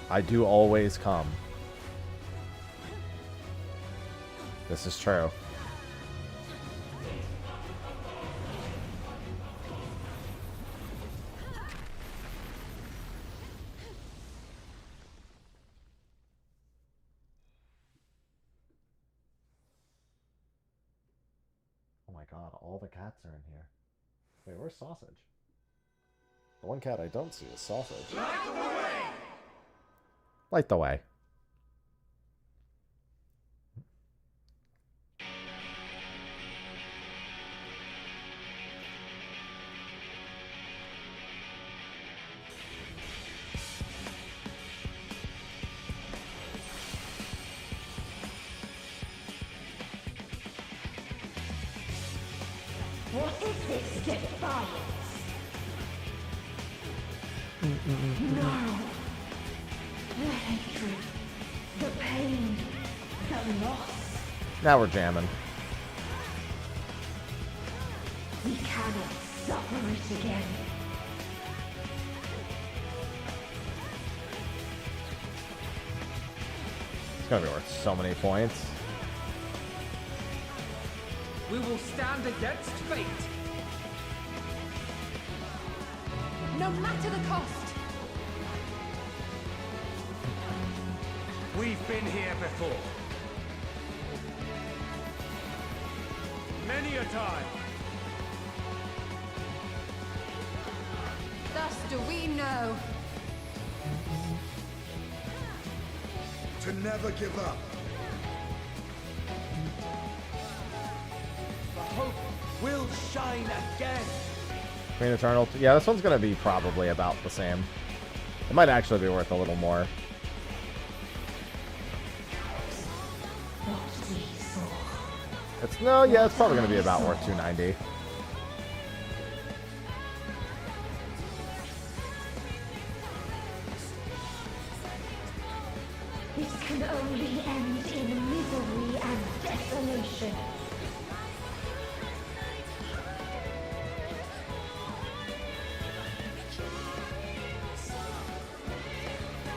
I do always come. This is true. Oh my god, all the cats are in here. Wait, where's Sausage? The one cat I don't see is Sausage. Light the way! Light the way. What is this defiance? No. The hatred, the pain, the loss. Now we're jamming. We cannot suffer it again. It's gonna be worth so many points. We will stand against fate. No matter the cost. We've been here before. Many a time. Thus do we know. To never give up. The hope will shine again. Green Eternal. Yeah, this one's gonna be probably about the same. It might actually be worth a little more. It's no, yeah, it's probably gonna be about worth 290. This can only end in misery and desolation.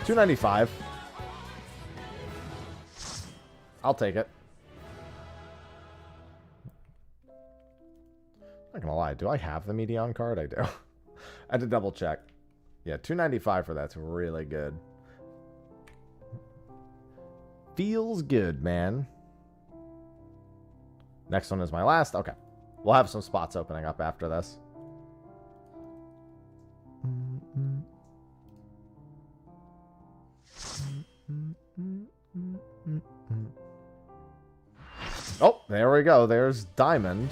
$295. I'll take it. Not gonna lie, do I have the Medion card? I do. I had to double check. Yeah, $295 for that's really good. Feels good, man. Next one is my last. Okay. We'll have some spots opening up after this. Oh, there we go. There's Diamond.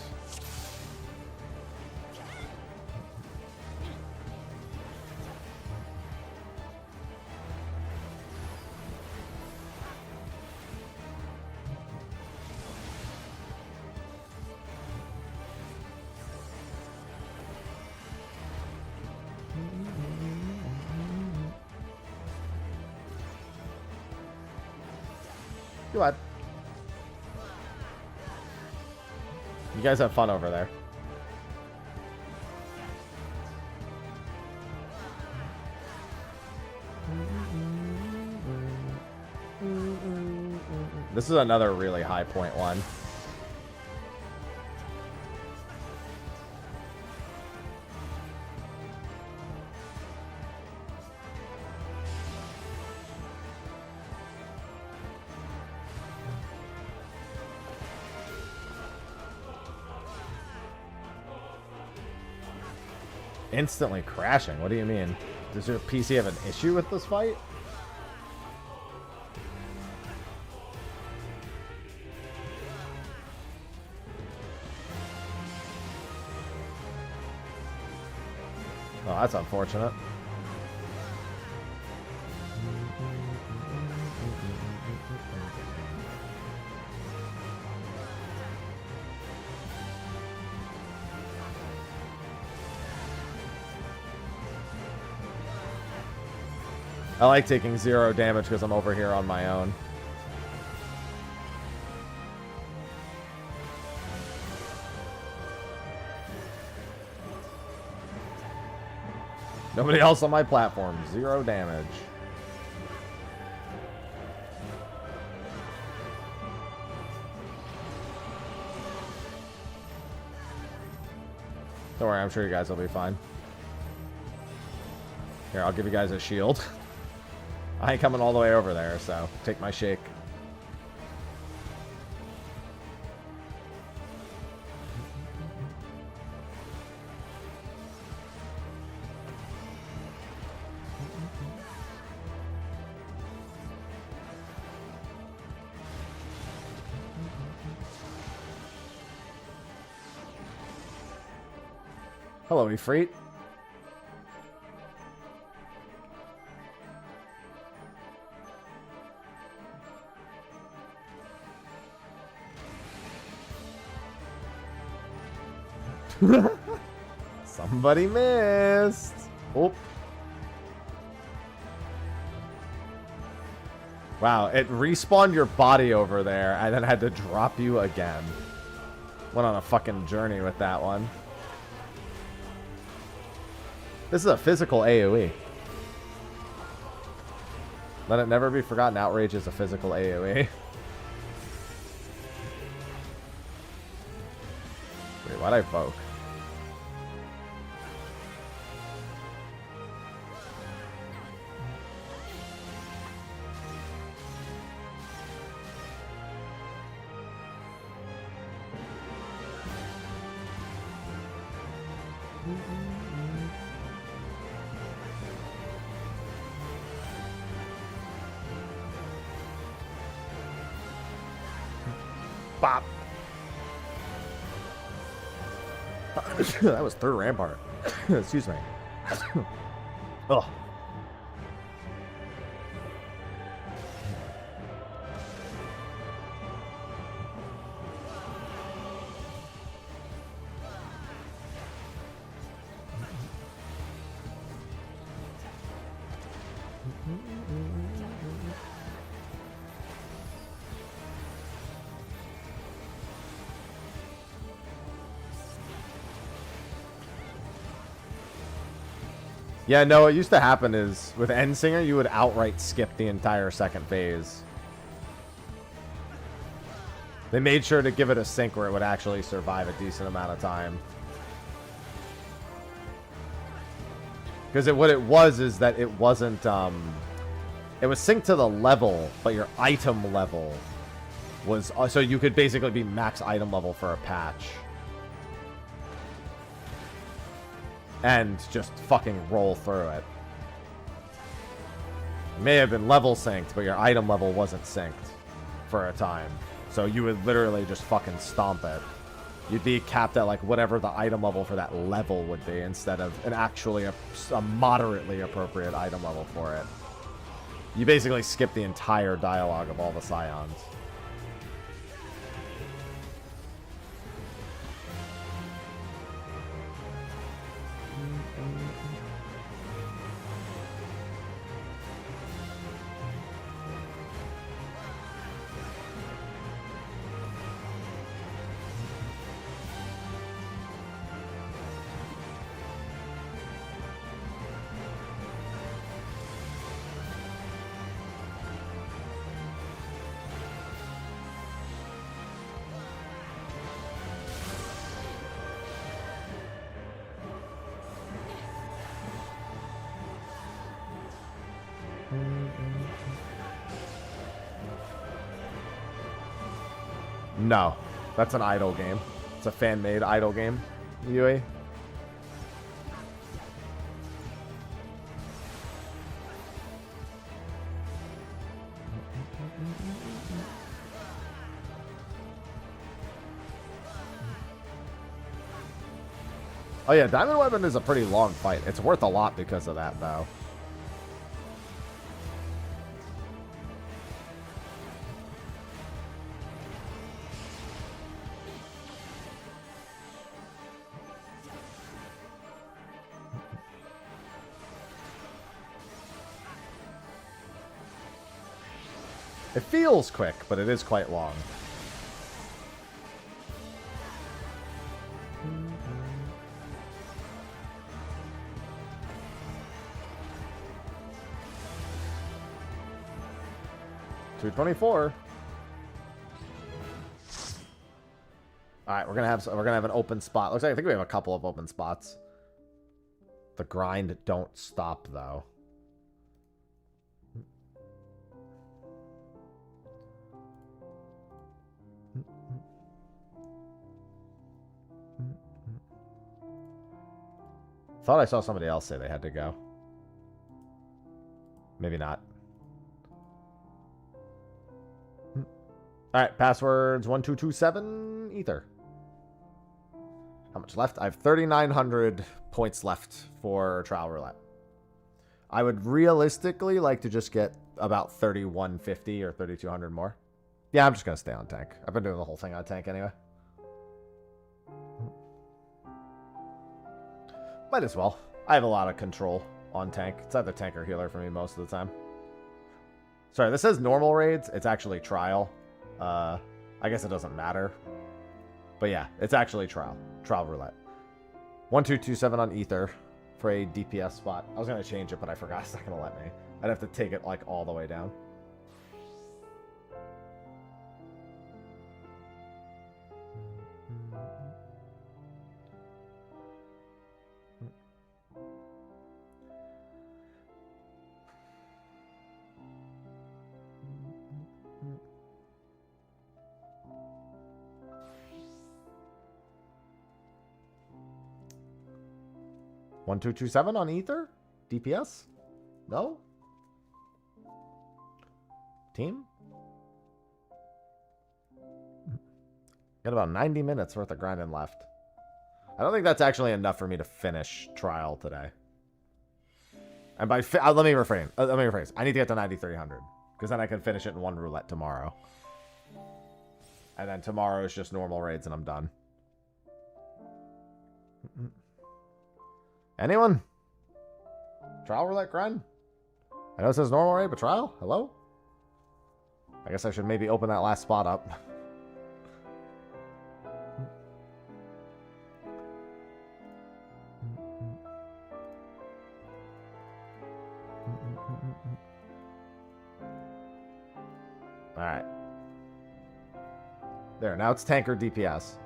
Go ahead. You guys have fun over there. This is another really high point one. Instantly crashing. What do you mean? Does your PC have an issue with this fight? Oh, that's unfortunate. I like taking 0 damage because I'm over here on my own. Nobody else on my platform. 0 damage. Don't worry, I'm sure you guys will be fine. Here, I'll give you guys a shield. I ain't coming all the way over there, so take my shake. Hello, Ifrit. Somebody missed. Oh. Wow, it respawned your body over there and then had to drop you again. Went on a fucking journey with that one. This is a physical AoE. Let it never be forgotten, Outrage is a physical AoE. Wait, why'd I poke? Bop. That was third Rampart. Excuse me. Ugh. Yeah, no, what used to happen is, with Endsinger, you would outright skip the entire second phase. They made sure to give it a sync where it would actually survive a decent amount of time. Because what it was is that it wasn't, it was synced to the level, but your item level was, so you could basically be max item level for a patch. And just fucking roll through it. It may have been level synced, but your item level wasn't synced for a time. So you would literally just fucking stomp it. You'd be capped at like whatever the item level for that level would be instead of an actually a moderately appropriate item level for it. You basically skip the entire dialogue of all the Scions. No, that's an idle game. It's a fan-made idle game, Yui. Oh yeah, Diamond Weapon is a pretty long fight. It's worth a lot because of that, though. It feels quick, but it is quite long. $224. All right, we're gonna have an open spot. Looks like I think we have a couple of open spots. The grind don't stop though. Thought I saw somebody else say they had to go. Maybe not. All right, passwords 1227 Ether. How much left? I have 3,900 points left for trial roulette. I would realistically like to just get about 3,150 or 3,200 more. Yeah, I'm just gonna stay on tank. I've been doing the whole thing on tank anyway. Might as well. I have a lot of control on tank. It's either tank or healer for me most of the time. Sorry, this says normal raids. It's actually trial. I guess it doesn't matter. But yeah, it's actually trial. Trial roulette. 1227 on Ether for a DPS spot. I was going to change it, but I forgot. It's not going to let me. I'd have to take it like all the way down. $1227 on Ether? DPS? No? Team? Got about 90 minutes worth of grinding left. I don't think that's actually enough for me to finish trial today. And by let me rephrase. I need to get to 9,300 because then I can finish it in one roulette tomorrow. And then tomorrow is just normal raids and I'm done. Anyone? Trial roulette grind? I know it says normal raid, but trial? Hello? I guess I should maybe open that last spot up. Alright. There, now it's tanker DPS.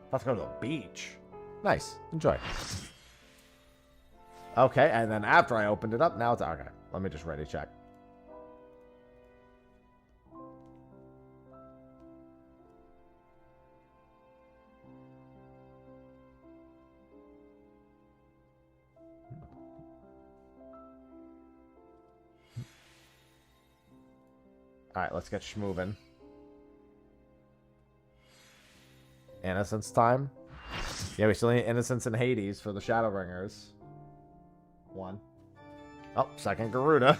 About to go to the beach. Nice. Enjoy. Okay, and then after I opened it up, now it's... Okay, let me just ready check. Alright, let's get schmovin'. Innocence time. Yeah, we still need Innocence in Hades for the Shadowbringers. 1. Oh, second Garuda.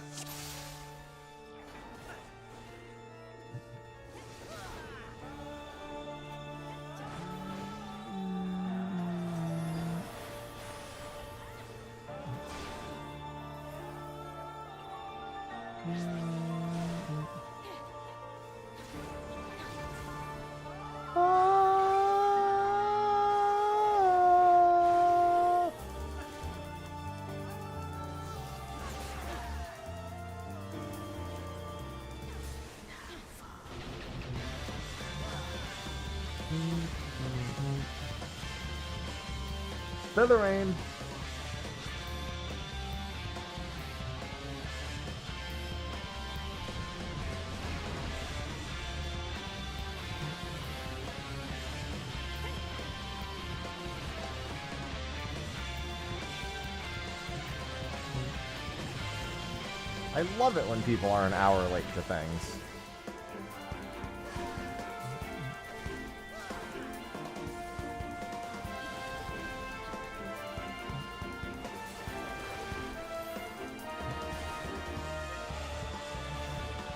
Slithering. I love it when people are an hour late to things.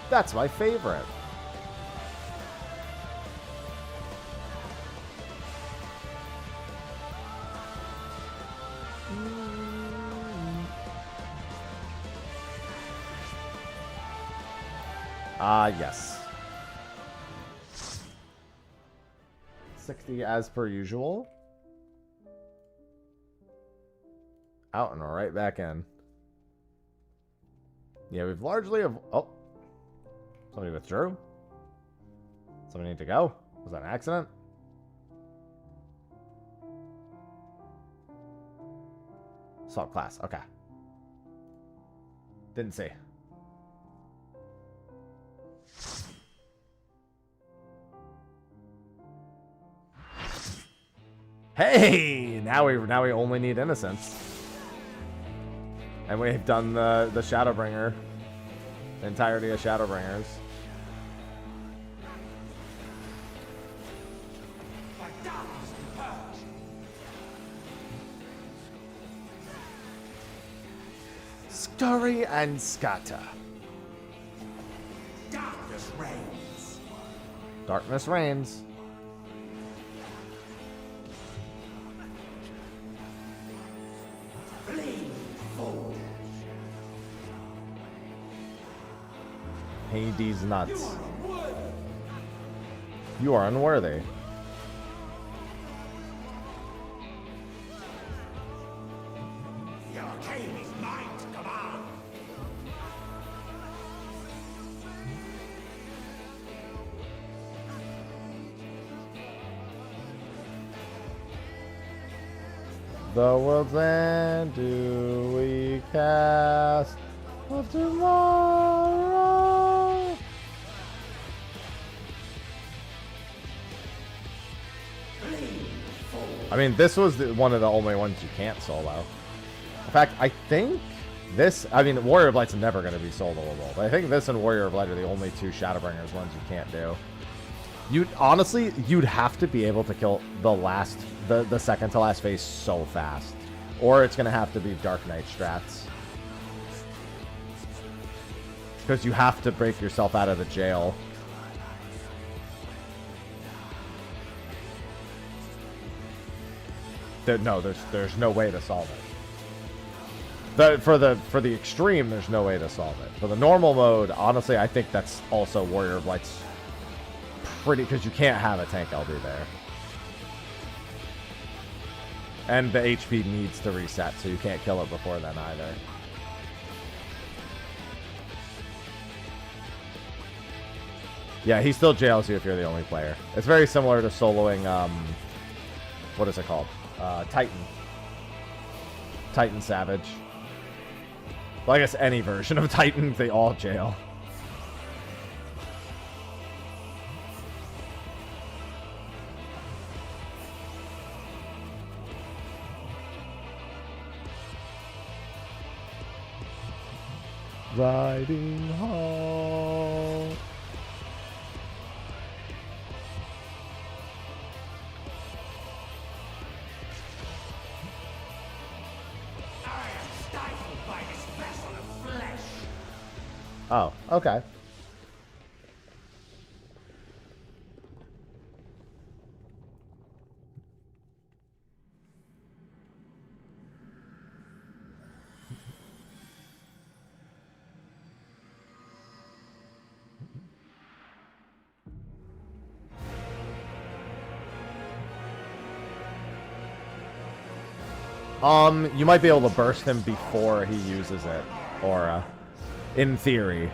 That's my favorite. Yes. 60 as per usual. Out and right back in. Yeah, we've largely... Oh. Somebody withdrew? Somebody need to go? Was that an accident? Assault class. Okay. Didn't see. Hey! Now we only need Innocence. And we've done the Shadowbringer. The entirety of Shadowbringers. Story and scatter. Darkness reigns. Darkness reigns. Bleed forward. Hades nuts. You are unworthy. Your king is mine to command. The world's end do we cast of tomorrow? I mean, this was one of the only ones you can't solo. In fact, I think this... I mean, Warrior of Light's never going to be soloable, but I think this and Warrior of Light are the only two Shadowbringers ones you can't do. You'd honestly, you'd have to be able to kill the second to last phase so fast, or it's gonna have to be Dark Knight strats, because you have to break yourself out of the jail. No, there's no way to solve it. For the extreme, there's no way to solve it. For the normal mode, honestly, I think that's also Warrior of Light's pretty, because you can't have a tank LD there. And the HP needs to reset, so you can't kill it before then either. Yeah, he still jails you if you're the only player. It's very similar to soloing, what is it called? Titan Savage. Well, I guess any version of Titan, they all jail. Riding home. Oh, okay. You might be able to burst him before he uses it, or in theory.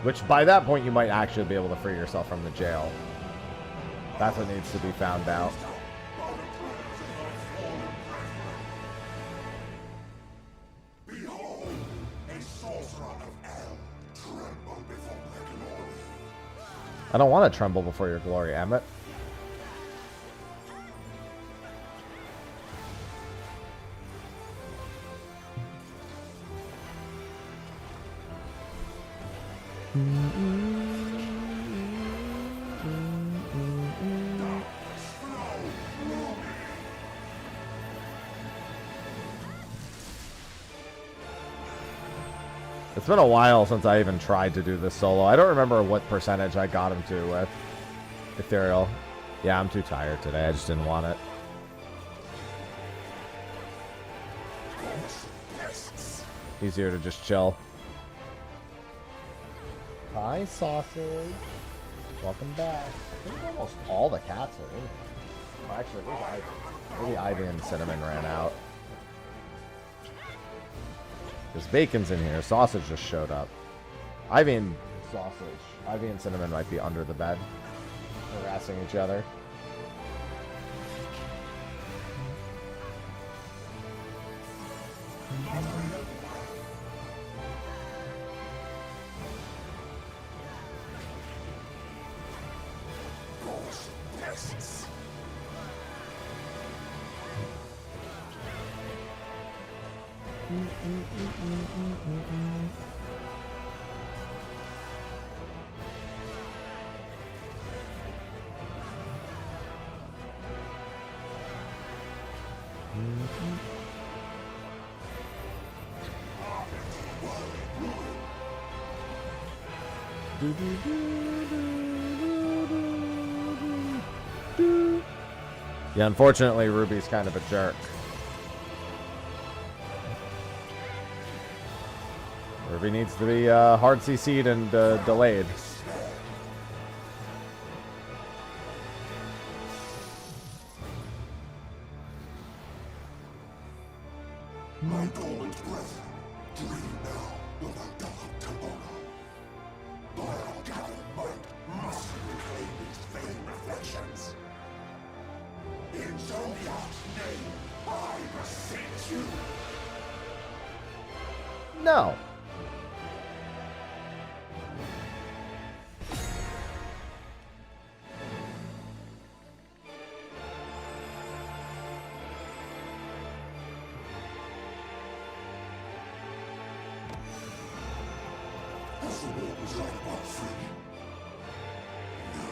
Which, by that point, you might actually be able to free yourself from the jail. That's what needs to be found out. Behold, a sorcerer of hell, tremble before my glory. I don't want to tremble before your glory, Emmett. It's been a while since I even tried to do this solo. I don't remember what percentage I got him to with Ethereal. Yeah, I'm too tired today. I just didn't want it. Easier to just chill. Hi, sausage. Welcome back. I think almost all the cats are in here. Oh, actually, maybe Ivy and Cinnamon ran out. Because Bacon's in here. Sausage just showed up. Ivy and Cinnamon might be under the bed, harassing each other. Yeah, unfortunately, Ruby's kind of a jerk. Ruby needs to be hard CC'd and delayed. My dormant breath, dream now of a dark tomorrow. My ungathered might must reclaim its vain reflections. In Zodiac's name, I beseech you. No. Has the war was right about free? No.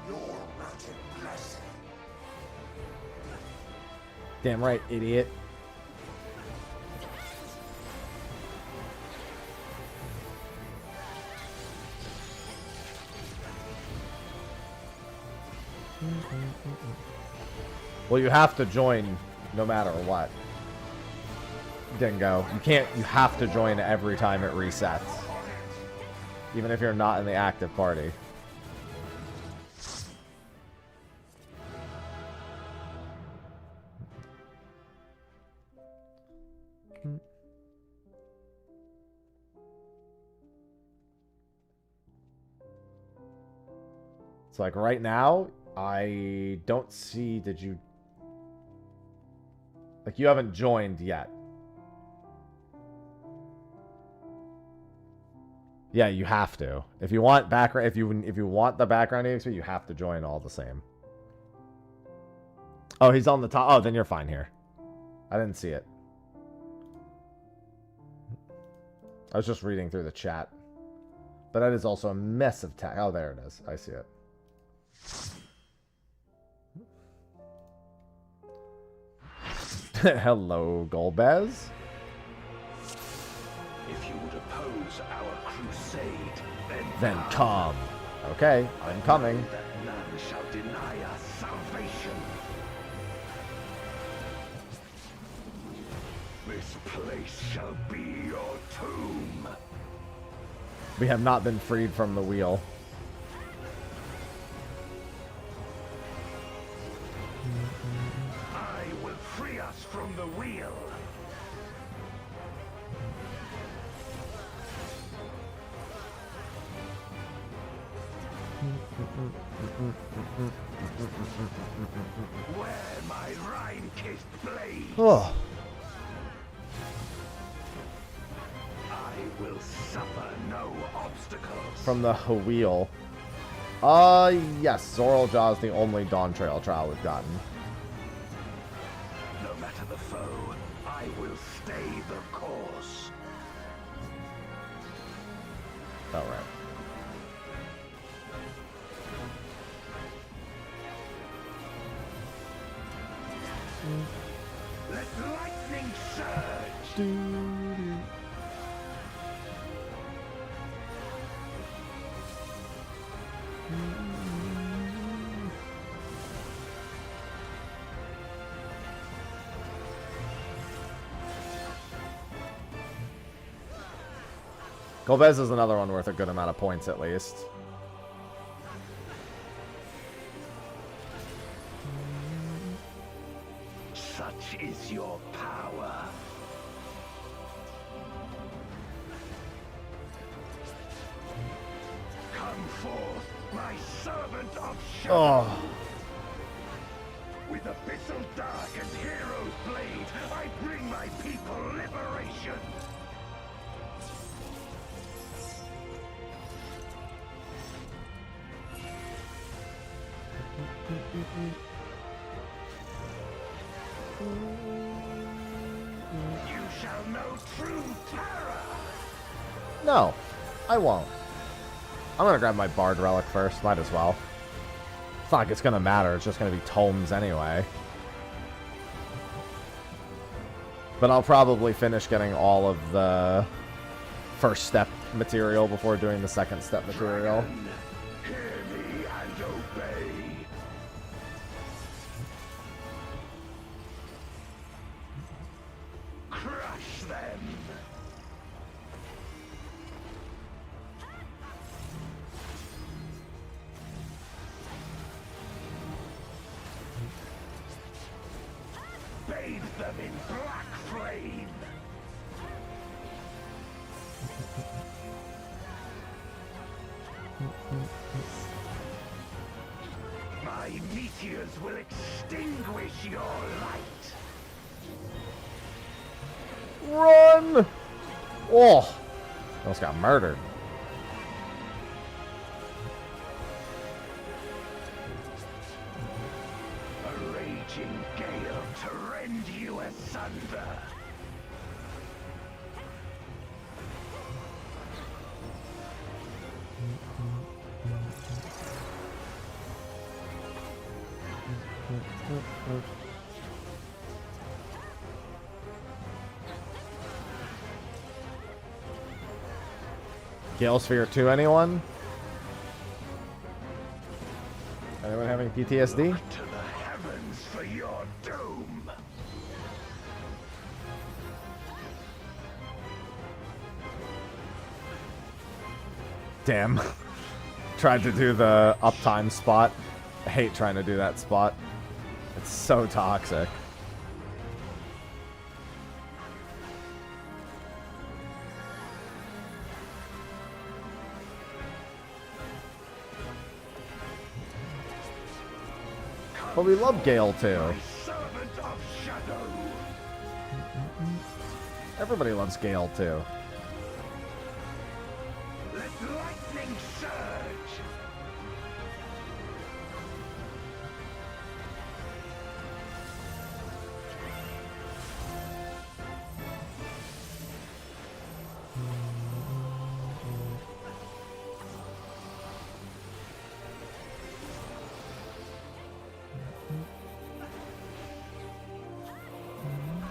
your magic blessing. Damn right, idiot. Well, you have to join no matter what. Dingo. You have to join every time it resets. Even if you're not in the active party. So like right now, I don't see, did you, like you haven't joined yet. Yeah, you have to. If you want background, if you want the background EXP, you have to join all the same. Oh, he's on the top. Oh, then you're fine here. I didn't see it. I was just reading through the chat. But that is also a mess of text. Oh, there it is. I see it. Hello, Golbez. If you would oppose our crusade, Then come. Okay, I'm coming. that none shall deny us salvation. This place shall be your tomb. We have not been freed from the wheel. I will free us from the wheel. Where my rhyme-kissed blade, Oh. I will suffer no obstacles. From the wheel. Yes, Zoral Jaw is the only Dawn Trail trial we've gotten. No matter the foe, I will stay the course. Oh, right. Let lightning surge. Golbez is another one worth a good amount of points at least. Such is your power. Come forth, my servant of Shun. Oh. With abyssal dark and hero's blade, I bring my people liberation. You shall know true terror. No, I won't. I'm gonna grab my Bard Relic first, might as well. It's not like it's gonna matter, it's just gonna be tomes anyway. But I'll probably finish getting all of the first step material before doing the second step material. Dragon, hear me and obey. Crush them. Bathe them in black flame. My meteors will extinguish your light. Run! Oh! Almost got murdered. A raging gale to rend you asunder. Gale Sphere 2, anyone? Anyone having PTSD? Look to the heavens for your doom. Damn. Tried to do the uptime spot. I hate trying to do that spot. It's so toxic. But we love Gale too. Servant of Shadow. Everybody loves Gale too. Let lightning surge.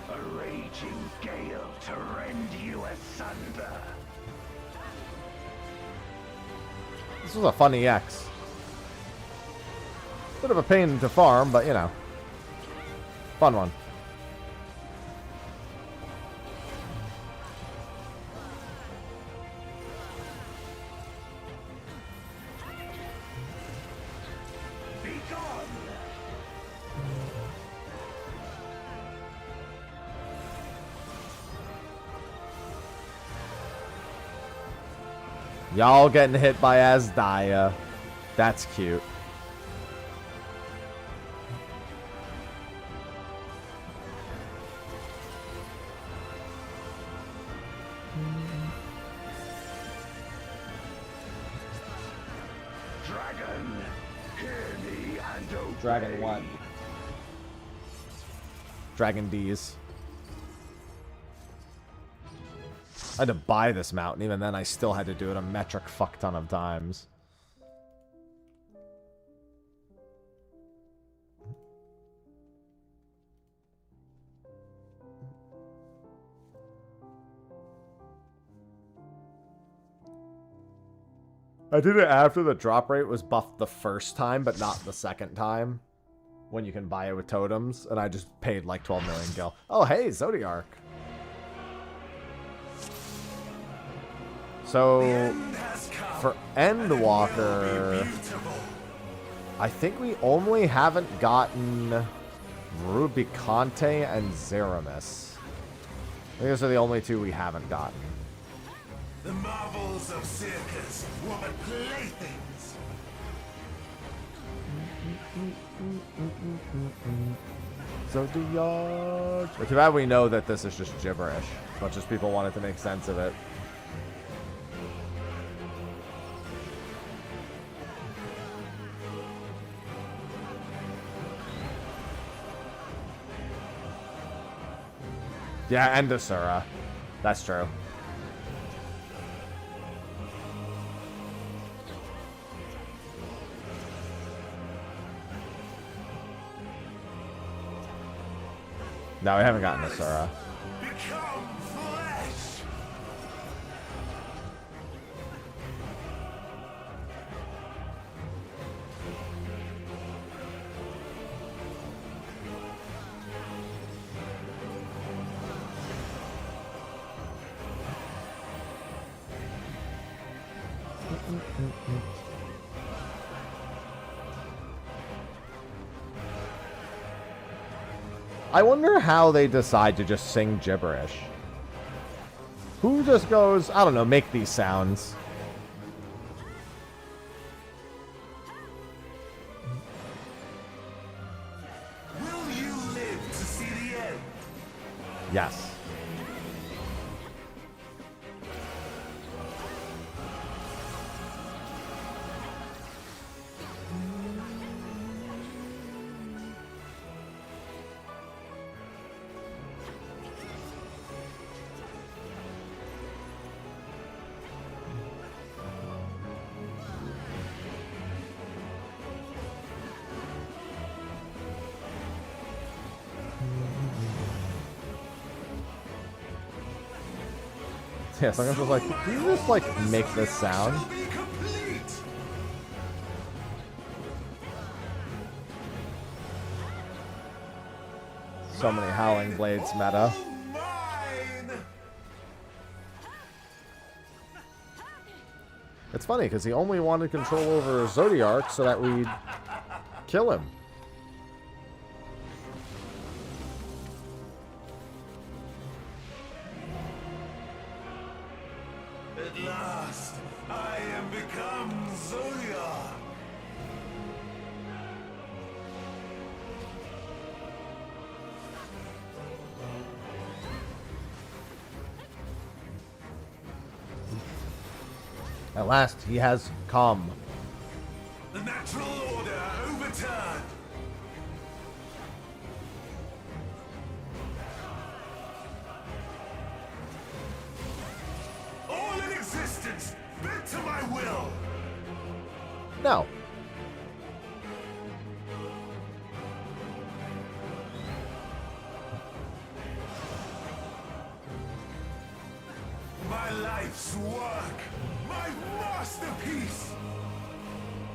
A raging gale to rend you asunder. This was a fun EX. Bit of a pain to farm, but you know. Fun one. Be gone. Y'all getting hit by Asdaya. That's cute. Dragon, hear me and obey. Dragon what? Dragon D's. I had to buy this mountain. Even then, I still had to do it a metric fuck ton of times. I did it after the drop rate was buffed the first time, but not the second time. When you can buy it with totems. And I just paid like 12 million gil. Oh, hey, Zodiark. So, for Endwalker, I think we only haven't gotten Rubicante and Zeramis. I think those are the only two we haven't gotten. The marvels of circus were but playthings. Zodiark. But too bad we know that this is just gibberish. As much as people wanted to make sense of it. Yeah, and Asura. That's true. No, we haven't gotten Asura. Become flesh. I wonder how they decide to just sing gibberish. Who just goes, I don't know, make these sounds? Will you live to see the end? Yes. Yeah, so I'm just like, can you just like make this sound? Shall be complete. So many Howling Blades meta. All mine. It's funny because he only wanted control over Zodiark so that we'd kill him. At last, I am become Zodiac. At last, he has come. The natural order overturned. All in existence, bent to my will. No. My life's work, my masterpiece.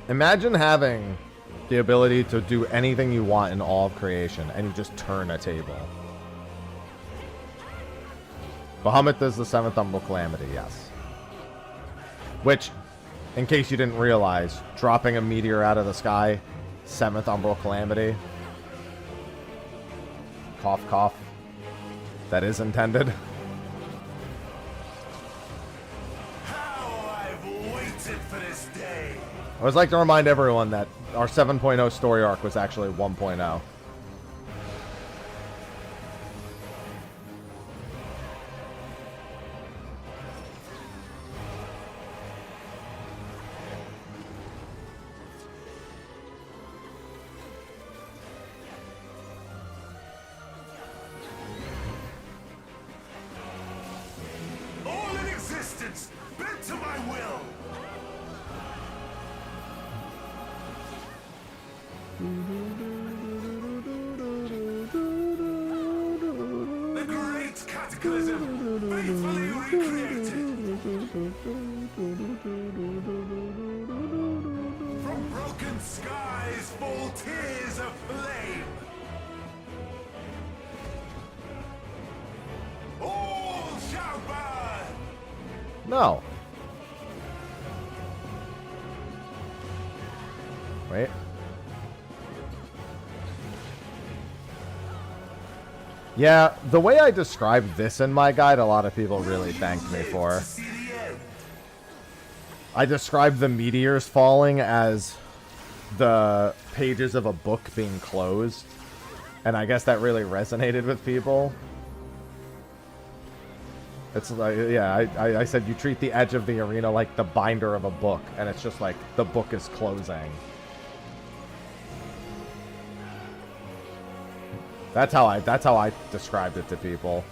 Imagine having the ability to do anything you want in all of creation, and you just turn a table. Bahamut is the 7th Umbral Calamity, yes. Which, in case you didn't realize, dropping a meteor out of the sky, 7th Umbral Calamity. Cough, cough. That is intended. How I've waited for this day. I always like to remind everyone that our 7.0 story arc was actually 1.0. All in existence, bent to my will. The great cataclysm, faithfully recreated. From broken skies fall tears of flame. All shall burn. No. Wait. Yeah, the way I described this in my guide, a lot of people really thanked me for. See the end. I described the meteors falling as the pages of a book being closed. And I guess that really resonated with people. It's like, yeah, I said you treat the edge of the arena like the binder of a book. And it's just like the book is closing. That's how I described it to people.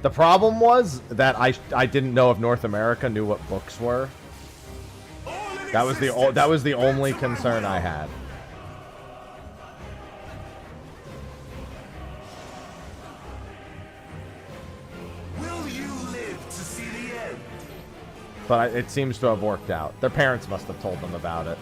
The problem was that I didn't know if North America knew what books were. That was the only concern I had. Will you live to see the end? But it seems to have worked out. Their parents must have told them about it.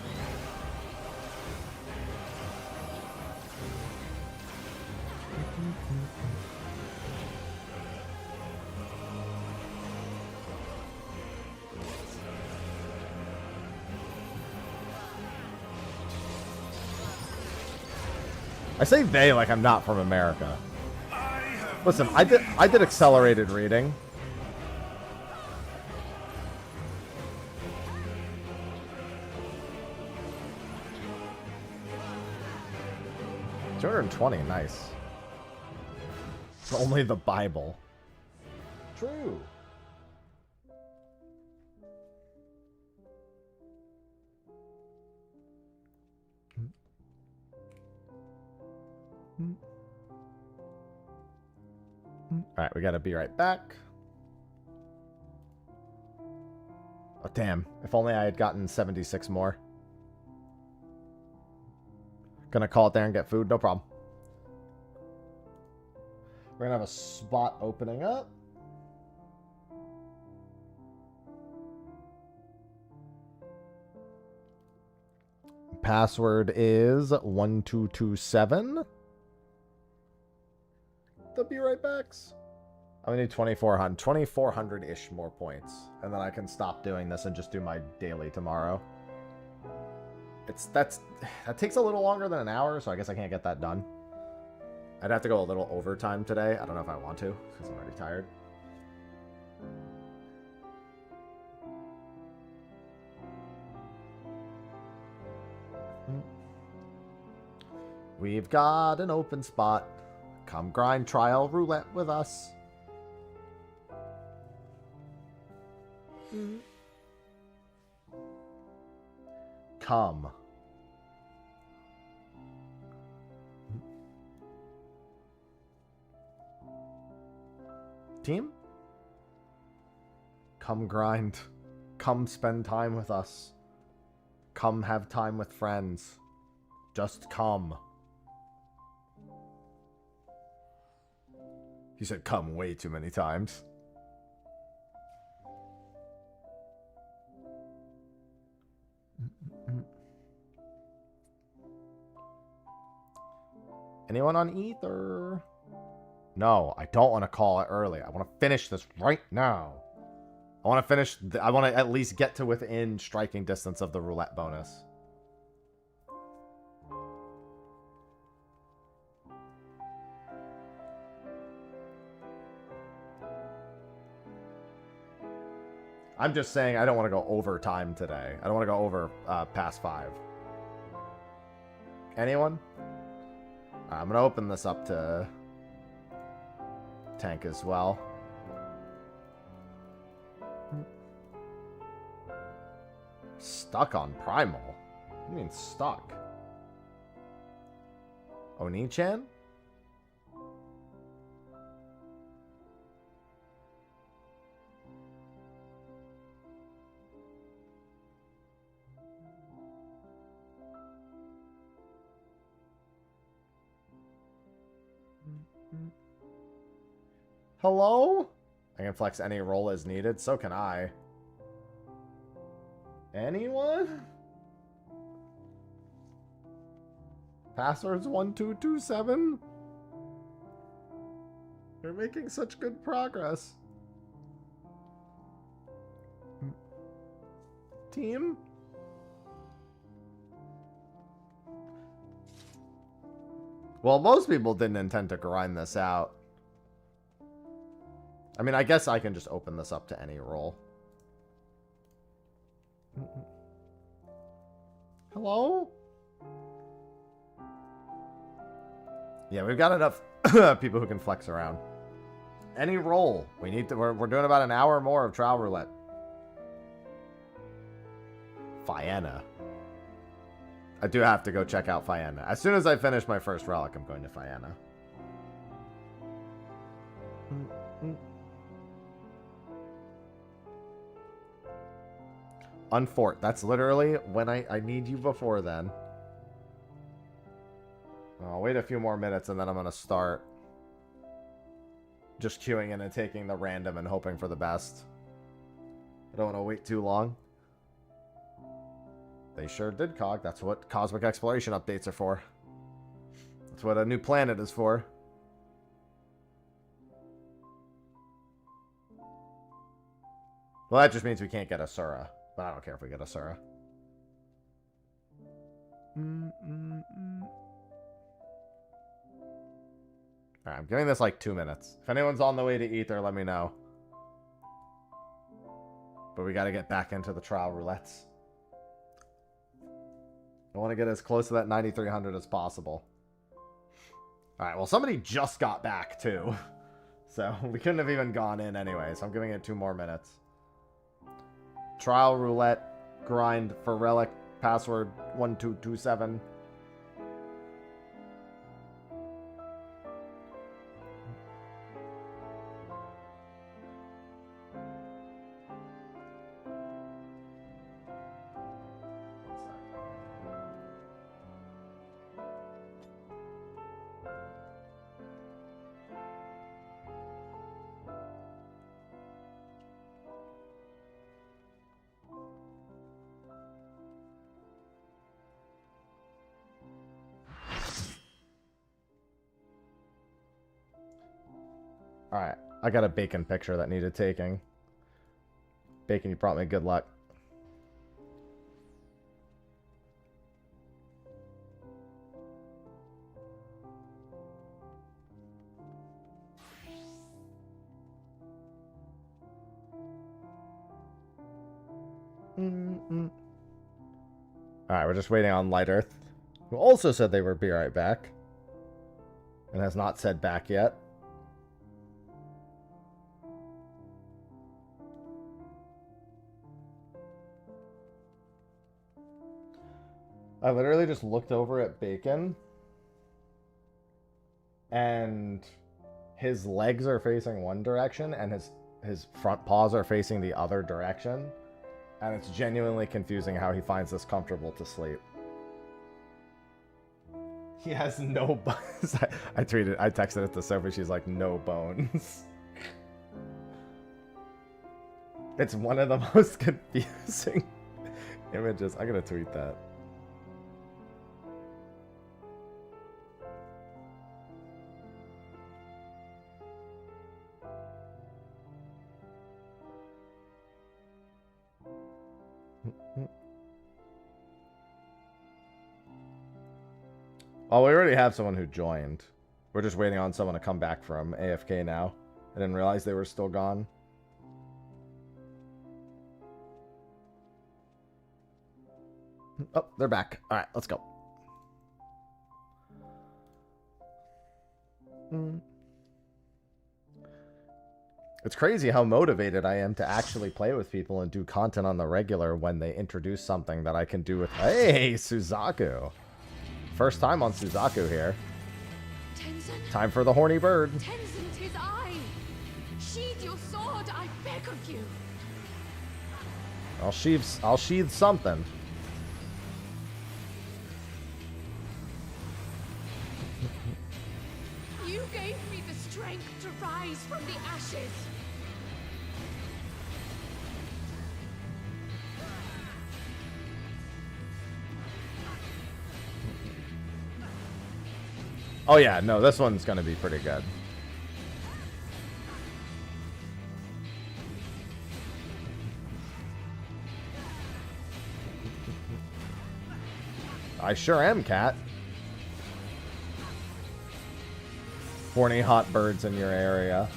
I say they like I'm not from America. Listen, I did accelerated reading. $220, nice. Only the Bible. True. Alright, we gotta be right back. Oh, damn. If only I had gotten 76 more. Gonna call it there and get food, no problem. We're gonna have a spot opening up. Password is 1227. They'll be right backs. I'm gonna need 2400-ish more points. And then I can stop doing this and just do my daily tomorrow. That takes a little longer than an hour, so I guess I can't get that done. I'd have to go a little overtime today. I don't know if I want to, because I'm already tired. We've got an open spot. Come grind trial roulette with us. Come. Team? Come grind. Come spend time with us. Come have time with friends. Just come. He said come way too many times. Anyone on Ether? No, I don't want to call it early. I want to finish this right now. I want to finish... I want to at least get to within striking distance of the roulette bonus. I'm just saying I don't want to go over time today. I don't want to go over past 5. Anyone? I'm going to open this up to tank as well. Stuck on Primal? What do you mean stuck? Oni-chan? Hello? I can flex any role as needed. So can I. Anyone? Password's 1227. You're making such good progress. Team? Well, most people didn't intend to grind this out. I mean, I guess I can just open this up to any role. Hello? Yeah, we've got enough people who can flex around. Any role. We need to. We're doing about an hour more of trial roulette. Fianna. I do have to go check out Fianna. As soon as I finish my first relic, I'm going to Fianna. Unfort. That's literally when I need you before then. I'll wait a few more minutes and then I'm going to start just queuing in and taking the random and hoping for the best. I don't want to wait too long. They sure did, Cog. That's what cosmic exploration updates are for. That's what a new planet is for. Well, that just means we can't get Asura. But I don't care if we get Asura. Alright, I'm giving this like 2 minutes. If anyone's on the way to Ether, let me know. But we gotta get back into the trial roulettes. I want to get as close to that 9,300 as possible. Alright, well somebody just got back too. So we couldn't have even gone in anyway, so I'm giving it 2 more minutes. Trial roulette, grind for relic, password 1227. Alright, I got a Bacon picture that needed taking. Bacon, you brought me good luck. Alright, we're just waiting on Light Earth, who also said they would be right back. And has not said back yet. I literally just looked over at Bacon. And his legs are facing one direction and his front paws are facing the other direction. And it's genuinely confusing how he finds this comfortable to sleep. He has no bones. I texted it to Sophie, she's like, no bones. It's one of the most confusing images. I'm gonna tweet that. Oh, we already have someone who joined. We're just waiting on someone to come back from AFK now. I didn't realize they were still gone. Oh, they're back. Alright, let's go. It's crazy how motivated I am to actually play with people and do content on the regular when they introduce something that I can do with... Hey, Suzaku! First time on Suzaku here. Tenzin. Time for the horny bird. Tenzin, 'tis I. Sheathe your sword, I beg of you. I'll sheathe something. You gave me the strength to rise from the ashes. Oh yeah, no, this one's gonna be pretty good. I sure am, Cat. Horny hot birds in your area.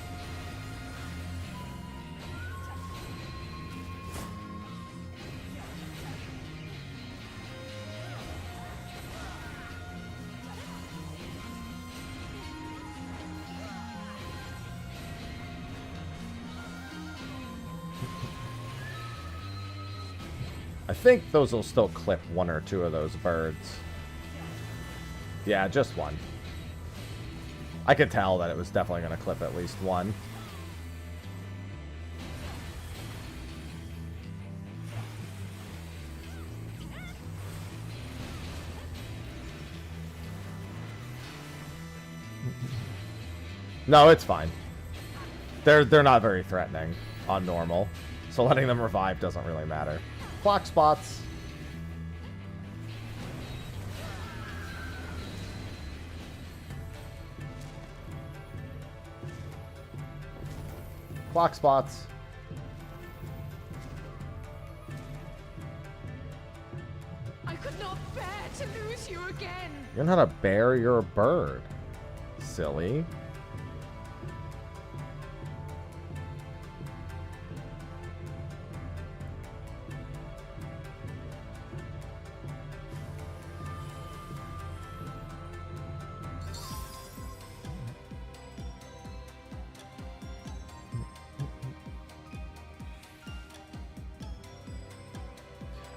I think those will still clip one or two of those birds. Yeah, just one. I could tell that it was definitely going to clip at least one. No, it's fine. They're not very threatening on normal, so letting them revive doesn't really matter. Clock spots. Clock spots. I could not bear to lose you again. You're not a bear, you're a bird. Silly.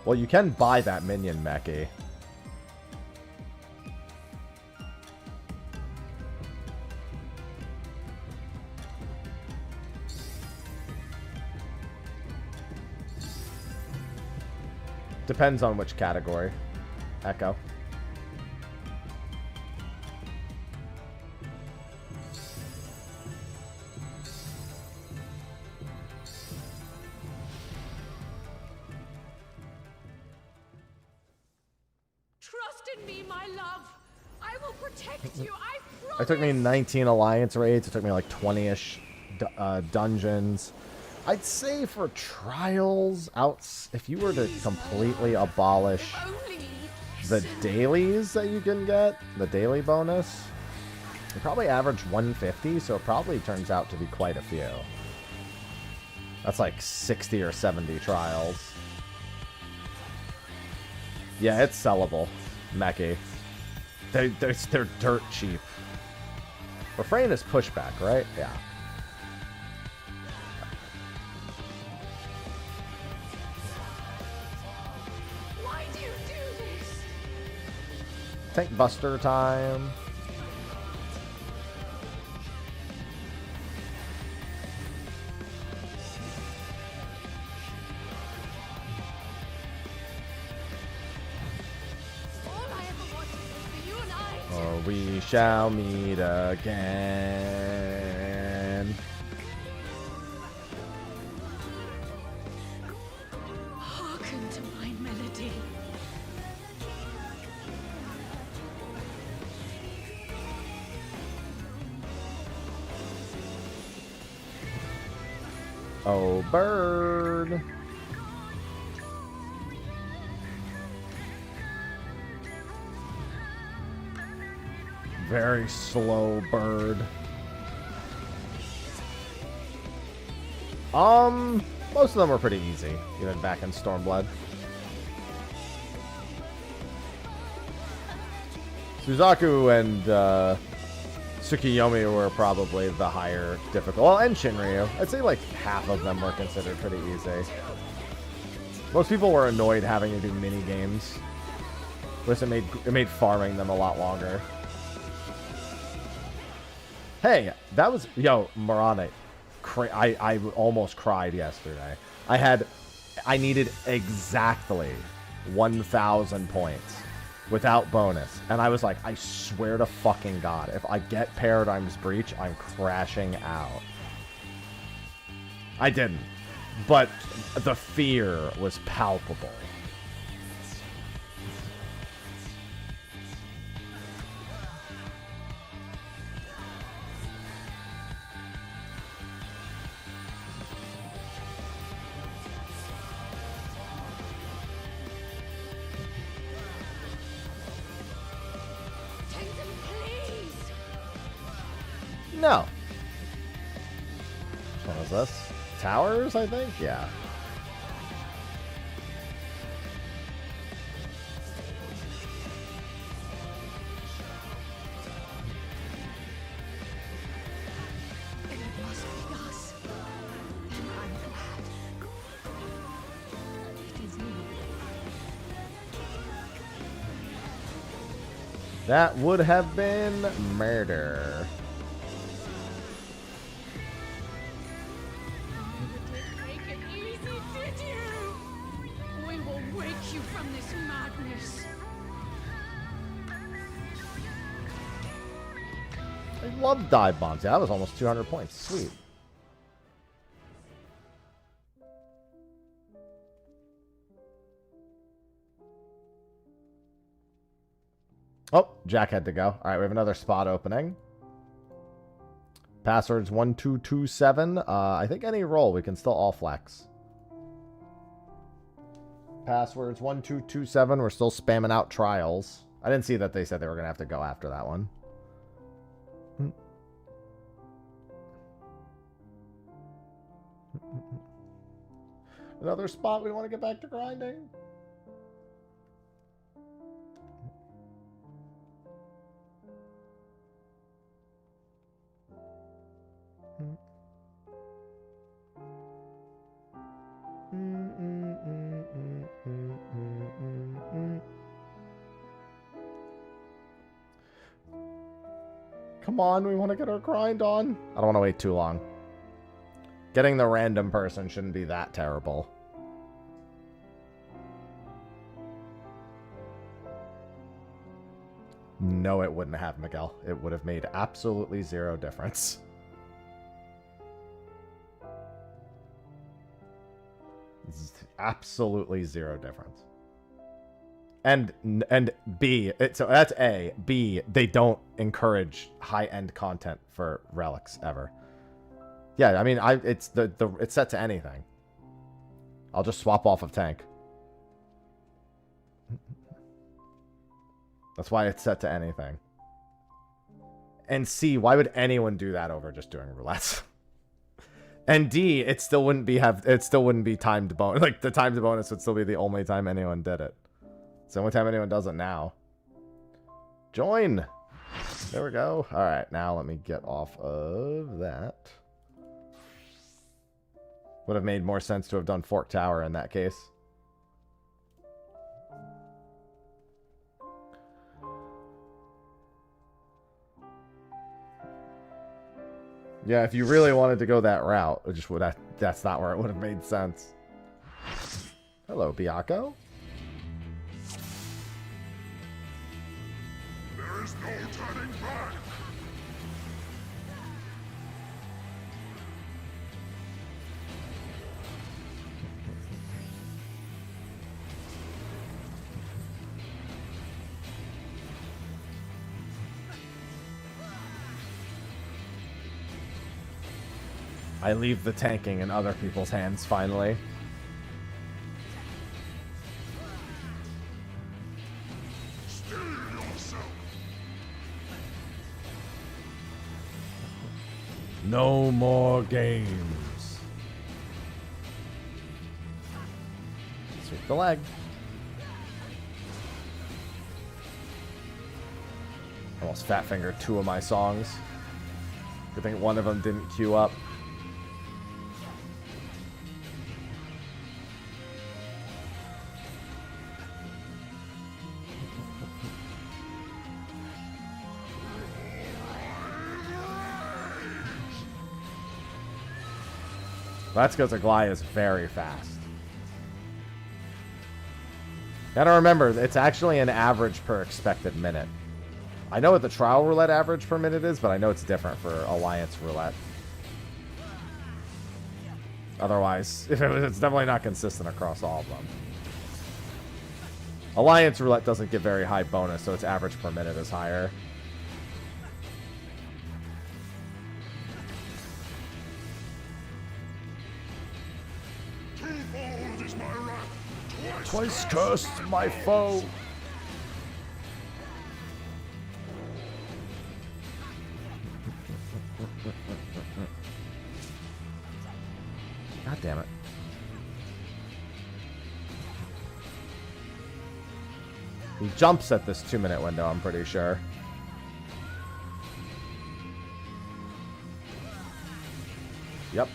Well, you can buy that minion mechie. Depends on which category. Echo. It took me 19 alliance raids. It took me like 20-ish dungeons. I'd say for trials, if you were to completely abolish the dailies that you can get, the daily bonus, you probably average 150, so it probably turns out to be quite a few. That's like 60 or 70 trials. Yeah, it's sellable. Mechie. They're dirt cheap. Refrain is pushback, right? Yeah. Why do you do this? Tank Buster time. We shall meet again. Hearken to my melody. Oh, bird. Very slow bird. Most of them were pretty easy, even back in Stormblood. Suzaku and Tsukiyomi were probably the higher difficult. Well, and Shinryu. I'd say like half of them were considered pretty easy. Most people were annoyed having to do mini games. Plus, it made farming them a lot longer. Hey, that was... Yo, Morane. I almost cried yesterday. I needed exactly 1,000 points without bonus. And I was like, I swear to fucking God, if I get Paradigm's Breach, I'm crashing out. I didn't. But the fear was palpable. No. Which one is this? Towers, I think? Yeah. It must be us. And I'm glad. It is me. That would have been murder. I love dive bombs. Yeah, that was almost 200 points. Sweet. Oh, Jack had to go. All right, we have another spot opening. Password's 1227. I think any roll, we can still all flex. Password's 1227. We're still spamming out trials. I didn't see that they said they were going to have to go after that one. Another spot we want to get back to grinding. Come on, we want to get our grind on. I don't want to wait too long. Getting the random person shouldn't be that terrible. No, it wouldn't have, Miguel. It would have made absolutely zero difference. Absolutely zero difference. And B, so that's A. B, they don't encourage high-end content for relics ever. Yeah, I mean, it's it's set to anything. I'll just swap off of tank. That's why it's set to anything. And C, why would anyone do that over just doing roulettes? And D, it still wouldn't be timed bonus. Like the timed bonus would still be the only time anyone did it. It's the only time anyone does it now. Join. There we go. All right, now let me get off of that. Would have made more sense to have done Fork Tower in that case. Yeah, if you really wanted to go that route, it just would have, that's not where it would have made sense. Hello, Biako. There is no turning back. I leave the tanking in other people's hands, finally. Steel yourself. No more games. Sweep the leg. Almost fat fingered 2 of my songs. Good thing one of them didn't queue up. That's because Aglaya is very fast. Gotta remember, it's actually an average per expected minute. I know what the trial roulette average per minute is, but I know it's different for Alliance roulette. Otherwise, it's definitely not consistent across all of them. Alliance roulette doesn't get very high bonus, so its average per minute is higher. Twice cursed my foe. God damn it. He jumps at this 2-minute window, I'm pretty sure. Yep.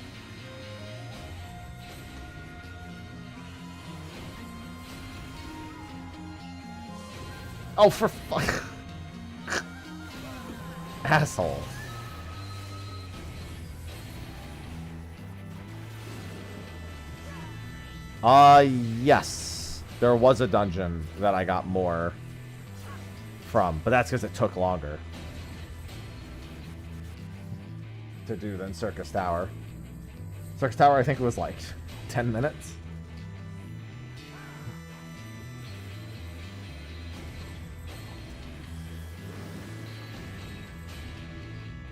Oh, for fuck. Asshole. Yes. There was a dungeon that I got more from, but that's because it took longer to do than Circus Tower. Circus Tower, I think it was like 10 minutes.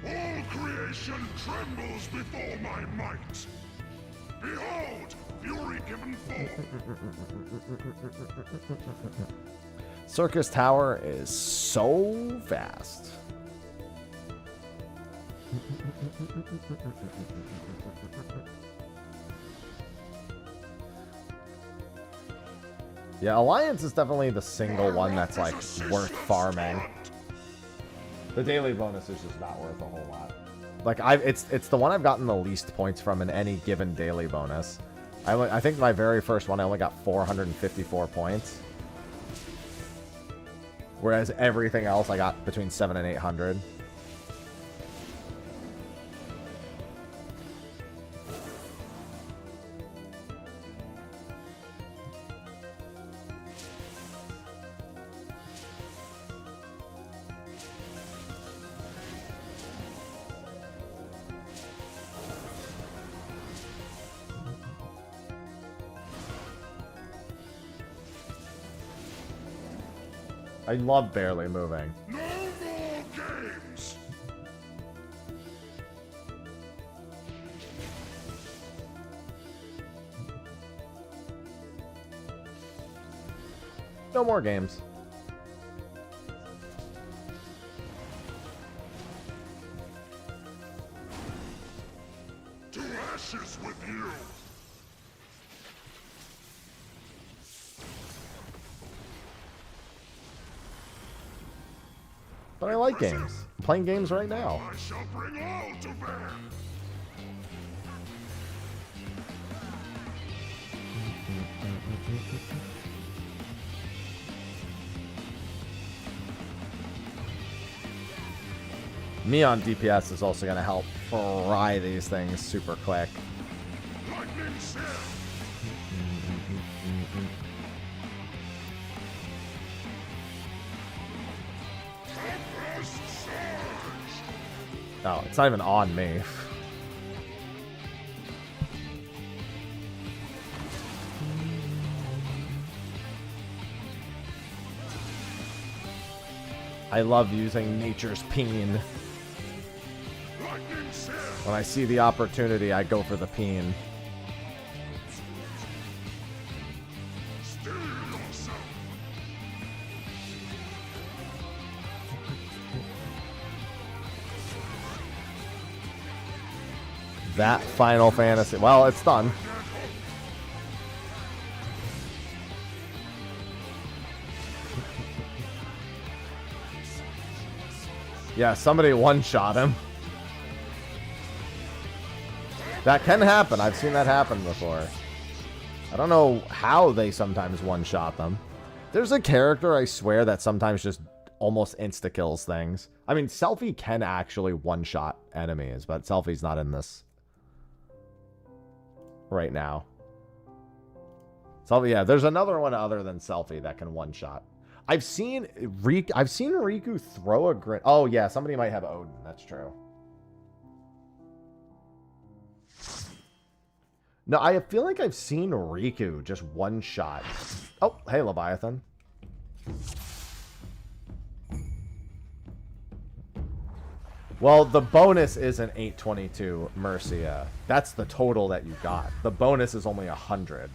All creation trembles before my might. Behold, fury given form. Circus Tower is so fast. Yeah, Alliance is definitely the single one that's like worth farming. The daily bonus is just not worth a whole lot. Like it's the one I've gotten the least points from in any given daily bonus. I think my very first one I only got 454 points. Whereas everything else I got between 700 and 800. I love barely moving. No more games. No more games. To ashes with you! But I like games. I'm playing games right now. I shall bring all to bear! Me on DPS is also going to help fry these things super quick. Lightning Shield! Oh, it's not even on me. I love using nature's peen. When I see the opportunity, I go for the peen. That Final Fantasy. Well, it's done. Yeah, somebody one-shot him. That can happen. I've seen that happen before. I don't know how they sometimes one-shot them. There's a character, I swear, that sometimes just almost insta-kills things. I mean, Selfie can actually one-shot enemies, but Selfie's not in this right now. Selfie, yeah, there's another one other than Selfie that can one-shot. I've seen Riku throw a grenade. Oh, yeah, somebody might have Odin. That's true. No, I feel like I've seen Riku just one-shot. Oh, hey, Leviathan. Well, the bonus is an 822 Mercia. That's the total that you got. The bonus is only 100.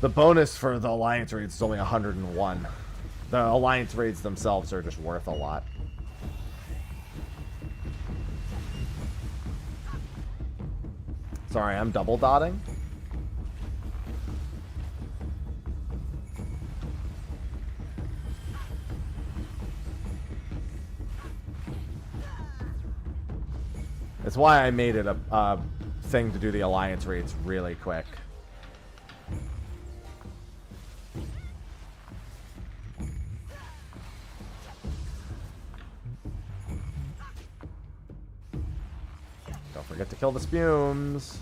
The bonus for the Alliance raids is only 101. The Alliance raids themselves are just worth a lot. Sorry, I'm double dotting. That's why I made it a thing to do the Alliance raids really quick. Don't forget to kill the spumes.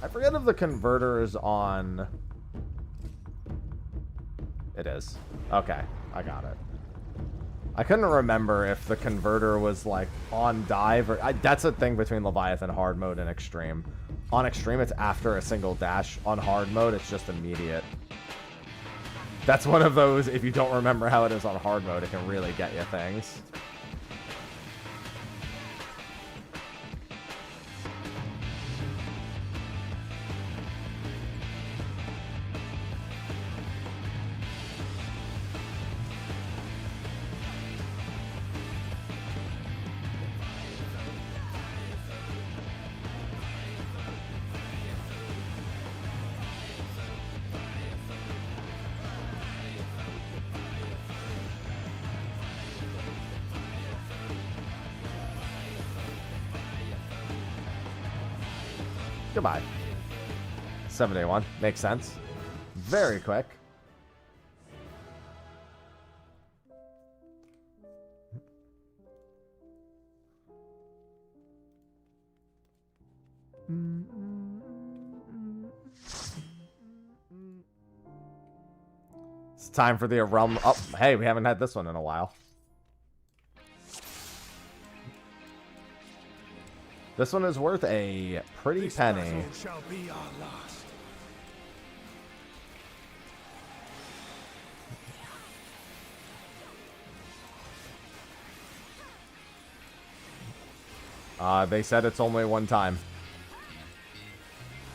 I forget if the converter is on. It is. Okay, I got it. I couldn't remember if the converter was like on dive or that's a thing between Leviathan hard mode and extreme. On extreme, it's after a single dash. On hard mode, it's just immediate. That's one of those, if you don't remember how it is on hard mode, it can really get you things. Goodbye. 7-day one. Makes sense. Very quick. It's time for the realm. Oh, hey, we haven't had this one in a while. This one is worth a pretty penny. Shall be our last. They said it's only one time.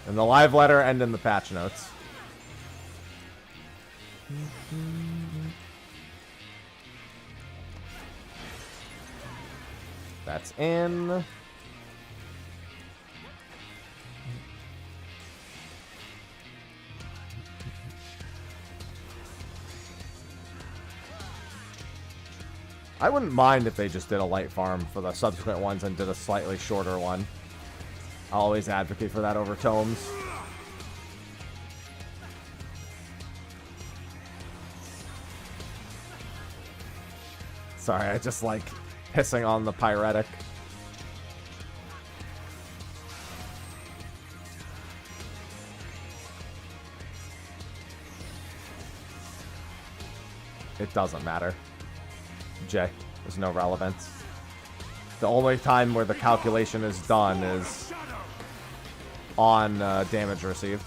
In the live letter and in the patch notes. That's in. I wouldn't mind if they just did a light farm for the subsequent ones and did a slightly shorter one. I'll always advocate for that over tomes. Sorry, I just like pissing on the pyretic. It doesn't matter. J. There's no relevance. The only time where the calculation is done is on damage received.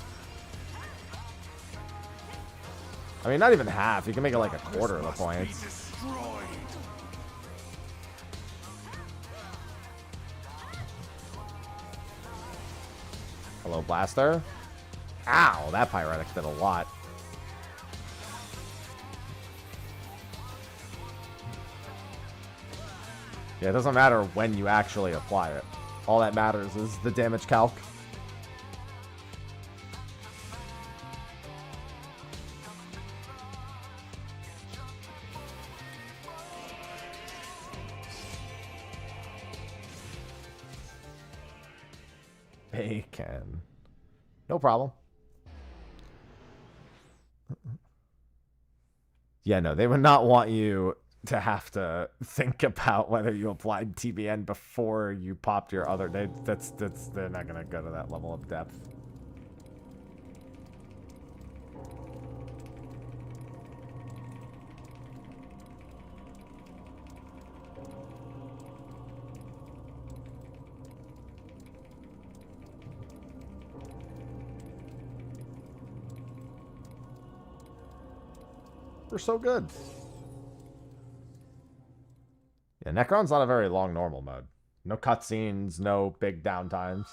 I mean, not even half. You can make it like a quarter of the points. Hello, Blaster. Ow, that pyretic did a lot. Yeah, it doesn't matter when you actually apply it. All that matters is the damage calc. Bacon. No problem. Yeah, no, they would not want you to have to think about whether you applied TBN before you popped your other. They're not gonna go to that level of depth. We're so good. Yeah, Necron's not a very long normal mode. No cutscenes, no big downtimes.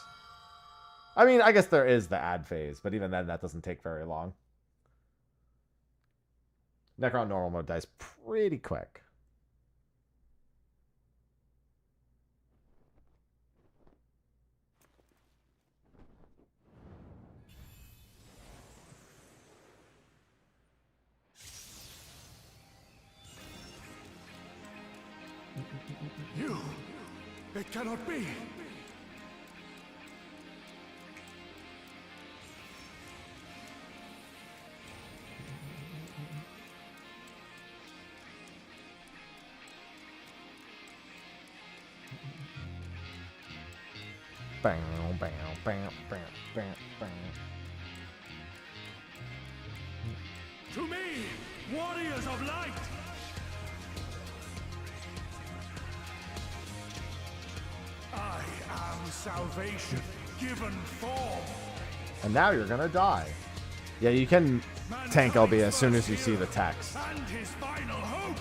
I mean, I guess there is the ad phase, but even then, that doesn't take very long. Necron normal mode dies pretty quick. You! It cannot be! Bam, bam, bam, bam, bam, bam. To me, warriors of light! I am salvation, given form. And now you're gonna die. Yeah, you can tank LB as soon as you see the text. And his final hope.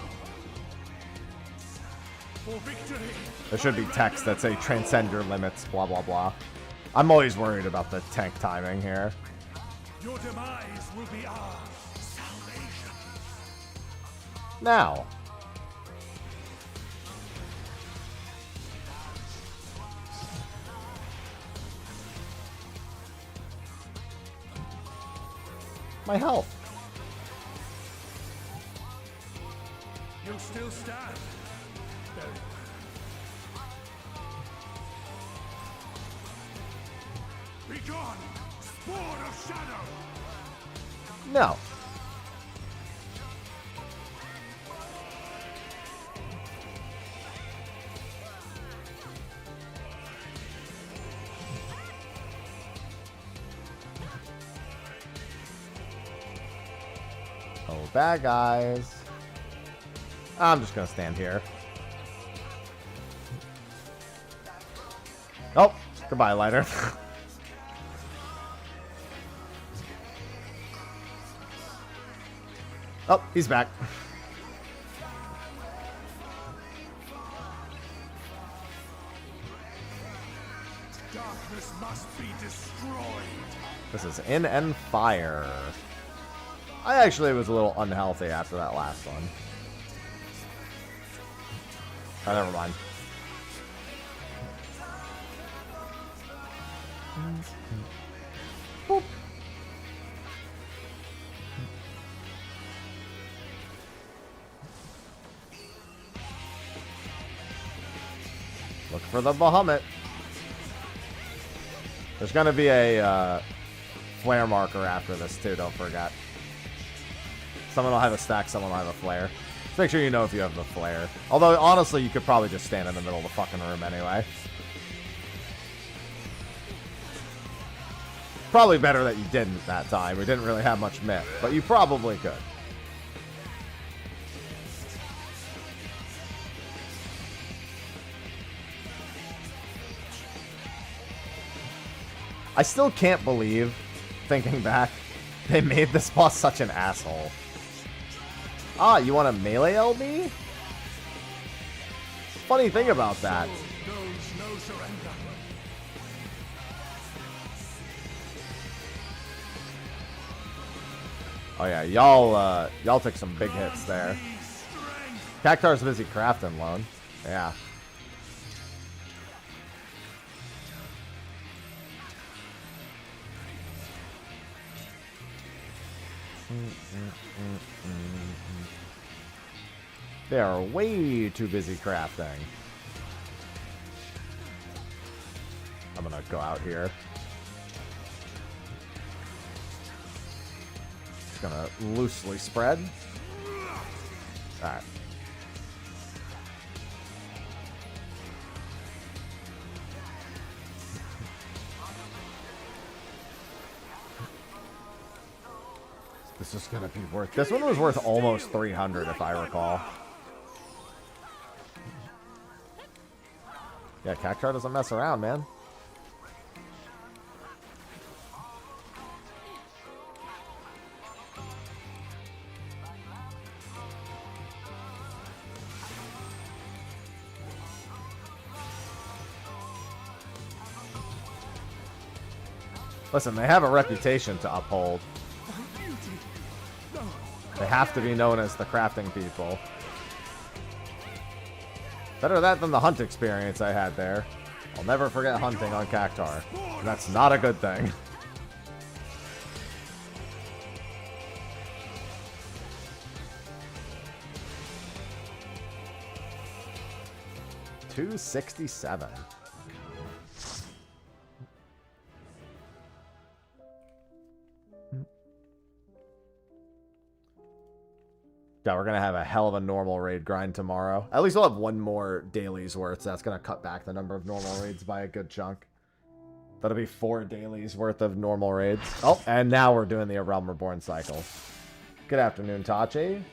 For victory. There should be text that say transcend your limits, blah blah blah. I'm always worried about the tank timing here. Your demise will be our salvation. Now. My health. You still stand. Be gone, spawn of shadow. No. Oh, bad guys. I'm just gonna stand here. Oh, Goodbye, lighter. Oh, he's back. Darkness must be destroyed. This is In and Fire. I actually was a little unhealthy after that last one. Oh, never mind. Boop. Look for the Bahamut. There's going to be a flare marker after this, too. Don't forget. Someone will have a stack, someone will have a flare. Just make sure you know if you have the flare. Although, honestly, you could probably just stand in the middle of the fucking room anyway. Probably better that you didn't that time. We didn't really have much myth, but you probably could. I still can't believe, thinking back, they made this boss such an asshole. Ah, you want to melee LB? Funny thing about that. No surrender. Oh yeah, y'all took some big hits there. Cactar's busy crafting, Lone. Yeah. They are way too busy crafting. I'm gonna go out here. Just gonna loosely spread. Alright. This is gonna be worth. This one was worth almost 300 if I recall. Yeah, Cactar doesn't mess around, man. Listen, they have a reputation to uphold. They have to be known as the crafting people. Better that than the hunt experience I had there. I'll never forget hunting on Cactar. That's not a good thing. $267. Yeah, we're gonna have a hell of a normal raid grind tomorrow. At least we'll have one more daily's worth, so that's gonna cut back the number of normal raids by a good chunk. That'll be 4 dailies worth of normal raids. Oh, and now we're doing the Realm Reborn cycle. Good afternoon, Tachi.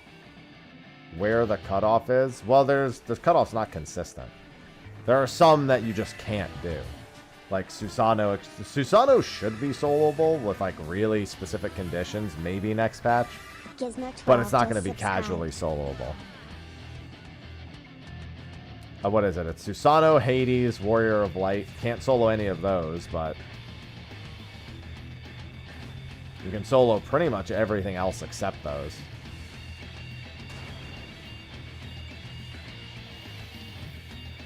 Where the cutoff is? Well, the cutoff's not consistent. There are some that you just can't do. Like Susano. Susano should be soloable with like really specific conditions, maybe next patch. But it's not going to be casually soloable. What is it? It's Susano, Hades, Warrior of Light. Can't solo any of those, but you can solo pretty much everything else except those.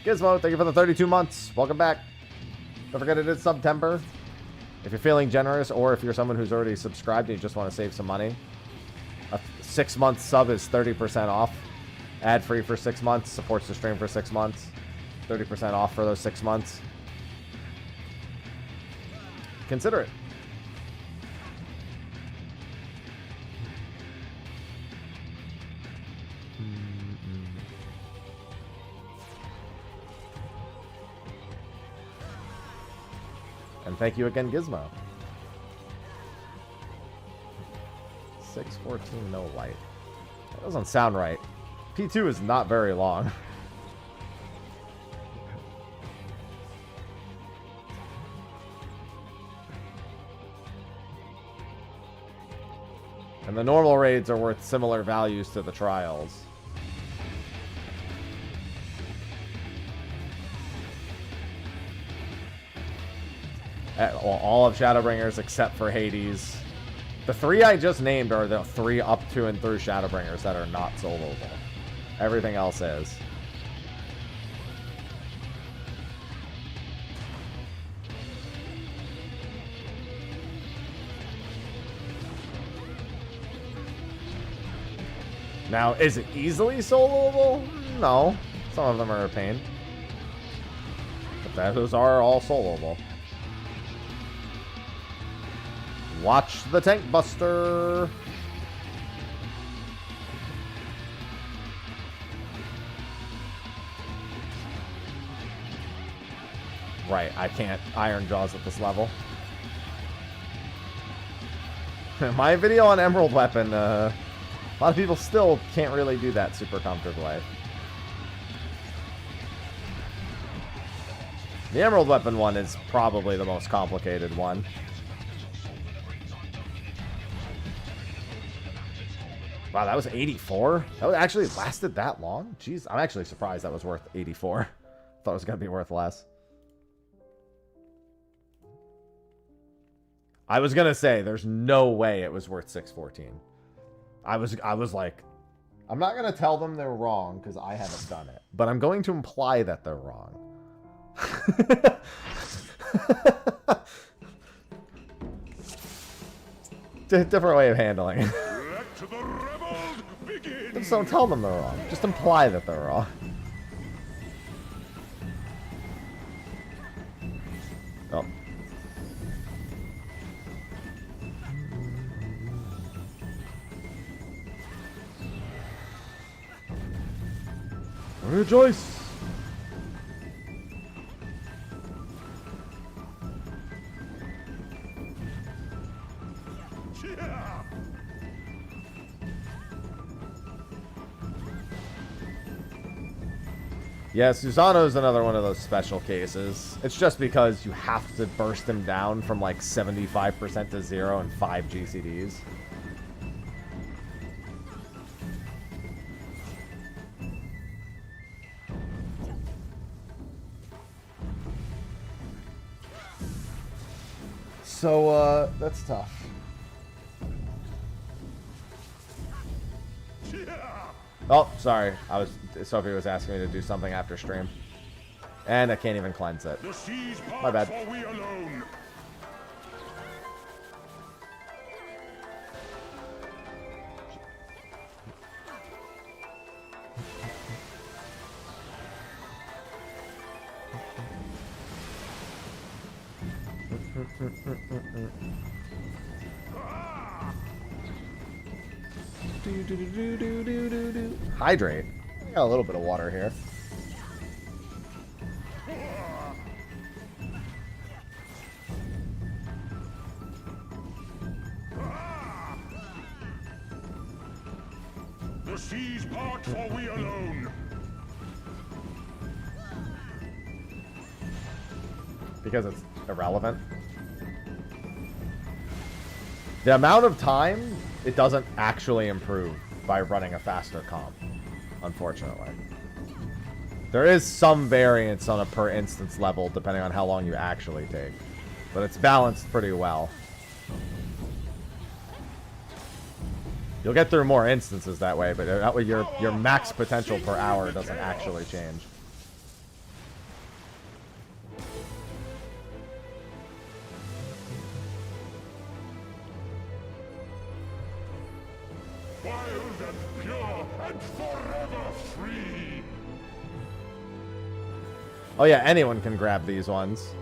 Gizmo, thank you for the 32 months. Welcome back. Don't forget it is September. If you're feeling generous, or if you're someone who's already subscribed and you just want to save some money, a 6-month sub is 30% off. Ad-free for 6 months. Supports the stream for 6 months. 30% off for those 6 months. Consider it. And thank you again, Gizmo. 614, no light. That doesn't sound right. P2 is not very long. And the normal raids are worth similar values to the trials. All of Shadowbringers except for Hades. The 3 I just named are the 3 up to and through Shadowbringers that are not soloable. Everything else is. Now, is it easily soloable? No. Some of them are a pain. But those are all soloable. Watch the Tank Buster! Right, I can't Iron Jaws at this level. My video on Emerald Weapon, a lot of people still can't really do that super comfortably. The Emerald Weapon one is probably the most complicated one. Wow, that was 84? That actually lasted that long? Jeez, I'm actually surprised that was worth 84. Thought it was going to be worth less. I was going to say, there's no way it was worth 614. I was like, I'm not going to tell them they're wrong because I haven't done it. But I'm going to imply that they're wrong. Different way of handling it. Just don't tell them they're wrong. Just imply that they're wrong. Oh. Rejoice! Yeah, Susano's another one of those special cases. It's just because you have to burst him down from like 75% to 0 and 5 GCDs. So, that's tough. Oh, sorry. Sophie was asking me to do something after stream. And I can't even cleanse it. My bad. Hydrate. I got a little bit of water here. The seas part for we alone. Because it's irrelevant. The amount of time it doesn't actually improve by running a faster comp, unfortunately. There is some variance on a per instance level depending on how long you actually take, but it's balanced pretty well. You'll get through more instances that way, but that way your max potential per hour doesn't actually change. Wild and pure and forever free. Oh yeah, anyone can grab these ones.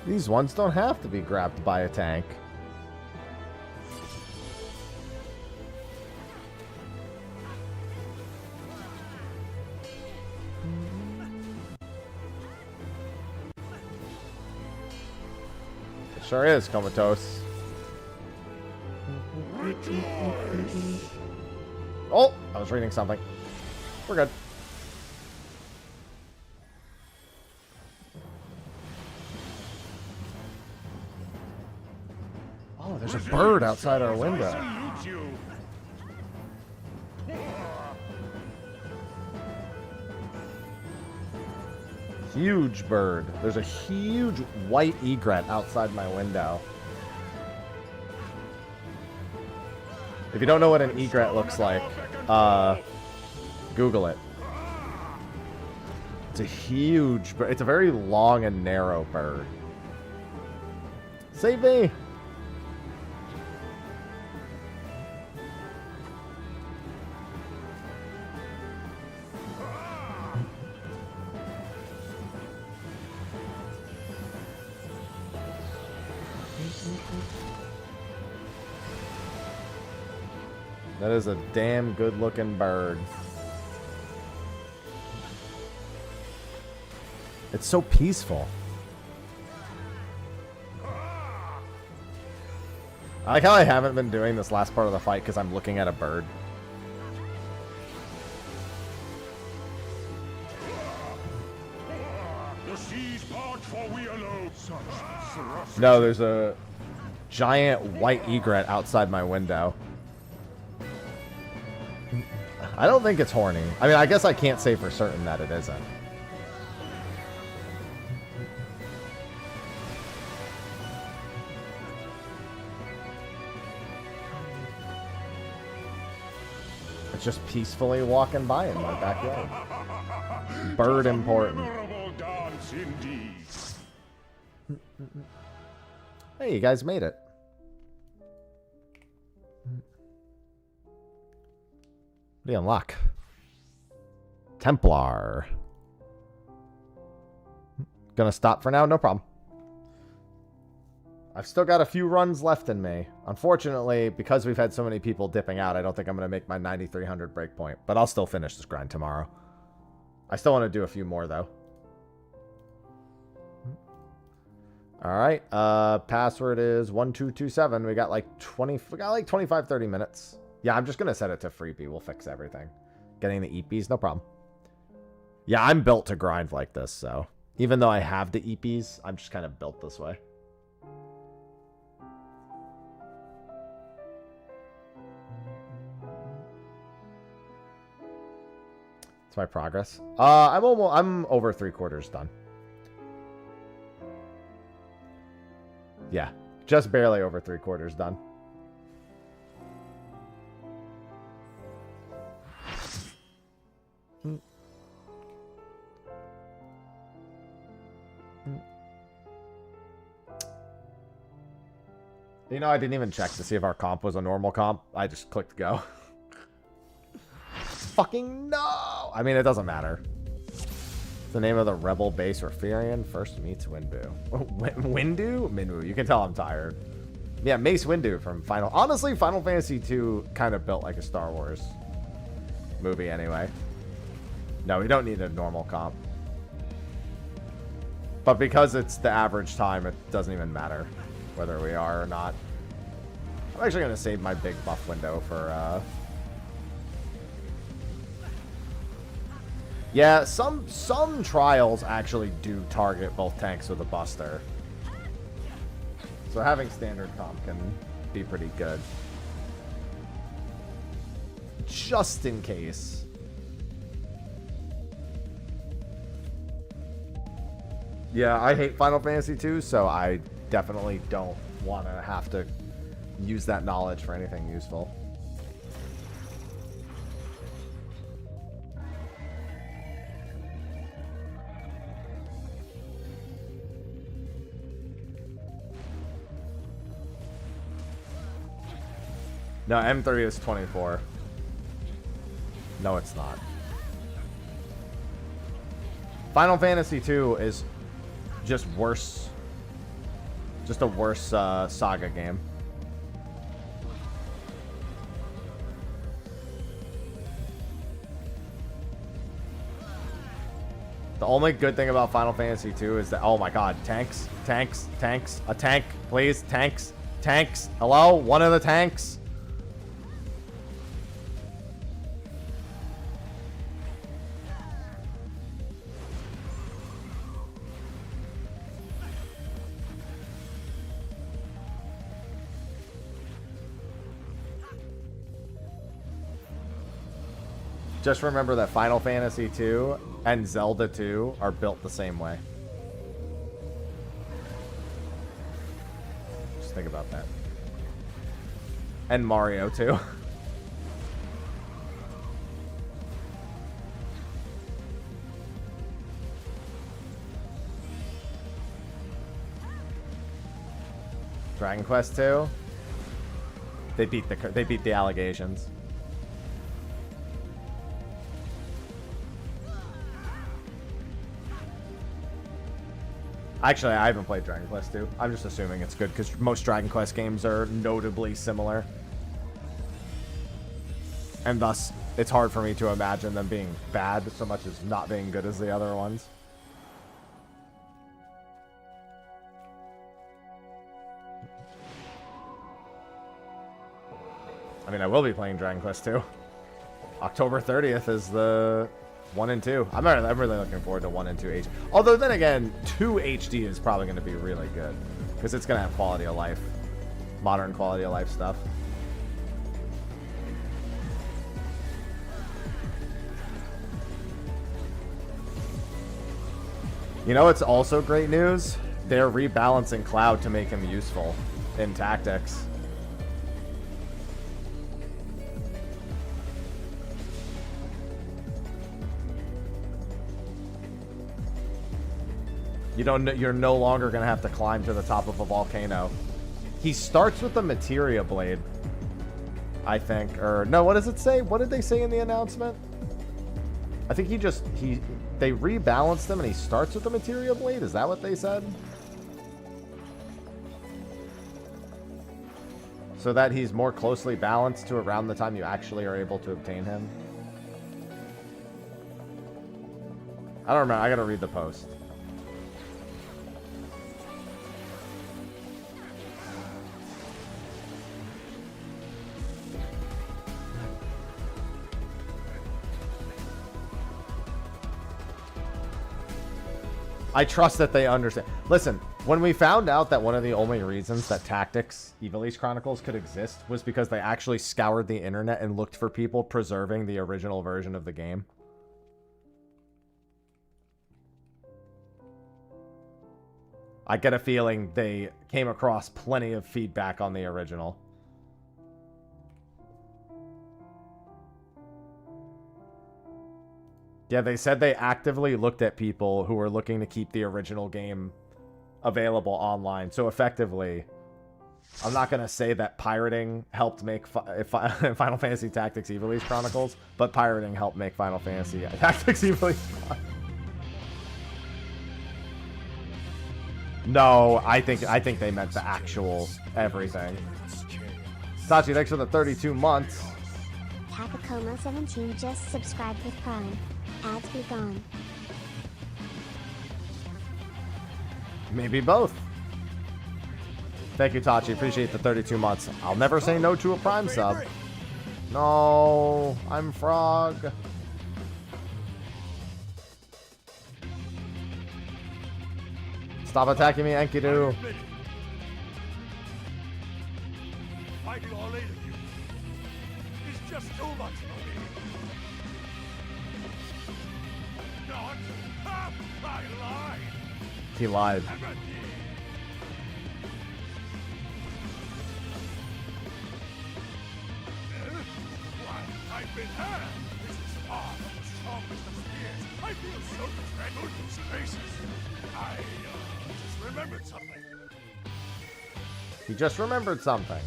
These ones don't have to be grabbed by a tank. It sure is, Comatose. Oh, I was reading something. We're good. Oh, there's a bird outside our window. Huge bird. There's a huge white egret outside my window. If you don't know what an egret looks like, Google it. It's a huge bird. It's a very long and narrow bird. Save me! That is a damn good looking bird. It's so peaceful. I like how I haven't been doing this last part of the fight because I'm looking at a bird. The seas part for we alone. No, there's a giant white egret outside my window. I don't think it's horny. I mean, I guess I can't say for certain that it isn't. It's just peacefully walking by in my backyard. Bird important. Memorable dance indeed. Hey, you guys made it. What do you unlock? Templar. Gonna stop for now? No problem. I've still got a few runs left in me. Unfortunately, because we've had so many people dipping out, I don't think I'm gonna make my 9,300 breakpoint. But I'll still finish this grind tomorrow. I still want to do a few more, though. Alright, password is 1227. We got like 25, 30 minutes. Yeah, I'm just going to set it to freebie. We'll fix everything. Getting the EPs, no problem. Yeah, I'm built to grind like this, so. Even though I have the EPs, I'm just kind of built this way. It's my progress. I'm over 3/4 done. Yeah, just barely over 3/4 done. You know, I didn't even check to see if our comp was a normal comp. I just clicked go. Fucking no! I mean, it doesn't matter. The name of the rebel base Rafirian first meets Windu. Windu? Minwu. You can tell I'm tired. Yeah, Mace Windu from Final... Honestly, Final Fantasy II kind of built like a Star Wars movie anyway. No, we don't need a normal comp. But because it's the average time, it doesn't even matter whether we are or not. I'm actually going to save my big buff window for... Yeah, some trials actually do target both tanks with a buster. So having standard comp can be pretty good. Just in case. Yeah, I hate Final Fantasy II, so I definitely don't want to have to use that knowledge for anything useful. No, M3 is 24. No, it's not. Final Fantasy II is just worse. Just a worse saga game. The only good thing about Final Fantasy II is that, oh my god, tanks, tanks, tanks, a tank, please, tanks, tanks, hello, one of the tanks. Just remember that Final Fantasy II and Zelda 2 are built the same way. Just think about that. And Mario too. Dragon Quest 2. They beat the allegations. Actually, I haven't played Dragon Quest 2. I'm just assuming it's good because most Dragon Quest games are notably similar. And thus, it's hard for me to imagine them being bad so much as not being good as the other ones. I mean, I will be playing Dragon Quest 2. October 30th is the 1 and 2. I'm really looking forward to 1 and 2 HD. Although then again, 2 HD is probably going to be really good because it's going to have quality of life, modern quality of life stuff. You know, it's also great news. They're rebalancing Cloud to make him useful in tactics. You're no longer going to have to climb to the top of a volcano. He starts with the materia blade, I think. Or, no, what does it say? What did they say in the announcement? I think they rebalanced him and he starts with the materia blade? Is that what they said? So that he's more closely balanced to around the time you actually are able to obtain him? I don't remember. I gotta read the post. I trust that they understand. Listen, when we found out that one of the only reasons that Tactics Ivalice Chronicles could exist was because they actually scoured the internet and looked for people preserving the original version of the game. I get a feeling they came across plenty of feedback on the original. Yeah, they said they actively looked at people who were looking to keep the original game available online. So effectively, I'm not going to say that pirating helped make Final Fantasy Tactics Ivalice Chronicles, but pirating helped make Final Fantasy Tactics Ivalice Chronicles. No, I think they meant the actual everything. Tachi, thanks for the 32 months. Takakoma17 just subscribed with Prime. Ads be gone. Maybe both. Thank you, Tachi. Appreciate the 32 months. I'll never say no to a Prime sub. No, I'm Frog. Stop attacking me, Enkidu. Fighting all 8 of you is just too much for me. Not half my line. He lied. I've been had. This is far from the strongest of spears. I feel so dreadful in spaces. I just remembered something. He just remembered something.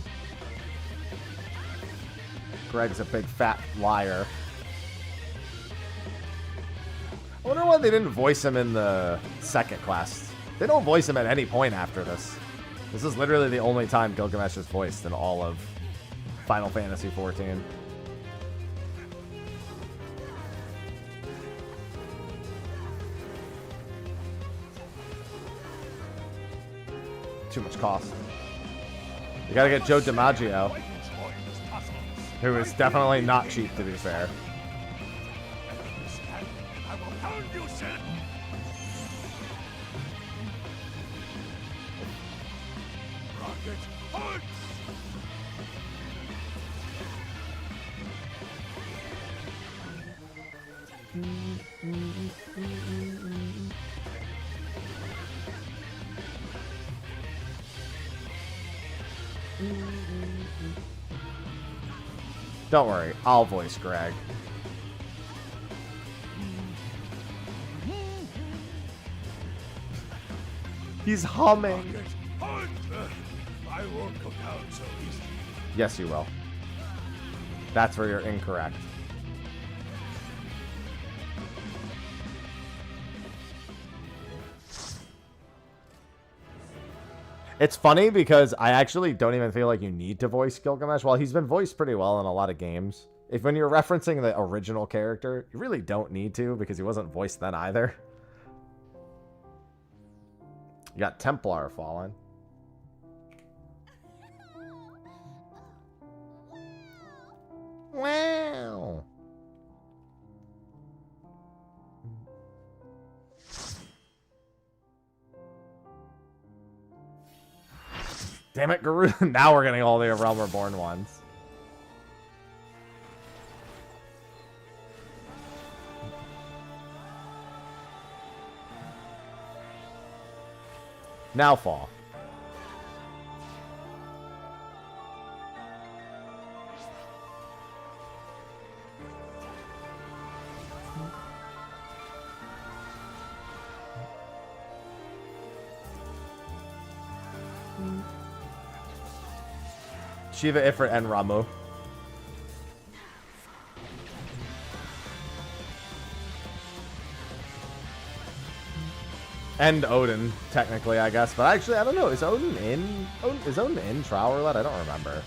Greg's a big fat liar. I wonder why they didn't voice him in the second quest. They don't voice him at any point after this. This is literally the only time Gilgamesh is voiced in all of Final Fantasy XIV. Too much cost. You gotta get Joe DiMaggio, who is definitely not cheap, to be fair. Don't worry, I'll voice Greg. He's humming. I won't go down so easily. Yes, you will. That's where you're incorrect. It's funny because I actually don't even feel like you need to voice Gilgamesh. Well, he's been voiced pretty well in a lot of games. If when you're referencing the original character, you really don't need to because he wasn't voiced then either. You got Templar Fallen. Wow. Damn it, Guru. Now we're getting all the Realm Reborn ones. Now fall. Shiva, Ifrit, and Ramu. And Odin, technically, I guess. But actually, I don't know. Is Odin in? Is Odin in Trial Roulette? I don't remember.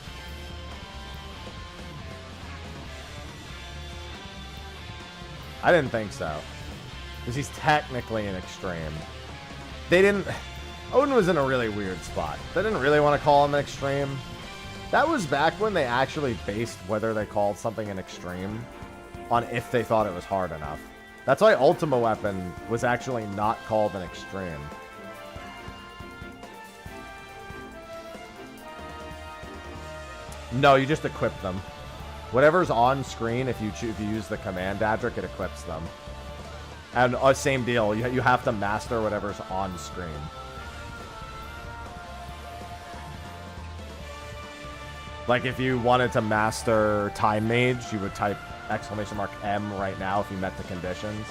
I didn't think so. Because he's technically an extreme. They didn't... Odin was in a really weird spot. They didn't really want to call him an extreme. That was back when they actually based whether they called something an extreme on if they thought it was hard enough. That's why Ultima Weapon was actually not called an extreme. No, you just equip them. Whatever's on screen, if you use the command Adric, it equips them. And same deal, you have to master whatever's on screen. Like if you wanted to master Time Mage, you would type !M right now if you met the conditions.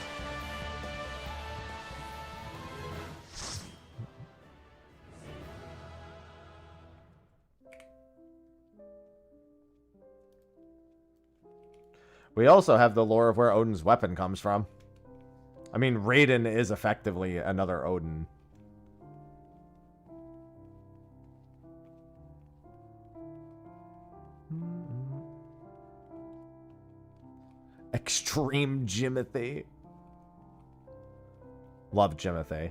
We also have the lore of where Odin's weapon comes from. I mean, Raiden is effectively another Odin. Extreme Jimothy. Love Jimothy.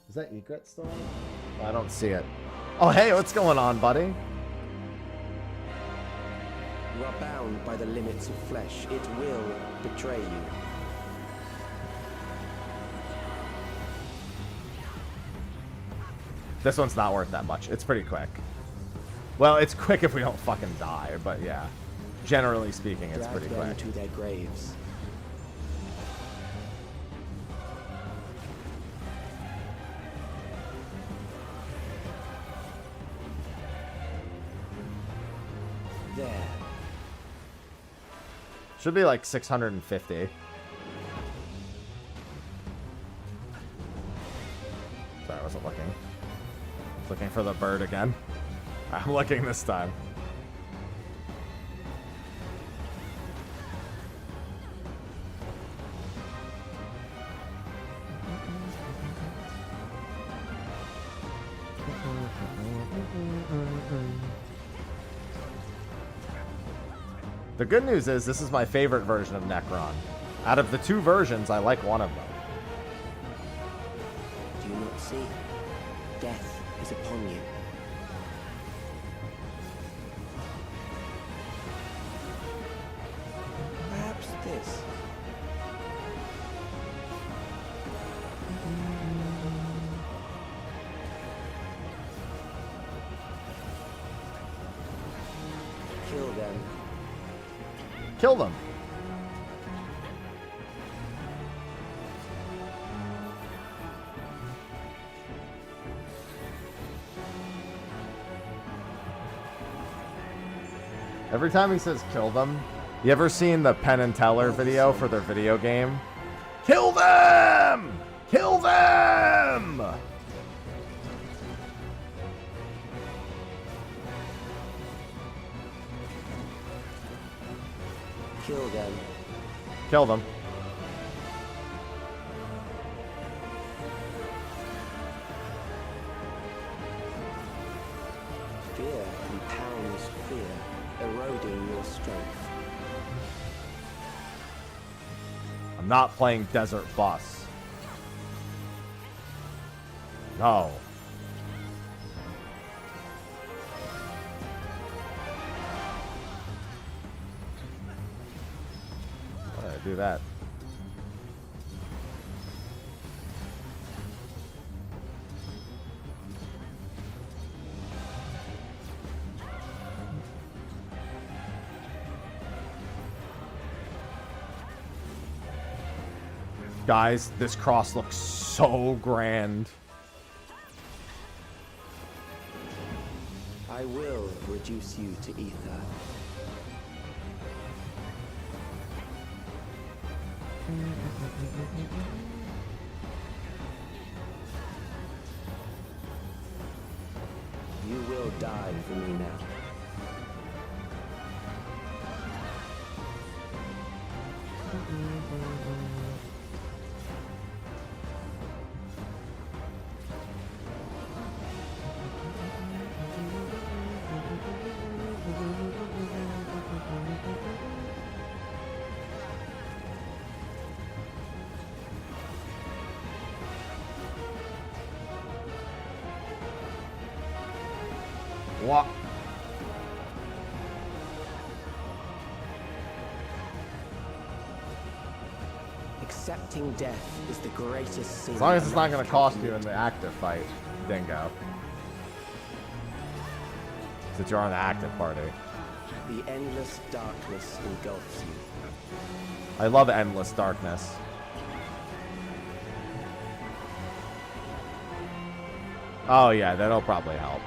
Is that Egret still on? I don't see it. Oh, hey, what's going on, buddy? You are bound by the limits of flesh. It will betray you. This one's not worth that much. It's pretty quick. Well, it's quick if we don't fucking die, but yeah. Generally speaking, it's pretty quick. Drag them to their graves. There. Should be like 650. Sorry, I wasn't looking. Looking for the bird again. I'm looking this time. The good news is this is my favorite version of Necron. Out of the two versions, I like one of them. Do you not see? Death is upon you. Perhaps this. Kill them. Every time he says kill them, you ever seen the Penn and Teller video for their video game? Kill them! Kill them! Kill them. Kill them. Fear compounds fear, eroding your strength. I'm not playing Desert Bus. No. Why did I do that? Guys, this cross looks so grand. I will reduce you to ether. You will die for me now. What? Accepting death is the greatest sin. As long as it's a not life going to can cost you in commit. the active fight, dingo. Since you're on the active party. The endless darkness engulfs you. I love endless darkness. Oh yeah, that'll probably help.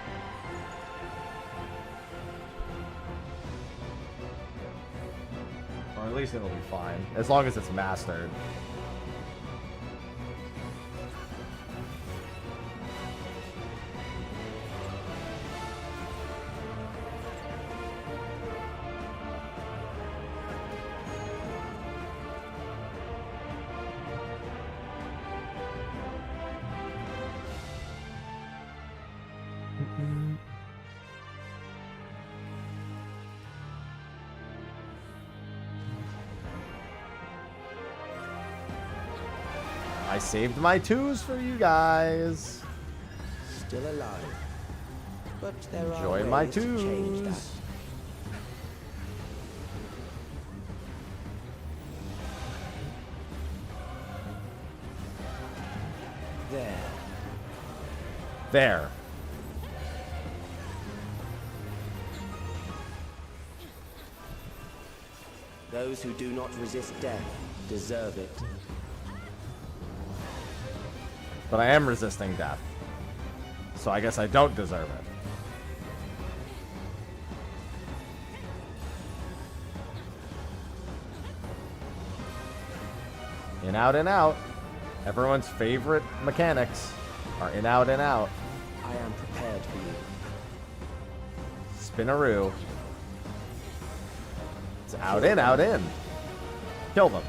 Or at least it'll be fine. As long as it's mastered. I saved my twos for you guys. Still alive. But there Enjoy are my ways to change that. twos. There. There. Those who do not resist death deserve it. But I am resisting death. So I guess I don't deserve it. In, out, and out. Everyone's favorite mechanics are in, out, and out. I am prepared for you. Spinaroo. It's out, in, out, in. Kill them.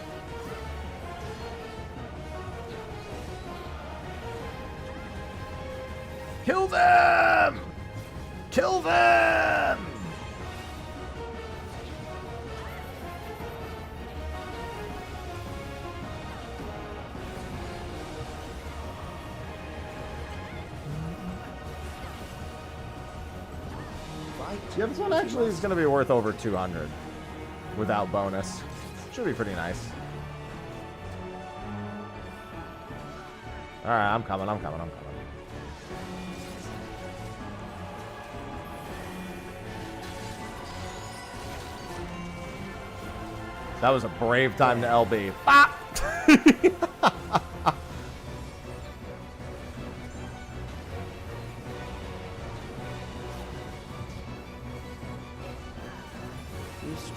Kill them! Kill them! Yeah, this one actually is going to be worth over 200 without bonus. Should be pretty nice. Alright, I'm coming. That was a brave time to LB. Ah!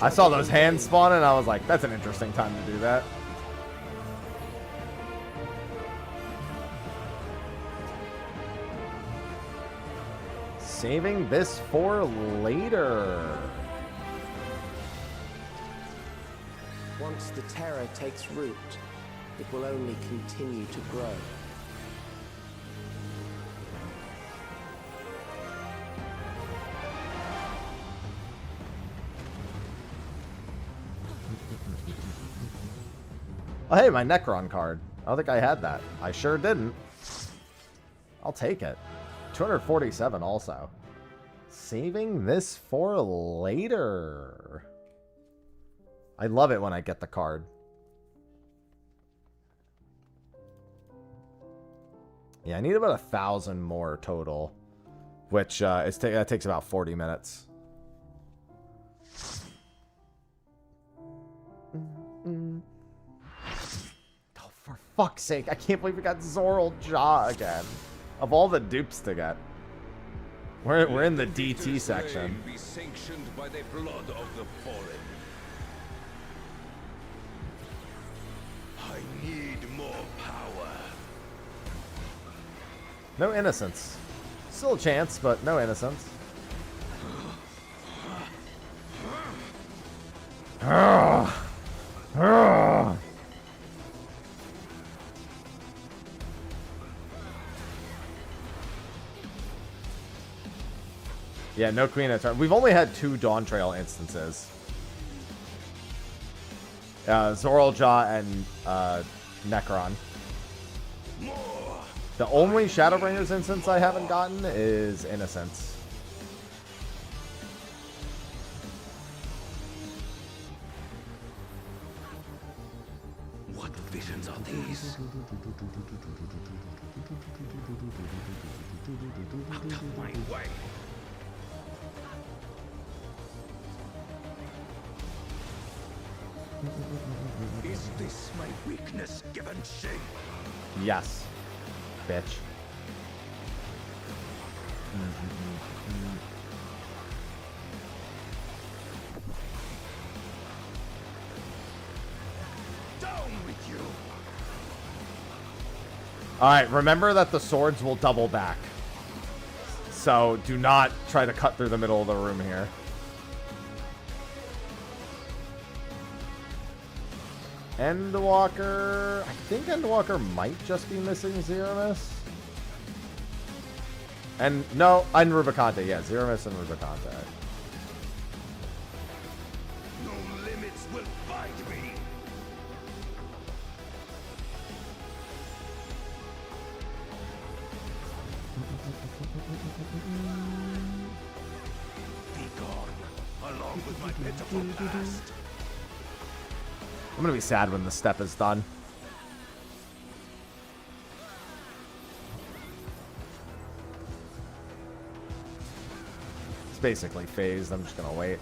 I saw those hands spawn and I was like, that's an interesting time to do that. Saving this for later. Once the terror takes root, it will only continue to grow. Oh, hey, my Necron card. I don't think I had that. I sure didn't. I'll take it. 247 also. Saving this for later. I love it when I get the card. Yeah, I need about 1,000 more total, which that takes about 40 minutes. Oh, for fuck's sake, I can't believe we got Zoral Jaw again. Of all the dupes to get. We're in the DT section. Be sanctioned by the blood of the fallen. I need more power. No innocence. Still a chance, but no innocence. Yeah, no queen at turn. We've only had 2 Dawn Trail instances. Zoral Jaw and Necron. The only Shadowbringers instance I haven't gotten is Innocence. What visions are these? Out of my way. Is this my weakness given shape? Yes, bitch. Down with you. Alright, remember that the swords will double back. So do not try to cut through the middle of the room here. Endwalker. I think Endwalker might just be missing Zeramis. And no, and Rubicante. Yeah, Zeramis and Rubicante. No limits will bind me. Be gone, along with my pitiful past. I'm gonna be sad when the step is done. It's basically phased. I'm just gonna wait.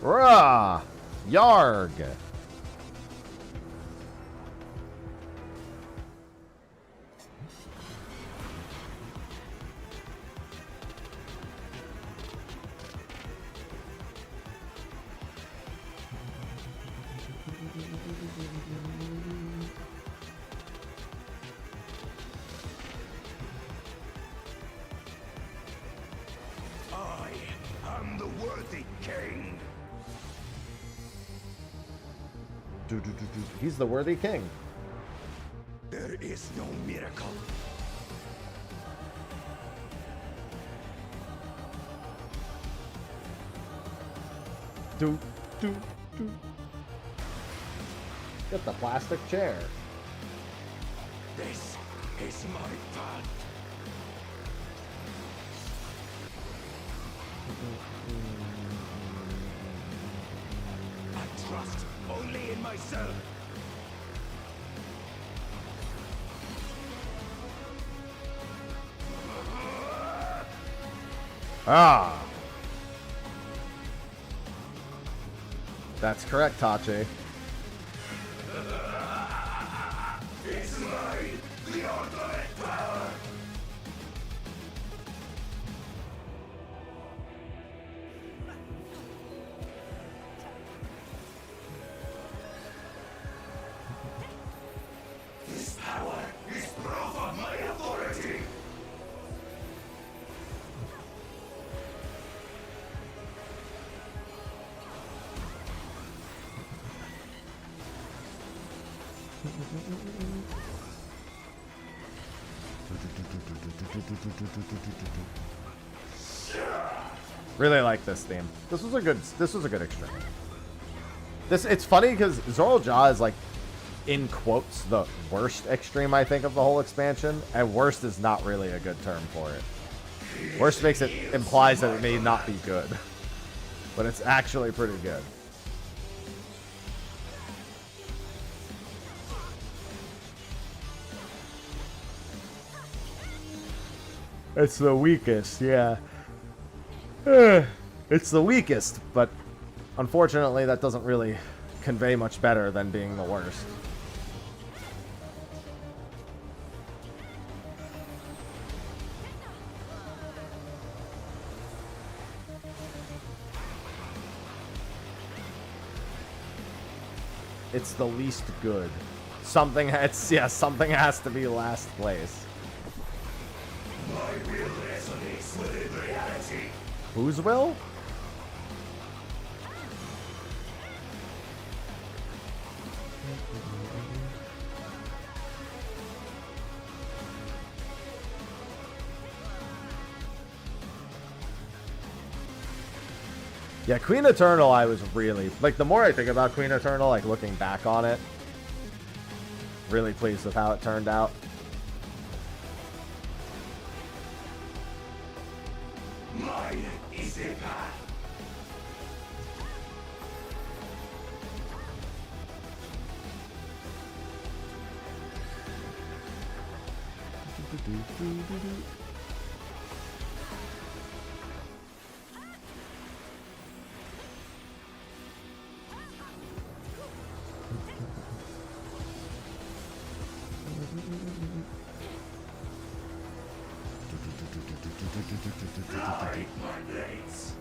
Rah! Yarg! I am the worthy king. He's the worthy king. There is no miracle. Do. Get the plastic chair. This is my path. I trust only in myself. Ah! That's correct, Tachi. It's mine, the ultimate power! This power is proof of my authority! Really like this theme. This was a good extreme. It's funny because Zoral Jaw is like, in quotes, the worst extreme I think of the whole expansion, and worst is not really a good term for it. Worst implies that it may not be good, but it's actually pretty good. It's the weakest, yeah. It's the weakest, but unfortunately that doesn't really convey much better than being the worst. It's the least good. Something has to be last place. My will resonates within reality. Whose will? Yeah, Queen Eternal, I was really, like, the more I think about Queen Eternal, like, looking back on it, really pleased with how it turned out. Mine is the path. Guide my blades.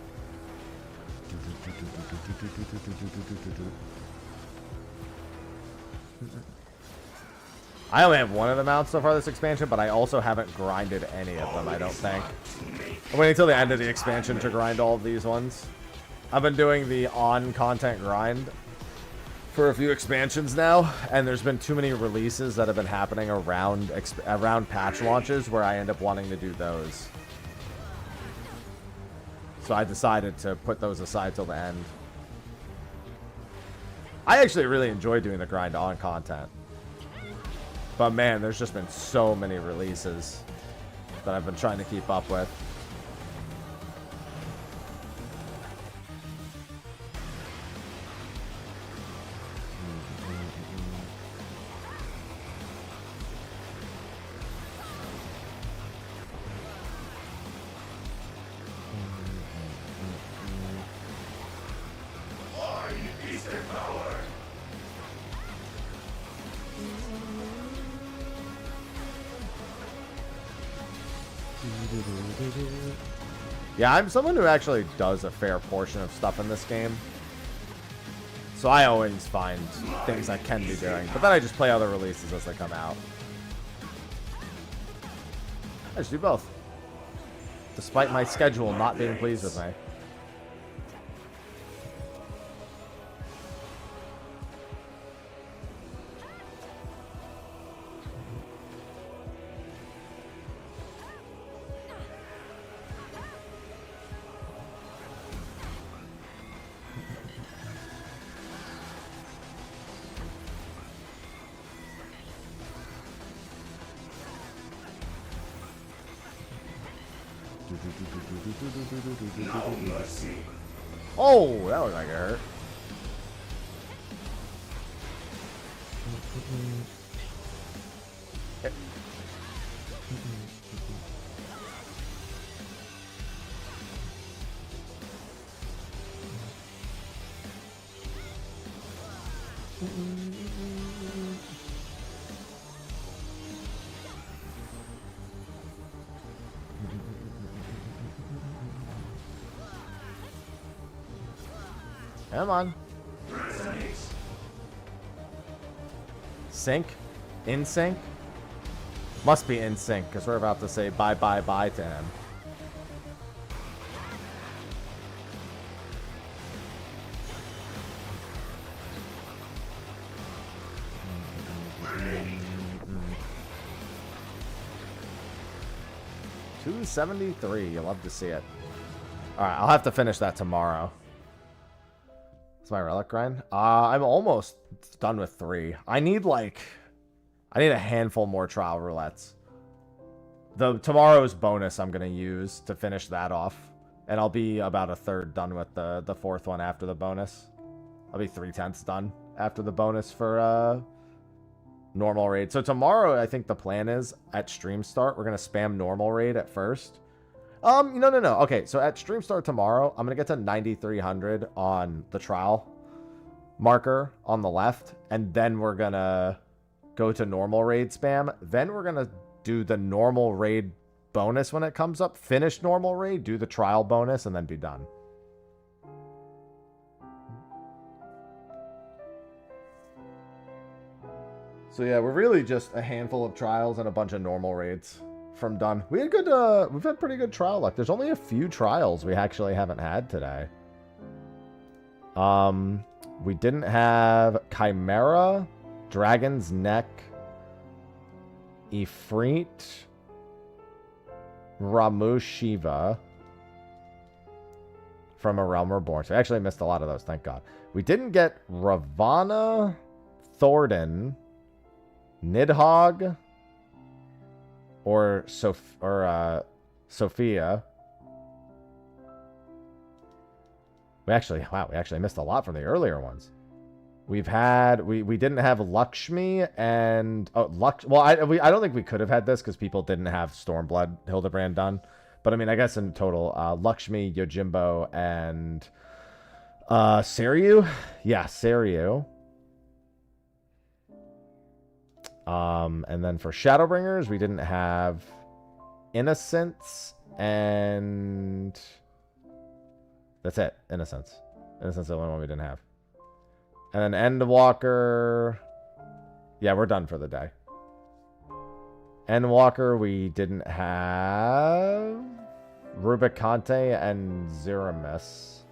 I only have one of the mounts so far this expansion, but I also haven't grinded any of them, I don't think. I'm waiting until the end of the expansion to grind all of these ones. I've been doing the on-content grind for a few expansions now, and there's been too many releases that have been happening around patch launches where I end up wanting to do those. So I decided to put those aside till the end. I actually really enjoy doing the grind on content. But man, there's just been so many releases that I've been trying to keep up with. Mine is the power. Yeah, I'm someone who actually does a fair portion of stuff in this game. So I always find things I can be doing. But then I just play other releases as they come out. I just do both. Despite my schedule not being pleased with me. No mercy. Oh, that looked like it hurt. Come on. Sync? In sync? Must be in sync, because we're about to say bye bye bye to him. $273. You love to see it. Alright, I'll have to finish that tomorrow. It's my relic grind. I'm almost done with 3. I need a handful more trial roulettes. Tomorrow's bonus I'm gonna use to finish that off. And I'll be about a third done with the 4th one after the bonus. I'll be 3/10 done after the bonus for normal raid. So tomorrow, I think the plan is at stream start, we're gonna spam normal raid at first. No. Okay, so at stream start tomorrow, I'm gonna get to 9,300 on the trial marker on the left, and then we're gonna go to normal raid spam. Then we're gonna do the normal raid bonus when it comes up, finish normal raid, do the trial bonus, and then be done. So yeah, we're really just a handful of trials and a bunch of normal raids from done. We had good, we've had pretty good trial luck. There's only a few trials we actually haven't had today. We didn't have Chimera, Dragon's Neck, Ifrit, Ramu Shiva from A Realm Reborn. So I actually missed a lot of those, thank God. We didn't get Ravana, Thornton, Nidhogg, or Sophia. We actually missed a lot from the earlier ones. We've had we didn't have Lakshmi and well, I don't think we could have had this because people didn't have Stormblood Hildebrand done. But I mean, I guess in total, Lakshmi, Yojimbo, and Seiryu. Yeah, Seiryu. And then for Shadowbringers, we didn't have Innocence, and that's it. Innocence. Innocence is the only one we didn't have. And then Endwalker. Yeah, we're done for the day. Endwalker, we didn't have Rubicante and Zeramis.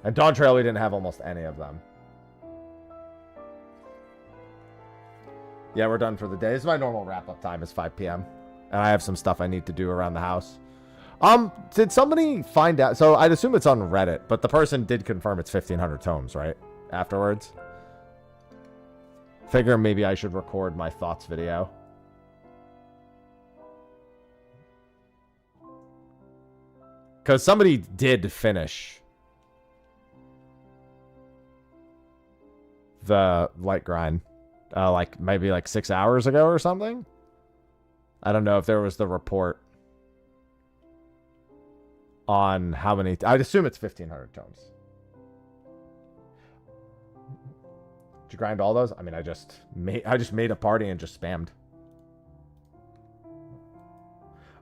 And Dawn Trail, we didn't have almost any of them. Yeah, we're done for the day. This is my normal wrap-up time. It's 5 p.m. And I have some stuff I need to do around the house. Did somebody find out? So I'd assume it's on Reddit, but the person did confirm it's 1,500 tomes, right? Afterwards. Figure maybe I should record my thoughts video. Because somebody did finish the light grind. Like maybe like 6 hours ago or something. I don't know if there was the report on how many. I'd assume it's 1,500 tomes. Did you grind all those? I mean, I just made a party and just spammed.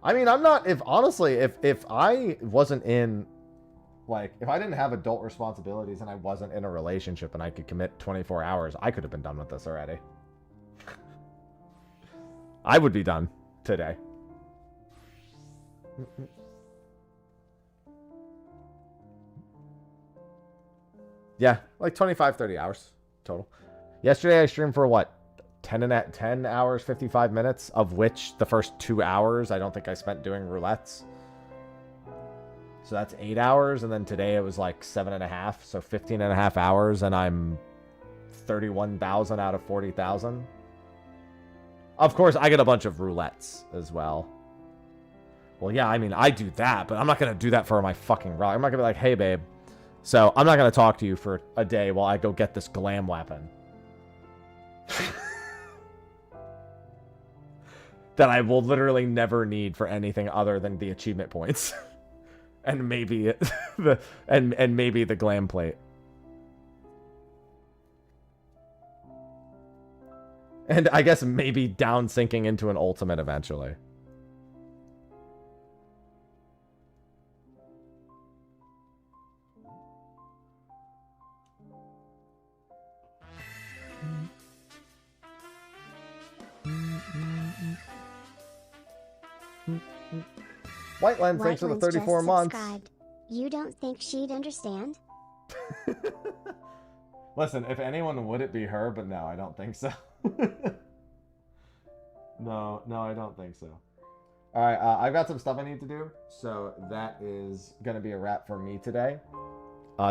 I mean, I'm not. If honestly, if I wasn't in, like, if I didn't have adult responsibilities and I wasn't in a relationship and I could commit 24 hours, I could have been done with this already. I would be done today. Yeah, like 25, 30 hours total. Yesterday I streamed for what? 10 hours, 55 minutes, of which the first 2 hours I don't think I spent doing roulettes. So that's 8 hours, and then today it was like 7.5, so 15.5 hours, and I'm 31,000 out of 40,000. Of course, I get a bunch of roulettes as well. Well, yeah, I mean, I do that, but I'm not going to do that for my fucking relic. I'm not going to be like, hey, babe, so I'm not going to talk to you for a day while I go get this glam weapon. That I will literally never need for anything other than the achievement points. And maybe maybe the glam plate. And I guess maybe down sinking into an ultimate eventually. Whiteland, thanks for the 34 months. You don't think she'd understand? Listen, if anyone would, it be her, but no, I don't think so. No, I don't think so. All right, I've got some stuff I need to do, so that is going to be a wrap for me today.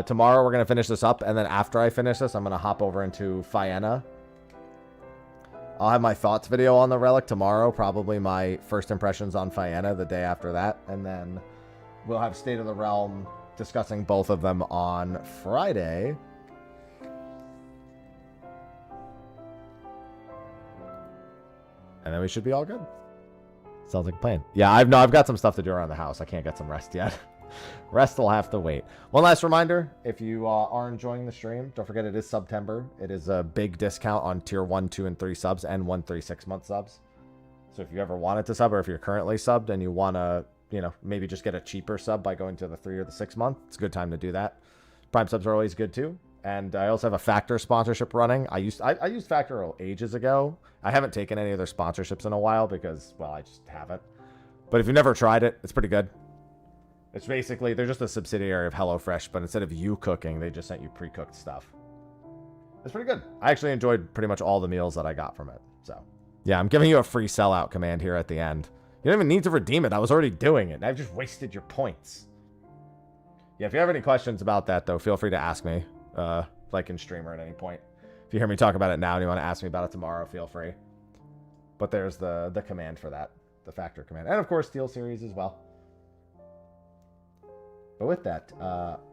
Tomorrow we're going to finish this up, and then after I finish this, I'm going to hop over into Fiena. I'll have my thoughts video on the Relic tomorrow, probably my first impressions on Fiena the day after that, and then we'll have State of the Realm discussing both of them on Friday. And then we should be all good. Sounds like a plan. Yeah, I've got some stuff to do around the house. I can't get some rest yet. Rest will have to wait. One last reminder, if you are enjoying the stream, don't forget it is September. It is a big discount on tier 1, 2, and 3 subs and 1, 3, 6 month subs. So if you ever wanted to sub, or if you're currently subbed and you want to, you know, maybe just get a cheaper sub by going to the 3 or the 6 month, it's a good time to do that. Prime subs are always good too. And I also have a Factor sponsorship running. I used Factor ages ago. I haven't taken any of their sponsorships in a while because, well, I just haven't. But if you've never tried it, it's pretty good. It's basically, they're just a subsidiary of HelloFresh, but instead of you cooking, they just sent you pre-cooked stuff. It's pretty good. I actually enjoyed pretty much all the meals that I got from it. So, yeah, I'm giving you a free sellout command here at the end. You don't even need to redeem it. I was already doing it, and I've just wasted your points. Yeah, if you have any questions about that, though, feel free to ask me. Like in stream or at any point. If you hear me talk about it now and you want to ask me about it tomorrow, feel free. But there's the command for that, the Factor command, and of course Steel Series as well. But with that,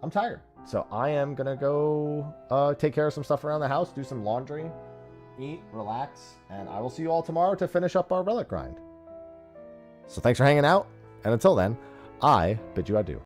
I'm tired, so I am gonna go take care of some stuff around the house, do some laundry, eat, relax, and I will see you all tomorrow to finish up our Relic grind. So thanks for hanging out, and until then, I bid you adieu.